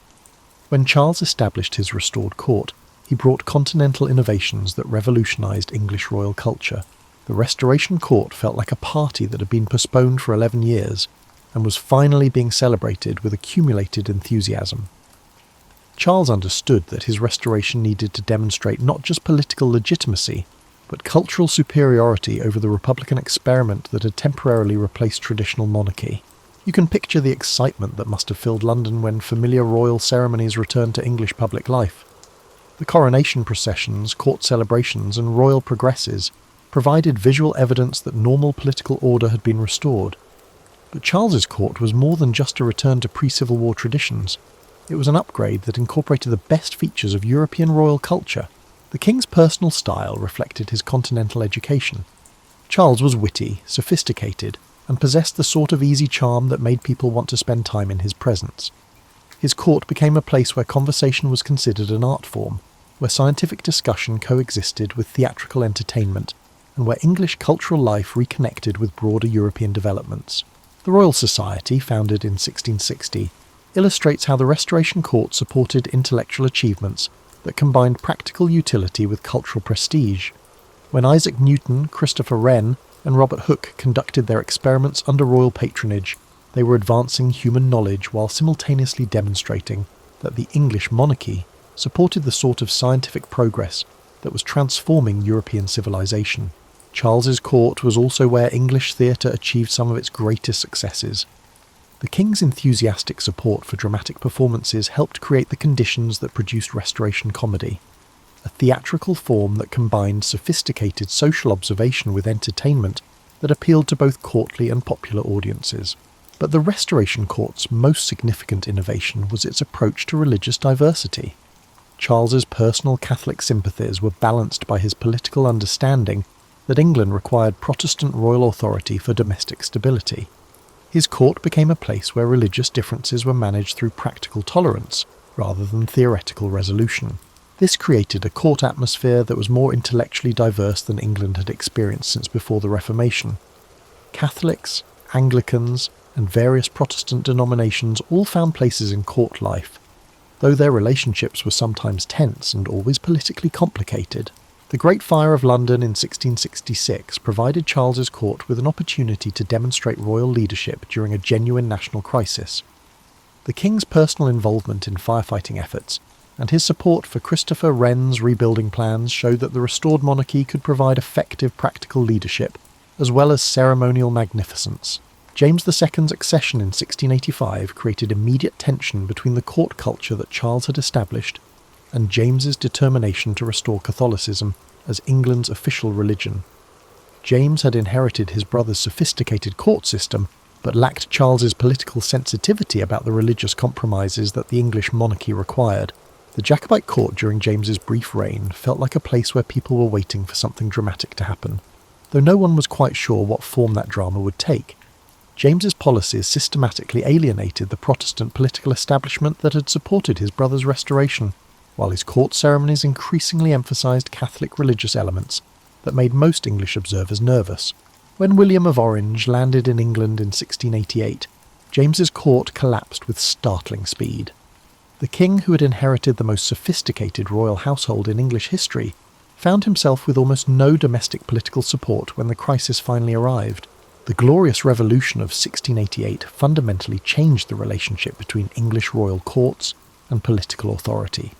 When Charles established his restored court, he brought continental innovations that revolutionized English royal culture. The Restoration Court felt like a party that had been postponed for 11 years and was finally being celebrated with accumulated enthusiasm. Charles understood that his restoration needed to demonstrate not just political legitimacy, but cultural superiority over the republican experiment that had temporarily replaced traditional monarchy. You can picture the excitement that must have filled London when familiar royal ceremonies returned to English public life. The coronation processions, court celebrations, and royal progresses provided visual evidence that normal political order had been restored. But Charles's court was more than just a return to pre-Civil War traditions. It was an upgrade that incorporated the best features of European royal culture. The king's personal style reflected his continental education. Charles was witty, sophisticated, and possessed the sort of easy charm that made people want to spend time in his presence. His court became a place where conversation was considered an art form, where scientific discussion coexisted with theatrical entertainment, and where English cultural life reconnected with broader European developments. The Royal Society, founded in 1660, illustrates how the Restoration Court supported intellectual achievements that combined practical utility with cultural prestige. When Isaac Newton, Christopher Wren, and Robert Hooke conducted their experiments under royal patronage, they were advancing human knowledge while simultaneously demonstrating that the English monarchy supported the sort of scientific progress that was transforming European civilization. Charles's court was also where English theatre achieved some of its greatest successes. The king's enthusiastic support for dramatic performances helped create the conditions that produced Restoration comedy, a theatrical form that combined sophisticated social observation with entertainment that appealed to both courtly and popular audiences. But the Restoration Court's most significant innovation was its approach to religious diversity. Charles's personal Catholic sympathies were balanced by his political understanding that England required Protestant royal authority for domestic stability. His court became a place where religious differences were managed through practical tolerance rather than theoretical resolution. This created a court atmosphere that was more intellectually diverse than England had experienced since before the Reformation. Catholics, Anglicans, and various Protestant denominations all found places in court life, though their relationships were sometimes tense and always politically complicated. The Great Fire of London in 1666 provided Charles's court with an opportunity to demonstrate royal leadership during a genuine national crisis. The king's personal involvement in firefighting efforts and his support for Christopher Wren's rebuilding plans showed that the restored monarchy could provide effective practical leadership as well as ceremonial magnificence. James II's accession in 1685 created immediate tension between the court culture that Charles had established and James's determination to restore Catholicism as England's official religion. James had inherited his brother's sophisticated court system, but lacked Charles's political sensitivity about the religious compromises that the English monarchy required. The Jacobite court during James's brief reign felt like a place where people were waiting for something dramatic to happen, though no one was quite sure what form that drama would take. James's policies systematically alienated the Protestant political establishment that had supported his brother's restoration, while his court ceremonies increasingly emphasised Catholic religious elements that made most English observers nervous. When William of Orange landed in England in 1688, James's court collapsed with startling speed. The king, who had inherited the most sophisticated royal household in English history, found himself with almost no domestic political support when the crisis finally arrived. The Glorious Revolution of 1688 fundamentally changed the relationship between English royal courts and political authority.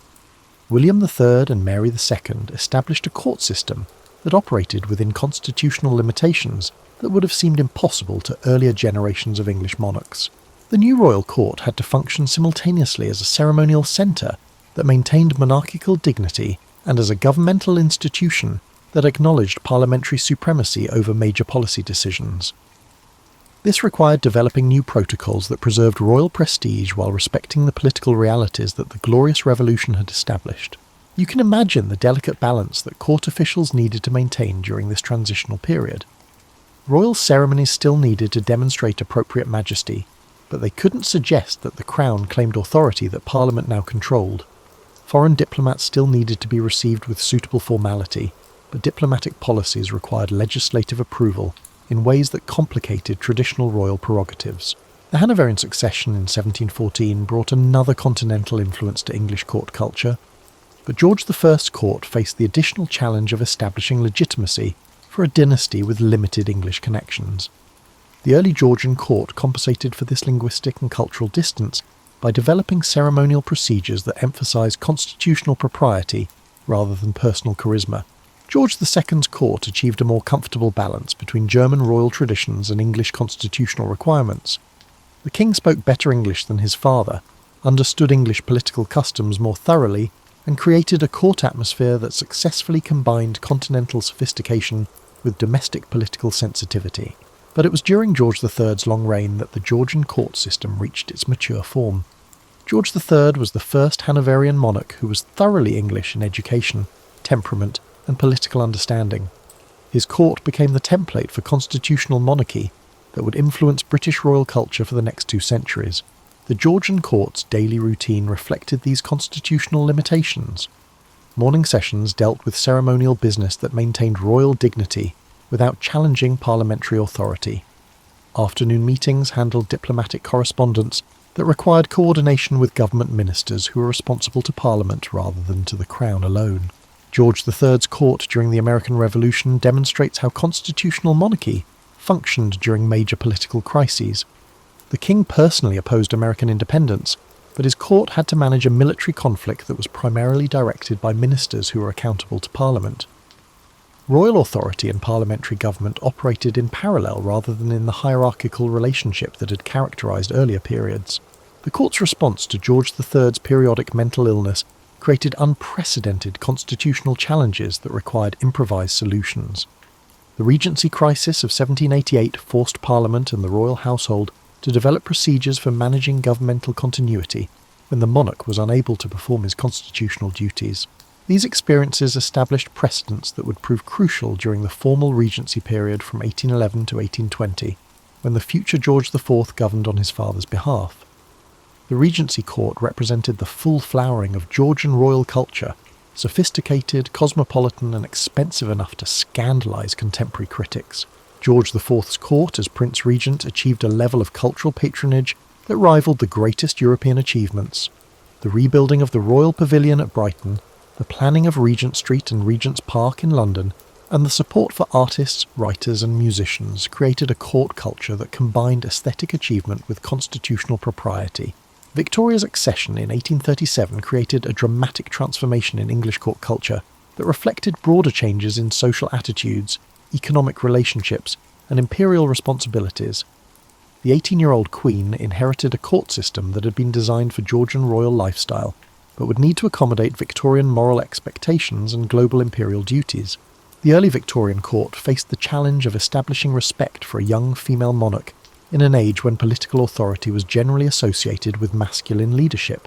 William III and Mary II established a court system that operated within constitutional limitations that would have seemed impossible to earlier generations of English monarchs. The new royal court had to function simultaneously as a ceremonial centre that maintained monarchical dignity and as a governmental institution that acknowledged parliamentary supremacy over major policy decisions. This required developing new protocols that preserved royal prestige while respecting the political realities that the Glorious Revolution had established. You can imagine the delicate balance that court officials needed to maintain during this transitional period. Royal ceremonies still needed to demonstrate appropriate majesty, but they couldn't suggest that the crown claimed authority that Parliament now controlled. Foreign diplomats still needed to be received with suitable formality, but diplomatic policies required legislative approval in ways that complicated traditional royal prerogatives. The Hanoverian succession in 1714 brought another continental influence to English court culture, but George I's court faced the additional challenge of establishing legitimacy for a dynasty with limited English connections. The early Georgian court compensated for this linguistic and cultural distance by developing ceremonial procedures that emphasised constitutional propriety rather than personal charisma. George II's court achieved a more comfortable balance between German royal traditions and English constitutional requirements. The king spoke better English than his father, understood English political customs more thoroughly, and created a court atmosphere that successfully combined continental sophistication with domestic political sensitivity. But it was during George III's long reign that the Georgian court system reached its mature form. George III was the first Hanoverian monarch who was thoroughly English in education, temperament, and political understanding. His court became the template for constitutional monarchy that would influence British royal culture for the next 2 centuries. The Georgian court's daily routine reflected these constitutional limitations. Morning sessions dealt with ceremonial business that maintained royal dignity, without challenging parliamentary authority. Afternoon meetings handled diplomatic correspondence that required coordination with government ministers who were responsible to Parliament rather than to the Crown alone. George III's court during the American Revolution demonstrates how constitutional monarchy functioned during major political crises. The king personally opposed American independence, but his court had to manage a military conflict that was primarily directed by ministers who were accountable to Parliament. Royal authority and parliamentary government operated in parallel rather than in the hierarchical relationship that had characterised earlier periods. The court's response to George III's periodic mental illness created unprecedented constitutional challenges that required improvised solutions. The Regency crisis of 1788 forced Parliament and the royal household to develop procedures for managing governmental continuity when the monarch was unable to perform his constitutional duties. These experiences established precedents that would prove crucial during the formal Regency period from 1811 to 1820, when the future George IV governed on his father's behalf. The Regency court represented the full flowering of Georgian royal culture, sophisticated, cosmopolitan, and expensive enough to scandalise contemporary critics. George IV's court as Prince Regent achieved a level of cultural patronage that rivaled the greatest European achievements. The rebuilding of the Royal Pavilion at Brighton, the planning of Regent Street and Regent's Park in London, and the support for artists, writers and musicians created a court culture that combined aesthetic achievement with constitutional propriety. Victoria's accession in 1837 created a dramatic transformation in English court culture that reflected broader changes in social attitudes, economic relationships, and imperial responsibilities. The 18-year-old Queen inherited a court system that had been designed for Georgian royal lifestyle, but would need to accommodate Victorian moral expectations and global imperial duties. The early Victorian court faced the challenge of establishing respect for a young female monarch in an age when political authority was generally associated with masculine leadership.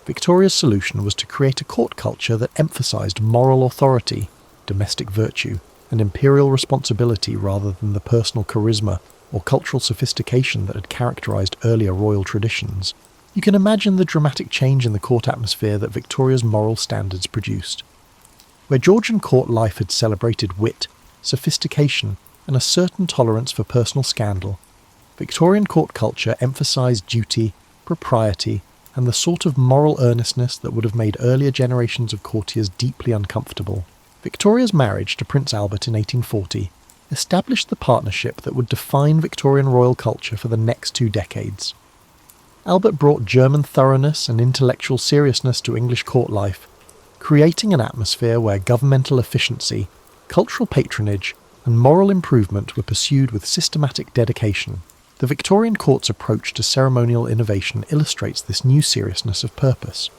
Victoria's solution was to create a court culture that emphasised moral authority, domestic virtue, and imperial responsibility rather than the personal charisma or cultural sophistication that had characterised earlier royal traditions. You can imagine the dramatic change in the court atmosphere that Victoria's moral standards produced. Where Georgian court life had celebrated wit, sophistication, and a certain tolerance for personal scandal, Victorian court culture emphasised duty, propriety, and the sort of moral earnestness that would have made earlier generations of courtiers deeply uncomfortable. Victoria's marriage to Prince Albert in 1840 established the partnership that would define Victorian royal culture for the next 2 decades. Albert brought German thoroughness and intellectual seriousness to English court life, creating an atmosphere where governmental efficiency, cultural patronage, and moral improvement were pursued with systematic dedication. The Victorian court's approach to ceremonial innovation illustrates this new seriousness of purpose.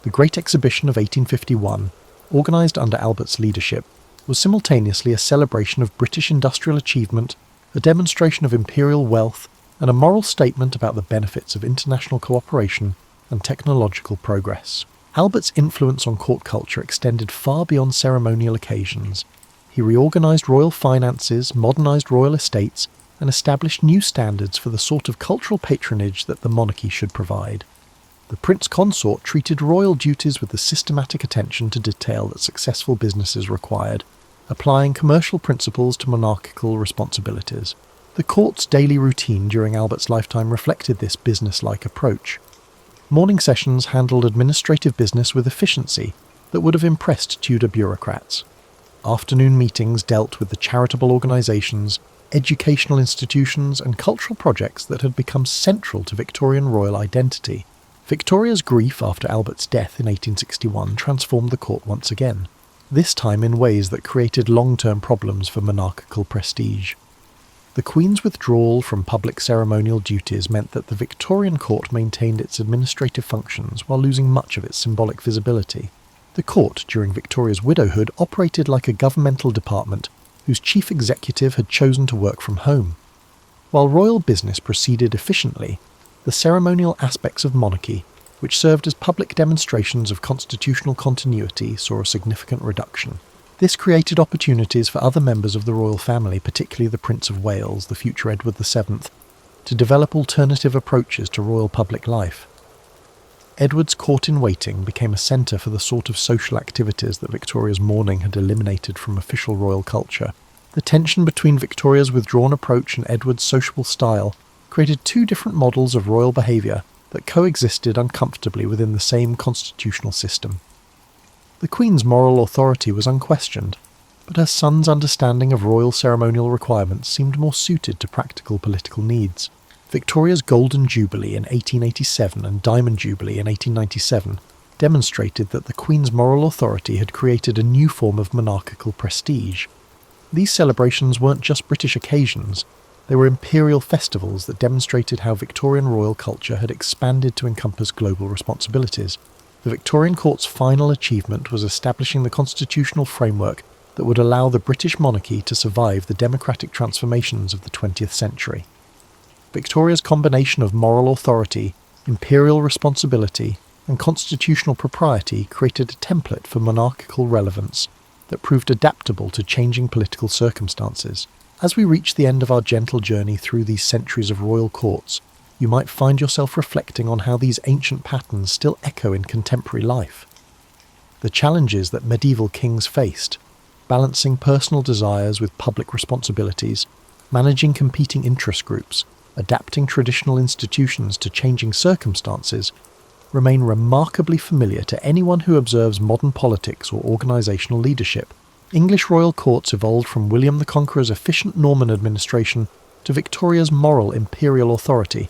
The Great Exhibition of 1851, organised under Albert's leadership, was simultaneously a celebration of British industrial achievement, a demonstration of imperial wealth, and a moral statement about the benefits of international cooperation and technological progress. Albert's influence on court culture extended far beyond ceremonial occasions. He reorganised royal finances, modernised royal estates, and established new standards for the sort of cultural patronage that the monarchy should provide. The prince consort treated royal duties with the systematic attention to detail that successful businesses required, applying commercial principles to monarchical responsibilities. The court's daily routine during Albert's lifetime reflected this business-like approach. Morning sessions handled administrative business with efficiency that would have impressed Tudor bureaucrats. Afternoon meetings dealt with the charitable organisations, educational institutions, and cultural projects that had become central to Victorian royal identity. Victoria's grief after Albert's death in 1861 transformed the court once again, this time in ways that created long-term problems for monarchical prestige. The Queen's withdrawal from public ceremonial duties meant that the Victorian court maintained its administrative functions while losing much of its symbolic visibility. The court, during Victoria's widowhood, operated like a governmental department whose chief executive had chosen to work from home. While royal business proceeded efficiently, the ceremonial aspects of monarchy, which served as public demonstrations of constitutional continuity, saw a significant reduction. This created opportunities for other members of the royal family, particularly the Prince of Wales, the future Edward VII, to develop alternative approaches to royal public life. Edward's court-in-waiting became a centre for the sort of social activities that Victoria's mourning had eliminated from official royal culture. The tension between Victoria's withdrawn approach and Edward's sociable style created two different models of royal behaviour that coexisted uncomfortably within the same constitutional system. The Queen's moral authority was unquestioned, but her son's understanding of royal ceremonial requirements seemed more suited to practical political needs. Victoria's Golden Jubilee in 1887 and Diamond Jubilee in 1897 demonstrated that the Queen's moral authority had created a new form of monarchical prestige. These celebrations weren't just British occasions, they were imperial festivals that demonstrated how Victorian royal culture had expanded to encompass global responsibilities. The Victorian court's final achievement was establishing the constitutional framework that would allow the British monarchy to survive the democratic transformations of the 20th century. Victoria's combination of moral authority, imperial responsibility, and constitutional propriety created a template for monarchical relevance that proved adaptable to changing political circumstances. As we reach the end of our gentle journey through these centuries of royal courts, you might find yourself reflecting on how these ancient patterns still echo in contemporary life. The challenges that medieval kings faced, balancing personal desires with public responsibilities, managing competing interest groups, adapting traditional institutions to changing circumstances, remain remarkably familiar to anyone who observes modern politics or organisational leadership. English royal courts evolved from William the Conqueror's efficient Norman administration to Victoria's moral imperial authority,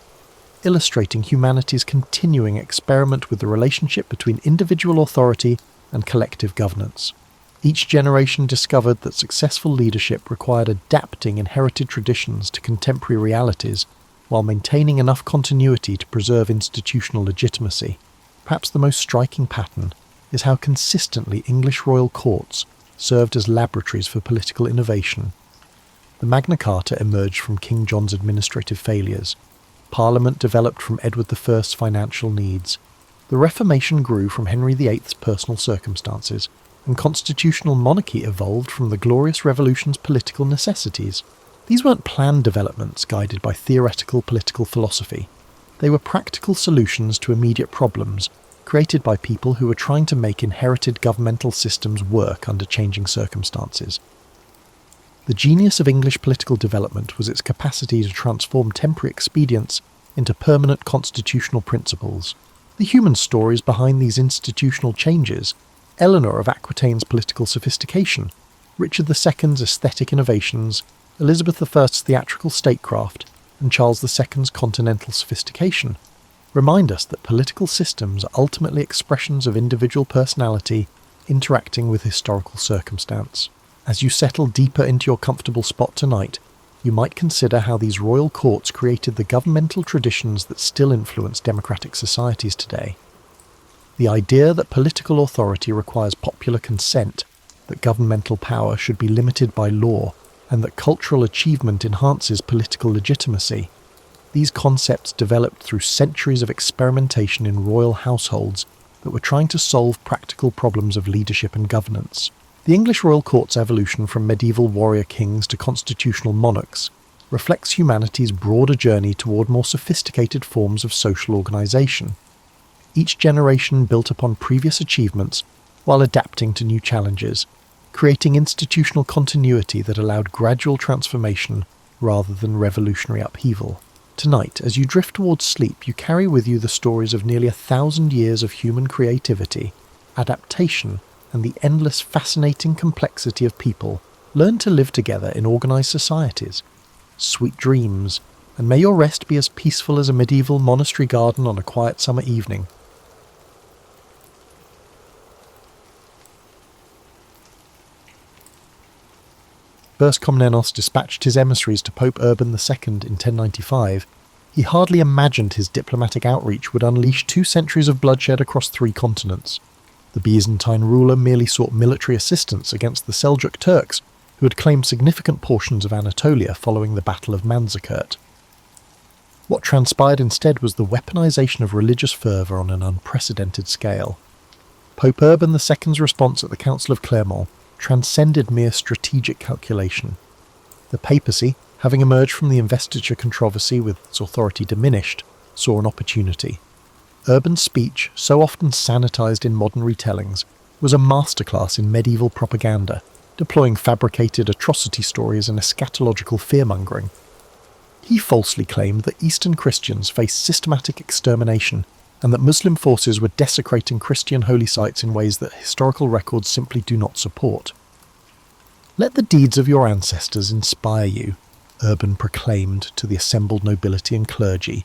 illustrating humanity's continuing experiment with the relationship between individual authority and collective governance. Each generation discovered that successful leadership required adapting inherited traditions to contemporary realities while maintaining enough continuity to preserve institutional legitimacy. Perhaps the most striking pattern is how consistently English royal courts served as laboratories for political innovation. The Magna Carta emerged from King John's administrative failures. Parliament developed from Edward I's financial needs. The Reformation grew from Henry VIII's personal circumstances, and constitutional monarchy evolved from the Glorious Revolution's political necessities. These weren't planned developments guided by theoretical political philosophy. They were practical solutions to immediate problems, created by people who were trying to make inherited governmental systems work under changing circumstances. The genius of English political development was its capacity to transform temporary expedients into permanent constitutional principles. The human stories behind these institutional changes, Eleanor of Aquitaine's political sophistication, Richard II's aesthetic innovations, Elizabeth I's theatrical statecraft, and Charles II's continental sophistication, remind us that political systems are ultimately expressions of individual personality interacting with historical circumstance. As you settle deeper into your comfortable spot tonight, you might consider how these royal courts created the governmental traditions that still influence democratic societies today. The idea that political authority requires popular consent, that governmental power should be limited by law, and that cultural achievement enhances political legitimacy. These concepts developed through centuries of experimentation in royal households that were trying to solve practical problems of leadership and governance. The English royal court's evolution from medieval warrior kings to constitutional monarchs reflects humanity's broader journey toward more sophisticated forms of social organisation. Each generation built upon previous achievements while adapting to new challenges, creating institutional continuity that allowed gradual transformation rather than revolutionary upheaval. Tonight, as you drift towards sleep, you carry with you the stories of nearly 1,000 years of human creativity, adaptation, and the endless fascinating complexity of people learn to live together in organised societies. Sweet dreams, and may your rest be as peaceful as a medieval monastery garden on a quiet summer evening. First Komnenos dispatched his emissaries to Pope Urban II in 1095, he hardly imagined his diplomatic outreach would unleash 2 centuries of bloodshed across 3 continents. The Byzantine ruler merely sought military assistance against the Seljuk Turks, who had claimed significant portions of Anatolia following the Battle of Manzikert. What transpired instead was the weaponization of religious fervour on an unprecedented scale. Pope Urban II's response at the Council of Clermont transcended mere strategic calculation. The papacy, having emerged from the investiture controversy with its authority diminished, saw an opportunity. Urban's speech, so often sanitized in modern retellings, was a masterclass in medieval propaganda, deploying fabricated atrocity stories and eschatological fearmongering. He falsely claimed that Eastern Christians faced systematic extermination and that Muslim forces were desecrating Christian holy sites in ways that historical records simply do not support. "Let the deeds of your ancestors inspire you," Urban proclaimed to the assembled nobility and clergy,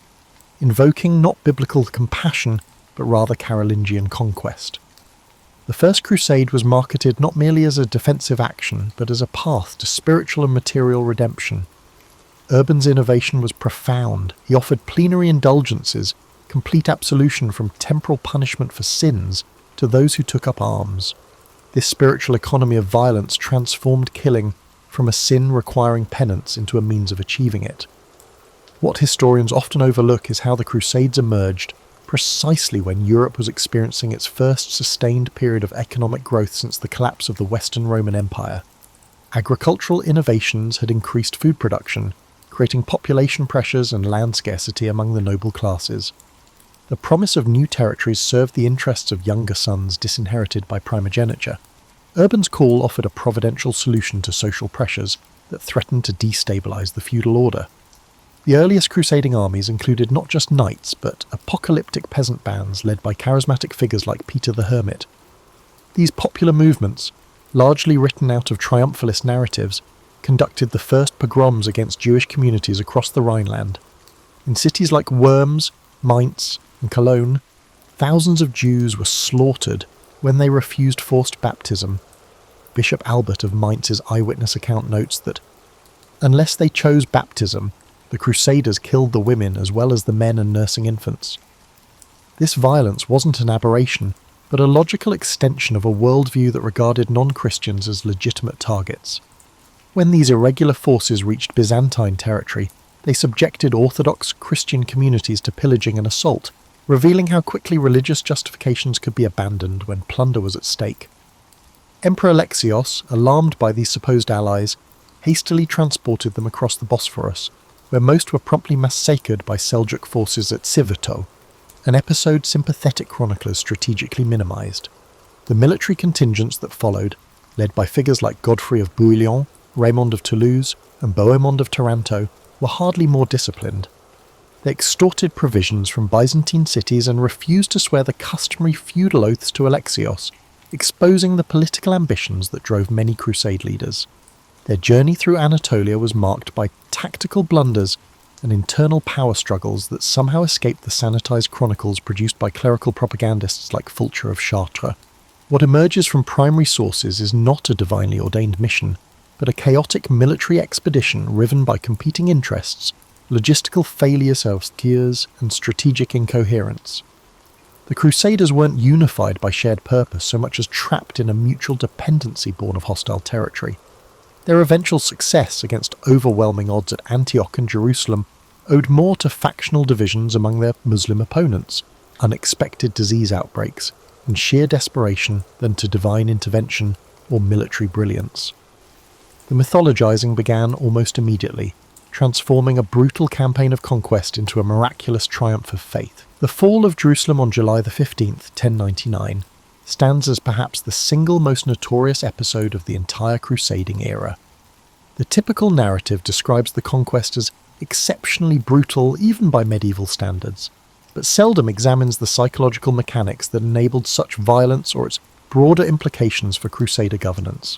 invoking not biblical compassion but rather Carolingian conquest. The First Crusade was marketed not merely as a defensive action but as a path to spiritual and material redemption. Urban's innovation was profound. He offered plenary indulgences, complete absolution from temporal punishment for sins, to those who took up arms. This spiritual economy of violence transformed killing from a sin requiring penance into a means of achieving it. What historians often overlook is how the Crusades emerged precisely when Europe was experiencing its first sustained period of economic growth since the collapse of the Western Roman Empire. Agricultural innovations had increased food production, creating population pressures and land scarcity among the noble classes. The promise of new territories served the interests of younger sons disinherited by primogeniture. Urban's call offered a providential solution to social pressures that threatened to destabilize the feudal order. The earliest crusading armies included not just knights, but apocalyptic peasant bands led by charismatic figures like Peter the Hermit. These popular movements, largely written out of triumphalist narratives, conducted the first pogroms against Jewish communities across the Rhineland. In cities like Worms, Mainz, and Cologne, thousands of Jews were slaughtered when they refused forced baptism. Bishop Albert of Mainz's eyewitness account notes that, unless they chose baptism, the Crusaders killed the women as well as the men and nursing infants. This violence wasn't an aberration, but a logical extension of a worldview that regarded non-Christians as legitimate targets. When these irregular forces reached Byzantine territory, they subjected Orthodox Christian communities to pillaging and assault, revealing how quickly religious justifications could be abandoned when plunder was at stake. Emperor Alexios, alarmed by these supposed allies, hastily transported them across the Bosphorus, where most were promptly massacred by Seljuk forces at Sivito, an episode sympathetic chroniclers strategically minimised. The military contingents that followed, led by figures like Godfrey of Bouillon, Raymond of Toulouse, and Bohemond of Taranto, were hardly more disciplined. They extorted provisions from Byzantine cities and refused to swear the customary feudal oaths to Alexios, exposing the political ambitions that drove many crusade leaders. Their journey through Anatolia was marked by tactical blunders and internal power struggles that somehow escaped the sanitized chronicles produced by clerical propagandists like Fulcher of Chartres. What emerges from primary sources is not a divinely ordained mission, but a chaotic military expedition riven by competing interests, logistical failures, obscures, and strategic incoherence. The Crusaders weren't unified by shared purpose so much as trapped in a mutual dependency born of hostile territory. Their eventual success against overwhelming odds at Antioch and Jerusalem owed more to factional divisions among their Muslim opponents, unexpected disease outbreaks, and sheer desperation than to divine intervention or military brilliance. The mythologizing began almost immediately, transforming a brutal campaign of conquest into a miraculous triumph of faith. The fall of Jerusalem on July the 15th, 1099, stands as perhaps the single most notorious episode of the entire crusading era. The typical narrative describes the conquest as exceptionally brutal even by medieval standards, but seldom examines the psychological mechanics that enabled such violence or its broader implications for crusader governance.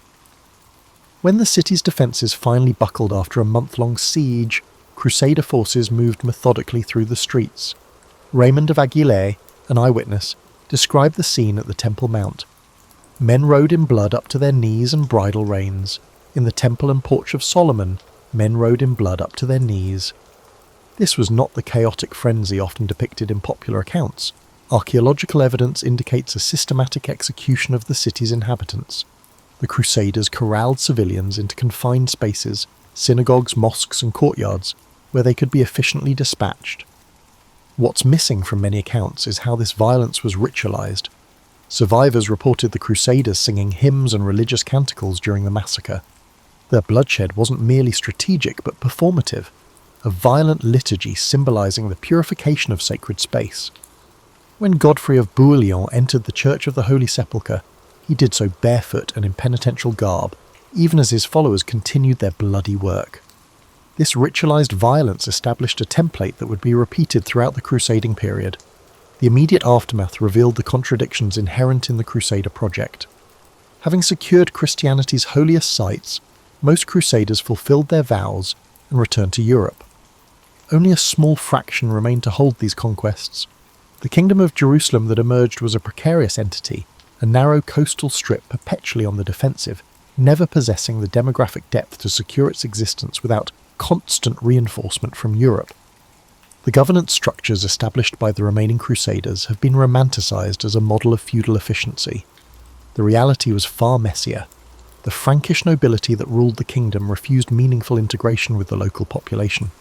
When the city's defences finally buckled after a month-long siege, crusader forces moved methodically through the streets. Raymond of Aguilera, an eyewitness, described the scene at the Temple Mount. Men rode in blood up to their knees and bridle reins. In the Temple and Porch of Solomon, men rode in blood up to their knees. This was not the chaotic frenzy often depicted in popular accounts. Archaeological evidence indicates a systematic execution of the city's inhabitants. The Crusaders corralled civilians into confined spaces, synagogues, mosques and courtyards, where they could be efficiently dispatched. What's missing from many accounts is how this violence was ritualized. Survivors reported the Crusaders singing hymns and religious canticles during the massacre. Their bloodshed wasn't merely strategic but performative, a violent liturgy symbolizing the purification of sacred space. When Godfrey of Bouillon entered the Church of the Holy Sepulchre, he did so barefoot and in penitential garb, even as his followers continued their bloody work. This ritualized violence established a template that would be repeated throughout the crusading period. The immediate aftermath revealed the contradictions inherent in the Crusader project. Having secured Christianity's holiest sites, most crusaders fulfilled their vows and returned to Europe. Only a small fraction remained to hold these conquests. The Kingdom of Jerusalem that emerged was a precarious entity, a narrow coastal strip perpetually on the defensive, never possessing the demographic depth to secure its existence without constant reinforcement from Europe. The governance structures established by the remaining Crusaders have been romanticised as a model of feudal efficiency. The reality was far messier. The Frankish nobility that ruled the kingdom refused meaningful integration with the local population.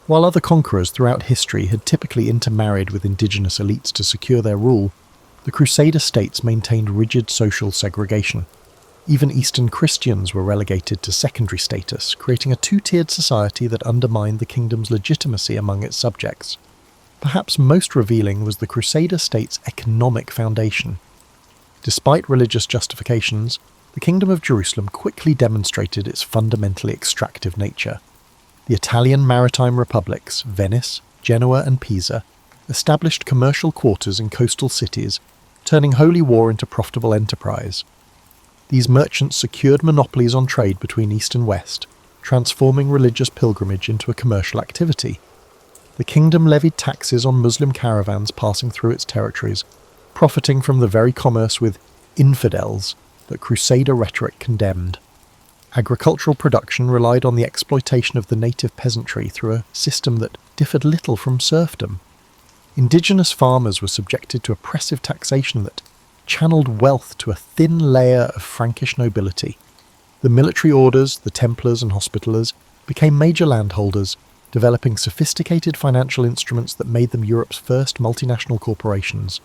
While other conquerors throughout history had typically intermarried with indigenous elites to secure their rule, the Crusader states maintained rigid social segregation. Even Eastern Christians were relegated to secondary status, creating a two-tiered society that undermined the kingdom's legitimacy among its subjects. Perhaps most revealing was the Crusader state's economic foundation. Despite religious justifications, the Kingdom of Jerusalem quickly demonstrated its fundamentally extractive nature. The Italian maritime republics, Venice, Genoa and Pisa, established commercial quarters in coastal cities, turning holy war into profitable enterprise. These merchants secured monopolies on trade between East and West, transforming religious pilgrimage into a commercial activity. The kingdom levied taxes on Muslim caravans passing through its territories, profiting from the very commerce with infidels that Crusader rhetoric condemned. Agricultural production relied on the exploitation of the native peasantry through a system that differed little from serfdom. Indigenous farmers were subjected to oppressive taxation that channeled wealth to a thin layer of Frankish nobility. The military orders, the Templars and Hospitallers, became major landholders, developing sophisticated financial instruments that made them Europe's first multinational corporations.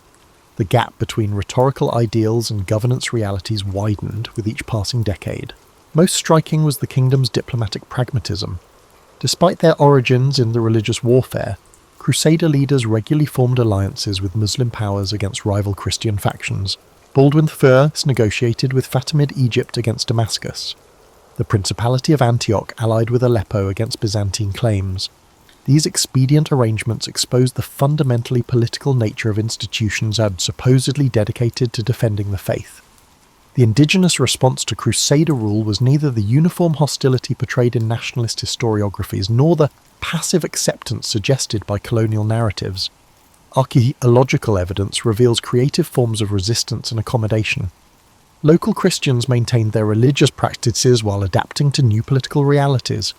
The gap between rhetorical ideals and governance realities widened with each passing decade. Most striking was the kingdom's diplomatic pragmatism. Despite their origins in the religious warfare, Crusader leaders regularly formed alliances with Muslim powers against rival Christian factions. Baldwin I negotiated with Fatimid Egypt against Damascus. The Principality of Antioch allied with Aleppo against Byzantine claims. These expedient arrangements exposed the fundamentally political nature of institutions supposedly dedicated to defending the faith. The indigenous response to Crusader rule was neither the uniform hostility portrayed in nationalist historiographies nor the passive acceptance suggested by colonial narratives. Archaeological evidence reveals creative forms of resistance and accommodation. Local Christians maintained their religious practices while adapting to new political realities.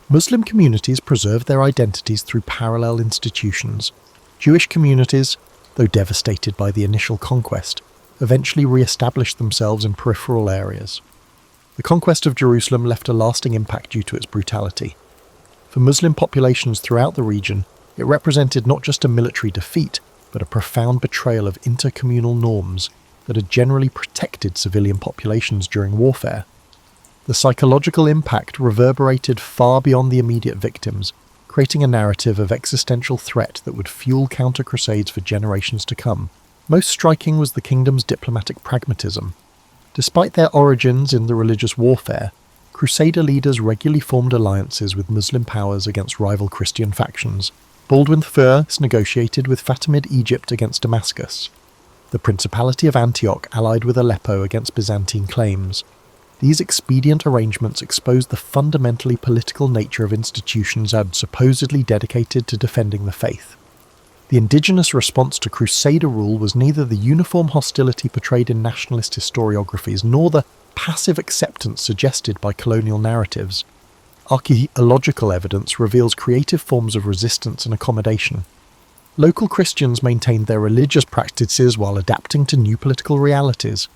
Muslim communities preserved their identities through parallel institutions. Jewish communities, though devastated by the initial conquest, eventually re-established themselves in peripheral areas. The conquest of Jerusalem left a lasting impact due to its brutality. For Muslim populations throughout the region, it represented not just a military defeat, but a profound betrayal of intercommunal norms that had generally protected civilian populations during warfare. The psychological impact reverberated far beyond the immediate victims, creating a narrative of existential threat that would fuel counter-crusades for generations to come. Most striking was the kingdom's diplomatic pragmatism. Despite their origins in the religious warfare, Crusader leaders regularly formed alliances with Muslim powers against rival Christian factions. Baldwin I negotiated with Fatimid Egypt against Damascus. The Principality of Antioch allied with Aleppo against Byzantine claims. These expedient arrangements exposed the fundamentally political nature of institutions supposedly dedicated to defending the faith. The indigenous response to Crusader rule was neither the uniform hostility portrayed in nationalist historiographies nor the passive acceptance suggested by colonial narratives. Archaeological evidence reveals creative forms of resistance and accommodation. Local Christians maintained their religious practices while adapting to new political realities.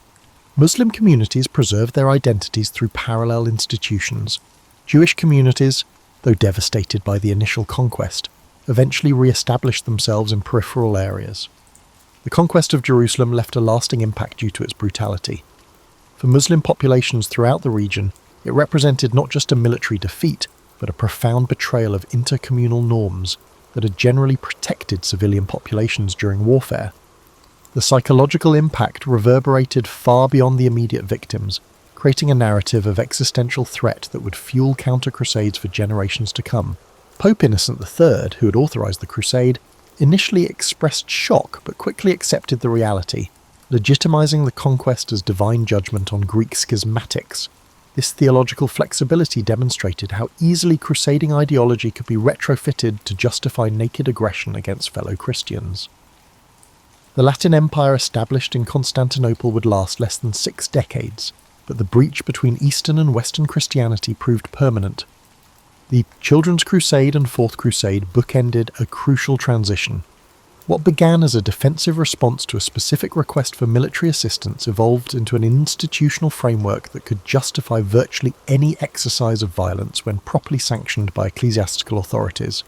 Muslim communities preserved their identities through parallel institutions. Jewish communities, though devastated by the initial conquest, eventually re-established themselves in peripheral areas. The conquest of Jerusalem left a lasting impact due to its brutality. For Muslim populations throughout the region, it represented not just a military defeat, but a profound betrayal of intercommunal norms that had generally protected civilian populations during warfare. The psychological impact reverberated far beyond the immediate victims, creating a narrative of existential threat that would fuel counter-crusades for generations to come. Pope Innocent III, who had authorised the crusade, initially expressed shock but quickly accepted the reality, legitimising the conquest as divine judgment on Greek schismatics. This theological flexibility demonstrated how easily crusading ideology could be retrofitted to justify naked aggression against fellow Christians. The Latin Empire established in Constantinople would last less than 6 decades, but the breach between Eastern and Western Christianity proved permanent. The Children's Crusade and Fourth Crusade bookended a crucial transition. What began as a defensive response to a specific request for military assistance evolved into an institutional framework that could justify virtually any exercise of violence when properly sanctioned by ecclesiastical authorities.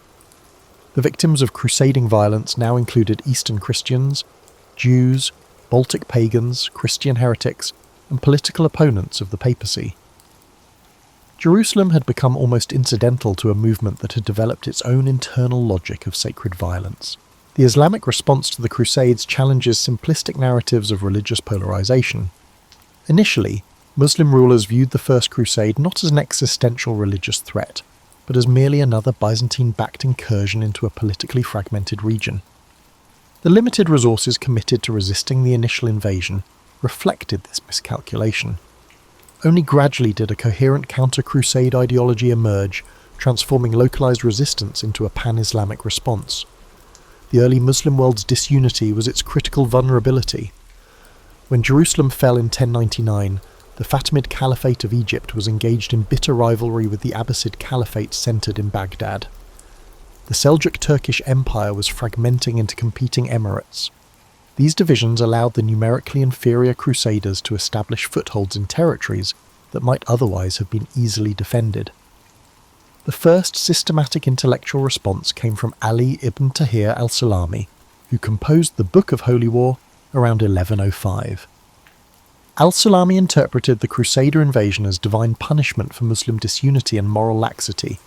The victims of crusading violence now included Eastern Christians, Jews, Baltic pagans, Christian heretics, and political opponents of the papacy. Jerusalem had become almost incidental to a movement that had developed its own internal logic of sacred violence. The Islamic response to the Crusades challenges simplistic narratives of religious polarization. Initially, Muslim rulers viewed the First Crusade not as an existential religious threat, but as merely another Byzantine-backed incursion into a politically fragmented region. The limited resources committed to resisting the initial invasion reflected this miscalculation. Only gradually did a coherent counter-crusade ideology emerge, transforming localized resistance into a pan-Islamic response. The early Muslim world's disunity was its critical vulnerability. When Jerusalem fell in 1099, the Fatimid Caliphate of Egypt was engaged in bitter rivalry with the Abbasid Caliphate centered in Baghdad. The Seljuk Turkish Empire was fragmenting into competing emirates. These divisions allowed the numerically inferior Crusaders to establish footholds in territories that might otherwise have been easily defended. The first systematic intellectual response came from Ali ibn Tahir al-Sulami, who composed the Book of Holy War around 1105. Al-Sulami interpreted the Crusader invasion as divine punishment for Muslim disunity and moral laxity,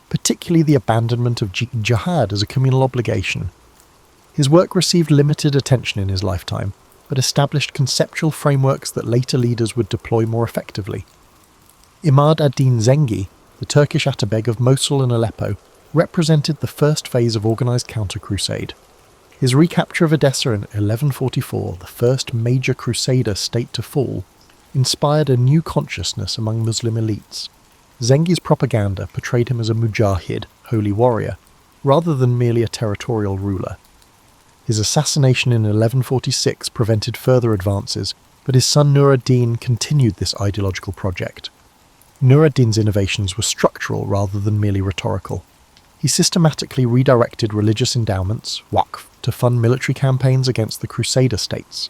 particularly the abandonment of jihad as a communal obligation. His work received limited attention in his lifetime, but established conceptual frameworks that later leaders would deploy more effectively. Imad ad-Din Zengi, the Turkish Atabeg of Mosul and Aleppo, represented the first phase of organised counter-crusade. His recapture of Edessa in 1144, the first major Crusader state to fall, inspired a new consciousness among Muslim elites. Zengi's propaganda portrayed him as a mujahid, holy warrior, rather than merely a territorial ruler. His assassination in 1146 prevented further advances, but his son Nur ad-Din continued this ideological project. Nur ad-Din's innovations were structural rather than merely rhetorical. He systematically redirected religious endowments, waqf, to fund military campaigns against the Crusader states.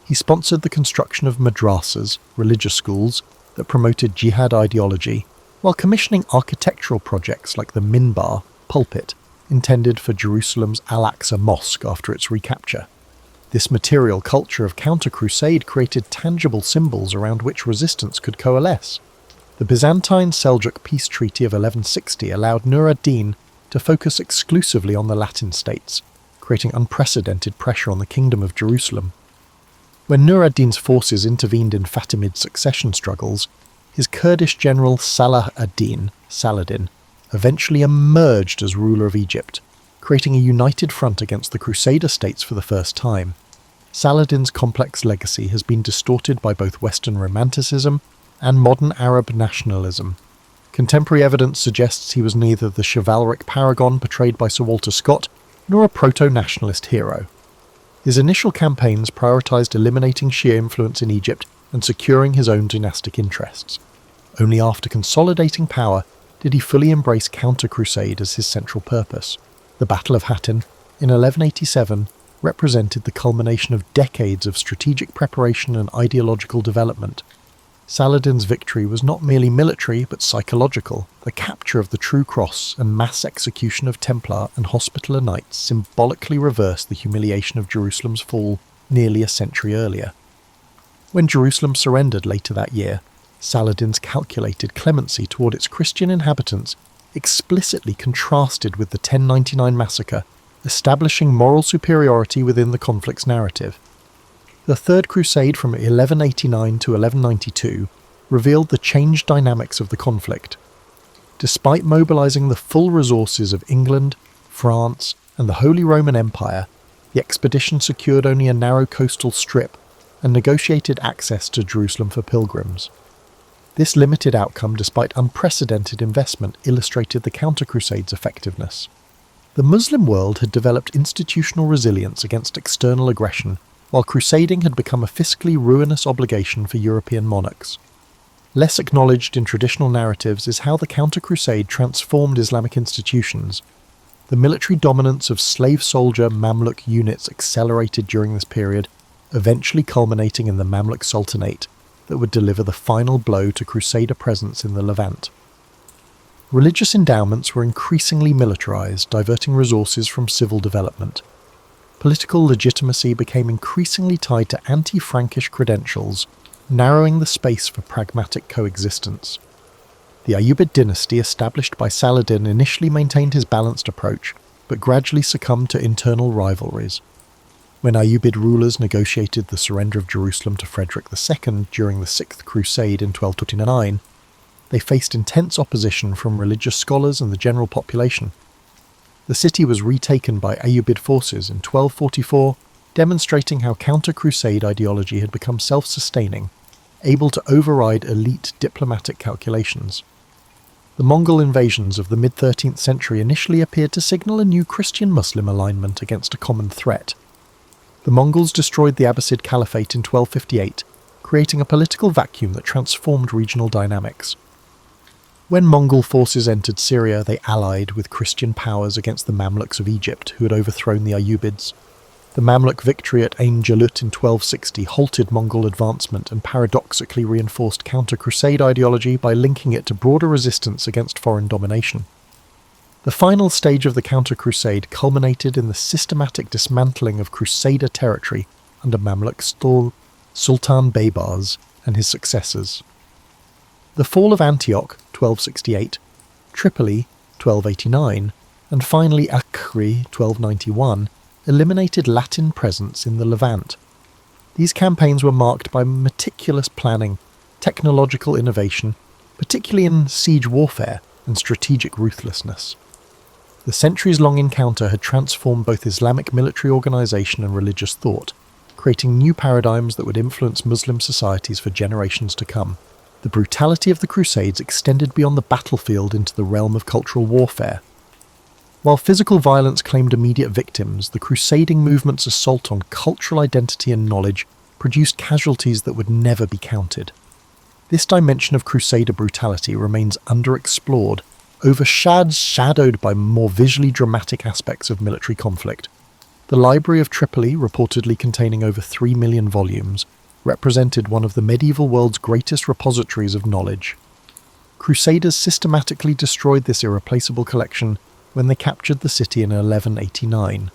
He sponsored the construction of madrasas, religious schools, that promoted jihad ideology, while commissioning architectural projects like the minbar, pulpit, intended for Jerusalem's Al-Aqsa Mosque after its recapture. This material culture of counter-crusade created tangible symbols around which resistance could coalesce. The Byzantine-Seljuk peace treaty of 1160 allowed Nur ad-Din to focus exclusively on the Latin states, creating unprecedented pressure on the Kingdom of Jerusalem. When Nur ad-Din's forces intervened in Fatimid succession struggles, his Kurdish general Salah ad-Din, Saladin, eventually emerged as ruler of Egypt, creating a united front against the Crusader states for the first time. Saladin's complex legacy has been distorted by both Western Romanticism and modern Arab nationalism. Contemporary evidence suggests he was neither the chivalric paragon portrayed by Sir Walter Scott nor a proto-nationalist hero. His initial campaigns prioritised eliminating Shia influence in Egypt and securing his own dynastic interests. Only after consolidating power did he fully embrace counter-crusade as his central purpose. The Battle of Hattin, in 1187, represented the culmination of decades of strategic preparation and ideological development. Saladin's victory was not merely military but psychological. The capture of the True Cross and mass execution of Templar and Hospitaller Knights symbolically reversed the humiliation of Jerusalem's fall nearly a century earlier. When Jerusalem surrendered later that year, Saladin's calculated clemency toward its Christian inhabitants explicitly contrasted with the 1099 massacre, establishing moral superiority within the conflict's narrative. The Third Crusade from 1189 to 1192, revealed the changed dynamics of the conflict. Despite mobilizing the full resources of England, France, and the Holy Roman Empire, the expedition secured only a narrow coastal strip and negotiated access to Jerusalem for pilgrims. This limited outcome, despite unprecedented investment, illustrated the counter-crusades' effectiveness. The Muslim world had developed institutional resilience against external aggression, while crusading had become a fiscally ruinous obligation for European monarchs. Less acknowledged in traditional narratives is how the counter-crusade transformed Islamic institutions. The military dominance of slave-soldier Mamluk units accelerated during this period, eventually culminating in the Mamluk Sultanate that would deliver the final blow to Crusader presence in the Levant. Religious endowments were increasingly militarized, diverting resources from civil development. Political legitimacy became increasingly tied to anti-Frankish credentials, narrowing the space for pragmatic coexistence. The Ayyubid dynasty, established by Saladin, initially maintained his balanced approach, but gradually succumbed to internal rivalries. When Ayyubid rulers negotiated the surrender of Jerusalem to Frederick II during the Sixth Crusade in 1229, they faced intense opposition from religious scholars and the general population. The city was retaken by Ayyubid forces in 1244, demonstrating how counter-crusade ideology had become self-sustaining, able to override elite diplomatic calculations. The Mongol invasions of the mid-13th century initially appeared to signal a new Christian-Muslim alignment against a common threat. The Mongols destroyed the Abbasid Caliphate in 1258, creating a political vacuum that transformed regional dynamics. When Mongol forces entered Syria, they allied with Christian powers against the Mamluks of Egypt, who had overthrown the Ayyubids. The Mamluk victory at Ain Jalut in 1260 halted Mongol advancement and paradoxically reinforced counter-crusade ideology by linking it to broader resistance against foreign domination. The final stage of the counter-crusade culminated in the systematic dismantling of Crusader territory under Mamluk Sultan Baybars and his successors. The fall of Antioch, 1268, Tripoli, 1289, and finally Acre, 1291, eliminated Latin presence in the Levant. These campaigns were marked by meticulous planning, technological innovation, particularly in siege warfare, and strategic ruthlessness. The centuries-long encounter had transformed both Islamic military organization and religious thought, creating new paradigms that would influence Muslim societies for generations to come. The brutality of the Crusades extended beyond the battlefield into the realm of cultural warfare. While physical violence claimed immediate victims, the crusading movement's assault on cultural identity and knowledge produced casualties that would never be counted. This dimension of Crusader brutality remains underexplored, overshadowed by more visually dramatic aspects of military conflict. The Library of Tripoli, reportedly containing over 3 million volumes, represented one of the medieval world's greatest repositories of knowledge. Crusaders systematically destroyed this irreplaceable collection when they captured the city in 1189.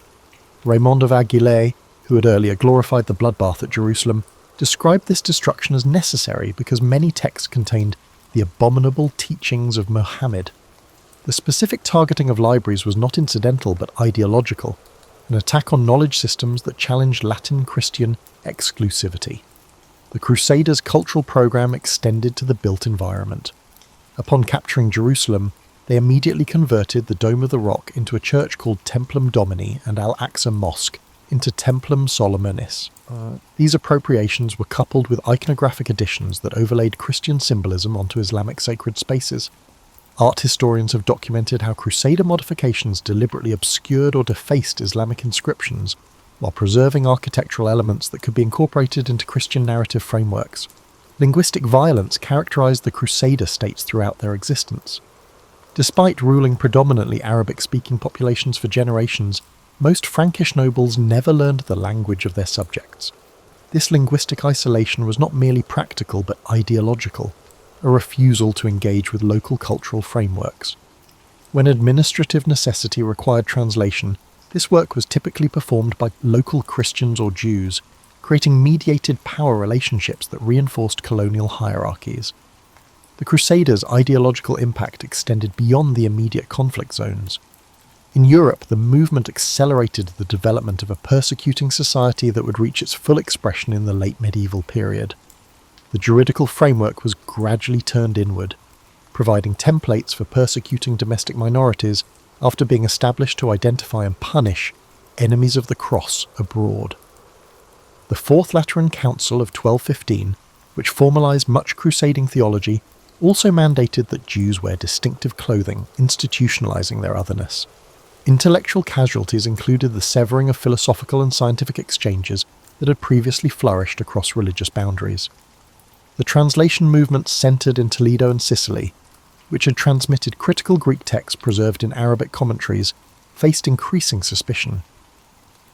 Raymond of Aguilé, who had earlier glorified the bloodbath at Jerusalem, described this destruction as necessary because many texts contained the abominable teachings of Muhammad. The specific targeting of libraries was not incidental but ideological, an attack on knowledge systems that challenged Latin Christian exclusivity. The Crusaders' cultural program extended to the built environment. Upon capturing Jerusalem, they immediately converted the Dome of the Rock into a church called Templum Domini and Al-Aqsa Mosque into Templum Solomonis. These appropriations were coupled with iconographic additions that overlaid Christian symbolism onto Islamic sacred spaces. Art historians have documented how Crusader modifications deliberately obscured or defaced Islamic inscriptions, while preserving architectural elements that could be incorporated into Christian narrative frameworks. Linguistic violence characterized the Crusader states throughout their existence. Despite ruling predominantly Arabic-speaking populations for generations, most Frankish nobles never learned the language of their subjects. This linguistic isolation was not merely practical but ideological, a refusal to engage with local cultural frameworks. When administrative necessity required translation, this work was typically performed by local Christians or Jews, creating mediated power relationships that reinforced colonial hierarchies. The Crusaders' ideological impact extended beyond the immediate conflict zones. In Europe, the movement accelerated the development of a persecuting society that would reach its full expression in the late medieval period. the juridical framework was gradually turned inward, providing templates for persecuting domestic minorities after being established to identify and punish enemies of the cross abroad. The Fourth Lateran Council of 1215, which formalised much crusading theology, also mandated that Jews wear distinctive clothing, institutionalising their otherness. Intellectual casualties included the severing of philosophical and scientific exchanges that had previously flourished across religious boundaries. The translation movement centred in Toledo and Sicily, which had transmitted critical Greek texts preserved in Arabic commentaries, faced increasing suspicion.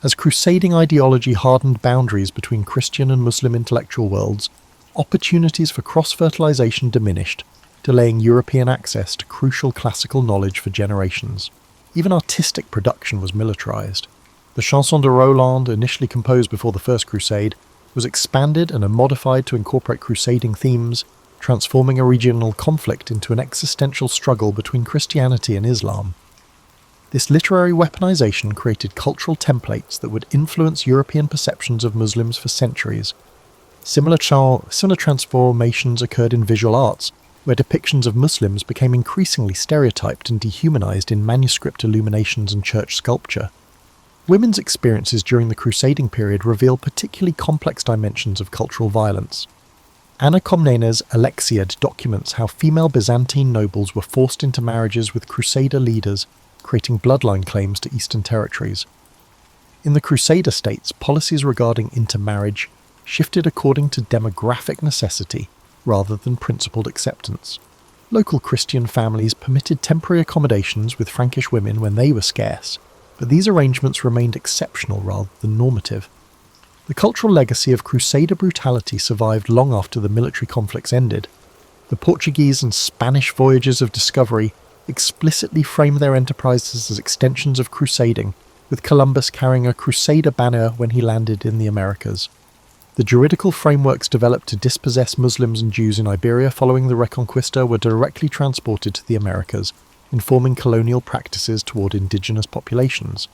As crusading ideology hardened boundaries between Christian and Muslim intellectual worlds, opportunities for cross-fertilization diminished, delaying European access to crucial classical knowledge for generations. Even artistic production was militarized. The Chanson de Roland, initially composed before the First Crusade, was expanded and modified to incorporate crusading themes, transforming a regional conflict into an existential struggle between Christianity and Islam. This literary weaponization created cultural templates that would influence European perceptions of Muslims for centuries. Similar transformations occurred in visual arts, where depictions of Muslims became increasingly stereotyped and dehumanized in manuscript illuminations and church sculpture. Women's experiences during the crusading period reveal particularly complex dimensions of cultural violence. Anna Komnene's Alexiad documents how female Byzantine nobles were forced into marriages with crusader leaders, creating bloodline claims to eastern territories. In the Crusader states, policies regarding intermarriage shifted according to demographic necessity rather than principled acceptance. Local Christian families permitted temporary accommodations with Frankish women when they were scarce, but these arrangements remained exceptional rather than normative. The cultural legacy of Crusader brutality survived long after the military conflicts ended. The Portuguese and Spanish voyages of discovery explicitly framed their enterprises as extensions of crusading, with Columbus carrying a Crusader banner when he landed in the Americas. The juridical frameworks developed to dispossess Muslims and Jews in Iberia following the Reconquista were directly transported to the Americas, informing colonial practices toward indigenous populations.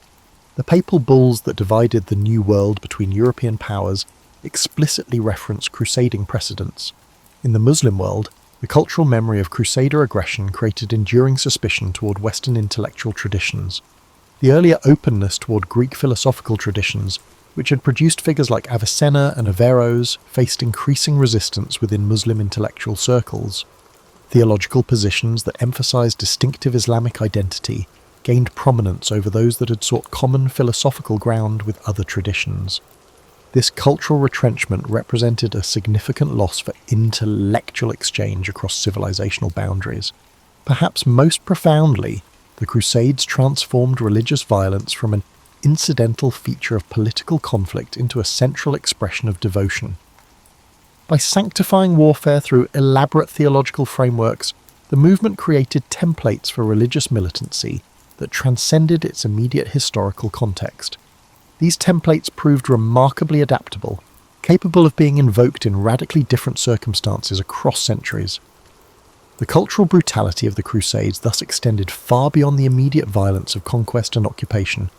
The papal bulls that divided the New World between European powers explicitly reference crusading precedents. In the Muslim world, the cultural memory of Crusader aggression created enduring suspicion toward Western intellectual traditions. The earlier openness toward Greek philosophical traditions, which had produced figures like Avicenna and Averroes, faced increasing resistance within Muslim intellectual circles. Theological positions that emphasized distinctive Islamic identity gained prominence over those that had sought common philosophical ground with other traditions. This cultural retrenchment represented a significant loss for intellectual exchange across civilizational boundaries. Perhaps most profoundly, the Crusades transformed religious violence from an incidental feature of political conflict into a central expression of devotion. By sanctifying warfare through elaborate theological frameworks, the movement created templates for religious militancy that transcended its immediate historical context. These templates proved remarkably adaptable, capable of being invoked in radically different circumstances across centuries. The cultural brutality of the Crusades thus extended far beyond the immediate violence of conquest and occupation,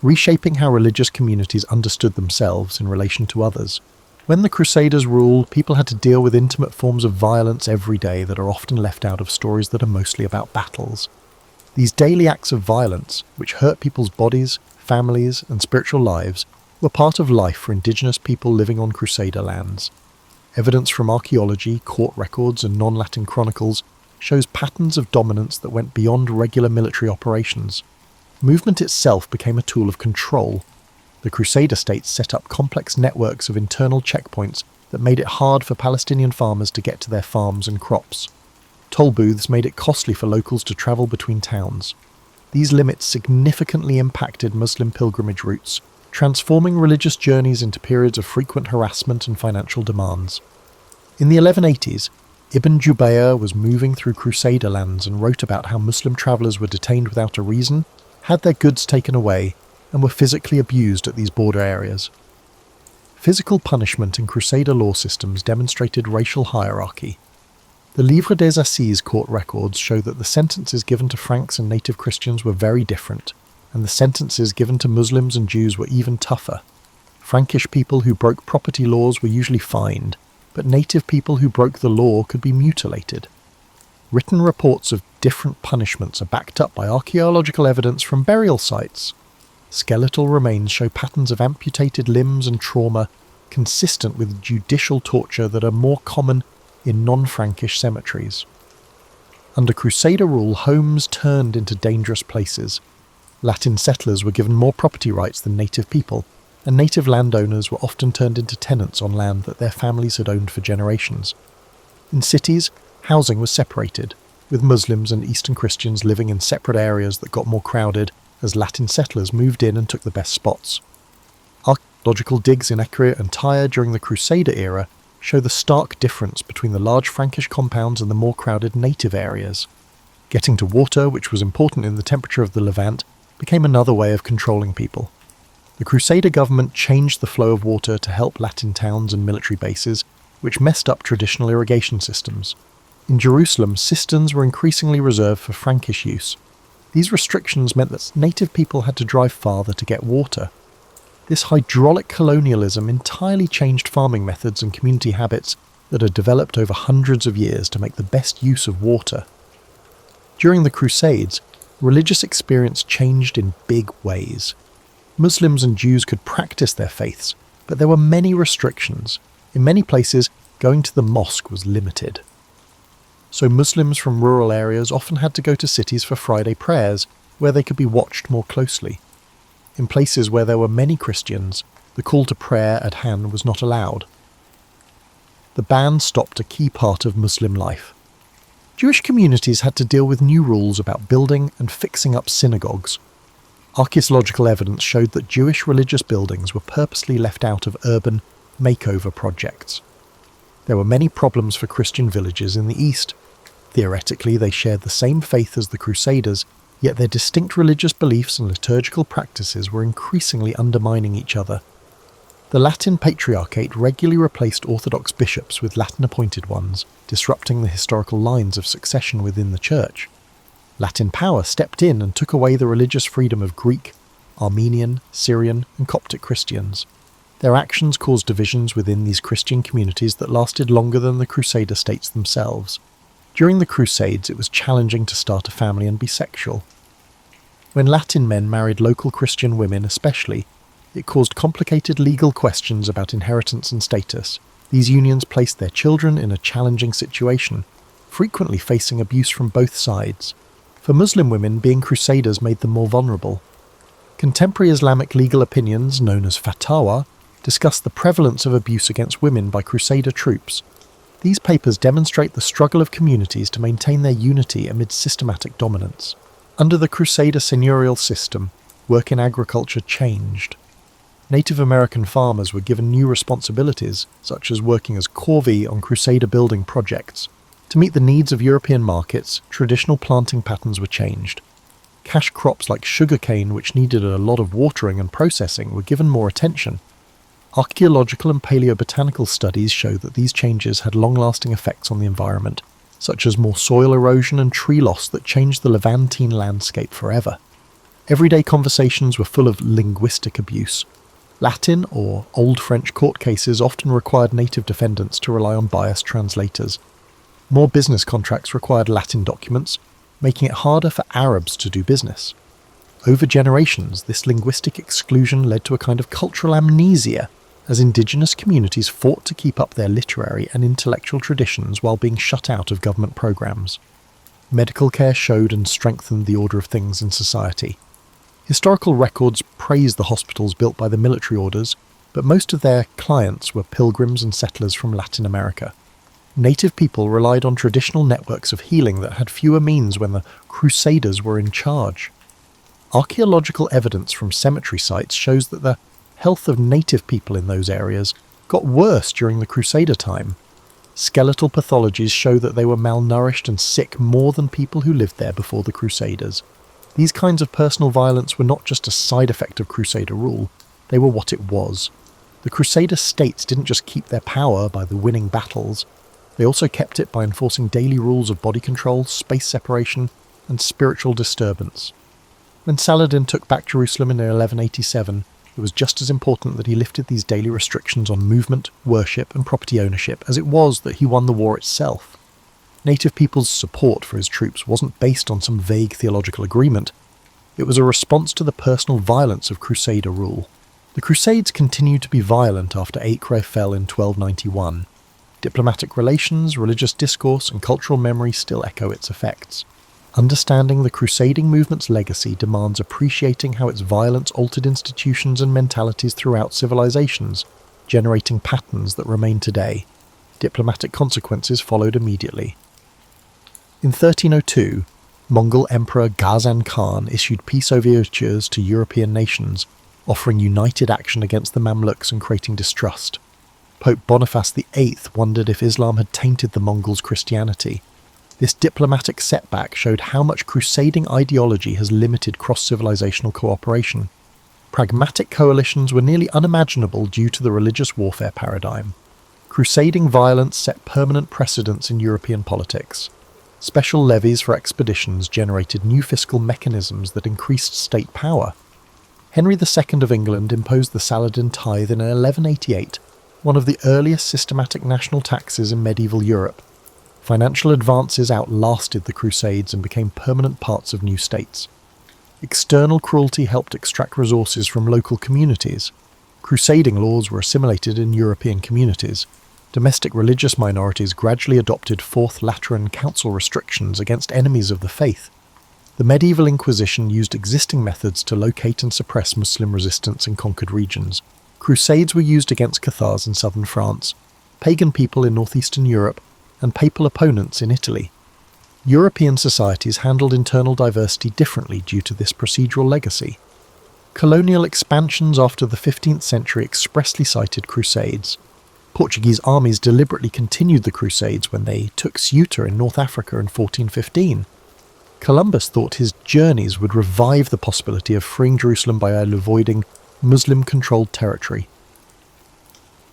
reshaping how religious communities understood themselves in relation to others. When the Crusaders ruled, people had to deal with intimate forms of violence every day that are often left out of stories that are mostly about battles. These daily acts of violence, which hurt people's bodies, families, and spiritual lives, were part of life for indigenous people living on Crusader lands. Evidence from archaeology, court records, and non-Latin chronicles shows patterns of dominance that went beyond regular military operations. Movement itself became a tool of control. The Crusader states set up complex networks of internal checkpoints that made it hard for Palestinian farmers to get to their farms and crops. Toll booths made it costly for locals to travel between towns. These limits significantly impacted Muslim pilgrimage routes, transforming religious journeys into periods of frequent harassment and financial demands. In the 1180s, Ibn Jubayr was moving through Crusader lands and wrote about how Muslim travellers were detained without a reason, had their goods taken away, and were physically abused at these border areas. Physical punishment in Crusader law systems demonstrated racial hierarchy. The Livre des Assises court records show that the sentences given to Franks and native Christians were very different, and the sentences given to Muslims and Jews were even tougher. Frankish people who broke property laws were usually fined, but native people who broke the law could be mutilated. Written reports of different punishments are backed up by archaeological evidence from burial sites. Skeletal remains show patterns of amputated limbs and trauma consistent with judicial torture that are more common in non-Frankish cemeteries. Under Crusader rule, homes turned into dangerous places. Latin settlers were given more property rights than native people, and native landowners were often turned into tenants on land that their families had owned for generations. In cities, housing was separated, with Muslims and Eastern Christians living in separate areas that got more crowded as Latin settlers moved in and took the best spots. Archaeological digs in Ecre and Tyre during the Crusader era show the stark difference between the large Frankish compounds and the more crowded native areas. Getting to water, which was important in the temperature of the Levant, became another way of controlling people. The Crusader government changed the flow of water to help Latin towns and military bases, which messed up traditional irrigation systems. In Jerusalem, cisterns were increasingly reserved for Frankish use. These restrictions meant that native people had to drive farther to get water. This hydraulic colonialism entirely changed farming methods and community habits that had developed over hundreds of years to make the best use of water. During the Crusades, religious experience changed in big ways. Muslims and Jews could practice their faiths, but there were many restrictions. In many places, going to the mosque was limited. So Muslims from rural areas often had to go to cities for Friday prayers, where they could be watched more closely. In places where there were many Christians, the call to prayer at hand was not allowed. The ban stopped a key part of Muslim life. Jewish communities had to deal with new rules about building and fixing up synagogues. Archaeological evidence showed that Jewish religious buildings were purposely left out of urban makeover projects. There were many problems for Christian villages in the East. Theoretically, they shared the same faith as the Crusaders, yet their distinct religious beliefs and liturgical practices were increasingly undermining each other. The Latin Patriarchate regularly replaced Orthodox bishops with Latin-appointed ones, disrupting the historical lines of succession within the Church. Latin power stepped in and took away the religious freedom of Greek, Armenian, Syrian, and Coptic Christians. Their actions caused divisions within these Christian communities that lasted longer than the Crusader states themselves. During the Crusades, it was challenging to start a family and be sexual. When Latin men married local Christian women especially, it caused complicated legal questions about inheritance and status. These unions placed their children in a challenging situation, frequently facing abuse from both sides. For Muslim women, being Crusaders made them more vulnerable. Contemporary Islamic legal opinions, known as fatwa, discuss the prevalence of abuse against women by Crusader troops. These papers demonstrate the struggle of communities to maintain their unity amid systematic dominance. Under the Crusader seigneurial system, work in agriculture changed. Native American farmers were given new responsibilities, such as working as corvée on Crusader building projects. To meet the needs of European markets, traditional planting patterns were changed. Cash crops like sugarcane, which needed a lot of watering and processing, were given more attention. Archaeological and paleobotanical studies show that these changes had long-lasting effects on the environment, such as more soil erosion and tree loss that changed the Levantine landscape forever. Everyday conversations were full of linguistic abuse. Latin or Old French court cases often required native defendants to rely on biased translators. More business contracts required Latin documents, making it harder for Arabs to do business. Over generations, this linguistic exclusion led to a kind of cultural amnesia, as indigenous communities fought to keep up their literary and intellectual traditions while being shut out of government programs. Medical care showed and strengthened the order of things in society. Historical records praise the hospitals built by the military orders, but most of their clients were pilgrims and settlers from Latin America. Native people relied on traditional networks of healing that had fewer means when the Crusaders were in charge. Archaeological evidence from cemetery sites shows that the health of native people in those areas got worse during the Crusader time. Skeletal pathologies show that they were malnourished and sick more than people who lived there before the Crusaders. These kinds of personal violence were not just a side effect of Crusader rule, they were what it was. The Crusader states didn't just keep their power by the winning battles, they also kept it by enforcing daily rules of body control, space separation, and spiritual disturbance. When Saladin took back Jerusalem in 1187, It was just as important that he lifted these daily restrictions on movement, worship, and property ownership as it was that he won the war itself. Native peoples' support for his troops wasn't based on some vague theological agreement. It was a response to the personal violence of Crusader rule. The Crusades continued to be violent after Acre fell in 1291. Diplomatic relations, religious discourse, and cultural memory still echo its effects. Understanding the crusading movement's legacy demands appreciating how its violence altered institutions and mentalities throughout civilizations, generating patterns that remain today. Diplomatic consequences followed immediately. In 1302, Mongol Emperor Ghazan Khan issued peace overtures to European nations, offering united action against the Mamluks and creating distrust. Pope Boniface VIII wondered if Islam had tainted the Mongols' Christianity. This diplomatic setback showed how much crusading ideology has limited cross-civilizational cooperation. Pragmatic coalitions were nearly unimaginable due to the religious warfare paradigm. Crusading violence set permanent precedents in European politics. Special levies for expeditions generated new fiscal mechanisms that increased state power. Henry II of England imposed the Saladin tithe in 1188, one of the earliest systematic national taxes in medieval Europe. Financial advances outlasted the Crusades and became permanent parts of new states. External cruelty helped extract resources from local communities. Crusading laws were assimilated in European communities. Domestic religious minorities gradually adopted Fourth Lateran Council restrictions against enemies of the faith. The medieval Inquisition used existing methods to locate and suppress Muslim resistance in conquered regions. Crusades were used against Cathars in southern France, pagan people in northeastern Europe, and papal opponents in Italy. European societies handled internal diversity differently due to this procedural legacy. Colonial expansions after the 15th century expressly cited crusades. Portuguese armies deliberately continued the Crusades when they took Ceuta in North Africa in 1415. Columbus thought his journeys would revive the possibility of freeing Jerusalem by avoiding Muslim-controlled territory.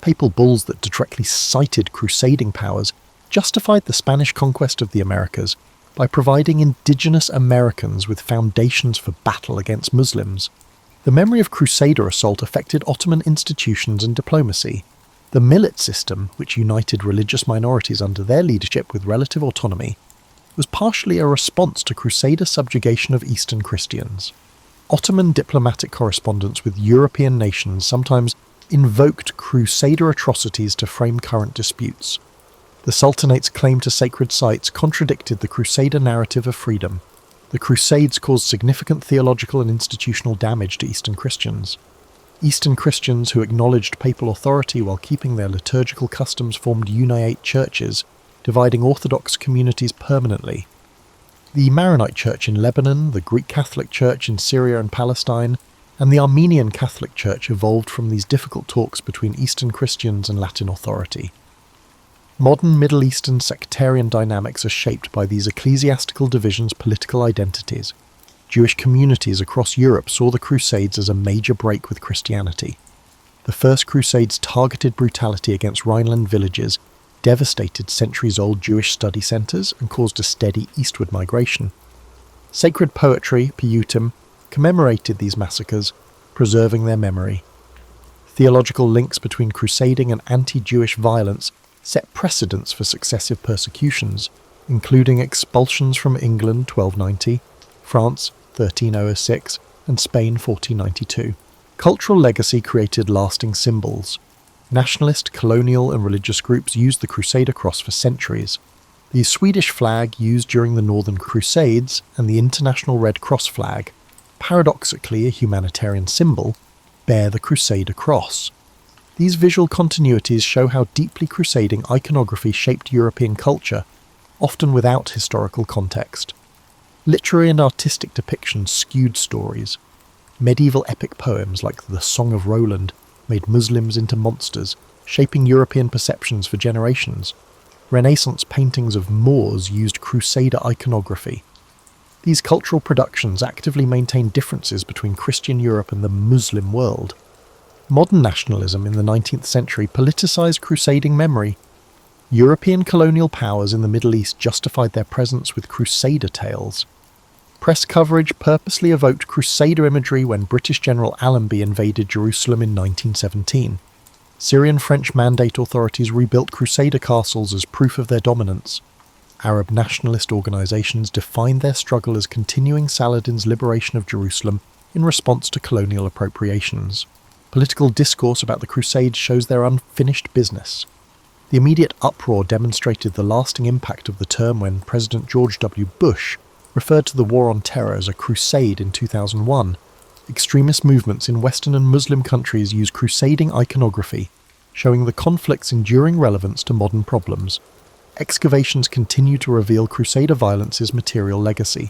Papal bulls that directly cited crusading powers justified the Spanish conquest of the Americas by providing indigenous Americans with foundations for battle against Muslims. The memory of Crusader assault affected Ottoman institutions and diplomacy. The millet system, which united religious minorities under their leadership with relative autonomy, was partially a response to Crusader subjugation of Eastern Christians. Ottoman diplomatic correspondence with European nations sometimes invoked Crusader atrocities to frame current disputes. The Sultanate's claim to sacred sites contradicted the Crusader narrative of freedom. The Crusades caused significant theological and institutional damage to Eastern Christians. Eastern Christians who acknowledged papal authority while keeping their liturgical customs formed Uniate churches, dividing Orthodox communities permanently. The Maronite Church in Lebanon, the Greek Catholic Church in Syria and Palestine, and the Armenian Catholic Church evolved from these difficult talks between Eastern Christians and Latin authority. Modern Middle Eastern sectarian dynamics are shaped by these ecclesiastical divisions' political identities. Jewish communities across Europe saw the Crusades as a major break with Christianity. The First Crusades' targeted brutality against Rhineland villages devastated centuries-old Jewish study centres and caused a steady eastward migration. Sacred poetry, piyutim, commemorated these massacres, preserving their memory. Theological links between crusading and anti-Jewish violence set precedents for successive persecutions, including expulsions from England 1290, France 1306, and Spain 1492. Cultural legacy created lasting symbols. Nationalist, colonial, and religious groups used the Crusader cross for centuries. The Swedish flag used during the Northern Crusades and the International Red Cross flag, paradoxically a humanitarian symbol, bear the Crusader cross. These visual continuities show how deeply crusading iconography shaped European culture, often without historical context. Literary and artistic depictions skewed stories. Medieval epic poems like the Song of Roland made Muslims into monsters, shaping European perceptions for generations. Renaissance paintings of Moors used Crusader iconography. These cultural productions actively maintained differences between Christian Europe and the Muslim world. Modern nationalism in the 19th century politicized crusading memory. European colonial powers in the Middle East justified their presence with Crusader tales. Press coverage purposely evoked Crusader imagery when British General Allenby invaded Jerusalem in 1917. Syrian-French Mandate authorities rebuilt Crusader castles as proof of their dominance. Arab nationalist organisations defined their struggle as continuing Saladin's liberation of Jerusalem in response to colonial appropriations. Political discourse about the Crusades shows their unfinished business. The immediate uproar demonstrated the lasting impact of the term when President George W. Bush referred to the War on Terror as a crusade in 2001. Extremist movements in Western and Muslim countries use crusading iconography, showing the conflict's enduring relevance to modern problems. Excavations continue to reveal Crusader violence's material legacy.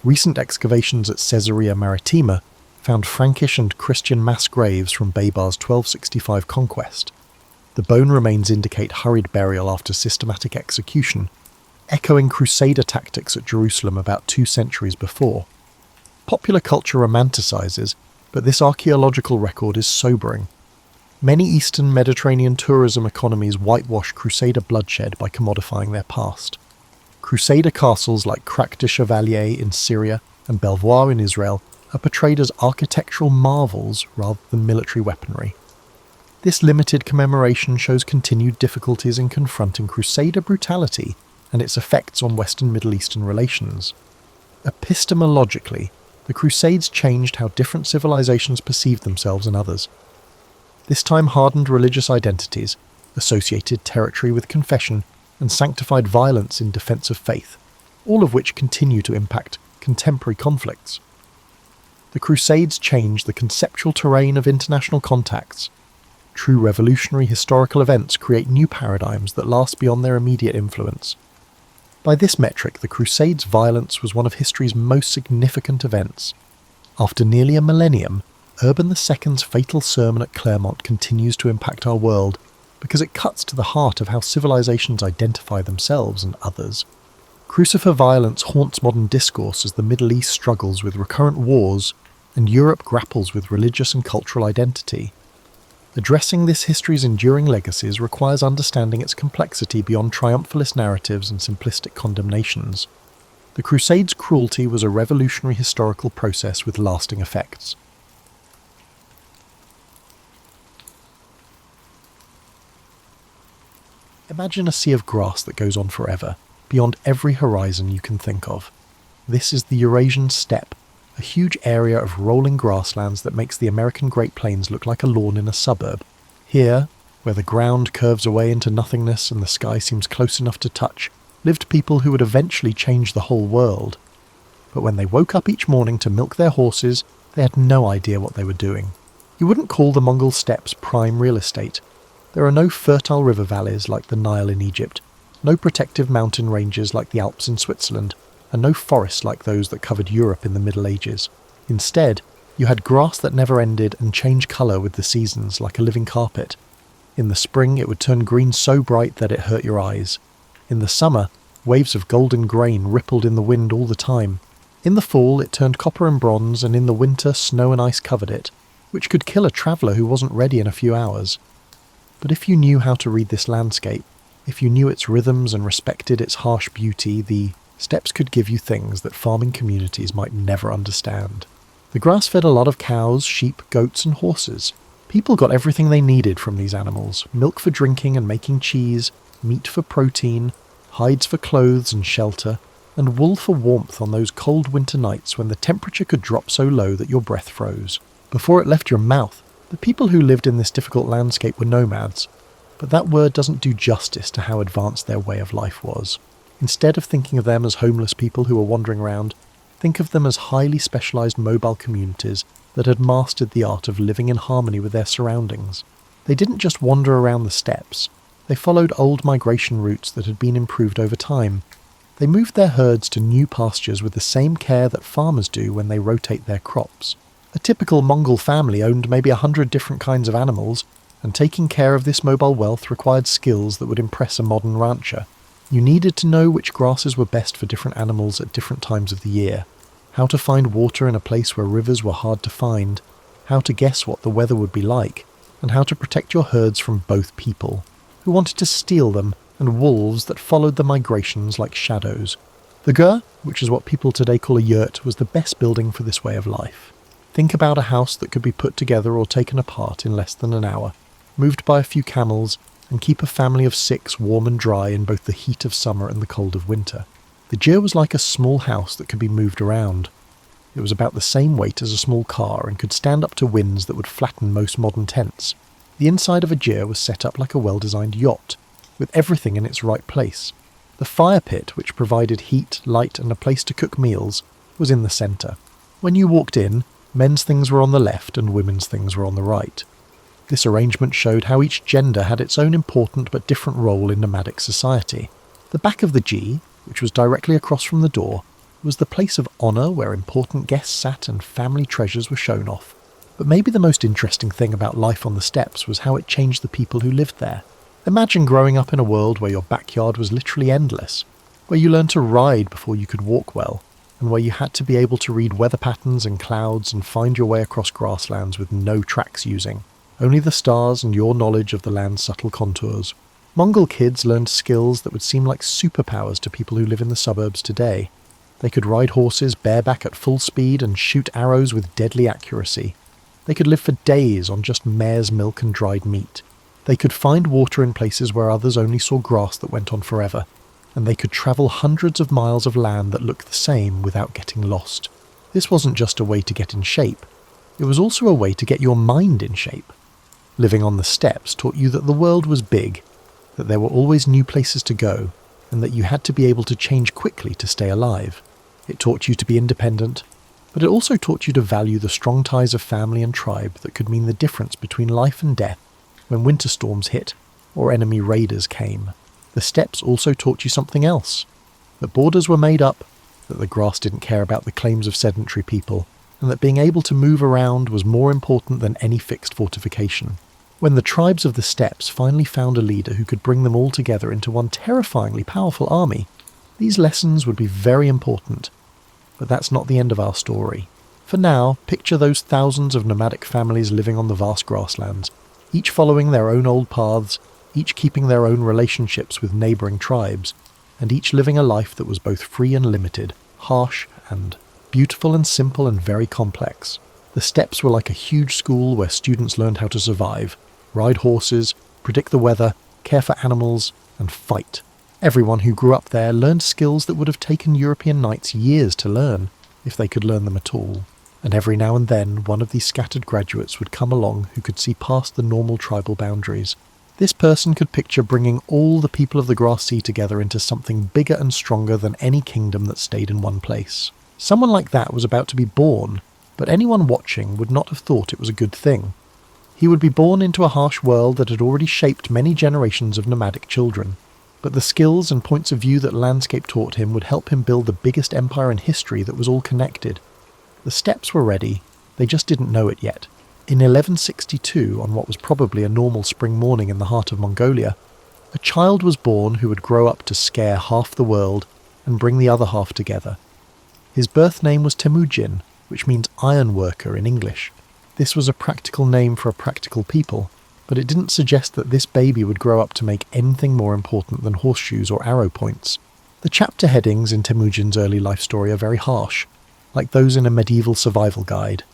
Recent excavations at Caesarea Maritima found Frankish and Christian mass graves from Babar's 1265 conquest. The bone remains indicate hurried burial after systematic execution, echoing Crusader tactics at Jerusalem about 2 centuries before. Popular culture romanticizes, but this archaeological record is sobering. Many Eastern Mediterranean tourism economies whitewash Crusader bloodshed by commodifying their past. Crusader castles like Crac de Chevalier in Syria and Belvoir in Israel are portrayed as architectural marvels rather than military weaponry. This limited commemoration shows continued difficulties in confronting Crusader brutality and its effects on Western Middle Eastern relations. Epistemologically, the Crusades changed how different civilizations perceived themselves and others. This time hardened religious identities, associated territory with confession, and sanctified violence in defense of faith, all of which continue to impact contemporary conflicts. The Crusades changed the conceptual terrain of international contacts. True revolutionary historical events create new paradigms that last beyond their immediate influence. By this metric, the Crusades' violence was one of history's most significant events. After nearly a millennium, Urban II's fatal sermon at Clermont continues to impact our world because it cuts to the heart of how civilizations identify themselves and others. Crucifer violence haunts modern discourse as the Middle East struggles with recurrent wars and Europe grapples with religious and cultural identity. Addressing this history's enduring legacies requires understanding its complexity beyond triumphalist narratives and simplistic condemnations. The Crusades' cruelty was a revolutionary historical process with lasting effects. Imagine a sea of grass that goes on forever, beyond every horizon you can think of. This is the Eurasian steppe, a huge area of rolling grasslands that makes the American Great Plains look like a lawn in a suburb. Here, where the ground curves away into nothingness and the sky seems close enough to touch, lived people who would eventually change the whole world. But when they woke up each morning to milk their horses, they had no idea what they were doing. You wouldn't call the Mongol steppes prime real estate. There are no fertile river valleys like the Nile in Egypt, no protective mountain ranges like the Alps in Switzerland, and no forests like those that covered Europe in the Middle Ages. Instead, you had grass that never ended and changed colour with the seasons like a living carpet. In the spring it would turn green so bright that it hurt your eyes. In the summer, waves of golden grain rippled in the wind all the time. In the fall it turned copper and bronze, and in the winter snow and ice covered it, which could kill a traveller who wasn't ready in a few hours. But if you knew how to read this landscape, if you knew its rhythms and respected its harsh beauty, the steppes could give you things that farming communities might never understand. The grass fed a lot of cows, sheep, goats and horses. People got everything they needed from these animals: milk for drinking and making cheese, meat for protein, hides for clothes and shelter, and wool for warmth on those cold winter nights when the temperature could drop so low that your breath froze. Before it left your mouth, the people who lived in this difficult landscape were nomads, but that word doesn't do justice to how advanced their way of life was. Instead of thinking of them as homeless people who were wandering around, think of them as highly specialised mobile communities that had mastered the art of living in harmony with their surroundings. They didn't just wander around the steppes, they followed old migration routes that had been improved over time. They moved their herds to new pastures with the same care that farmers do when they rotate their crops. A typical Mongol family owned maybe 100 different kinds of animals, and taking care of this mobile wealth required skills that would impress a modern rancher. You needed to know which grasses were best for different animals at different times of the year, how to find water in a place where rivers were hard to find, how to guess what the weather would be like, and how to protect your herds from both people, who wanted to steal them, and wolves that followed the migrations like shadows. The gur, which is what people today call a yurt, was the best building for this way of life. Think about a house that could be put together or taken apart in less than an hour, moved by a few camels, and keep a family of 6 warm and dry in both the heat of summer and the cold of winter. The gyr was like a small house that could be moved around. It was about the same weight as a small car and could stand up to winds that would flatten most modern tents. The inside of a gyr was set up like a well-designed yacht, with everything in its right place. The fire pit, which provided heat, light and a place to cook meals, was in the centre. When you walked in, men's things were on the left and women's things were on the right. This arrangement showed how each gender had its own important but different role in nomadic society. The back of the G, which was directly across from the door, was the place of honour where important guests sat and family treasures were shown off. But maybe the most interesting thing about life on the steppes was how it changed the people who lived there. Imagine growing up in a world where your backyard was literally endless, where you learned to ride before you could walk well, and where you had to be able to read weather patterns and clouds and find your way across grasslands with no tracks using, only the stars and your knowledge of the land's subtle contours. Mongol kids learned skills that would seem like superpowers to people who live in the suburbs today. They could ride horses bareback at full speed and shoot arrows with deadly accuracy. They could live for days on just mare's milk and dried meat. They could find water in places where others only saw grass that went on forever. And they could travel hundreds of miles of land that looked the same without getting lost. This wasn't just a way to get in shape. It was also a way to get your mind in shape. Living on the steppes taught you that the world was big, that there were always new places to go, and that you had to be able to change quickly to stay alive. It taught you to be independent, but it also taught you to value the strong ties of family and tribe that could mean the difference between life and death when winter storms hit or enemy raiders came. The steppes also taught you something else, that borders were made up, that the grass didn't care about the claims of sedentary people, and that being able to move around was more important than any fixed fortification. When the tribes of the steppes finally found a leader who could bring them all together into one terrifyingly powerful army, these lessons would be very important. But that's not the end of our story. For now, picture those thousands of nomadic families living on the vast grasslands, each following their own old paths, each keeping their own relationships with neighbouring tribes, and each living a life that was both free and limited, harsh and beautiful and simple and very complex. The steppes were like a huge school where students learned how to survive, ride horses, predict the weather, care for animals, and fight. Everyone who grew up there learned skills that would have taken European knights years to learn, if they could learn them at all. And every now and then, one of these scattered graduates would come along who could see past the normal tribal boundaries. This person could picture bringing all the people of the Grass Sea together into something bigger and stronger than any kingdom that stayed in one place. Someone like that was about to be born, but anyone watching would not have thought it was a good thing. He would be born into a harsh world that had already shaped many generations of nomadic children. But the skills and points of view that landscape taught him would help him build the biggest empire in history that was all connected. The steppes were ready, they just didn't know it yet. In 1162, on what was probably a normal spring morning in the heart of Mongolia, a child was born who would grow up to scare half the world and bring the other half together. His birth name was Temujin, which means iron worker in English. This was a practical name for a practical people, but it didn't suggest that this baby would grow up to make anything more important than horseshoes or arrow points. The chapter headings in Temujin's early life story are very harsh, like those in a medieval survival guide.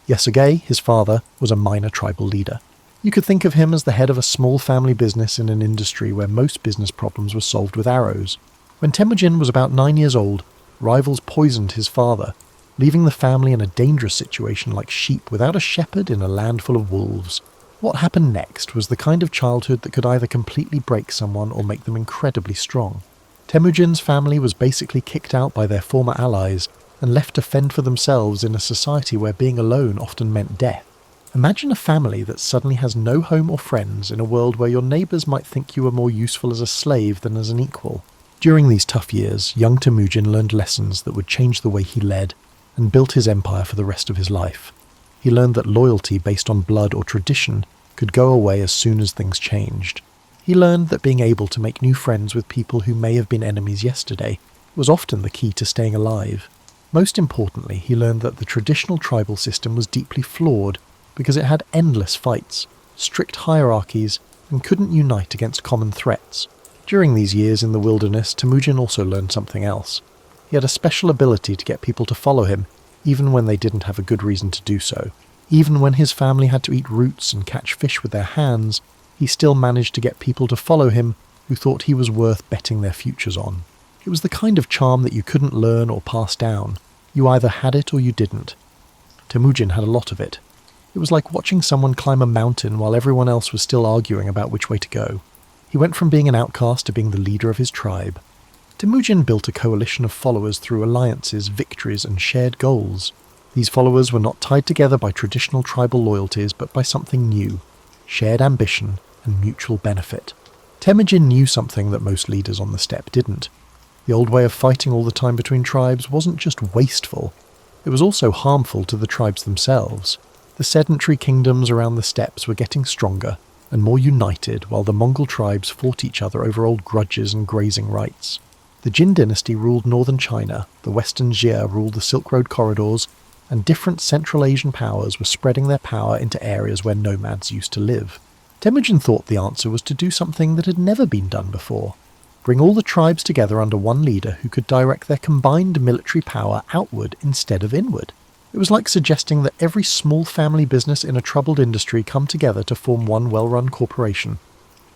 Yasugei, his father, was a minor tribal leader. You could think of him as the head of a small family business in an industry where most business problems were solved with arrows. When Temujin was about 9 years old, rivals poisoned his father, leaving the family in a dangerous situation like sheep without a shepherd in a land full of wolves. What happened next was the kind of childhood that could either completely break someone or make them incredibly strong. Temujin's family was basically kicked out by their former allies and left to fend for themselves in a society where being alone often meant death. Imagine a family that suddenly has no home or friends in a world where your neighbours might think you were more useful as a slave than as an equal. During these tough years, young Temujin learned lessons that would change the way he led and built his empire for the rest of his life. He learned that loyalty based on blood or tradition could go away as soon as things changed. He learned that being able to make new friends with people who may have been enemies yesterday was often the key to staying alive. Most importantly, he learned that the traditional tribal system was deeply flawed because it had endless fights, strict hierarchies, and couldn't unite against common threats. During these years in the wilderness, Temujin also learned something else. He had a special ability to get people to follow him, even when they didn't have a good reason to do so. Even when his family had to eat roots and catch fish with their hands, he still managed to get people to follow him who thought he was worth betting their futures on. It was the kind of charm that you couldn't learn or pass down. You either had it or you didn't. Temujin had a lot of it. It was like watching someone climb a mountain while everyone else was still arguing about which way to go. He went from being an outcast to being the leader of his tribe. Temujin built a coalition of followers through alliances, victories, and shared goals. These followers were not tied together by traditional tribal loyalties, but by something new: shared ambition and mutual benefit. Temujin knew something that most leaders on the steppe didn't. The old way of fighting all the time between tribes wasn't just wasteful, it was also harmful to the tribes themselves. The sedentary kingdoms around the steppes were getting stronger and more united, while the Mongol tribes fought each other over old grudges and grazing rights. The Jin dynasty ruled northern China, the western Xia ruled the Silk Road corridors, and different Central Asian powers were spreading their power into areas where nomads used to live. Temujin thought the answer was to do something that had never been done before: bring all the tribes together under one leader who could direct their combined military power outward instead of inward. It was like suggesting that every small family business in a troubled industry come together to form one well-run corporation.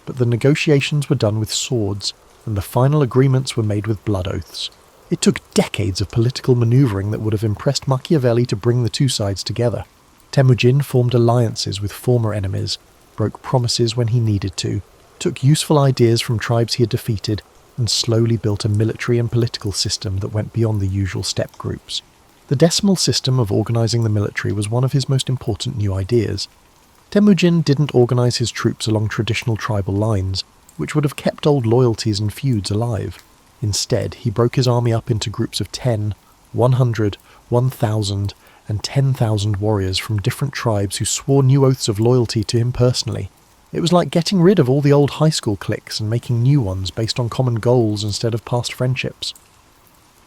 But the negotiations were done with swords, and the final agreements were made with blood oaths. It took decades of political maneuvering that would have impressed Machiavelli to bring the two sides together. Temujin formed alliances with former enemies, broke promises when he needed to, took useful ideas from tribes he had defeated, and slowly built a military and political system that went beyond the usual steppe groups. The decimal system of organising the military was one of his most important new ideas. Temujin didn't organise his troops along traditional tribal lines, which would have kept old loyalties and feuds alive. Instead, he broke his army up into groups of 10, 100, 1,000, and 10,000 warriors from different tribes who swore new oaths of loyalty to him personally. It was like getting rid of all the old high school cliques and making new ones based on common goals instead of past friendships.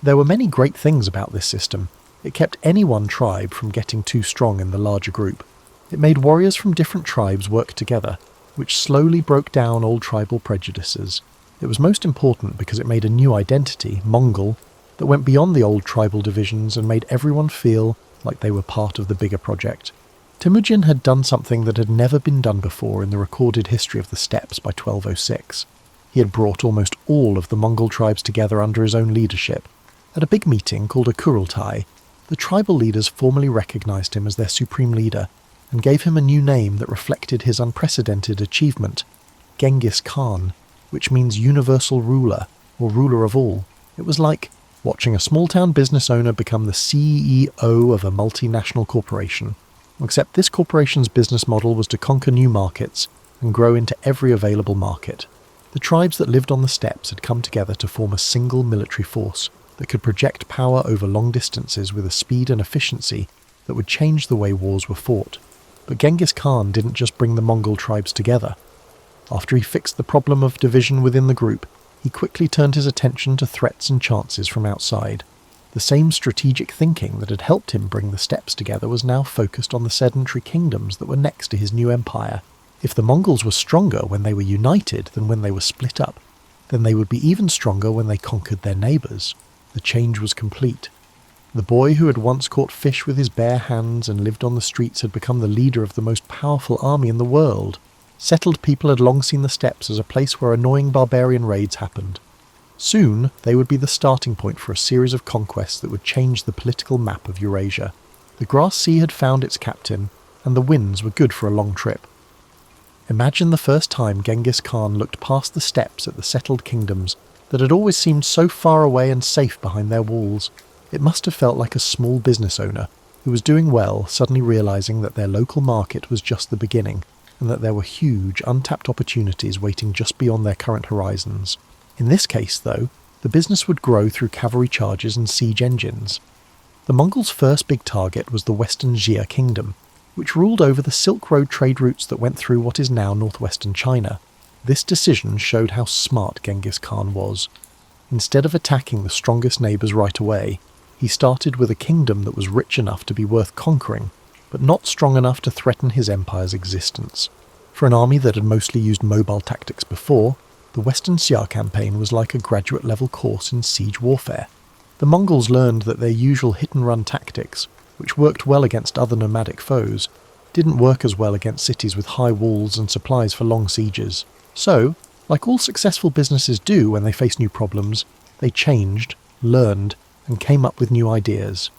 There were many great things about this system. It kept any one tribe from getting too strong in the larger group. It made warriors from different tribes work together, which slowly broke down old tribal prejudices. It was most important because it made a new identity, Mongol, that went beyond the old tribal divisions and made everyone feel like they were part of the bigger project. Temujin had done something that had never been done before in the recorded history of the steppes by 1206. He had brought almost all of the Mongol tribes together under his own leadership. At a big meeting called a Kurultai, the tribal leaders formally recognized him as their supreme leader and gave him a new name that reflected his unprecedented achievement, Genghis Khan, which means universal ruler, or ruler of all. It was like watching a small-town business owner become the CEO of a multinational corporation, except this corporation's business model was to conquer new markets and grow into every available market. The tribes that lived on the steppes had come together to form a single military force that could project power over long distances with a speed and efficiency that would change the way wars were fought. But Genghis Khan didn't just bring the Mongol tribes together. After he fixed the problem of division within the group, he quickly turned his attention to threats and chances from outside. The same strategic thinking that had helped him bring the steppes together was now focused on the sedentary kingdoms that were next to his new empire. If the Mongols were stronger when they were united than when they were split up, then they would be even stronger when they conquered their neighbours. The change was complete. The boy who had once caught fish with his bare hands and lived on the streets had become the leader of the most powerful army in the world. Settled people had long seen the steppes as a place where annoying barbarian raids happened. Soon, they would be the starting point for a series of conquests that would change the political map of Eurasia. The Grass Sea had found its captain, and the winds were good for a long trip. Imagine the first time Genghis Khan looked past the steppes at the settled kingdoms that had always seemed so far away and safe behind their walls. It must have felt like a small business owner who was doing well suddenly realizing that their local market was just the beginning, and that there were huge, untapped opportunities waiting just beyond their current horizons. In this case, though, the business would grow through cavalry charges and siege engines. The Mongols' first big target was the western Xia kingdom, which ruled over the Silk Road trade routes that went through what is now northwestern China. This decision showed how smart Genghis Khan was. Instead of attacking the strongest neighbours right away, he started with a kingdom that was rich enough to be worth conquering, but not strong enough to threaten his empire's existence. For an army that had mostly used mobile tactics before, the Western Xia campaign was like a graduate-level course in siege warfare. The Mongols learned that their usual hit-and-run tactics, which worked well against other nomadic foes, didn't work as well against cities with high walls and supplies for long sieges. So, like all successful businesses do when they face new problems, they changed, learned, and came up with new ideas.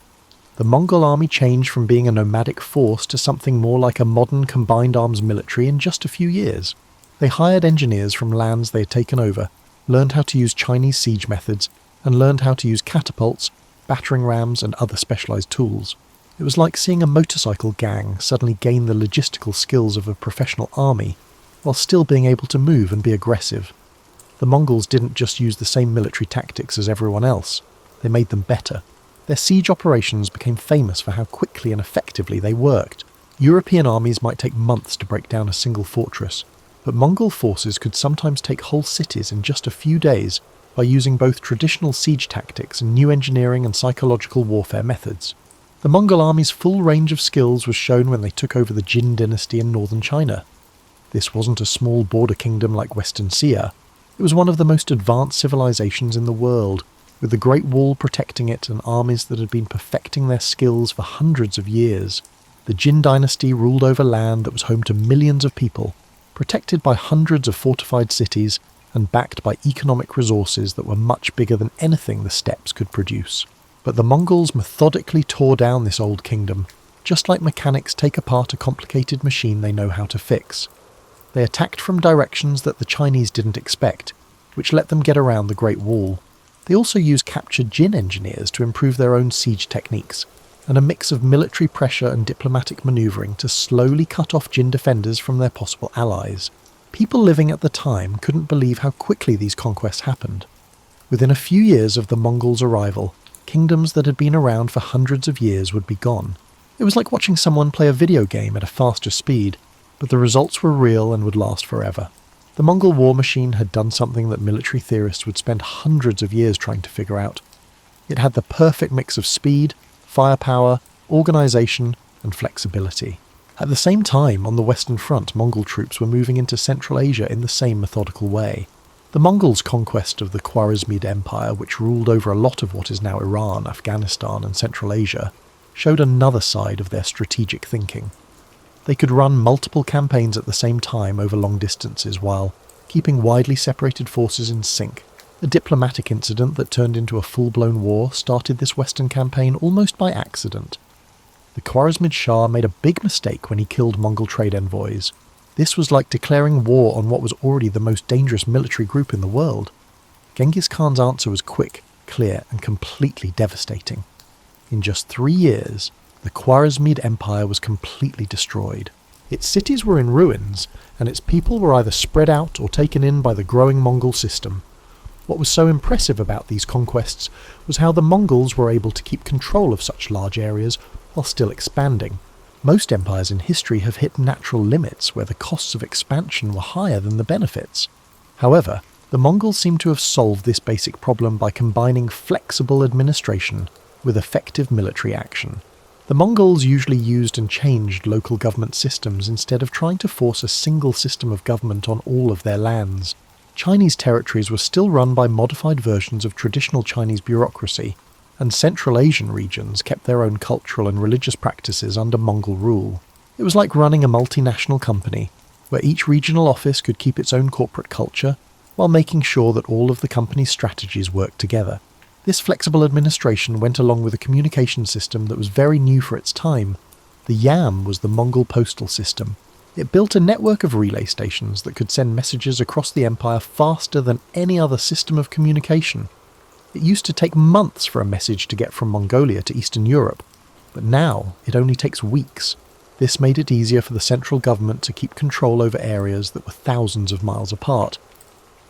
The Mongol army changed from being a nomadic force to something more like a modern combined arms military in just a few years. They hired engineers from lands they had taken over, learned how to use Chinese siege methods, and learned how to use catapults, battering rams, and other specialized tools. It was like seeing a motorcycle gang suddenly gain the logistical skills of a professional army, while still being able to move and be aggressive. The Mongols didn't just use the same military tactics as everyone else, they made them better. Their siege operations became famous for how quickly and effectively they worked. European armies might take months to break down a single fortress, but Mongol forces could sometimes take whole cities in just a few days by using both traditional siege tactics and new engineering and psychological warfare methods. The Mongol army's full range of skills was shown when they took over the Jin dynasty in northern China. This wasn't a small border kingdom like Western Xia. It was one of the most advanced civilizations in the world, with the Great Wall protecting it and armies that had been perfecting their skills for hundreds of years. The Jin dynasty ruled over land that was home to millions of people, protected by hundreds of fortified cities and backed by economic resources that were much bigger than anything the steppes could produce. But the Mongols methodically tore down this old kingdom, just like mechanics take apart a complicated machine they know how to fix. They attacked from directions that the Chinese didn't expect, which let them get around the Great Wall. They also used captured Jin engineers to improve their own siege techniques, and a mix of military pressure and diplomatic manoeuvring to slowly cut off Jin defenders from their possible allies. People living at the time couldn't believe how quickly these conquests happened. Within a few years of the Mongols' arrival, kingdoms that had been around for hundreds of years would be gone. It was like watching someone play a video game at a faster speed, but the results were real and would last forever. The Mongol war machine had done something that military theorists would spend hundreds of years trying to figure out. It had the perfect mix of speed, firepower, organization, and flexibility. At the same time, on the Western Front, Mongol troops were moving into Central Asia in the same methodical way. The Mongols' conquest of the Khwarezmid Empire, which ruled over a lot of what is now Iran, Afghanistan, and Central Asia, showed another side of their strategic thinking. They could run multiple campaigns at the same time over long distances while keeping widely separated forces in sync. A diplomatic incident that turned into a full-blown war started this Western campaign almost by accident. The Khwarezmid Shah made a big mistake when he killed Mongol trade envoys. This was like declaring war on what was already the most dangerous military group in the world. Genghis Khan's answer was quick, clear, and completely devastating. In just 3 years, the Khwarezmid Empire was completely destroyed. Its cities were in ruins, and its people were either spread out or taken in by the growing Mongol system. What was so impressive about these conquests was how the Mongols were able to keep control of such large areas while still expanding. Most empires in history have hit natural limits where the costs of expansion were higher than the benefits. However, the Mongols seem to have solved this basic problem by combining flexible administration with effective military action. The Mongols usually used and changed local government systems instead of trying to force a single system of government on all of their lands. Chinese territories were still run by modified versions of traditional Chinese bureaucracy, and Central Asian regions kept their own cultural and religious practices under Mongol rule. It was like running a multinational company, where each regional office could keep its own corporate culture, while making sure that all of the company's strategies worked together. This flexible administration went along with a communication system that was very new for its time. The Yam was the Mongol postal system. It built a network of relay stations that could send messages across the empire faster than any other system of communication. It used to take months for a message to get from Mongolia to Eastern Europe, but now it only takes weeks. This made it easier for the central government to keep control over areas that were thousands of miles apart.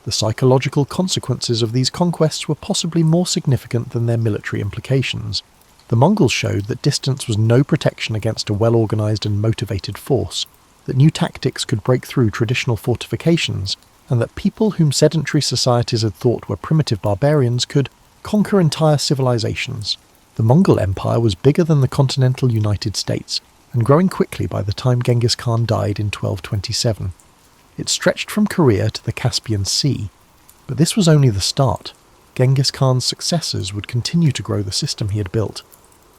The psychological consequences of these conquests were possibly more significant than their military implications. The Mongols showed that distance was no protection against a well-organized and motivated force, that new tactics could break through traditional fortifications, and that people whom sedentary societies had thought were primitive barbarians could conquer entire civilizations. The Mongol Empire was bigger than the continental United States, and growing quickly by the time Genghis Khan died in 1227. It stretched from Korea to the Caspian Sea, but this was only the start. Genghis Khan's successors would continue to grow the system he had built,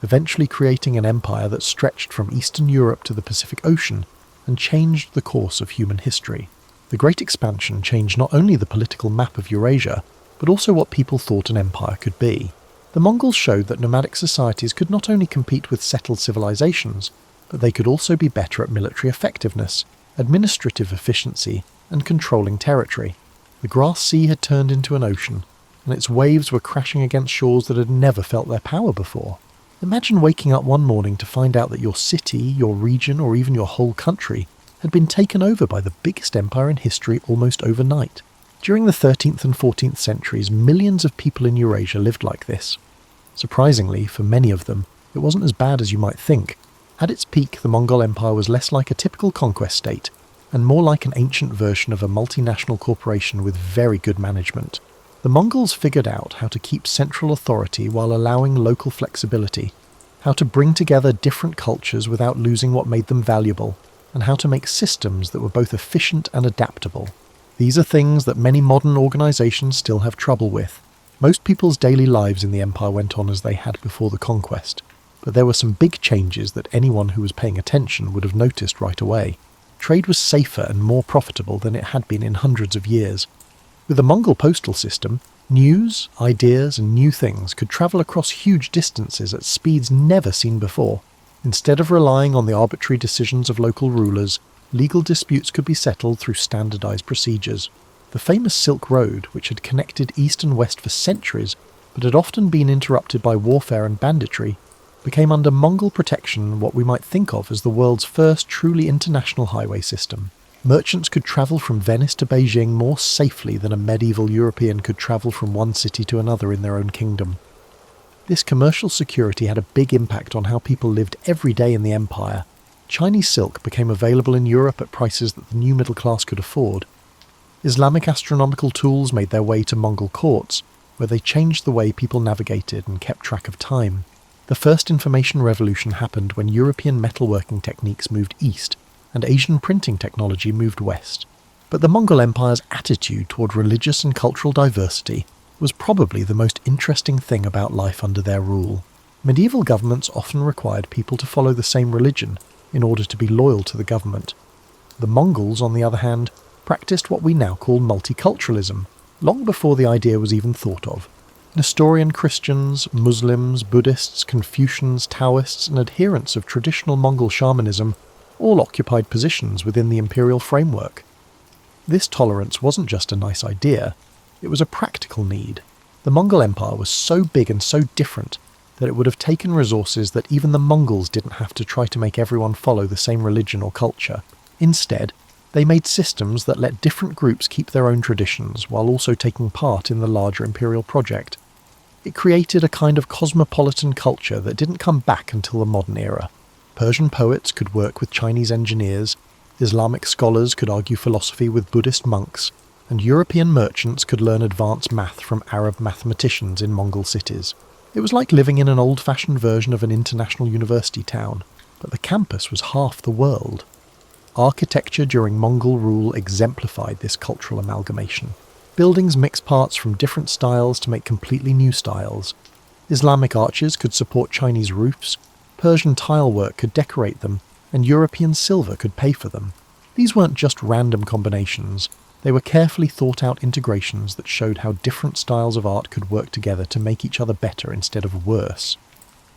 eventually creating an empire that stretched from Eastern Europe to the Pacific Ocean and changed the course of human history. The Great Expansion changed not only the political map of Eurasia, but also what people thought an empire could be. The Mongols showed that nomadic societies could not only compete with settled civilizations, but they could also be better at military effectiveness, administrative efficiency, and controlling territory. The Grass Sea had turned into an ocean, and its waves were crashing against shores that had never felt their power before. Imagine waking up one morning to find out that your city, your region, or even your whole country had been taken over by the biggest empire in history almost overnight. During the 13th and 14th centuries, millions of people in Eurasia lived like this. Surprisingly, for many of them, it wasn't as bad as you might think. At its peak, the Mongol Empire was less like a typical conquest state, and more like an ancient version of a multinational corporation with very good management. The Mongols figured out how to keep central authority while allowing local flexibility, how to bring together different cultures without losing what made them valuable, and how to make systems that were both efficient and adaptable. These are things that many modern organizations still have trouble with. Most people's daily lives in the empire went on as they had before the conquest, but there were some big changes that anyone who was paying attention would have noticed right away. Trade was safer and more profitable than it had been in hundreds of years. With the Mongol postal system, news, ideas, and new things could travel across huge distances at speeds never seen before. Instead of relying on the arbitrary decisions of local rulers, legal disputes could be settled through standardized procedures. The famous Silk Road, which had connected east and west for centuries, but had often been interrupted by warfare and banditry, became under Mongol protection what we might think of as the world's first truly international highway system. Merchants could travel from Venice to Beijing more safely than a medieval European could travel from one city to another in their own kingdom. This commercial security had a big impact on how people lived every day in the empire. Chinese silk became available in Europe at prices that the new middle class could afford. Islamic astronomical tools made their way to Mongol courts, where they changed the way people navigated and kept track of time. The first information revolution happened when European metalworking techniques moved east, and Asian printing technology moved west. But the Mongol Empire's attitude toward religious and cultural diversity was probably the most interesting thing about life under their rule. Medieval governments often required people to follow the same religion in order to be loyal to the government. The Mongols, on the other hand, practiced what we now call multiculturalism, long before the idea was even thought of. Nestorian Christians, Muslims, Buddhists, Confucians, Taoists, and adherents of traditional Mongol shamanism all occupied positions within the imperial framework. This tolerance wasn't just a nice idea, it was a practical need. The Mongol Empire was so big and so different that it would have taken resources that even the Mongols didn't have to try to make everyone follow the same religion or culture. Instead, they made systems that let different groups keep their own traditions while also taking part in the larger imperial project. It created a kind of cosmopolitan culture that didn't come back until the modern era. Persian poets could work with Chinese engineers, Islamic scholars could argue philosophy with Buddhist monks, and European merchants could learn advanced math from Arab mathematicians in Mongol cities. It was like living in an old-fashioned version of an international university town, but the campus was half the world. Architecture during Mongol rule exemplified this cultural amalgamation. Buildings mixed parts from different styles to make completely new styles. Islamic arches could support Chinese roofs, Persian tile work could decorate them, and European silver could pay for them. These weren't just random combinations, they were carefully thought-out integrations that showed how different styles of art could work together to make each other better instead of worse.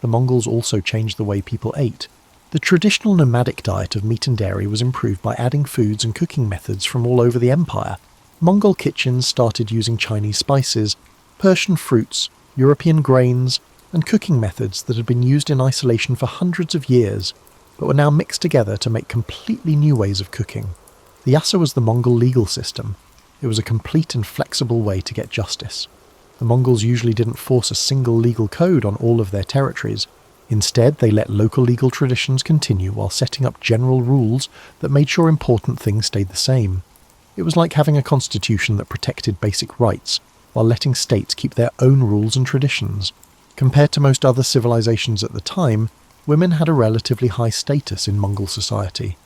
The Mongols also changed the way people ate. The traditional nomadic diet of meat and dairy was improved by adding foods and cooking methods from all over the empire. Mongol kitchens started using Chinese spices, Persian fruits, European grains, and cooking methods that had been used in isolation for hundreds of years, but were now mixed together to make completely new ways of cooking. The Yasa was the Mongol legal system. It was a complete and flexible way to get justice. The Mongols usually didn't force a single legal code on all of their territories. Instead, they let local legal traditions continue while setting up general rules that made sure important things stayed the same. It was like having a constitution that protected basic rights, while letting states keep their own rules and traditions. Compared to most other civilizations at the time, women had a relatively high status in Mongol society.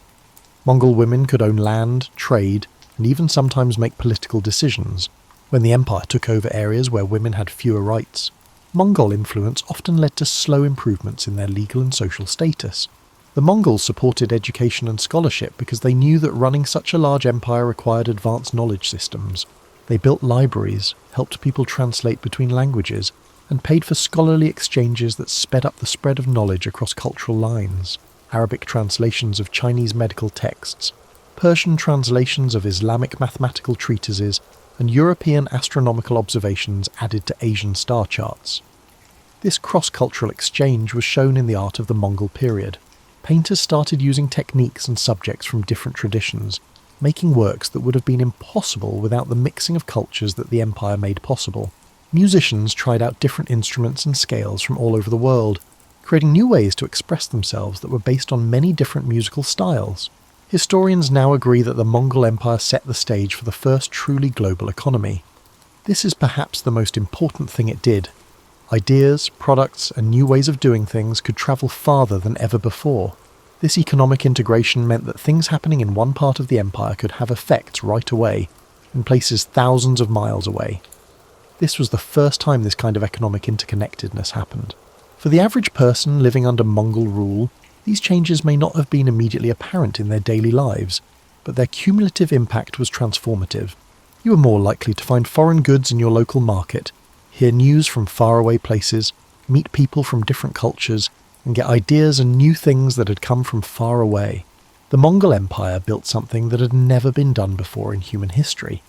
Mongol women could own land, trade, and even sometimes make political decisions. When the empire took over areas where women had fewer rights, Mongol influence often led to slow improvements in their legal and social status. The Mongols supported education and scholarship because they knew that running such a large empire required advanced knowledge systems. They built libraries, helped people translate between languages, and paid for scholarly exchanges that sped up the spread of knowledge across cultural lines. Arabic translations of Chinese medical texts, Persian translations of Islamic mathematical treatises, and European astronomical observations added to Asian star charts. This cross-cultural exchange was shown in the art of the Mongol period. Painters started using techniques and subjects from different traditions, making works that would have been impossible without the mixing of cultures that the empire made possible. Musicians tried out different instruments and scales from all over the world, creating new ways to express themselves that were based on many different musical styles. Historians now agree that the Mongol Empire set the stage for the first truly global economy. This is perhaps the most important thing it did. Ideas, products, and new ways of doing things could travel farther than ever before. This economic integration meant that things happening in one part of the empire could have effects right away, in places thousands of miles away. This was the first time this kind of economic interconnectedness happened. For the average person living under Mongol rule, these changes may not have been immediately apparent in their daily lives, but their cumulative impact was transformative. You were more likely to find foreign goods in your local market, hear news from faraway places, meet people from different cultures, and get ideas and new things that had come from far away. The Mongol Empire built something that had never been done before in human history.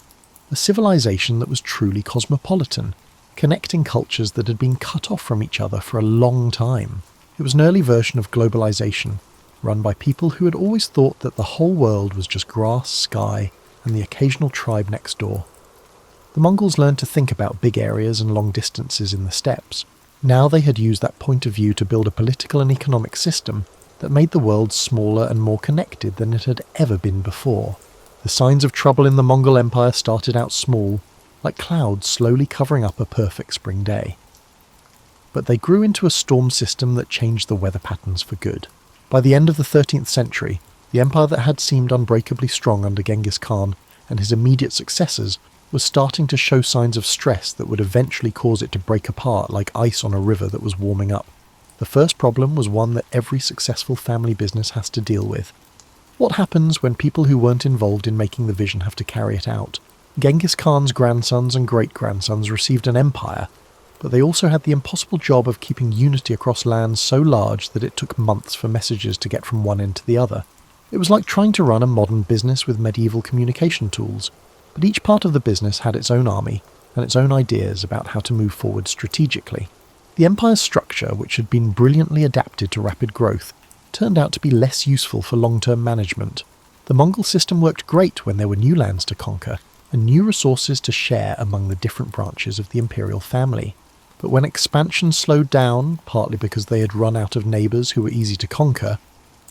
A civilization that was truly cosmopolitan, connecting cultures that had been cut off from each other for a long time. It was an early version of globalization, run by people who had always thought that the whole world was just grass, sky, and the occasional tribe next door. The Mongols learned to think about big areas and long distances in the steppes. Now they had used that point of view to build a political and economic system that made the world smaller and more connected than it had ever been before. The signs of trouble in the Mongol Empire started out small, like clouds slowly covering up a perfect spring day. But they grew into a storm system that changed the weather patterns for good. By the end of the 13th century, the empire that had seemed unbreakably strong under Genghis Khan and his immediate successors was starting to show signs of stress that would eventually cause it to break apart like ice on a river that was warming up. The first problem was one that every successful family business has to deal with. What happens when people who weren't involved in making the vision have to carry it out? Genghis Khan's grandsons and great-grandsons received an empire, but they also had the impossible job of keeping unity across lands so large that it took months for messages to get from one end to the other. It was like trying to run a modern business with medieval communication tools, but each part of the business had its own army and its own ideas about how to move forward strategically. The empire's structure, which had been brilliantly adapted to rapid growth, turned out to be less useful for long-term management. The Mongol system worked great when there were new lands to conquer and new resources to share among the different branches of the imperial family. But when expansion slowed down, partly because they had run out of neighbours who were easy to conquer,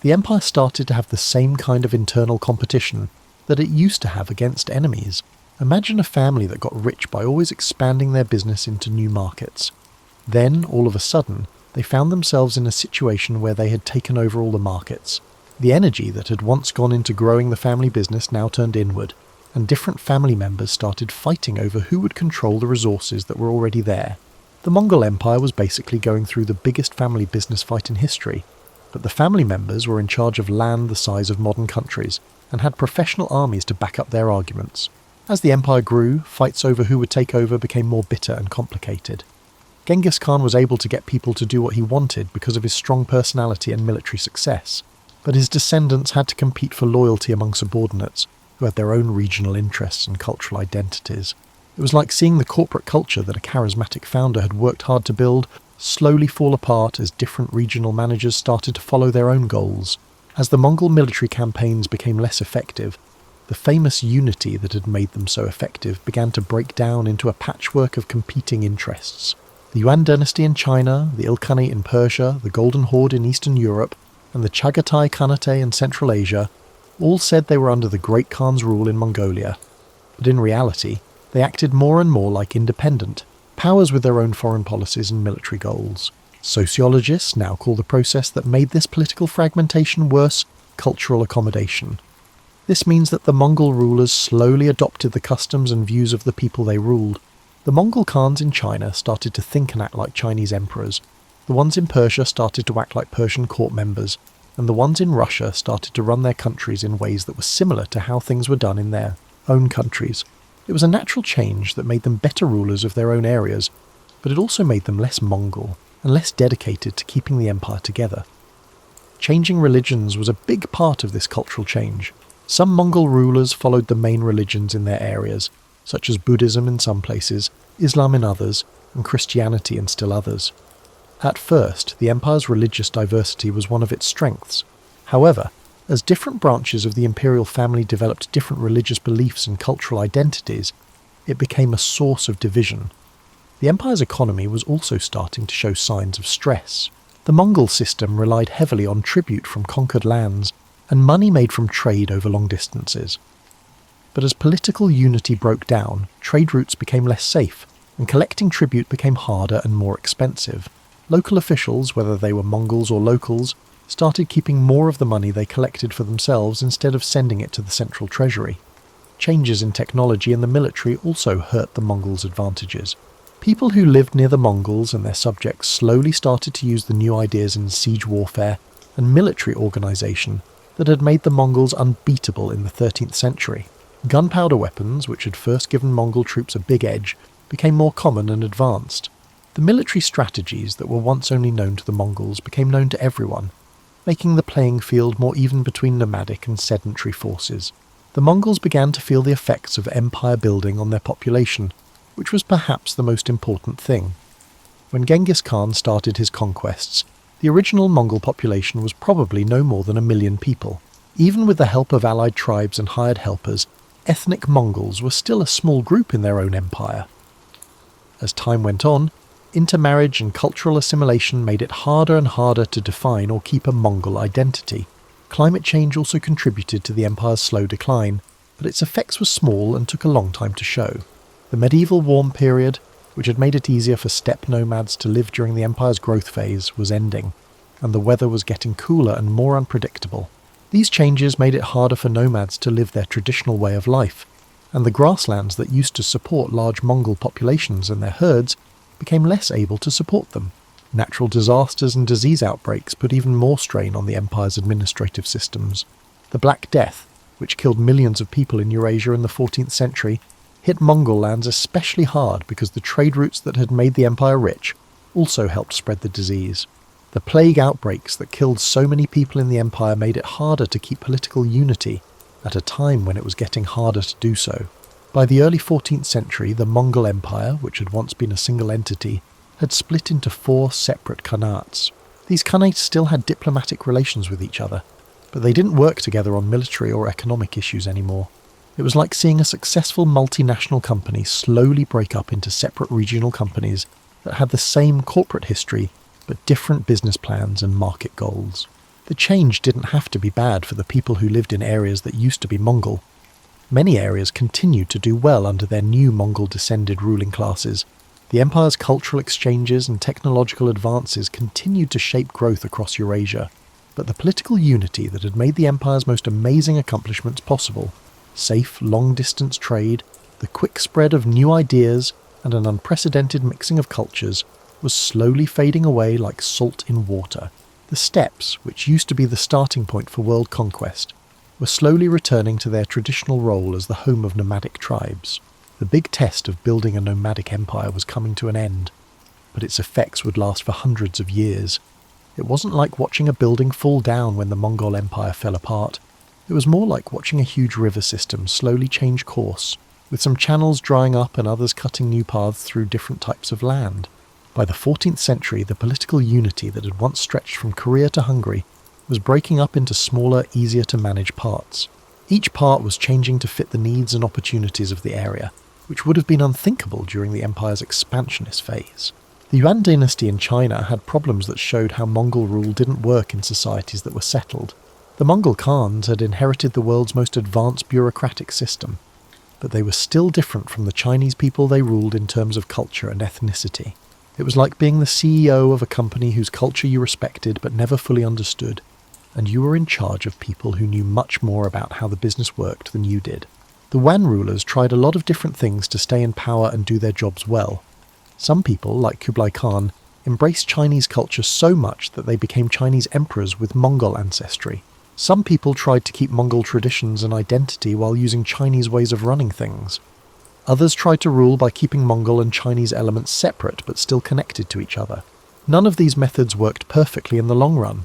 the empire started to have the same kind of internal competition that it used to have against enemies. Imagine a family that got rich by always expanding their business into new markets. Then, all of a sudden, they found themselves in a situation where they had taken over all the markets. The energy that had once gone into growing the family business now turned inward, and different family members started fighting over who would control the resources that were already there. The Mongol Empire was basically going through the biggest family business fight in history, but the family members were in charge of land the size of modern countries, and had professional armies to back up their arguments. As the empire grew, fights over who would take over became more bitter and complicated. Genghis Khan was able to get people to do what he wanted because of his strong personality and military success, but his descendants had to compete for loyalty among subordinates, who had their own regional interests and cultural identities. It was like seeing the corporate culture that a charismatic founder had worked hard to build slowly fall apart as different regional managers started to follow their own goals. As the Mongol military campaigns became less effective, the famous unity that had made them so effective began to break down into a patchwork of competing interests. The Yuan dynasty in China, the Ilkhanate in Persia, the Golden Horde in Eastern Europe, and the Chagatai Khanate in Central Asia all said they were under the Great Khan's rule in Mongolia. But in reality, they acted more and more like independent powers with their own foreign policies and military goals. Sociologists now call the process that made this political fragmentation worse cultural accommodation. This means that the Mongol rulers slowly adopted the customs and views of the people they ruled. The Mongol Khans in China started to think and act like Chinese emperors. The ones in Persia started to act like Persian court members, and the ones in Russia started to run their countries in ways that were similar to how things were done in their own countries. It was a natural change that made them better rulers of their own areas, but it also made them less Mongol and less dedicated to keeping the empire together. Changing religions was a big part of this cultural change. Some Mongol rulers followed the main religions in their areas, such as Buddhism in some places, Islam in others, and Christianity in still others. At first, the empire's religious diversity was one of its strengths. However, as different branches of the imperial family developed different religious beliefs and cultural identities, it became a source of division. The empire's economy was also starting to show signs of stress. The Mongol system relied heavily on tribute from conquered lands and money made from trade over long distances. But as political unity broke down, trade routes became less safe, and collecting tribute became harder and more expensive. Local officials, whether they were Mongols or locals, started keeping more of the money they collected for themselves instead of sending it to the central treasury. Changes in technology and the military also hurt the Mongols' advantages. People who lived near the Mongols and their subjects slowly started to use the new ideas in siege warfare and military organisation that had made the Mongols unbeatable in the 13th century. Gunpowder weapons, which had first given Mongol troops a big edge, became more common and advanced. The military strategies that were once only known to the Mongols became known to everyone, making the playing field more even between nomadic and sedentary forces. The Mongols began to feel the effects of empire building on their population, which was perhaps the most important thing. When Genghis Khan started his conquests, the original Mongol population was probably no more than 1 million people. Even with the help of allied tribes and hired helpers, ethnic Mongols were still a small group in their own empire. As time went on, intermarriage and cultural assimilation made it harder and harder to define or keep a Mongol identity. Climate change also contributed to the empire's slow decline, but its effects were small and took a long time to show. The medieval warm period, which had made it easier for steppe nomads to live during the empire's growth phase, was ending, and the weather was getting cooler and more unpredictable. These changes made it harder for nomads to live their traditional way of life, and the grasslands that used to support large Mongol populations and their herds became less able to support them. Natural disasters and disease outbreaks put even more strain on the empire's administrative systems. The Black Death, which killed millions of people in Eurasia in the 14th century, hit Mongol lands especially hard because the trade routes that had made the empire rich also helped spread the disease. The plague outbreaks that killed so many people in the empire made it harder to keep political unity at a time when it was getting harder to do so. By the early 14th century, the Mongol Empire, which had once been a single entity, had split into 4 separate khanates. These khanates still had diplomatic relations with each other, but they didn't work together on military or economic issues anymore. It was like seeing a successful multinational company slowly break up into separate regional companies that had the same corporate history but different business plans and market goals. The change didn't have to be bad for the people who lived in areas that used to be Mongol. Many areas continued to do well under their new Mongol-descended ruling classes. The empire's cultural exchanges and technological advances continued to shape growth across Eurasia, but the political unity that had made the empire's most amazing accomplishments possible, safe, long-distance trade, the quick spread of new ideas, and an unprecedented mixing of cultures, was slowly fading away like salt in water. The steppes, which used to be the starting point for world conquest, were slowly returning to their traditional role as the home of nomadic tribes. The big test of building a nomadic empire was coming to an end, but its effects would last for hundreds of years. It wasn't like watching a building fall down when the Mongol Empire fell apart. It was more like watching a huge river system slowly change course, with some channels drying up and others cutting new paths through different types of land. By the 14th century, the political unity that had once stretched from Korea to Hungary was breaking up into smaller, easier-to-manage parts. Each part was changing to fit the needs and opportunities of the area, which would have been unthinkable during the empire's expansionist phase. The Yuan dynasty in China had problems that showed how Mongol rule didn't work in societies that were settled. The Mongol Khans had inherited the world's most advanced bureaucratic system, but they were still different from the Chinese people they ruled in terms of culture and ethnicity. It was like being the CEO of a company whose culture you respected but never fully understood. and you were in charge of people who knew much more about how the business worked than you did. The Yuan rulers tried a lot of different things to stay in power and do their jobs well. Some people, like Kublai Khan, embraced Chinese culture so much that they became Chinese emperors with Mongol ancestry. Some people tried to keep Mongol traditions and identity while using Chinese ways of running things. Others tried to rule by keeping Mongol and Chinese elements separate but still connected to each other. None of these methods worked perfectly in the long run.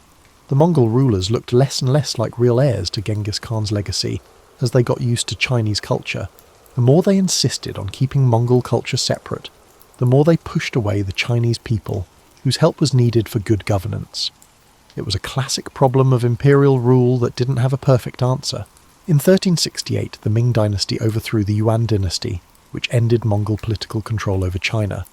The Mongol rulers looked less and less like real heirs to Genghis Khan's legacy as they got used to Chinese culture. The more they insisted on keeping Mongol culture separate, the more they pushed away the Chinese people, whose help was needed for good governance. It was a classic problem of imperial rule that didn't have a perfect answer. In 1368, the Ming dynasty overthrew the Yuan dynasty, which ended Mongol political control over China.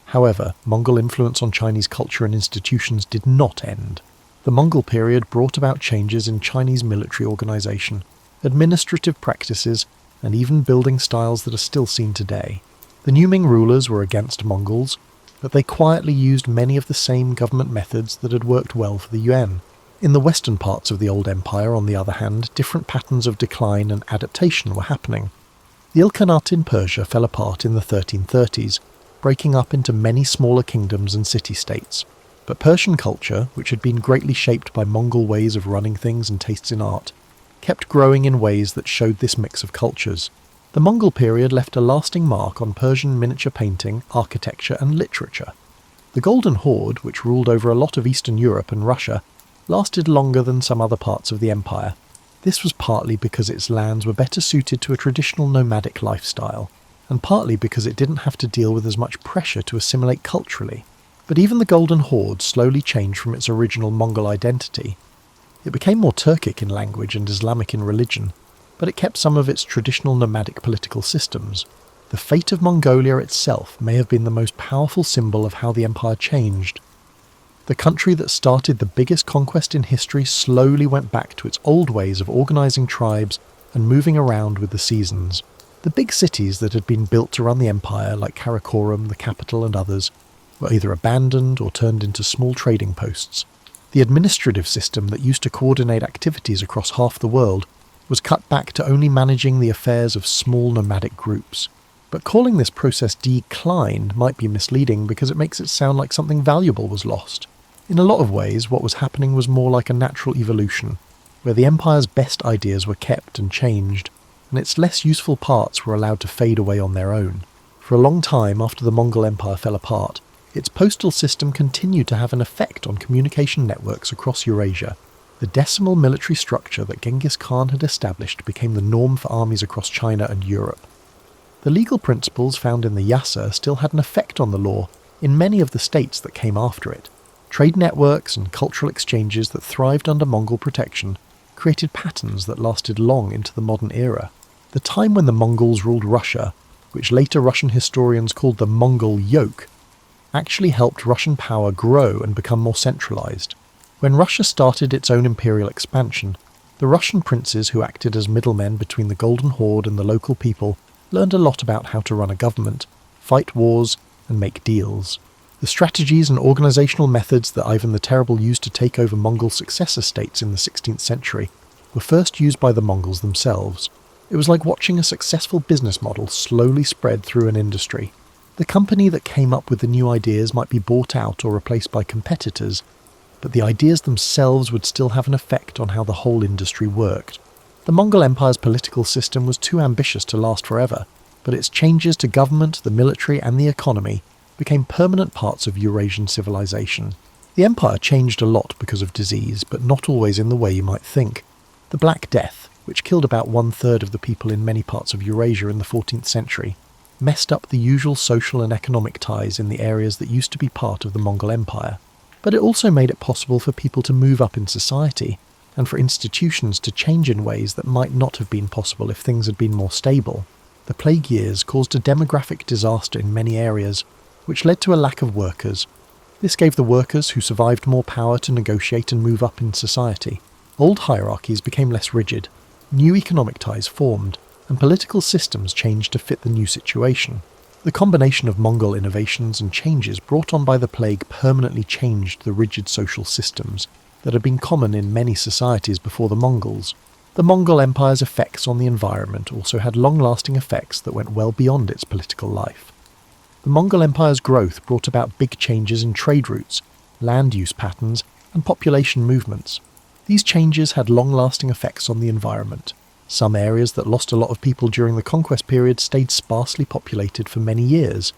However, Mongol influence on Chinese culture and institutions did not end. The Mongol period brought about changes in Chinese military organization, administrative practices, and even building styles that are still seen today. The new Ming rulers were against Mongols, but they quietly used many of the same government methods that had worked well for the Yuan. In the western parts of the old empire, on the other hand, different patterns of decline and adaptation were happening. The Ilkhanate in Persia fell apart in the 1330s, breaking up into many smaller kingdoms and city-states. But Persian culture, which had been greatly shaped by Mongol ways of running things and tastes in art, kept growing in ways that showed this mix of cultures. The Mongol period left a lasting mark on Persian miniature painting, architecture and literature. The Golden Horde, which ruled over a lot of Eastern Europe and Russia, lasted longer than some other parts of the empire. This was partly because its lands were better suited to a traditional nomadic lifestyle, and partly because it didn't have to deal with as much pressure to assimilate culturally. But even the Golden Horde slowly changed from its original Mongol identity. It became more Turkic in language and Islamic in religion, but it kept some of its traditional nomadic political systems. The fate of Mongolia itself may have been the most powerful symbol of how the empire changed. The country that started the biggest conquest in history slowly went back to its old ways of organising tribes and moving around with the seasons. The big cities that had been built to run the empire, like Karakorum, the capital and others, were either abandoned or turned into small trading posts. The administrative system that used to coordinate activities across half the world was cut back to only managing the affairs of small nomadic groups. But calling this process decline might be misleading because it makes it sound like something valuable was lost. In a lot of ways, what was happening was more like a natural evolution, where the empire's best ideas were kept and changed, and its less useful parts were allowed to fade away on their own. For a long time after the Mongol Empire fell apart, its postal system continued to have an effect on communication networks across Eurasia. The decimal military structure that Genghis Khan had established became the norm for armies across China and Europe. The legal principles found in the Yasa still had an effect on the law in many of the states that came after it. Trade networks and cultural exchanges that thrived under Mongol protection created patterns that lasted long into the modern era. The time when the Mongols ruled Russia, which later Russian historians called the Mongol Yoke, actually helped Russian power grow and become more centralized. When Russia started its own imperial expansion, the Russian princes who acted as middlemen between the Golden Horde and the local people learned a lot about how to run a government, fight wars, and make deals. The strategies and organizational methods that Ivan the Terrible used to take over Mongol successor states in the 16th century were first used by the Mongols themselves. It was like watching a successful business model slowly spread through an industry. The company that came up with the new ideas might be bought out or replaced by competitors, but the ideas themselves would still have an effect on how the whole industry worked. The Mongol Empire's political system was too ambitious to last forever, but its changes to government, the military and the economy became permanent parts of Eurasian civilization. The empire changed a lot because of disease, but not always in the way you might think. The Black Death, which killed about 1/3 of the people in many parts of Eurasia in the 14th century, messed up the usual social and economic ties in the areas that used to be part of the Mongol Empire. But it also made it possible for people to move up in society, and for institutions to change in ways that might not have been possible if things had been more stable. The plague years caused a demographic disaster in many areas, which led to a lack of workers. This gave the workers who survived more power to negotiate and move up in society. Old hierarchies became less rigid, new economic ties formed, and political systems changed to fit the new situation. The combination of Mongol innovations and changes brought on by the plague permanently changed the rigid social systems that had been common in many societies before the Mongols. The Mongol Empire's effects on the environment also had long-lasting effects that went well beyond its political life. The Mongol Empire's growth brought about big changes in trade routes, land use patterns, and population movements. These changes had long-lasting effects on the environment. Some areas that lost a lot of people during the conquest period stayed sparsely populated for many years,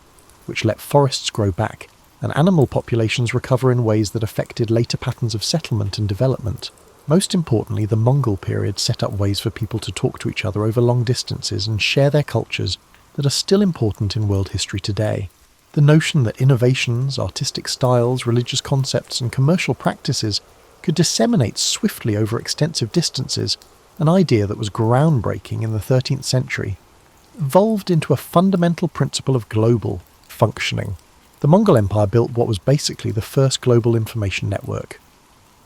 which let forests grow back, and animal populations recover in ways that affected later patterns of settlement and development. Most importantly, the Mongol period set up ways for people to talk to each other over long distances and share their cultures that are still important in world history today. The notion that innovations, artistic styles, religious concepts, and commercial practices could disseminate swiftly over extensive distances, an idea that was groundbreaking in the 13th century, evolved into a fundamental principle of global functioning. The Mongol Empire built what was basically the first global information network.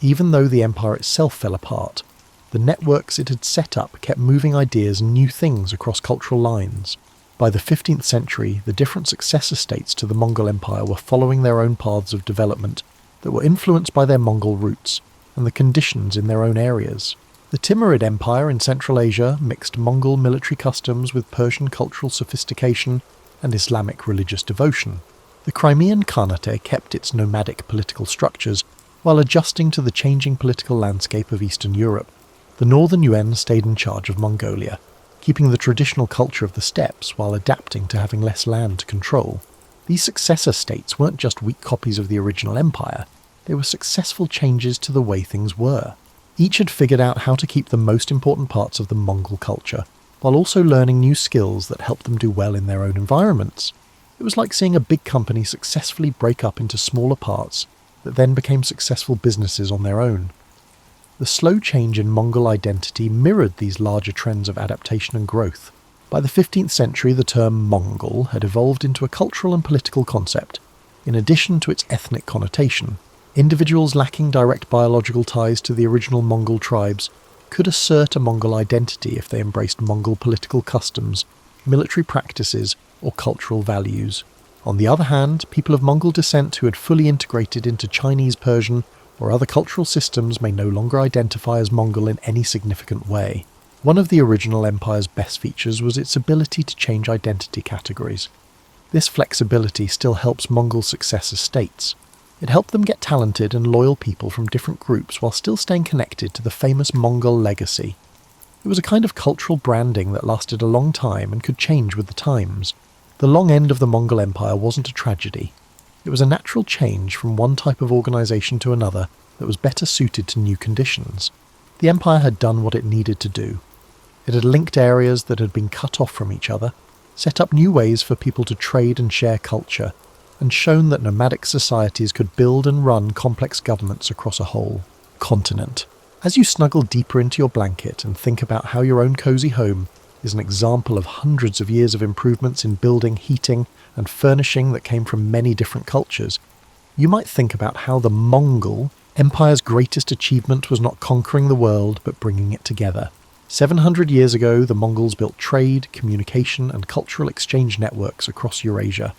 Even though the empire itself fell apart, the networks it had set up kept moving ideas and new things across cultural lines. By the 15th century, the different successor states to the Mongol Empire were following their own paths of development that were influenced by their Mongol roots and the conditions in their own areas. The Timurid Empire in Central Asia mixed Mongol military customs with Persian cultural sophistication and Islamic religious devotion. The Crimean Khanate kept its nomadic political structures while adjusting to the changing political landscape of Eastern Europe. The Northern Yuan stayed in charge of Mongolia, keeping the traditional culture of the steppes while adapting to having less land to control. These successor states weren't just weak copies of the original empire, they were successful changes to the way things were. Each had figured out how to keep the most important parts of the Mongol culture, while also learning new skills that helped them do well in their own environments. It was like seeing a big company successfully break up into smaller parts that then became successful businesses on their own. The slow change in Mongol identity mirrored these larger trends of adaptation and growth. By the 15th century, the term Mongol had evolved into a cultural and political concept, in addition to its ethnic connotation. Individuals lacking direct biological ties to the original Mongol tribes could assert a Mongol identity if they embraced Mongol political customs, military practices, or cultural values. On the other hand, people of Mongol descent who had fully integrated into Chinese, Persian, or other cultural systems may no longer identify as Mongol in any significant way. One of the original empire's best features was its ability to change identity categories. This flexibility still helps Mongol successor states. It helped them get talented and loyal people from different groups while still staying connected to the famous Mongol legacy. It was a kind of cultural branding that lasted a long time and could change with the times. The long end of the Mongol Empire wasn't a tragedy. It was a natural change from one type of organisation to another that was better suited to new conditions. The empire had done what it needed to do. It had linked areas that had been cut off from each other, set up new ways for people to trade and share culture, and shown that nomadic societies could build and run complex governments across a whole continent. As you snuggle deeper into your blanket and think about how your own cosy home is an example of hundreds of years of improvements in building, heating, and furnishing that came from many different cultures, you might think about how the Mongol Empire's greatest achievement was not conquering the world but bringing it together. 700 years ago, the Mongols built trade, communication, and cultural exchange networks across Eurasia.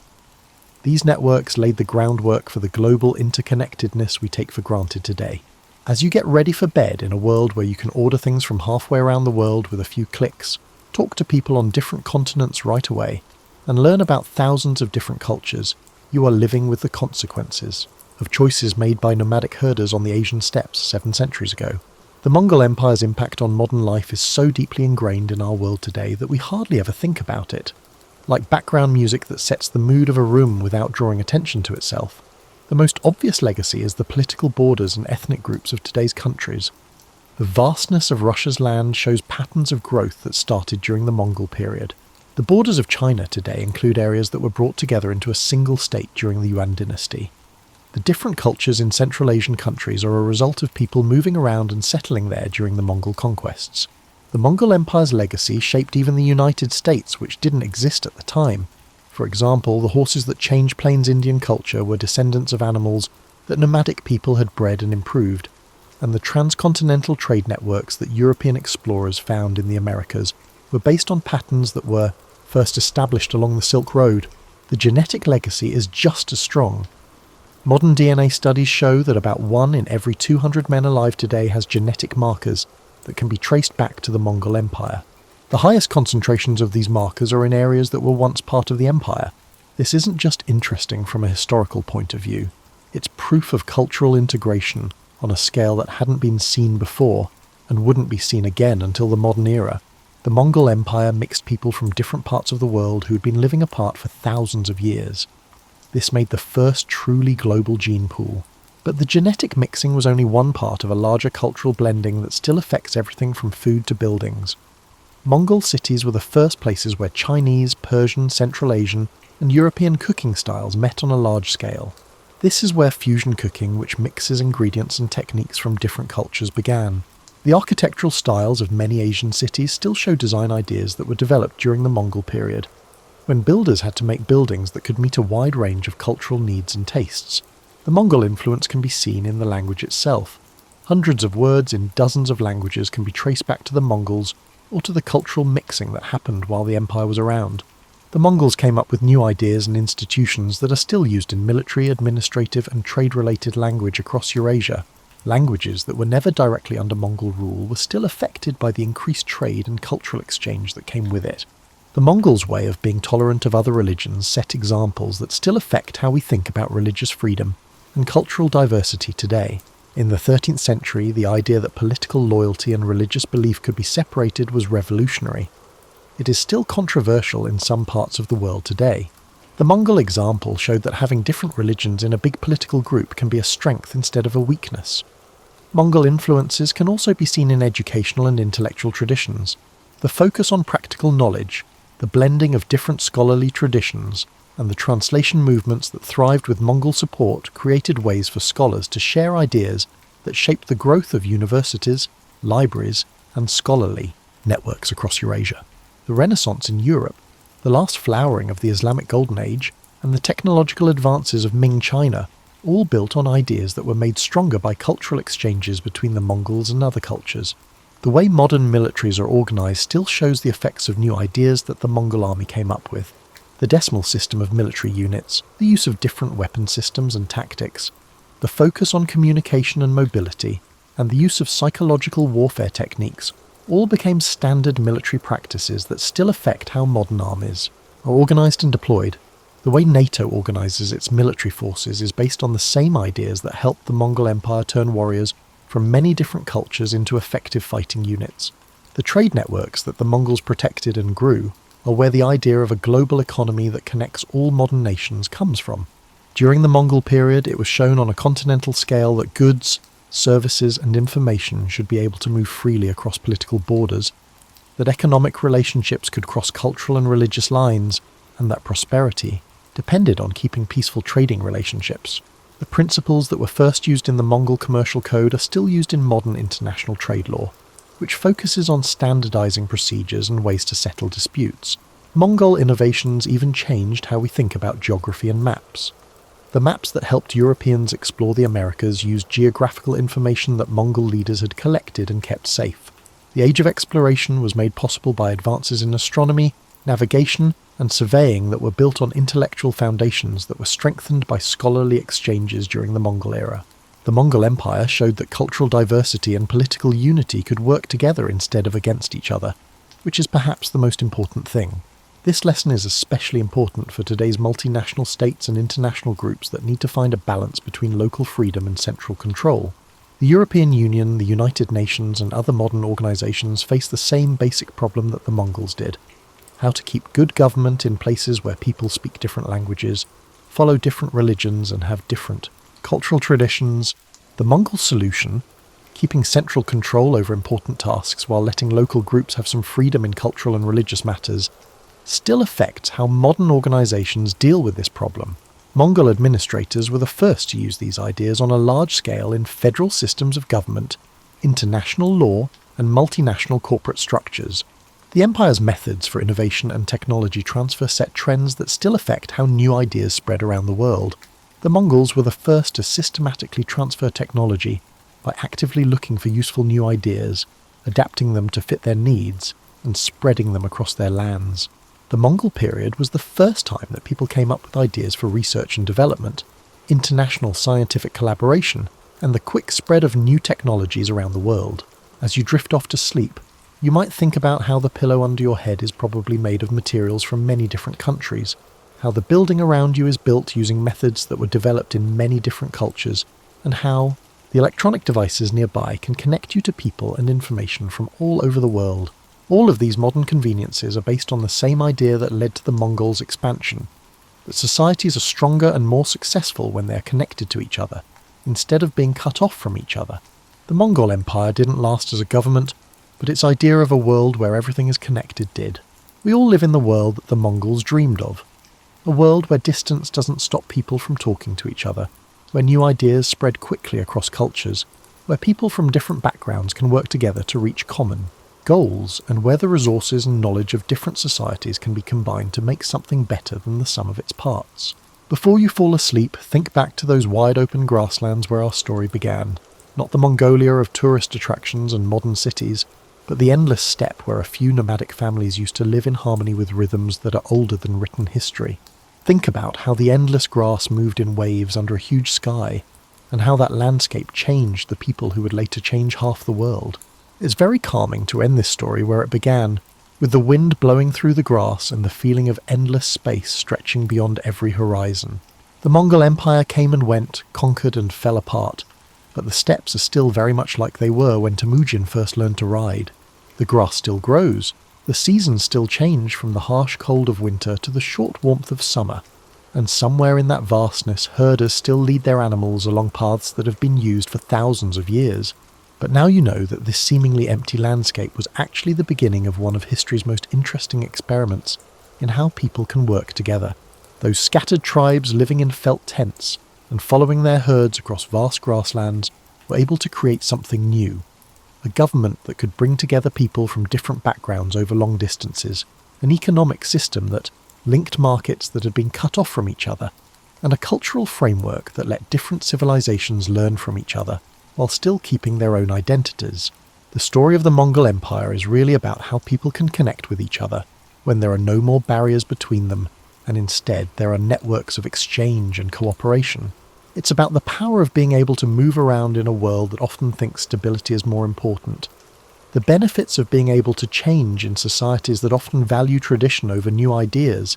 These networks laid the groundwork for the global interconnectedness we take for granted today. As you get ready for bed in a world where you can order things from halfway around the world with a few clicks, talk to people on different continents right away, and learn about thousands of different cultures, you are living with the consequences of choices made by nomadic herders on the Asian steppes 7 centuries ago. The Mongol Empire's impact on modern life is so deeply ingrained in our world today that we hardly ever think about it. Like background music that sets the mood of a room without drawing attention to itself, the most obvious legacy is the political borders and ethnic groups of today's countries. The vastness of Russia's land shows patterns of growth that started during the Mongol period. The borders of China today include areas that were brought together into a single state during the Yuan dynasty. The different cultures in Central Asian countries are a result of people moving around and settling there during the Mongol conquests. The Mongol Empire's legacy shaped even the United States, which didn't exist at the time. For example, the horses that changed Plains Indian culture were descendants of animals that nomadic people had bred and improved, and the transcontinental trade networks that European explorers found in the Americas were based on patterns that were first established along the Silk Road the genetic legacy is just as strong. Modern DNA studies show that about 1 in every 200 men alive today has genetic markers that can be traced back to the Mongol Empire. The highest concentrations of these markers are in areas that were once part of the empire. This isn't just interesting from a historical point of view, it's proof of cultural integration on a scale that hadn't been seen before and wouldn't be seen again until the modern era. The Mongol Empire mixed people from different parts of the world who had been living apart for thousands of years. This made the first truly global gene pool. But the genetic mixing was only one part of a larger cultural blending that still affects everything from food to buildings. Mongol cities were the first places where Chinese, Persian, Central Asian, and European cooking styles met on a large scale. This is where fusion cooking, which mixes ingredients and techniques from different cultures, began. The architectural styles of many Asian cities still show design ideas that were developed during the Mongol period, when builders had to make buildings that could meet a wide range of cultural needs and tastes. The Mongol influence can be seen in the language itself. Hundreds of words in dozens of languages can be traced back to the Mongols or to the cultural mixing that happened while the empire was around. The Mongols came up with new ideas and institutions that are still used in military, administrative and trade-related language across Eurasia. Languages that were never directly under Mongol rule were still affected by the increased trade and cultural exchange that came with it. The Mongols' way of being tolerant of other religions set examples that still affect how we think about religious freedom and cultural diversity today. In the 13th century, the idea that political loyalty and religious belief could be separated was revolutionary. It is still controversial in some parts of the world today. The Mongol example showed that having different religions in a big political group can be a strength instead of a weakness. Mongol influences can also be seen in educational and intellectual traditions. The focus on practical knowledge, the blending of different scholarly traditions, and the translation movements that thrived with Mongol support created ways for scholars to share ideas that shaped the growth of universities, libraries, and scholarly networks across Eurasia. The Renaissance in Europe, the last flowering of the Islamic Golden Age, and the technological advances of Ming China all built on ideas that were made stronger by cultural exchanges between the Mongols and other cultures. The way modern militaries are organised still shows the effects of new ideas that the Mongol army came up with. The decimal system of military units, the use of different weapon systems and tactics, the focus on communication and mobility, and the use of psychological warfare techniques all became standard military practices that still affect how modern armies are organised and deployed. The way NATO organises its military forces is based on the same ideas that helped the Mongol Empire turn warriors from many different cultures into effective fighting units. The trade networks that the Mongols protected and grew are where the idea of a global economy that connects all modern nations comes from. During the Mongol period, it was shown on a continental scale that goods, services and information should be able to move freely across political borders, that economic relationships could cross cultural and religious lines, and that prosperity depended on keeping peaceful trading relationships. The principles that were first used in the Mongol commercial code are still used in modern international trade law, which focuses on standardizing procedures and ways to settle disputes. Mongol innovations even changed how we think about geography and maps. The maps that helped Europeans explore the Americas used geographical information that Mongol leaders had collected and kept safe. The age of exploration was made possible by advances in astronomy, navigation, and surveying that were built on intellectual foundations that were strengthened by scholarly exchanges during the Mongol era. The Mongol Empire showed that cultural diversity and political unity could work together instead of against each other, which is perhaps the most important thing. This lesson is especially important for today's multinational states and international groups that need to find a balance between local freedom and central control. The European Union, the United Nations, and other modern organisations face the same basic problem that the Mongols did: how to keep good government in places where people speak different languages, follow different religions, and have different cultural traditions. The Mongol solution, keeping central control over important tasks while letting local groups have some freedom in cultural and religious matters, still affects how modern organisations deal with this problem. Mongol administrators were the first to use these ideas on a large scale in federal systems of government, international law, and multinational corporate structures. The empire's methods for innovation and technology transfer set trends that still affect how new ideas spread around the world. The Mongols were the first to systematically transfer technology by actively looking for useful new ideas, adapting them to fit their needs, and spreading them across their lands. The Mongol period was the first time that people came up with ideas for research and development, international scientific collaboration, and the quick spread of new technologies around the world. As you drift off to sleep, you might think about how the pillow under your head is probably made of materials from many different countries, how the building around you is built using methods that were developed in many different cultures, and how the electronic devices nearby can connect you to people and information from all over the world. All of these modern conveniences are based on the same idea that led to the Mongols' expansion, that societies are stronger and more successful when they are connected to each other, instead of being cut off from each other. The Mongol Empire didn't last as a government, but its idea of a world where everything is connected did. We all live in the world that the Mongols dreamed of. A world where distance doesn't stop people from talking to each other, where new ideas spread quickly across cultures, where people from different backgrounds can work together to reach common goals, and where the resources and knowledge of different societies can be combined to make something better than the sum of its parts. Before you fall asleep, think back to those wide-open grasslands where our story began. Not the Mongolia of tourist attractions and modern cities, but the endless steppe where a few nomadic families used to live in harmony with rhythms that are older than written history. Think about how the endless grass moved in waves under a huge sky, and how that landscape changed the people who would later change half the world. It's very calming to end this story where it began, with the wind blowing through the grass and the feeling of endless space stretching beyond every horizon. The Mongol Empire came and went, conquered and fell apart, but the steppes are still very much like they were when Temujin first learned to ride. The grass still grows, the seasons still change from the harsh cold of winter to the short warmth of summer, and somewhere in that vastness herders still lead their animals along paths that have been used for thousands of years. But now you know that this seemingly empty landscape was actually the beginning of one of history's most interesting experiments in how people can work together. Those scattered tribes living in felt tents and following their herds across vast grasslands were able to create something new. A government that could bring together people from different backgrounds over long distances, an economic system that linked markets that had been cut off from each other, and a cultural framework that let different civilizations learn from each other while still keeping their own identities. The story of the Mongol Empire is really about how people can connect with each other when there are no more barriers between them, and instead there are networks of exchange and cooperation. It's about the power of being able to move around in a world that often thinks stability is more important. The benefits of being able to change in societies that often value tradition over new ideas,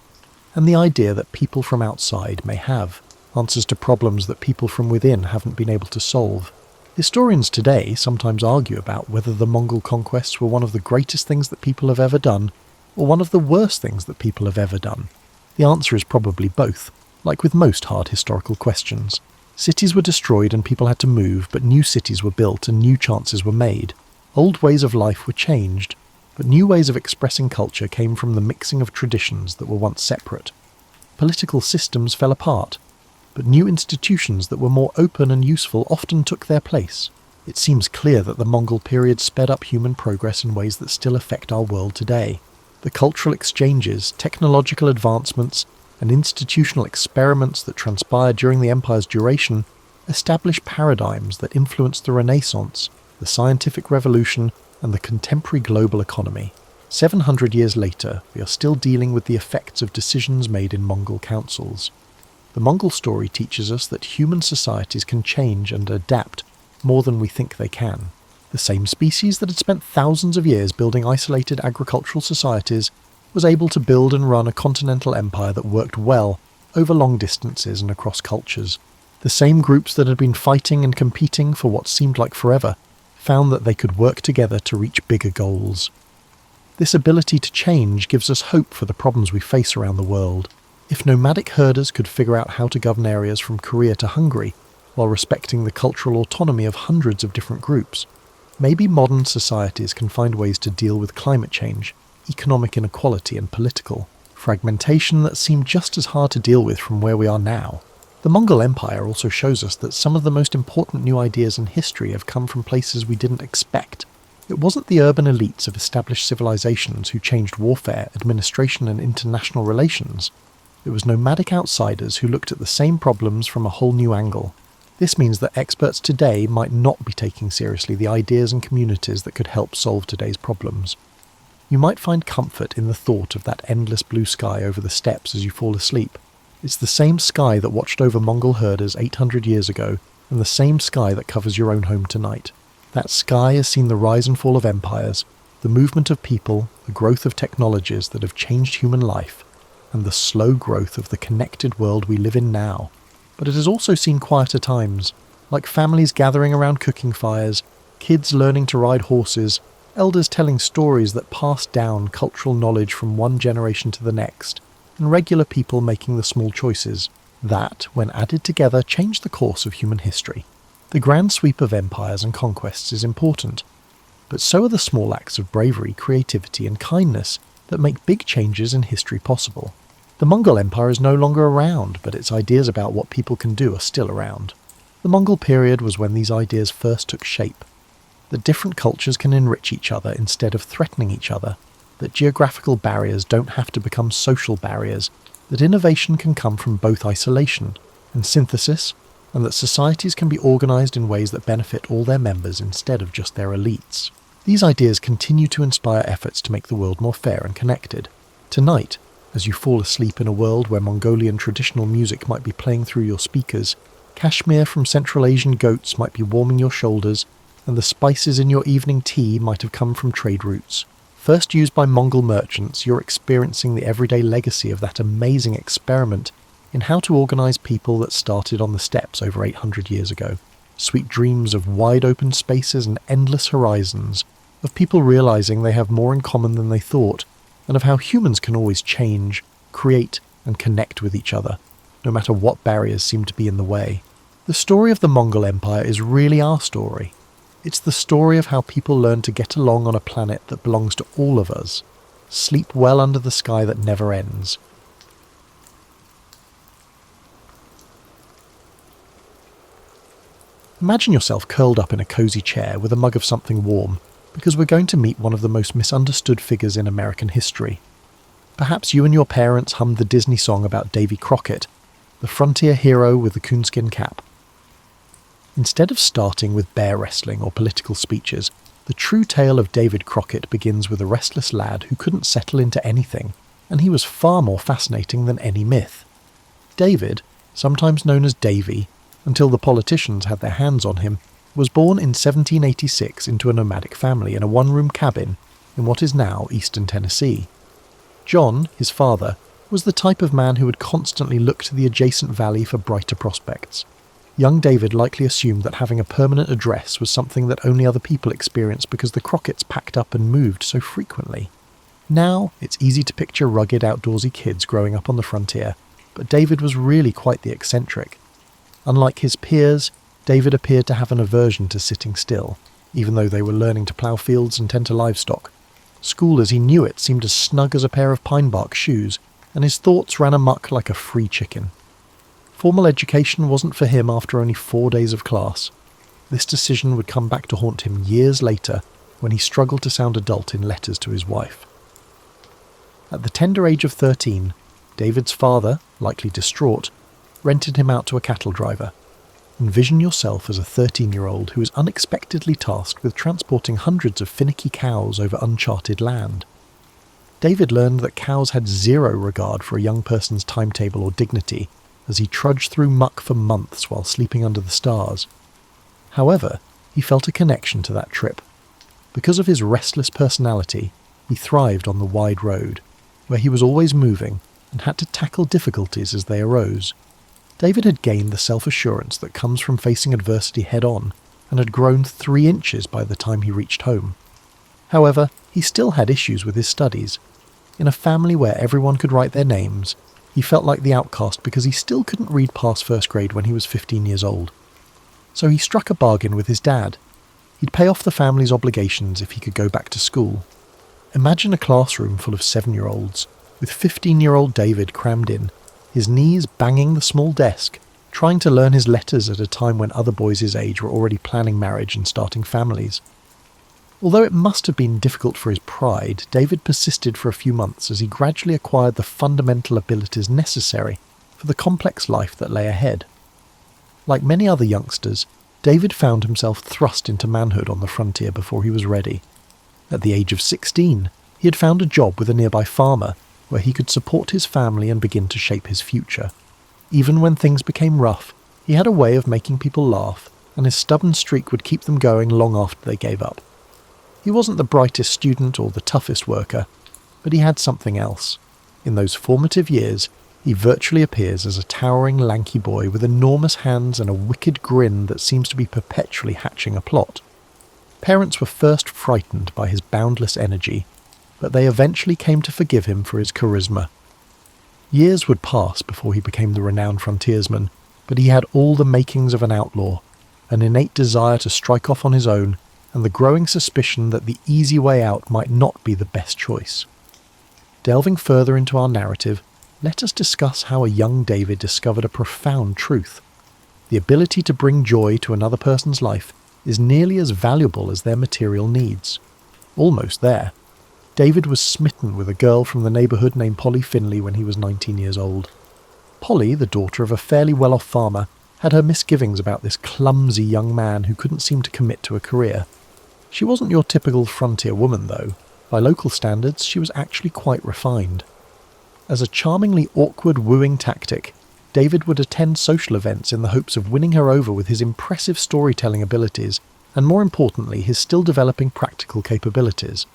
and the idea that people from outside may have answers to problems that people from within haven't been able to solve. Historians today sometimes argue about whether the Mongol conquests were one of the greatest things that people have ever done, or one of the worst things that people have ever done. The answer is probably both, like with most hard historical questions. Cities were destroyed and people had to move, but new cities were built and new chances were made. Old ways of life were changed, but new ways of expressing culture came from the mixing of traditions that were once separate. Political systems fell apart, but new institutions that were more open and useful often took their place. It seems clear that the Mongol period sped up human progress in ways that still affect our world today. The cultural exchanges, technological advancements, and institutional experiments that transpired during the empire's duration established paradigms that influenced the Renaissance, the scientific revolution, and the contemporary global economy. 700 years later, we are still dealing with the effects of decisions made in Mongol councils. The Mongol story teaches us that human societies can change and adapt more than we think they can. The same species that had spent thousands of years building isolated agricultural societies was able to build and run a continental empire that worked well over long distances and across cultures. The same groups that had been fighting and competing for what seemed like forever found that they could work together to reach bigger goals. This ability to change gives us hope for the problems we face around the world. If nomadic herders could figure out how to govern areas from Korea to Hungary, while respecting the cultural autonomy of hundreds of different groups, maybe modern societies can find ways to deal with climate change, economic inequality and political fragmentation that seem just as hard to deal with from where we are now. The Mongol Empire also shows us that some of the most important new ideas in history have come from places we didn't expect. It wasn't the urban elites of established civilizations who changed warfare, administration and international relations. It was nomadic outsiders who looked at the same problems from a whole new angle. This means that experts today might not be taking seriously the ideas and communities that could help solve today's problems. You might find comfort in the thought of that endless blue sky over the steppes as you fall asleep. It's the same sky that watched over Mongol herders 800 years ago, and the same sky that covers your own home tonight. That sky has seen the rise and fall of empires, the movement of people, the growth of technologies that have changed human life, and the slow growth of the connected world we live in now. But it has also seen quieter times, like families gathering around cooking fires, kids learning to ride horses, elders telling stories that pass down cultural knowledge from one generation to the next, and regular people making the small choices that, when added together, change the course of human history. The grand sweep of empires and conquests is important, but so are the small acts of bravery, creativity, and kindness that make big changes in history possible. The Mongol Empire is no longer around, but its ideas about what people can do are still around. The Mongol period was when these ideas first took shape, that different cultures can enrich each other instead of threatening each other, that geographical barriers don't have to become social barriers, that innovation can come from both isolation and synthesis, and that societies can be organised in ways that benefit all their members instead of just their elites. These ideas continue to inspire efforts to make the world more fair and connected. Tonight, as you fall asleep in a world where Mongolian traditional music might be playing through your speakers, cashmere from Central Asian goats might be warming your shoulders, and the spices in your evening tea might have come from trade routes. First used by Mongol merchants, you're experiencing the everyday legacy of that amazing experiment in how to organise people that started on the steppes over 800 years ago. Sweet dreams of wide open spaces and endless horizons, of people realising they have more in common than they thought, and of how humans can always change, create, and connect with each other, no matter what barriers seem to be in the way. The story of the Mongol Empire is really our story. It's the story of how people learn to get along on a planet that belongs to all of us, sleep well under the sky that never ends. Imagine yourself curled up in a cosy chair with a mug of something warm, because we're going to meet one of the most misunderstood figures in American history. Perhaps you and your parents hummed the Disney song about Davy Crockett, the frontier hero with the coonskin cap. Instead of starting with bear wrestling or political speeches, the true tale of David Crockett begins with a restless lad who couldn't settle into anything, and he was far more fascinating than any myth. David, sometimes known as Davy, until the politicians had their hands on him, was born in 1786 into a nomadic family in a one-room cabin in what is now eastern Tennessee. John, his father, was the type of man who would constantly look to the adjacent valley for brighter prospects. Young David likely assumed that having a permanent address was something that only other people experienced because the Crocketts packed up and moved so frequently. Now, it's easy to picture rugged outdoorsy kids growing up on the frontier, but David was really quite the eccentric. Unlike his peers, David appeared to have an aversion to sitting still, even though they were learning to plough fields and tend to livestock. School as he knew it seemed as snug as a pair of pine bark shoes, and his thoughts ran amok like a free chicken. Formal education wasn't for him after only 4 days of class. This decision would come back to haunt him years later when he struggled to sound adult in letters to his wife. At the tender age of 13, David's father, likely distraught, rented him out to a cattle driver. Envision yourself as a 13-year-old who is unexpectedly tasked with transporting hundreds of finicky cows over uncharted land. David learned that cows had zero regard for a young person's timetable or dignity as he trudged through muck for months while sleeping under the stars. However, he felt a connection to that trip. Because of his restless personality, he thrived on the wide road, where he was always moving and had to tackle difficulties as they arose. David had gained the self-assurance that comes from facing adversity head-on, and had grown 3 inches by the time he reached home. However, he still had issues with his studies. In a family where everyone could write their names, he felt like the outcast because he still couldn't read past first grade when he was 15 years old. So he struck a bargain with his dad. He'd pay off the family's obligations if he could go back to school. Imagine a classroom full of 7-year-olds, with 15-year-old David crammed in, his knees banging the small desk, trying to learn his letters at a time when other boys his age were already planning marriage and starting families. Although it must have been difficult for his pride, David persisted for a few months as he gradually acquired the fundamental abilities necessary for the complex life that lay ahead. Like many other youngsters, David found himself thrust into manhood on the frontier before he was ready. At the age of 16, He had found a job with a nearby farmer where he could support his family and begin to shape his future. Even when things became rough, he had a way of making people laugh, and his stubborn streak would keep them going long after they gave up. He wasn't the brightest student or the toughest worker, but he had something else. In those formative years, he virtually appears as a towering, lanky boy with enormous hands and a wicked grin that seems to be perpetually hatching a plot. Parents were first frightened by his boundless energy, but they eventually came to forgive him for his charisma. Years would pass before he became the renowned frontiersman, but he had all the makings of an outlaw, an innate desire to strike off on his own, and the growing suspicion that the easy way out might not be the best choice. Delving further into our narrative, let us discuss how a young David discovered a profound truth. The ability to bring joy to another person's life is nearly as valuable as their material needs. Almost there. David was smitten with a girl from the neighbourhood named Polly Finley when he was 19 years old. Polly, the daughter of a fairly well-off farmer, had her misgivings about this clumsy young man who couldn't seem to commit to a career. She wasn't your typical frontier woman, though. By local standards, she was actually quite refined. As a charmingly awkward wooing tactic, David would attend social events in the hopes of winning her over with his impressive storytelling abilities and, more importantly, his still developing practical capabilities.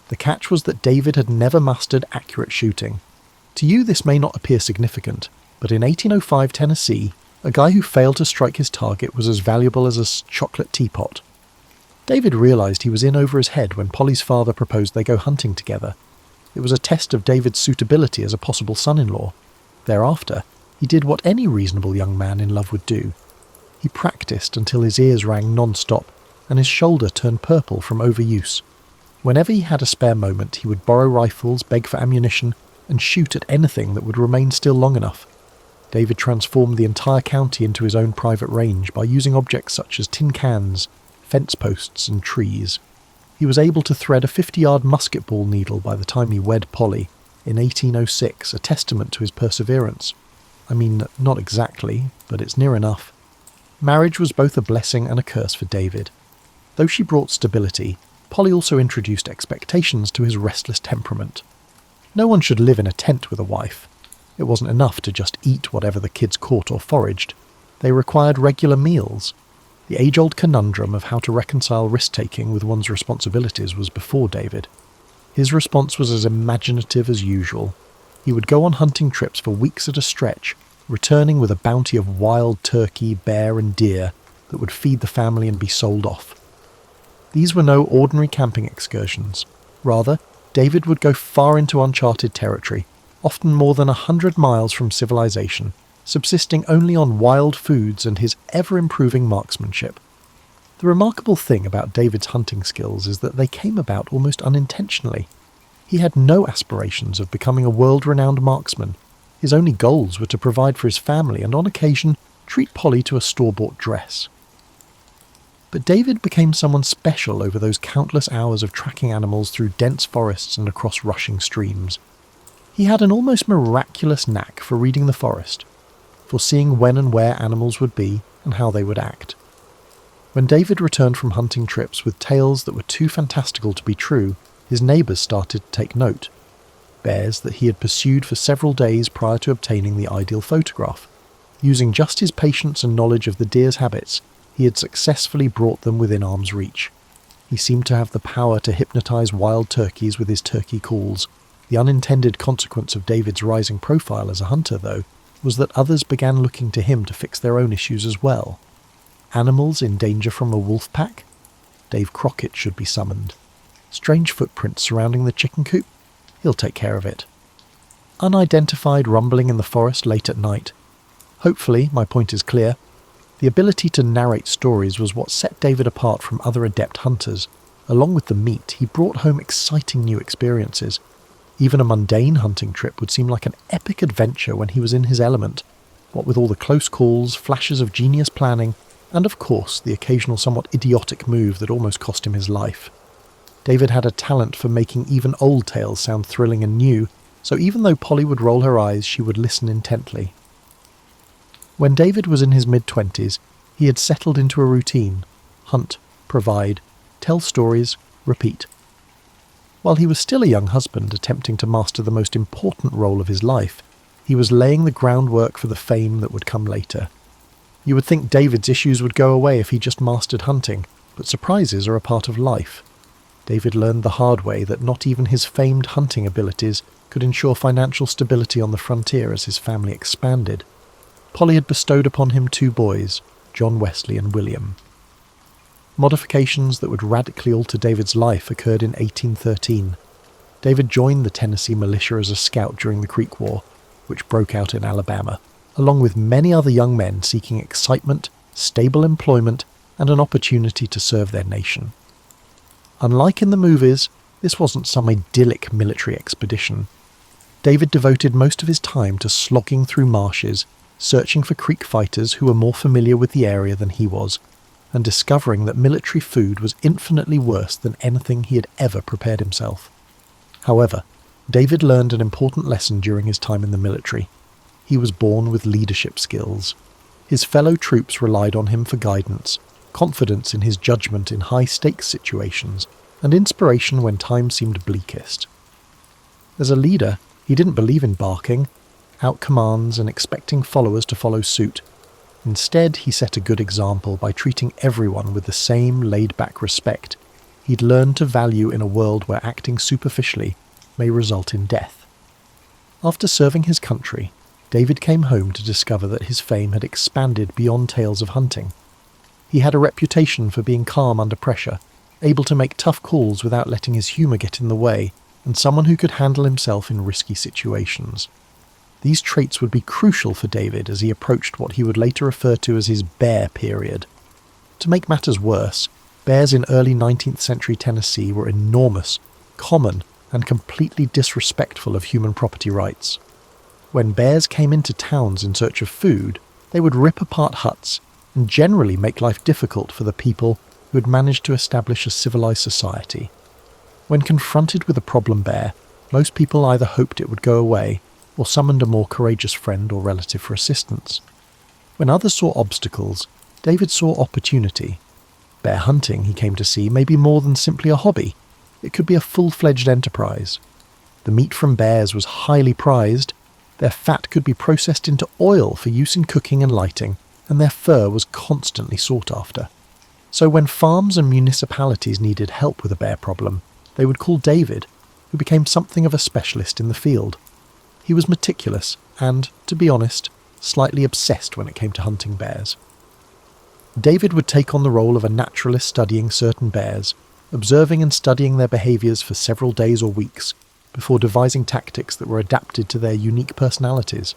The catch was that David had never mastered accurate shooting. To you this may not appear significant, but in 1805 Tennessee, a guy who failed to strike his target was as valuable as a chocolate teapot. David realised he was in over his head when Polly's father proposed they go hunting together. It was a test of David's suitability as a possible son-in-law. Thereafter, he did what any reasonable young man in love would do. He practised until his ears rang non-stop and his shoulder turned purple from overuse. Whenever he had a spare moment, he would borrow rifles, beg for ammunition, and shoot at anything that would remain still long enough. David transformed the entire county into his own private range by using objects such as tin cans, fence posts, and trees. He was able to thread a 50-yard musket ball needle by the time he wed Polly in 1806, a testament to his perseverance. I mean, not exactly, but it's near enough. Marriage was both a blessing and a curse for David. Though she brought stability, Polly also introduced expectations to his restless temperament. No one should live in a tent with a wife. It wasn't enough to just eat whatever the kids caught or foraged. They required regular meals. The age-old conundrum of how to reconcile risk-taking with one's responsibilities was before David. His response was as imaginative as usual. He would go on hunting trips for weeks at a stretch, returning with a bounty of wild turkey, bear and deer that would feed the family and be sold off. These were no ordinary camping excursions. Rather, David would go far into uncharted territory, often more than 100 miles from civilization, subsisting only on wild foods and his ever-improving marksmanship. The remarkable thing about David's hunting skills is that they came about almost unintentionally. He had no aspirations of becoming a world-renowned marksman. His only goals were to provide for his family and, on occasion, treat Polly to a store-bought dress. But David became someone special over those countless hours of tracking animals through dense forests and across rushing streams. He had an almost miraculous knack for reading the forest, foreseeing when and where animals would be and how they would act. When David returned from hunting trips with tales that were too fantastical to be true, his neighbours started to take note. Bears that he had pursued for several days prior to obtaining the ideal photograph. Using just his patience and knowledge of the deer's habits, he had successfully brought them within arm's reach. He seemed to have the power to hypnotise wild turkeys with his turkey calls. The unintended consequence of David's rising profile as a hunter, though, was that others began looking to him to fix their own issues as well. Animals in danger from a wolf pack? Dave Crockett should be summoned. Strange footprints surrounding the chicken coop? He'll take care of it. Unidentified rumbling in the forest late at night? Hopefully, my point is clear. The ability to narrate stories was what set David apart from other adept hunters. Along with the meat, he brought home exciting new experiences. Even a mundane hunting trip would seem like an epic adventure when he was in his element, what with all the close calls, flashes of genius planning, and of course the occasional somewhat idiotic move that almost cost him his life. David had a talent for making even old tales sound thrilling and new, so even though Polly would roll her eyes, she would listen intently. When David was in his mid-20s, he had settled into a routine: hunt, provide, tell stories, repeat. While he was still a young husband attempting to master the most important role of his life, he was laying the groundwork for the fame that would come later. You would think David's issues would go away if he just mastered hunting, but surprises are a part of life. David learned the hard way that not even his famed hunting abilities could ensure financial stability on the frontier as his family expanded. Polly had bestowed upon him 2 boys, John Wesley and William. Modifications that would radically alter David's life occurred in 1813. David joined the Tennessee militia as a scout during the Creek War, which broke out in Alabama, along with many other young men seeking excitement, stable employment, and an opportunity to serve their nation. Unlike in the movies, this wasn't some idyllic military expedition. David devoted most of his time to slogging through marshes, searching for Creek fighters who were more familiar with the area than he was, and discovering that military food was infinitely worse than anything he had ever prepared himself. However, David learned an important lesson during his time in the military. He was born with leadership skills. His fellow troops relied on him for guidance, confidence in his judgment in high-stakes situations, and inspiration when time seemed bleakest. As a leader, he didn't believe in barking, out commands, and expecting followers to follow suit. Instead, he set a good example by treating everyone with the same laid-back respect he'd learned to value in a world where acting superficially may result in death. After serving his country, David came home to discover that his fame had expanded beyond tales of hunting. He had a reputation for being calm under pressure, able to make tough calls without letting his humour get in the way, and someone who could handle himself in risky situations. These traits would be crucial for David as he approached what he would later refer to as his bear period. To make matters worse, bears in early 19th century Tennessee were enormous, common, and completely disrespectful of human property rights. When bears came into towns in search of food, they would rip apart huts and generally make life difficult for the people who had managed to establish a civilized society. When confronted with a problem bear, most people either hoped it would go away or summoned a more courageous friend or relative for assistance. When others saw obstacles, David saw opportunity. Bear hunting, he came to see, may be more than simply a hobby. It could be a full-fledged enterprise. The meat from bears was highly prized, their fat could be processed into oil for use in cooking and lighting, and their fur was constantly sought after. So when farms and municipalities needed help with a bear problem, they would call David, who became something of a specialist in the field. He was meticulous and, to be honest, slightly obsessed when it came to hunting bears. David would take on the role of a naturalist studying certain bears, observing and studying their behaviours for several days or weeks, before devising tactics that were adapted to their unique personalities.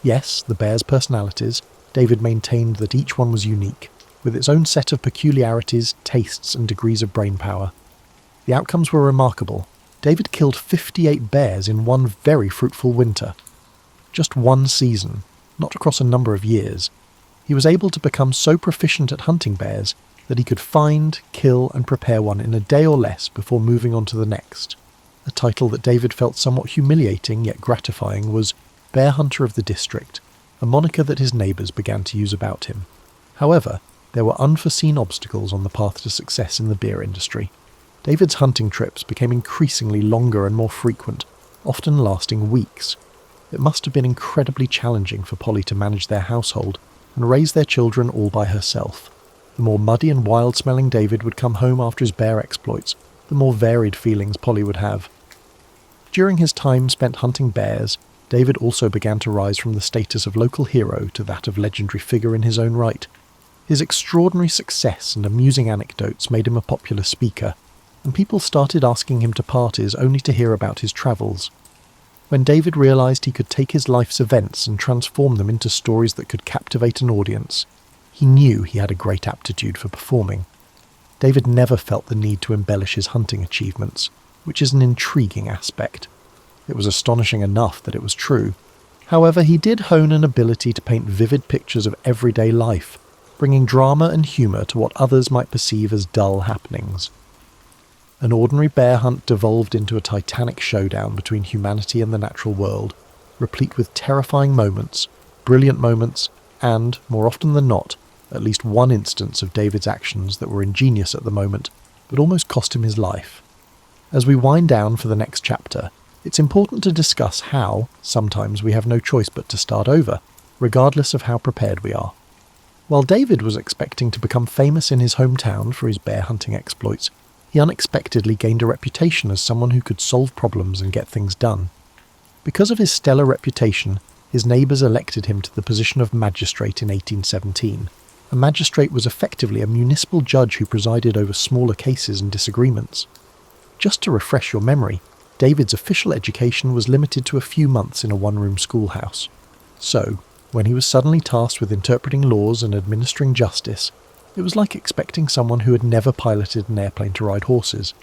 Yes, the bears' personalities, David maintained that each one was unique, with its own set of peculiarities, tastes, and degrees of brainpower. The outcomes were remarkable. David killed 58 bears in one very fruitful winter. Just one season, not across a number of years. He was able to become so proficient at hunting bears that he could find, kill, and prepare one in a day or less before moving on to the next. A title that David felt somewhat humiliating yet gratifying was Bear Hunter of the District, a moniker that his neighbours began to use about him. However, there were unforeseen obstacles on the path to success in the beer industry. David's hunting trips became increasingly longer and more frequent, often lasting weeks. It must have been incredibly challenging for Polly to manage their household and raise their children all by herself. The more muddy and wild-smelling David would come home after his bear exploits, the more varied feelings Polly would have. During his time spent hunting bears, David also began to rise from the status of local hero to that of legendary figure in his own right. His extraordinary success and amusing anecdotes made him a popular speaker, and people started asking him to parties only to hear about his travels. When David realised he could take his life's events and transform them into stories that could captivate an audience, he knew he had a great aptitude for performing. David never felt the need to embellish his hunting achievements, which is an intriguing aspect. It was astonishing enough that it was true. However, he did hone an ability to paint vivid pictures of everyday life, bringing drama and humour to what others might perceive as dull happenings. An ordinary bear hunt devolved into a titanic showdown between humanity and the natural world, replete with terrifying moments, brilliant moments, and, more often than not, at least one instance of David's actions that were ingenious at the moment, but almost cost him his life. As we wind down for the next chapter, it's important to discuss how, sometimes we have no choice but to start over, regardless of how prepared we are. While David was expecting to become famous in his hometown for his bear hunting exploits, he unexpectedly gained a reputation as someone who could solve problems and get things done. Because of his stellar reputation, his neighbours elected him to the position of magistrate in 1817. A magistrate was effectively a municipal judge who presided over smaller cases and disagreements. Just to refresh your memory, David's official education was limited to a few months in a one-room schoolhouse. So, when he was suddenly tasked with interpreting laws and administering justice, it was like expecting someone who had never piloted an airplane to ride horses.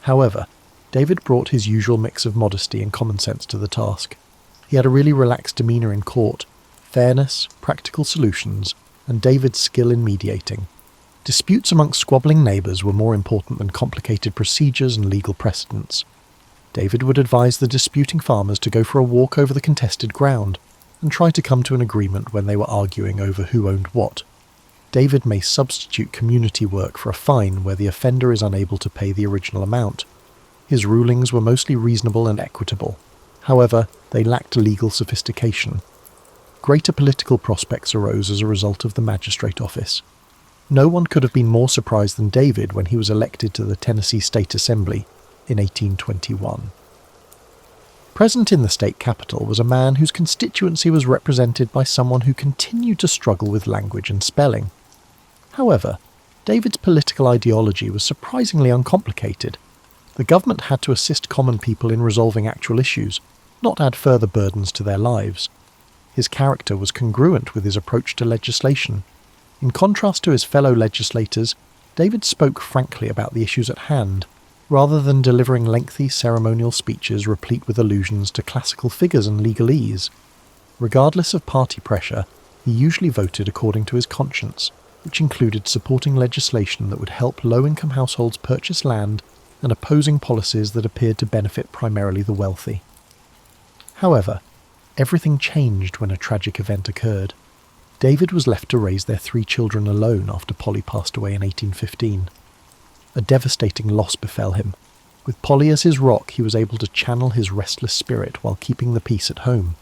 However, David brought his usual mix of modesty and common sense to the task. He had a really relaxed demeanour in court, fairness, practical solutions, and David's skill in mediating. Disputes amongst squabbling neighbours were more important than complicated procedures and legal precedents. David would advise the disputing farmers to go for a walk over the contested ground, and try to come to an agreement when they were arguing over who owned what. David may substitute community work for a fine where the offender is unable to pay the original amount. His rulings were mostly reasonable and equitable. However, they lacked legal sophistication. Greater political prospects arose as a result of the magistrate office. No one could have been more surprised than David when he was elected to the Tennessee State Assembly in 1821. Present in the state capitol was a man whose constituency was represented by someone who continued to struggle with language and spelling. However, David's political ideology was surprisingly uncomplicated. The government had to assist common people in resolving actual issues, not add further burdens to their lives. His character was congruent with his approach to legislation. In contrast to his fellow legislators, David spoke frankly about the issues at hand, rather than delivering lengthy ceremonial speeches replete with allusions to classical figures and legalese. Regardless of party pressure, he usually voted according to his conscience, which included supporting legislation that would help low-income households purchase land and opposing policies that appeared to benefit primarily the wealthy. However, everything changed when a tragic event occurred. David was left to raise their 3 children alone after Polly passed away in 1815. A devastating loss befell him. With Polly as his rock, he was able to channel his restless spirit while keeping the peace at home.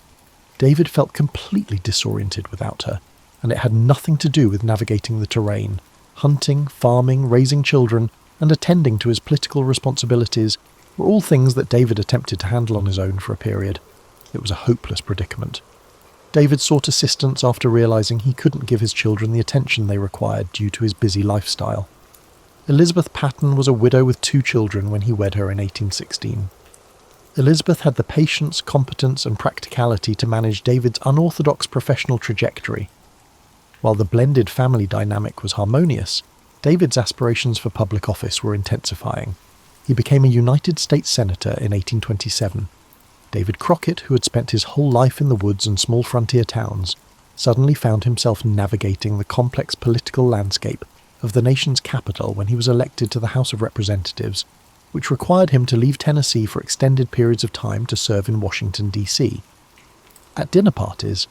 David felt completely disoriented without her, and it had nothing to do with navigating the terrain. Hunting, farming, raising children, and attending to his political responsibilities were all things that David attempted to handle on his own for a period. It was a hopeless predicament. David sought assistance after realising he couldn't give his children the attention they required due to his busy lifestyle. Elizabeth Patton was a widow with 2 children when he wed her in 1816. Elizabeth had the patience, competence and practicality to manage David's unorthodox professional trajectory. While the blended family dynamic was harmonious, David's aspirations for public office were intensifying. He became a United States Senator in 1827. David Crockett, who had spent his whole life in the woods and small frontier towns, suddenly found himself navigating the complex political landscape of the nation's capital when he was elected to the House of Representatives, which required him to leave Tennessee for extended periods of time to serve in Washington, D.C. At dinner parties,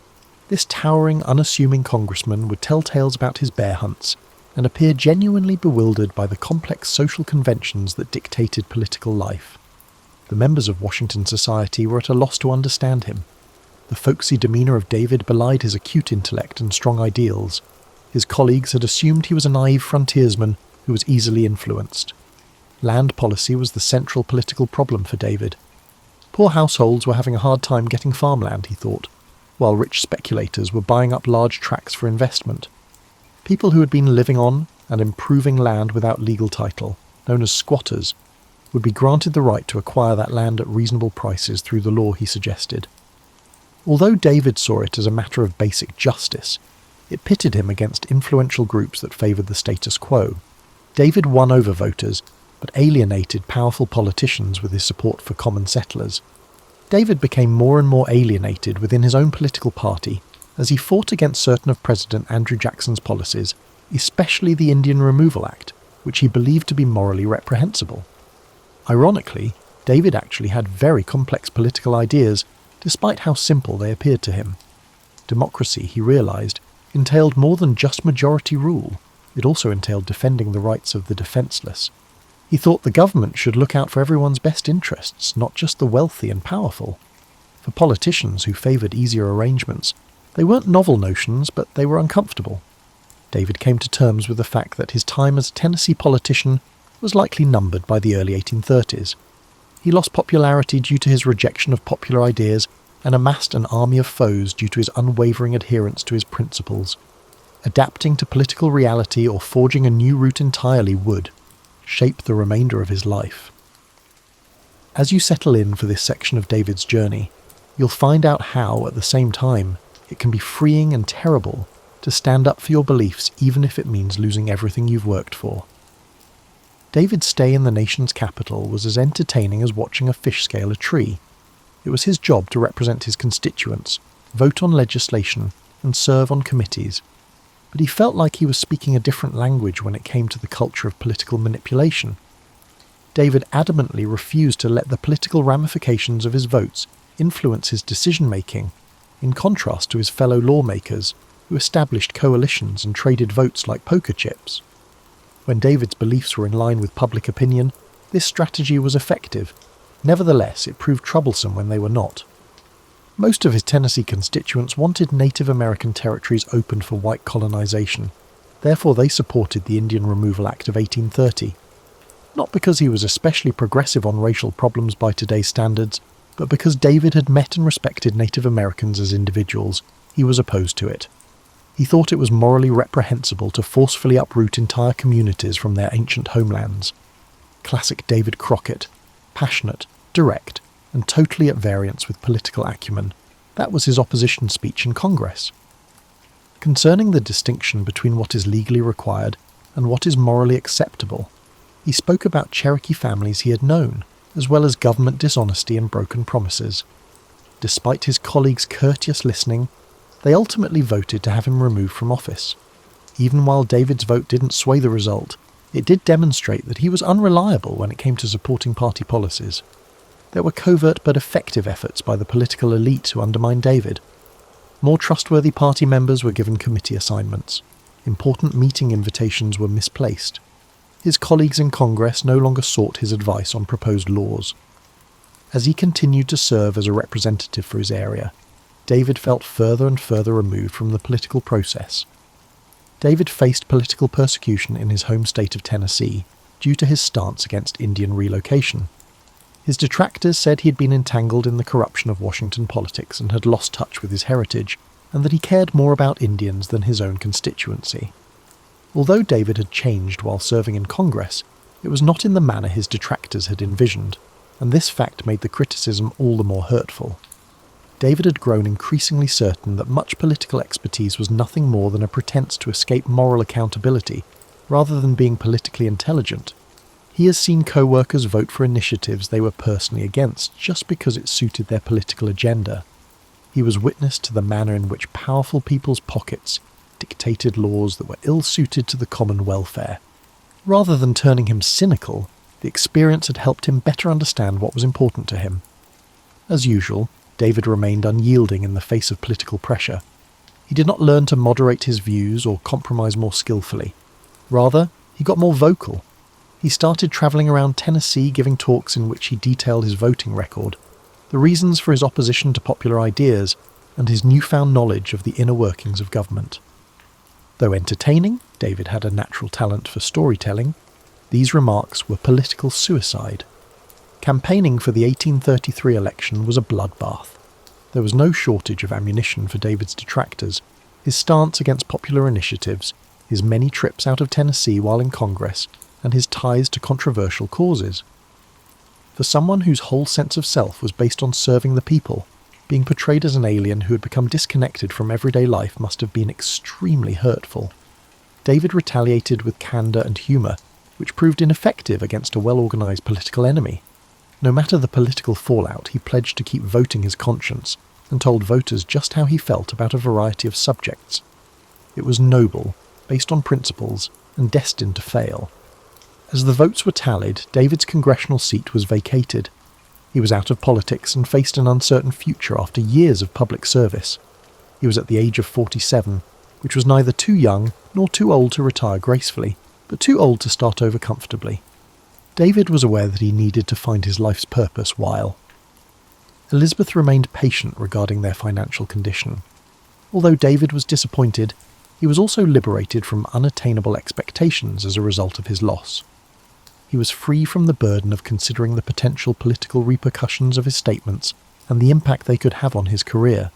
this towering, unassuming congressman would tell tales about his bear hunts and appear genuinely bewildered by the complex social conventions that dictated political life. The members of Washington society were at a loss to understand him. The folksy demeanour of David belied his acute intellect and strong ideals. His colleagues had assumed he was a naive frontiersman who was easily influenced. Land policy was the central political problem for David. Poor households were having a hard time getting farmland, he thought, while rich speculators were buying up large tracts for investment. People who had been living on and improving land without legal title, known as squatters, would be granted the right to acquire that land at reasonable prices through the law he suggested. Although David saw it as a matter of basic justice, it pitted him against influential groups that favoured the status quo. David won over voters, but alienated powerful politicians with his support for common settlers. David became more and more alienated within his own political party as he fought against certain of President Andrew Jackson's policies, especially the Indian Removal Act, which he believed to be morally reprehensible. Ironically, David actually had very complex political ideas, despite how simple they appeared to him. Democracy, he realised, entailed more than just majority rule. It also entailed defending the rights of the defenceless. He thought the government should look out for everyone's best interests, not just the wealthy and powerful. For politicians who favoured easier arrangements, they weren't novel notions, but they were uncomfortable. David came to terms with the fact that his time as a Tennessee politician was likely numbered by the early 1830s. He lost popularity due to his rejection of popular ideas and amassed an army of foes due to his unwavering adherence to his principles. Adapting to political reality or forging a new route entirely would shape the remainder of his life. As you settle in for this section of David's journey, you'll find out how, at the same time, it can be freeing and terrible to stand up for your beliefs even if it means losing everything you've worked for. David's stay in the nation's capital was as entertaining as watching a fish scale a tree. It was his job to represent his constituents, vote on legislation, and serve on committees. But he felt like he was speaking a different language when it came to the culture of political manipulation. David adamantly refused to let the political ramifications of his votes influence his decision-making, in contrast to his fellow lawmakers who established coalitions and traded votes like poker chips. When David's beliefs were in line with public opinion, this strategy was effective. Nevertheless, it proved troublesome when they were not. Most of his Tennessee constituents wanted Native American territories opened for white colonization. Therefore, they supported the Indian Removal Act of 1830. Not because he was especially progressive on racial problems by today's standards, but because David had met and respected Native Americans as individuals, he was opposed to it. He thought it was morally reprehensible to forcefully uproot entire communities from their ancient homelands. Classic David Crockett, passionate, direct, and totally at variance with political acumen. That was his opposition speech in Congress. Concerning the distinction between what is legally required and what is morally acceptable, he spoke about Cherokee families he had known, as well as government dishonesty and broken promises. Despite his colleagues' courteous listening, they ultimately voted to have him removed from office. Even while David's vote didn't sway the result, it did demonstrate that he was unreliable when it came to supporting party policies. There were covert but effective efforts by the political elite to undermine David. More trustworthy party members were given committee assignments. Important meeting invitations were misplaced. His colleagues in Congress no longer sought his advice on proposed laws. As he continued to serve as a representative for his area, David felt further and further removed from the political process. David faced political persecution in his home state of Tennessee due to his stance against Indian relocation. His detractors said he had been entangled in the corruption of Washington politics and had lost touch with his heritage, and that he cared more about Indians than his own constituency. Although David had changed while serving in Congress, it was not in the manner his detractors had envisioned, and this fact made the criticism all the more hurtful. David had grown increasingly certain that much political expertise was nothing more than a pretense to escape moral accountability, rather than being politically intelligent. He has seen co-workers vote for initiatives they were personally against just because it suited their political agenda. He was witness to the manner in which powerful people's pockets dictated laws that were ill-suited to the common welfare. Rather than turning him cynical, the experience had helped him better understand what was important to him. As usual, David remained unyielding in the face of political pressure. He did not learn to moderate his views or compromise more skillfully. Rather, he got more vocal. He started travelling around Tennessee giving talks in which he detailed his voting record, the reasons for his opposition to popular ideas, and his newfound knowledge of the inner workings of government. Though entertaining, David had a natural talent for storytelling. These remarks were political suicide. Campaigning for the 1833 election was a bloodbath. There was no shortage of ammunition for David's detractors. His stance against popular initiatives, his many trips out of Tennessee while in Congress, and his ties to controversial causes. For someone whose whole sense of self was based on serving the people, being portrayed as an alien who had become disconnected from everyday life must have been extremely hurtful. David retaliated with candour and humour, which proved ineffective against a well-organised political enemy. No matter the political fallout, he pledged to keep voting his conscience, and told voters just how he felt about a variety of subjects. It was noble, based on principles, and destined to fail. As the votes were tallied, David's congressional seat was vacated. He was out of politics and faced an uncertain future after years of public service. He was at the age of 47, which was neither too young nor too old to retire gracefully, but too old to start over comfortably. David was aware that he needed to find his life's purpose while. Elizabeth remained patient regarding their financial condition. Although David was disappointed, he was also liberated from unattainable expectations as a result of his loss. He was free from the burden of considering the potential political repercussions of his statements and the impact they could have on his career.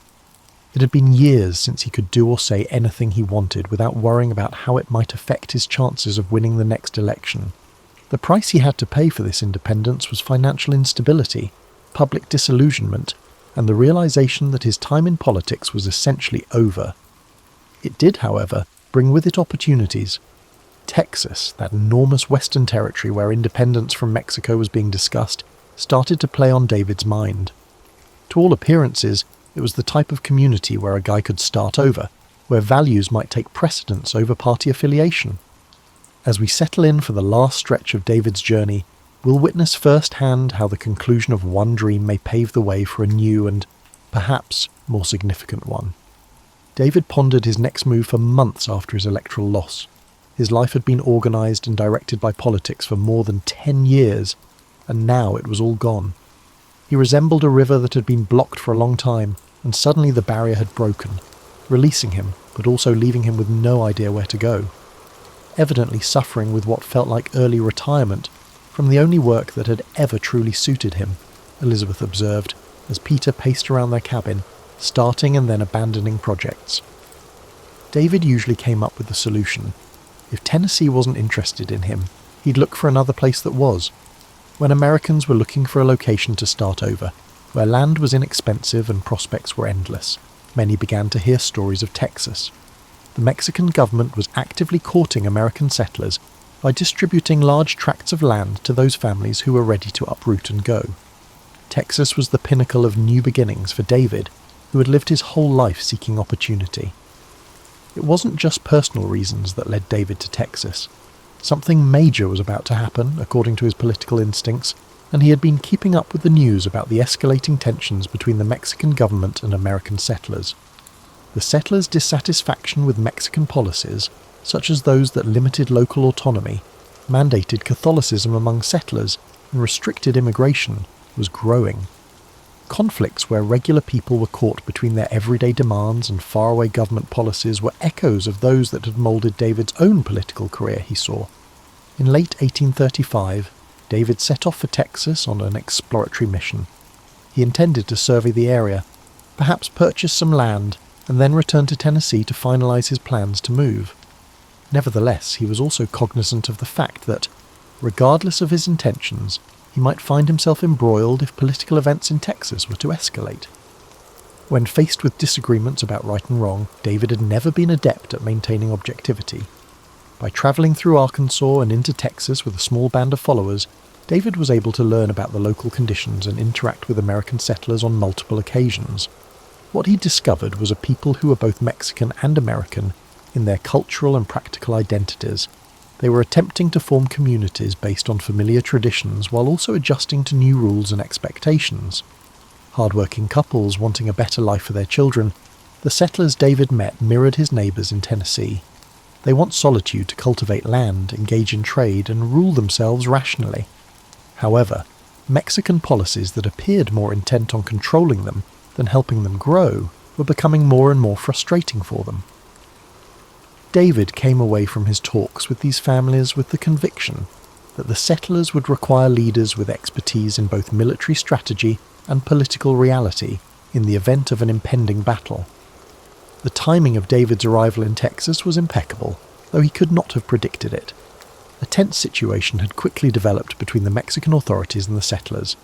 It had been years since he could do or say anything he wanted without worrying about how it might affect his chances of winning the next election. The price he had to pay for this independence was financial instability, public disillusionment, and the realization that his time in politics was essentially over. It did, however, bring with it opportunities. Texas, that enormous western territory where independence from Mexico was being discussed, started to play on David's mind. To all appearances, it was the type of community where a guy could start over, where values might take precedence over party affiliation. As we settle in for the last stretch of David's journey, we'll witness firsthand how the conclusion of one dream may pave the way for a new and, perhaps, more significant one. David pondered his next move for months after his electoral loss. His life had been organised and directed by politics for more than 10 years, and now it was all gone. He resembled a river that had been blocked for a long time, and suddenly the barrier had broken, releasing him, but also leaving him with no idea where to go. Evidently suffering with what felt like early retirement from the only work that had ever truly suited him, Elizabeth observed, as Peter paced around their cabin, starting and then abandoning projects. David usually came up with the solution. If Tennessee wasn't interested in him, he'd look for another place that was. When Americans were looking for a location to start over, where land was inexpensive and prospects were endless, many began to hear stories of Texas. The Mexican government was actively courting American settlers by distributing large tracts of land to those families who were ready to uproot and go. Texas was the pinnacle of new beginnings for David, who had lived his whole life seeking opportunity. It wasn't just personal reasons that led David to Texas. Something major was about to happen, according to his political instincts, and he had been keeping up with the news about the escalating tensions between the Mexican government and American settlers. The settlers' dissatisfaction with Mexican policies, such as those that limited local autonomy, mandated Catholicism among settlers, and restricted immigration, was growing. Conflicts where regular people were caught between their everyday demands and faraway government policies were echoes of those that had moulded David's own political career, he saw. In late 1835, David set off for Texas on an exploratory mission. He intended to survey the area, perhaps purchase some land, and then return to Tennessee to finalize his plans to move. Nevertheless, he was also cognizant of the fact that, regardless of his intentions, he might find himself embroiled if political events in Texas were to escalate. When faced with disagreements about right and wrong, David had never been adept at maintaining objectivity. By travelling through Arkansas and into Texas with a small band of followers, David was able to learn about the local conditions and interact with American settlers on multiple occasions. What he discovered was a people who were both Mexican and American in their cultural and practical identities. They were attempting to form communities based on familiar traditions while also adjusting to new rules and expectations. Hard-working couples wanting a better life for their children, the settlers David met mirrored his neighbours in Tennessee. They want solitude to cultivate land, engage in trade, and rule themselves rationally. However, Mexican policies that appeared more intent on controlling them than helping them grow were becoming more and more frustrating for them. David came away from his talks with these families with the conviction that the settlers would require leaders with expertise in both military strategy and political reality in the event of an impending battle. The timing of David's arrival in Texas was impeccable, though he could not have predicted it. A tense situation had quickly developed between the Mexican authorities and the settlers.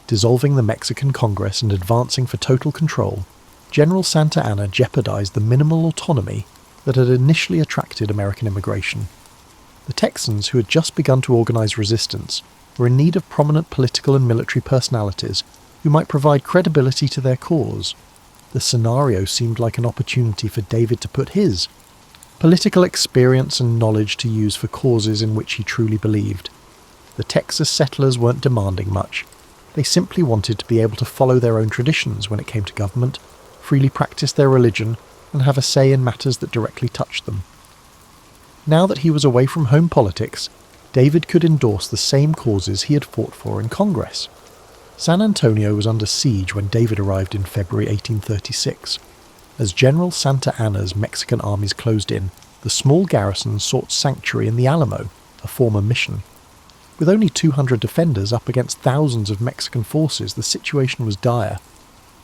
Dissolving the Mexican Congress and advancing for total control, General Santa Anna jeopardized the minimal autonomy that had initially attracted American immigration. The Texans, who had just begun to organize resistance, were in need of prominent political and military personalities who might provide credibility to their cause. The scenario seemed like an opportunity for David to put his political experience and knowledge to use for causes in which he truly believed. The Texas settlers weren't demanding much. They simply wanted to be able to follow their own traditions when it came to government, freely practice their religion, and have a say in matters that directly touched them. Now that he was away from home politics, David could endorse the same causes he had fought for in Congress. San Antonio was under siege when David arrived in February 1836. As General Santa Anna's Mexican armies closed in, the small garrison sought sanctuary in the Alamo, a former mission. With only 200 defenders up against thousands of Mexican forces, the situation was dire.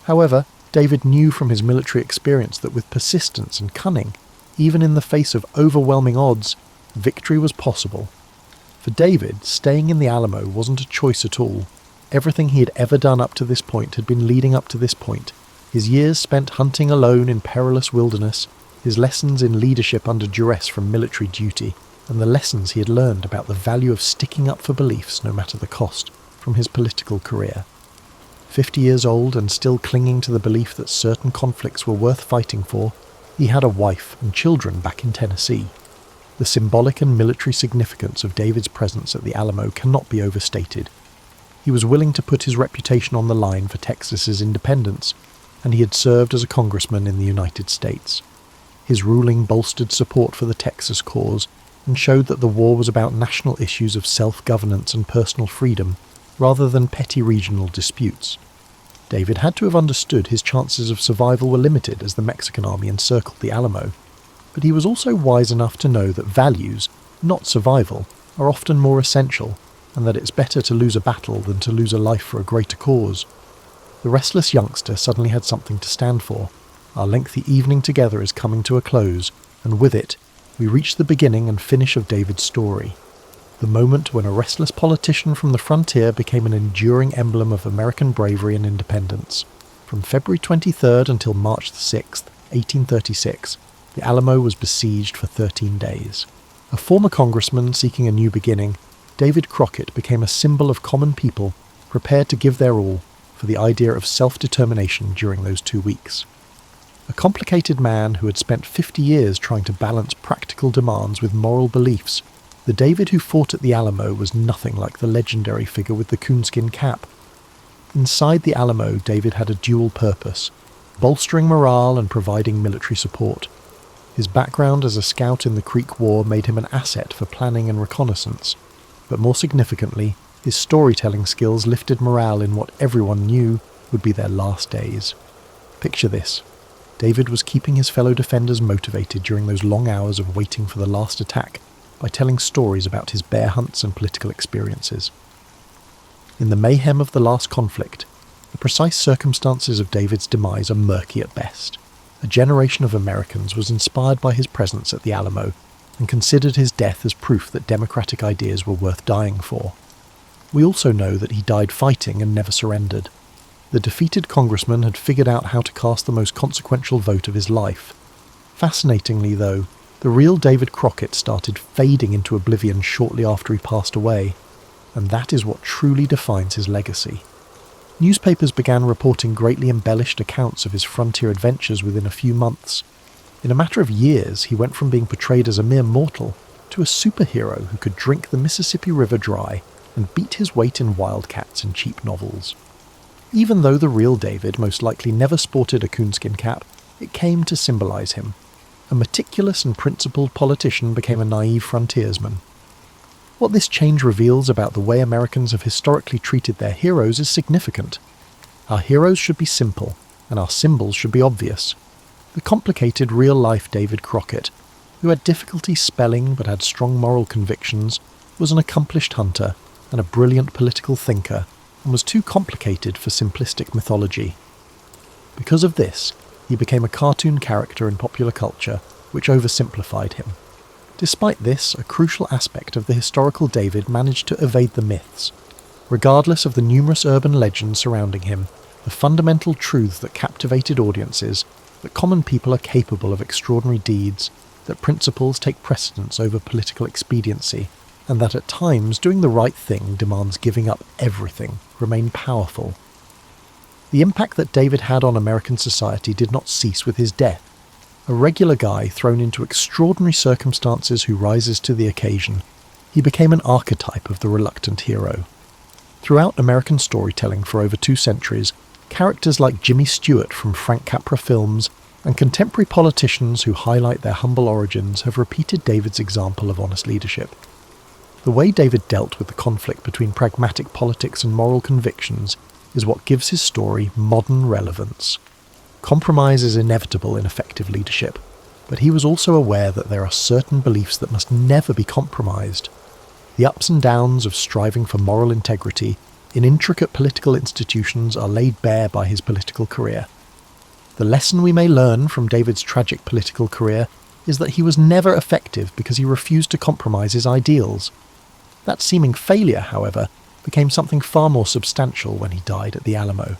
However, David knew from his military experience that with persistence and cunning, even in the face of overwhelming odds, victory was possible. For David, staying in the Alamo wasn't a choice at all. Everything he had ever done up to this point had been leading up to this point. His years spent hunting alone in perilous wilderness, his lessons in leadership under duress from military duty, and the lessons he had learned about the value of sticking up for beliefs no matter the cost from his political career. 50 years old and still clinging to the belief that certain conflicts were worth fighting for, he had a wife and children back in Tennessee. The symbolic and military significance of David's presence at the Alamo cannot be overstated. He was willing to put his reputation on the line for Texas's independence, and he had served as a congressman in the United States. His ruling bolstered support for the Texas cause and showed that the war was about national issues of self-governance and personal freedom, rather than petty regional disputes. David had to have understood his chances of survival were limited as the Mexican army encircled the Alamo, but he was also wise enough to know that values, not survival, are often more essential, and that it's better to lose a battle than to lose a life for a greater cause. The restless youngster suddenly had something to stand for. Our lengthy evening together is coming to a close, and with it, we reach the beginning and finish of David's story. The moment when a restless politician from the frontier became an enduring emblem of American bravery and independence. From February 23rd until March 6th, 1836, the Alamo was besieged for 13 days. A former congressman seeking a new beginning, David Crockett became a symbol of common people prepared to give their all for the idea of self-determination during those 2 weeks. A complicated man who had spent 50 years trying to balance practical demands with moral beliefs, the David who fought at the Alamo was nothing like the legendary figure with the coonskin cap. Inside the Alamo, David had a dual purpose, bolstering morale and providing military support. His background as a scout in the Creek War made him an asset for planning and reconnaissance, but more significantly, his storytelling skills lifted morale in what everyone knew would be their last days. Picture this. David was keeping his fellow defenders motivated during those long hours of waiting for the last attack by telling stories about his bear hunts and political experiences. In the mayhem of the last conflict, the precise circumstances of David's demise are murky at best. A generation of Americans was inspired by his presence at the Alamo and considered his death as proof that democratic ideas were worth dying for. We also know that he died fighting and never surrendered. The defeated congressman had figured out how to cast the most consequential vote of his life. Fascinatingly, though, the real David Crockett started fading into oblivion shortly after he passed away, and that is what truly defines his legacy. Newspapers began reporting greatly embellished accounts of his frontier adventures within a few months. In a matter of years, he went from being portrayed as a mere mortal to a superhero who could drink the Mississippi River dry and beat his weight in wildcats and cheap novels. Even though the real David most likely never sported a coonskin cap, it came to symbolize him. A meticulous and principled politician became a naive frontiersman. What this change reveals about the way Americans have historically treated their heroes is significant. Our heroes should be simple, and our symbols should be obvious. The complicated real-life David Crockett, who had difficulty spelling but had strong moral convictions, was an accomplished hunter and a brilliant political thinker, and was too complicated for simplistic mythology. Because of this, he became a cartoon character in popular culture, which oversimplified him. Despite this, a crucial aspect of the historical David managed to evade the myths. Regardless of the numerous urban legends surrounding him, the fundamental truth that captivated audiences, that common people are capable of extraordinary deeds, that principles take precedence over political expediency, and that at times doing the right thing demands giving up everything, remain powerful. The impact that David had on American society did not cease with his death. A regular guy thrown into extraordinary circumstances who rises to the occasion, he became an archetype of the reluctant hero. Throughout American storytelling for over 2 centuries, characters like Jimmy Stewart from Frank Capra films and contemporary politicians who highlight their humble origins have repeated David's example of honest leadership. The way David dealt with the conflict between pragmatic politics and moral convictions is what gives his story modern relevance. Compromise is inevitable in effective leadership, but he was also aware that there are certain beliefs that must never be compromised. The ups and downs of striving for moral integrity in intricate political institutions are laid bare by his political career. The lesson we may learn from David's tragic political career is that he was never effective because he refused to compromise his ideals. That seeming failure, however, became something far more substantial when he died at the Alamo.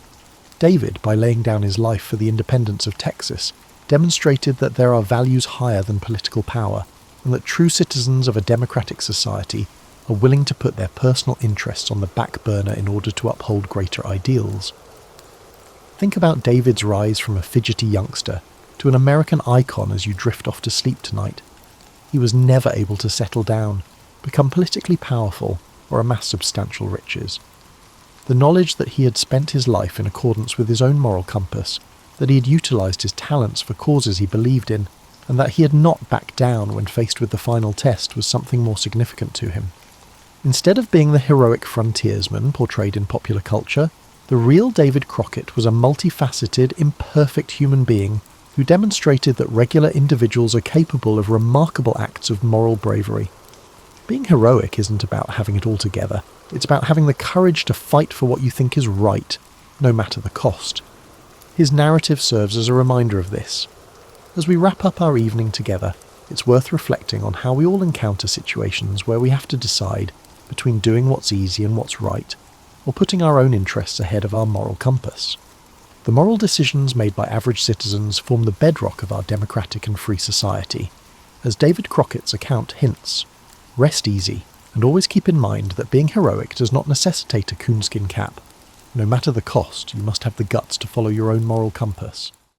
David, by laying down his life for the independence of Texas, demonstrated that there are values higher than political power, and that true citizens of a democratic society are willing to put their personal interests on the back burner in order to uphold greater ideals. Think about David's rise from a fidgety youngster to an American icon as you drift off to sleep tonight. He was never able to settle down, become politically powerful, or amass substantial riches. The knowledge that he had spent his life in accordance with his own moral compass, that he had utilised his talents for causes he believed in, and that he had not backed down when faced with the final test was something more significant to him. Instead of being the heroic frontiersman portrayed in popular culture, the real David Crockett was a multifaceted, imperfect human being who demonstrated that regular individuals are capable of remarkable acts of moral bravery. Being heroic isn't about having it all together. It's about having the courage to fight for what you think is right, no matter the cost. His narrative serves as a reminder of this. As we wrap up our evening together, it's worth reflecting on how we all encounter situations where we have to decide between doing what's easy and what's right, or putting our own interests ahead of our moral compass. The moral decisions made by average citizens form the bedrock of our democratic and free society. As David Crockett's account hints, rest easy, and always keep in mind that being heroic does not necessitate a coonskin cap. No matter the cost, you must have the guts to follow your own moral compass.